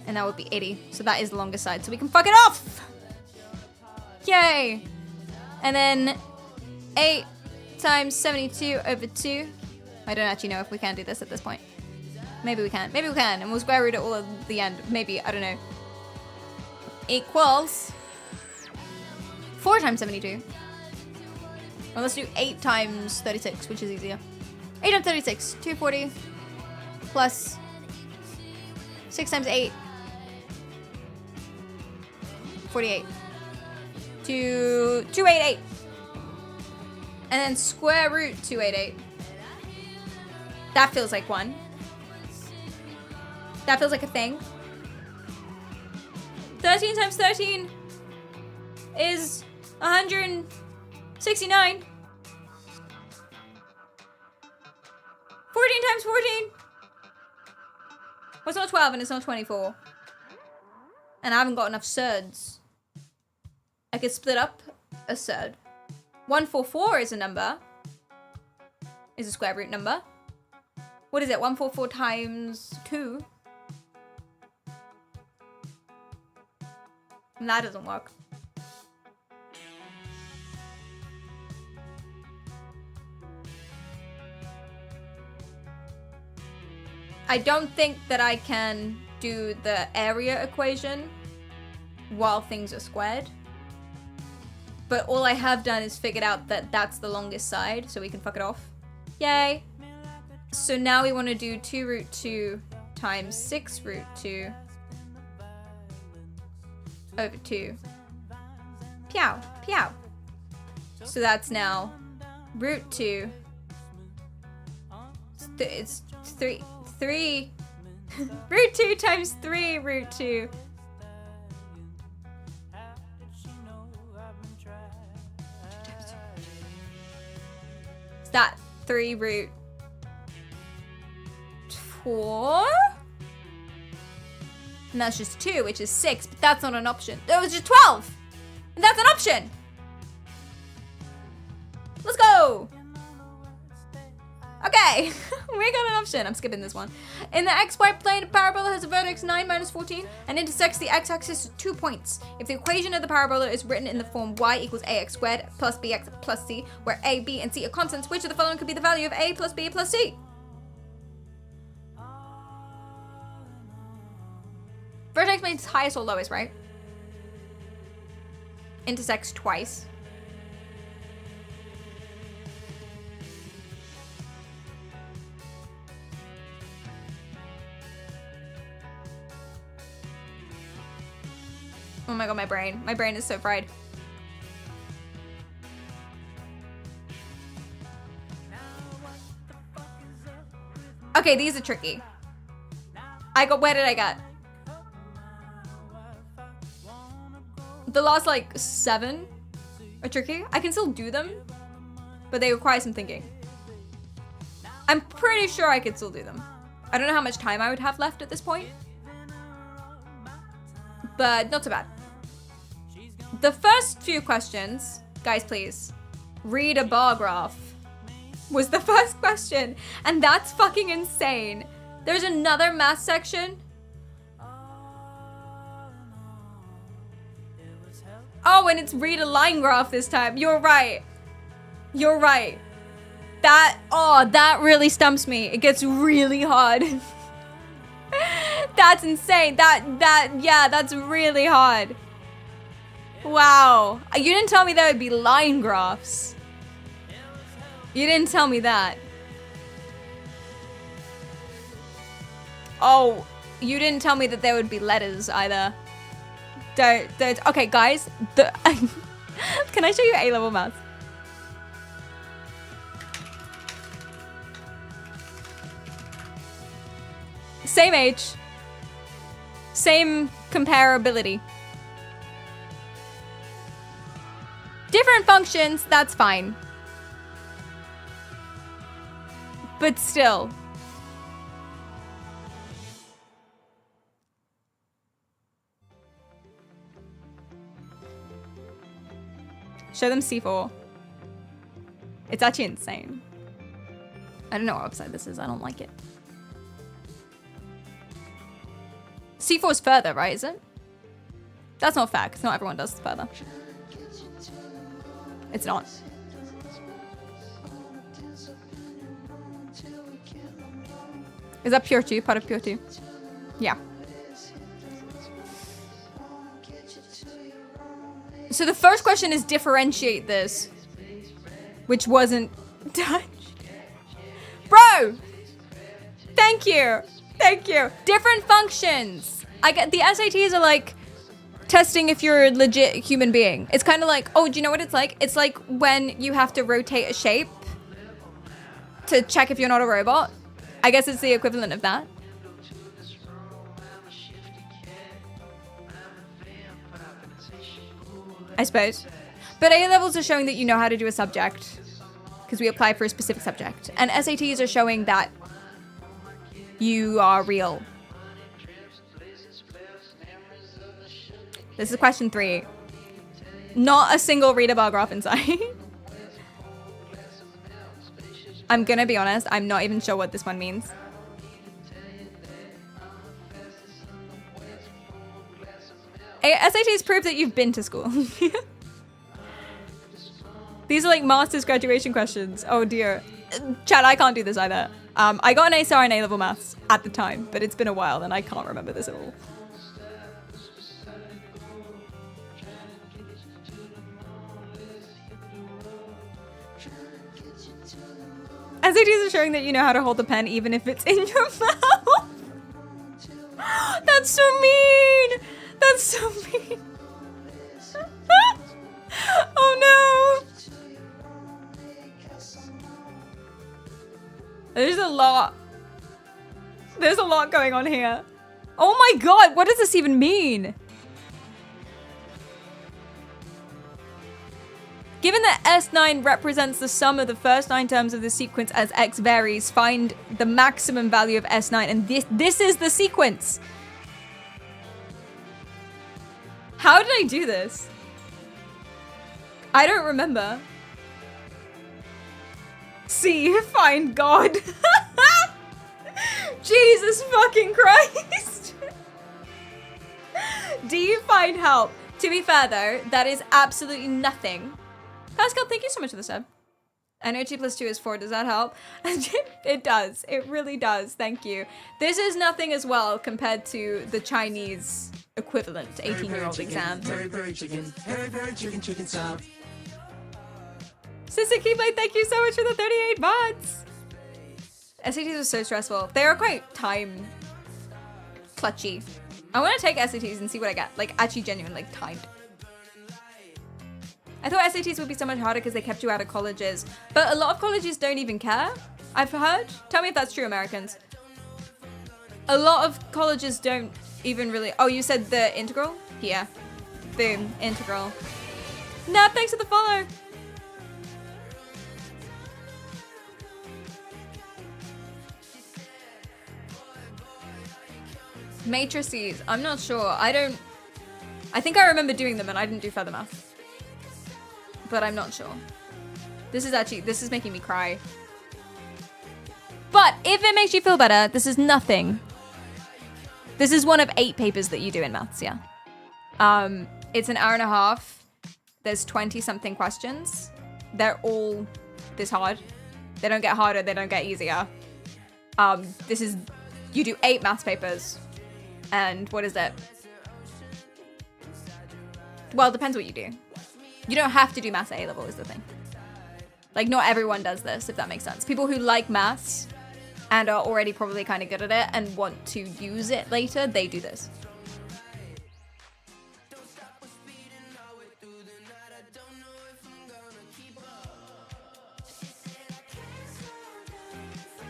And that would be 80. So that is the longest side. So we can fuck it off! Yay! And then 8 times 72 over 2. I don't actually know if we can do this at this point. Maybe we can. Maybe we can. And we'll square root it all at the end. Maybe. I don't know. Equals 4 times 72. Well, let's do 8 times 36, which is easier. 8 times 36. 240. Plus 6 times 8. 48. 288. And then square root 288. That feels like 1. That feels like a thing. 13 times 13 is 169. 14 times 14. Well, it's not 12 and it's not 24. And I haven't got enough surds. I could split up a surd. 144 is a number. Is a square root number. What is it? 144 times 2. And that doesn't work. I don't think that I can do the area equation while things are squared. But all I have done is figured out that that's the longest side, so we can fuck it off. Yay. So now we want to do 2 root 2 times 6 root 2 over 2. Pew, pew. So that's now root 2. It's 3 root 2 times 3 root 2. Is that 3 root 4? And that's just 2, which is 6, but that's not an option. That was just 12! And that's an option! Let's go! Okay, we got an option. I'm skipping this one. In the xy plane, a parabola has a vertex 9 minus 14 and intersects the x-axis at 2 points. If the equation of the parabola is written in the form y equals ax squared plus bx plus c, where a, b, and c are constants, which of the following could be the value of a plus b plus c? Vertex means highest or lowest, right? Intersects twice. Oh my god, my brain. My brain is so fried. Okay, these are tricky. Where did I get? The last, like, 7 are tricky. I can still do them, but they require some thinking. I'm pretty sure I could still do them. I don't know how much time I would have left at this point, but not so bad. The first few questions, guys, please, read a bar graph, was the first question, and that's fucking insane. There's another math section. Oh, and it's read a line graph this time. You're right. You're right. That really stumps me. It gets really hard. That's insane. Yeah, that's really hard. Wow. You didn't tell me there would be line graphs. You didn't tell me that. Oh, you didn't tell me that there would be letters either. Don't. Okay, guys. Can I show you A-level maths? Same age. Same comparability. Different functions, that's fine. But still. Show them C4. It's actually insane. I don't know what website this is. I don't like it. C4 is further, right? Is it? That's not fair, because not everyone does further. It's not. Is that pure 2? Part of pure 2? Yeah. So the first question is differentiate this, which wasn't done. Bro! Thank you. Thank you. Different functions. I get the SATs are like testing if you're a legit human being. It's kind of like, oh, do you know what it's like? It's like when you have to rotate a shape to check if you're not a robot. I guess it's the equivalent of that. I suppose. But A-levels are showing that you know how to do a subject because we apply for a specific subject. And SATs are showing that you are real. This is question 3. Not a single reader bar graph inside. I'm gonna be honest, I'm not even sure what this one means. SATs prove that you've been to school. These are like master's graduation questions. Oh dear. Chad, I can't do this either. I got an A star in A-level maths at the time, but it's been a while and I can't remember this at all. SATs are showing that you know how to hold the pen even if it's in your mouth. That's so mean. That's so mean. Oh no. There's a lot. There's a lot going on here. Oh my god, what does this even mean? Given that S9 represents the sum of the first 9 terms of the sequence as X varies, find the maximum value of S9, and this is the sequence. How did I do this? I don't remember. C, find God. Jesus fucking Christ. D, find help. To be fair though, that is absolutely nothing. Pascal, thank you so much for the sub. I know 2 + 2 is 4. Does that help? It does. It really does. Thank you. This is nothing as well compared to the Chinese equivalent 18-year-old exam. Peri chicken. Peri chicken stop. Sister Keyblade, thank you so much for the 38 mods. SATs are so stressful. They are quite time clutchy. I want to take SATs and see what I get. Like, actually genuine, like, timed. I thought SATs would be so much harder because they kept you out of colleges. But a lot of colleges don't even care, I've heard. Tell me if that's true, Americans. A lot of colleges don't even really... Oh, you said the integral? Yeah. Boom. Integral. Nah, thanks for the follow. Matrices. I'm not sure. I think I remember doing them and I didn't do further math. But I'm not sure. This is making me cry. But if it makes you feel better, this is nothing. This is one of 8 papers that you do in maths, yeah. It's an hour and a half. There's 20-something questions. They're all this hard. They don't get harder, they don't get easier. You do 8 maths papers. And what is it? Well, it depends what you do. You don't have to do maths at A-level is the thing. Like, not everyone does this, if that makes sense. People who like maths and are already probably kind of good at it and want to use it later, they do this.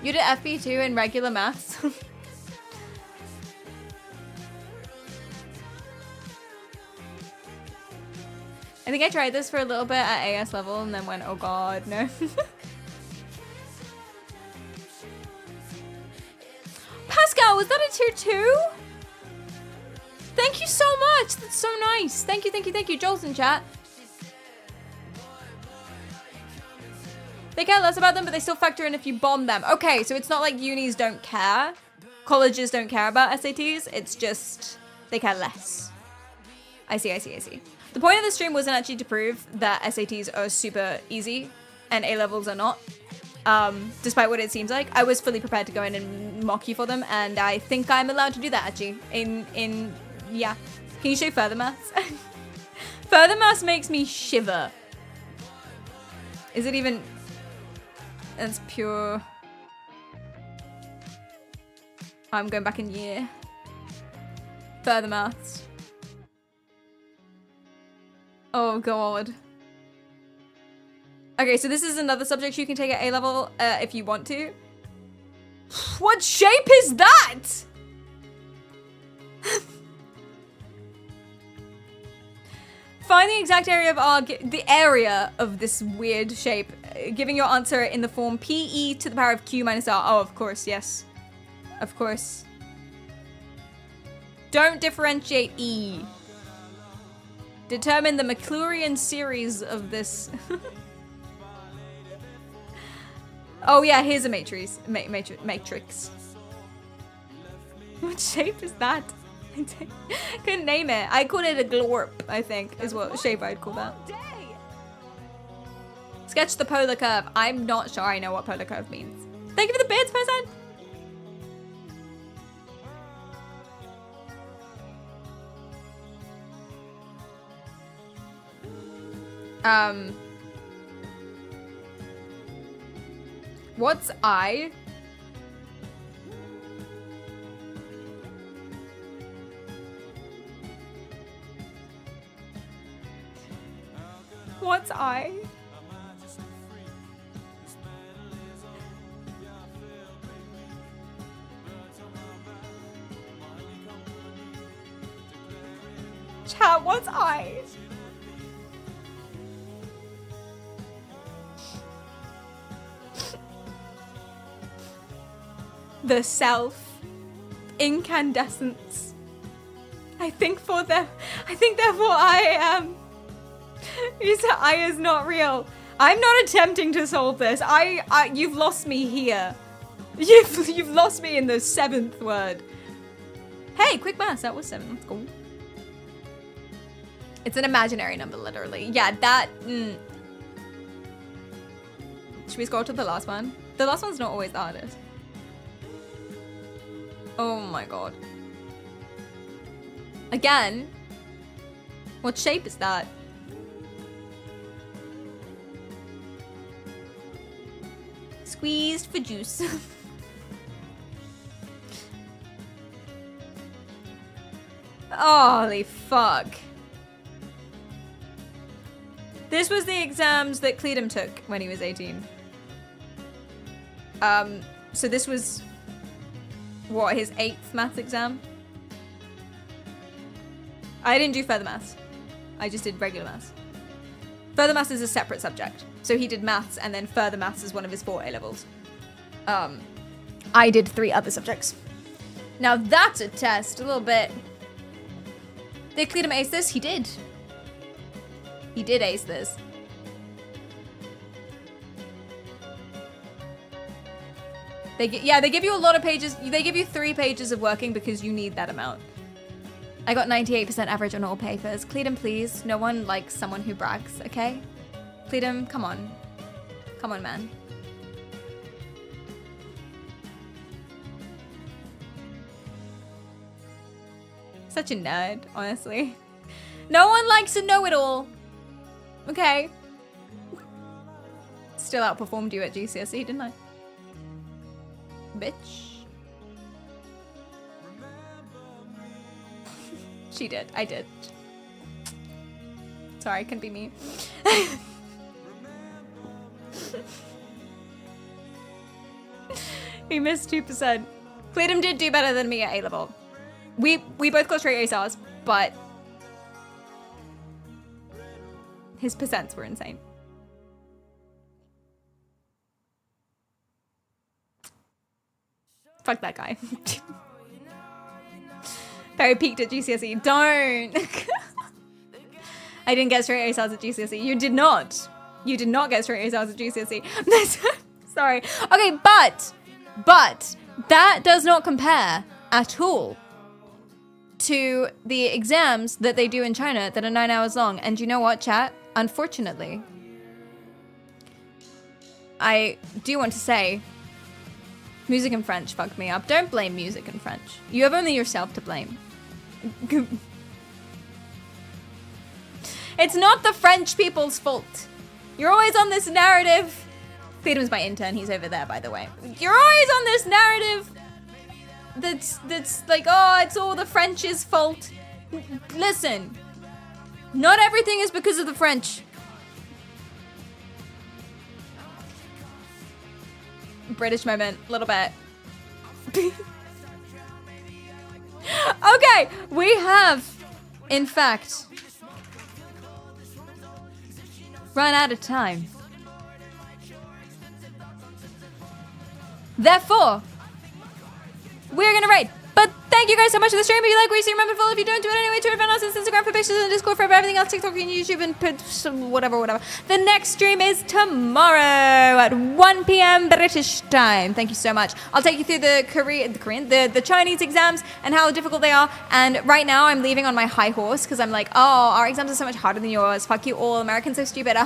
You did FP2 in regular maths? I think I tried this for a little bit at AS level and then went, oh god, no. Pascal, was that a tier 2? Thank you so much. That's so nice. Thank you, thank you, thank you. Joel's in chat. They care less about them, but they still factor in if you bomb them. Okay, so it's not like unis don't care. Colleges don't care about SATs. It's just they care less. I see, I see, I see. The point of the stream wasn't actually to prove that SATs are super easy and A-levels are not. Despite what it seems like, I was fully prepared to go in and mock you for them, and I think I'm allowed to do that actually. Yeah. Can you show further maths? Further maths makes me shiver. Is it even... It's pure... I'm going back in year. Further maths. Oh god. Okay, so this is another subject you can take at A-level if you want to. What shape is that? Find the exact area of the area of this weird shape, giving your answer in the form PE to the power of Q minus R. Oh, of course, yes. Of course. Don't differentiate E. Determine the Maclaurin series of this. Oh yeah, here's a matrix. Matrix. What shape is that? I couldn't name it. I called it a glorp, I think, is what shape I'd call that. Sketch the polar curve. I'm not sure I know what polar curve means. Thank you for the bits, person. What's I? What's I? Chat, what's I? The self. Incandescence. I think therefore I am. You said I is not real. I'm not attempting to solve this. You've lost me here. You've lost me in the 7th word. Hey, quick maths. That was 7. That's cool. It's an imaginary number, literally. Yeah, that. Should we scroll to the last one? The last one's not always the hardest. Oh my god. Again? What shape is that? Squeezed for juice. Holy fuck. This was the exams that Cleedum took when he was 18. So this was, what, his 8th maths exam? I didn't do further maths. I just did regular maths. Further maths is a separate subject. So he did maths and then further maths is one of his 4 A-levels. I did 3 other subjects. Now that's a test, a little bit. Did Cleedum ace this? He did. He did ace this. They give you a lot of pages. They give you 3 pages of working because you need that amount. I got 98% average on all papers. Cleedum, please. No one likes someone who brags, okay? Cleedum, come on. Come on, man. Such a nerd, honestly. No one likes to know it all. Okay. Still outperformed you at GCSE, didn't I? Bitch. She did. I did. Sorry, couldn't be me. He missed 2%. Cleedum did do better than me at A-level. We both got straight A stars, but his percents were insane. Fuck that guy. Very peaked at GCSE. Don't. I didn't get straight A stars at GCSE. You did not. You did not get straight A stars at GCSE. Sorry. Okay, but that does not compare at all to the exams that they do in China that are 9 hours long. And you know what, chat? Unfortunately, I do want to say music and French fucked me up. Don't blame music and French. You have only yourself to blame. It's not the French people's fault. You're always on this narrative. Cleedum's my intern. He's over there, by the way. You're always on this narrative that's like, oh, it's all the French's fault. Listen, not everything is because of the French. British moment, a little bit. Okay, we have, in fact, run out of time. Therefore, we're gonna rate, but Thank you guys so much for the stream. If you like what you see, remember to follow. If you don't, do it anyway. Twitter, Vanoss, Instagram for pictures, and Discord for everything else, TikTok and YouTube, and whatever. The next stream is tomorrow at 1 p.m. British time. Thank you so much. I'll take you through the Chinese exams and how difficult they are. And right now, I'm leaving on my high horse because I'm like, oh, our exams are so much harder than yours. Fuck you all. Americans are stupid.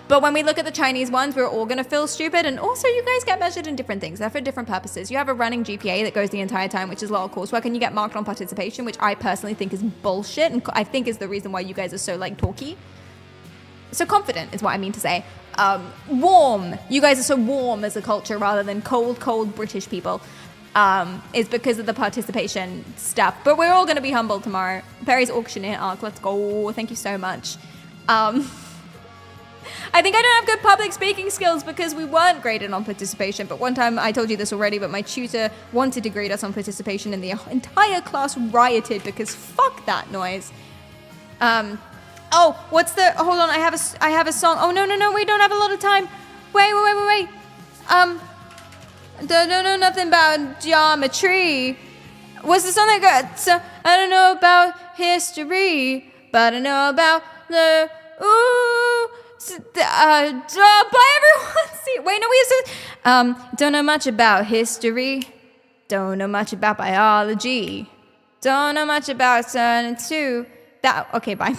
But when we look at the Chinese ones, we're all gonna feel stupid. And also, you guys get measured in different things. They're for different purposes. You have a running GPA that goes the entire time, which is a lot of coursework, and you get marked on participation, which I personally think is bullshit, and I think is the reason why you guys are so like talky. So confident is what I mean to say. Warm. You guys are so warm as a culture rather than cold British people. Is because of the participation stuff. But we're all going to be humbled tomorrow. Perry's auctioneer arc. Let's go. Thank you so much. I think I don't have good public speaking skills because we weren't graded on participation. But one time, I told you this already, but my tutor wanted to grade us on participation and the entire class rioted because fuck that noise. Oh, hold on, I have a song. Oh, no, we don't have a lot of time. Wait. Don't know nothing about geometry. What's the song that got? So, I don't know about history, but I know about the, bye everyone. See, wait, no, we have to, don't know much about history. Don't know much about biology. Don't know much about turning to that. Okay, bye.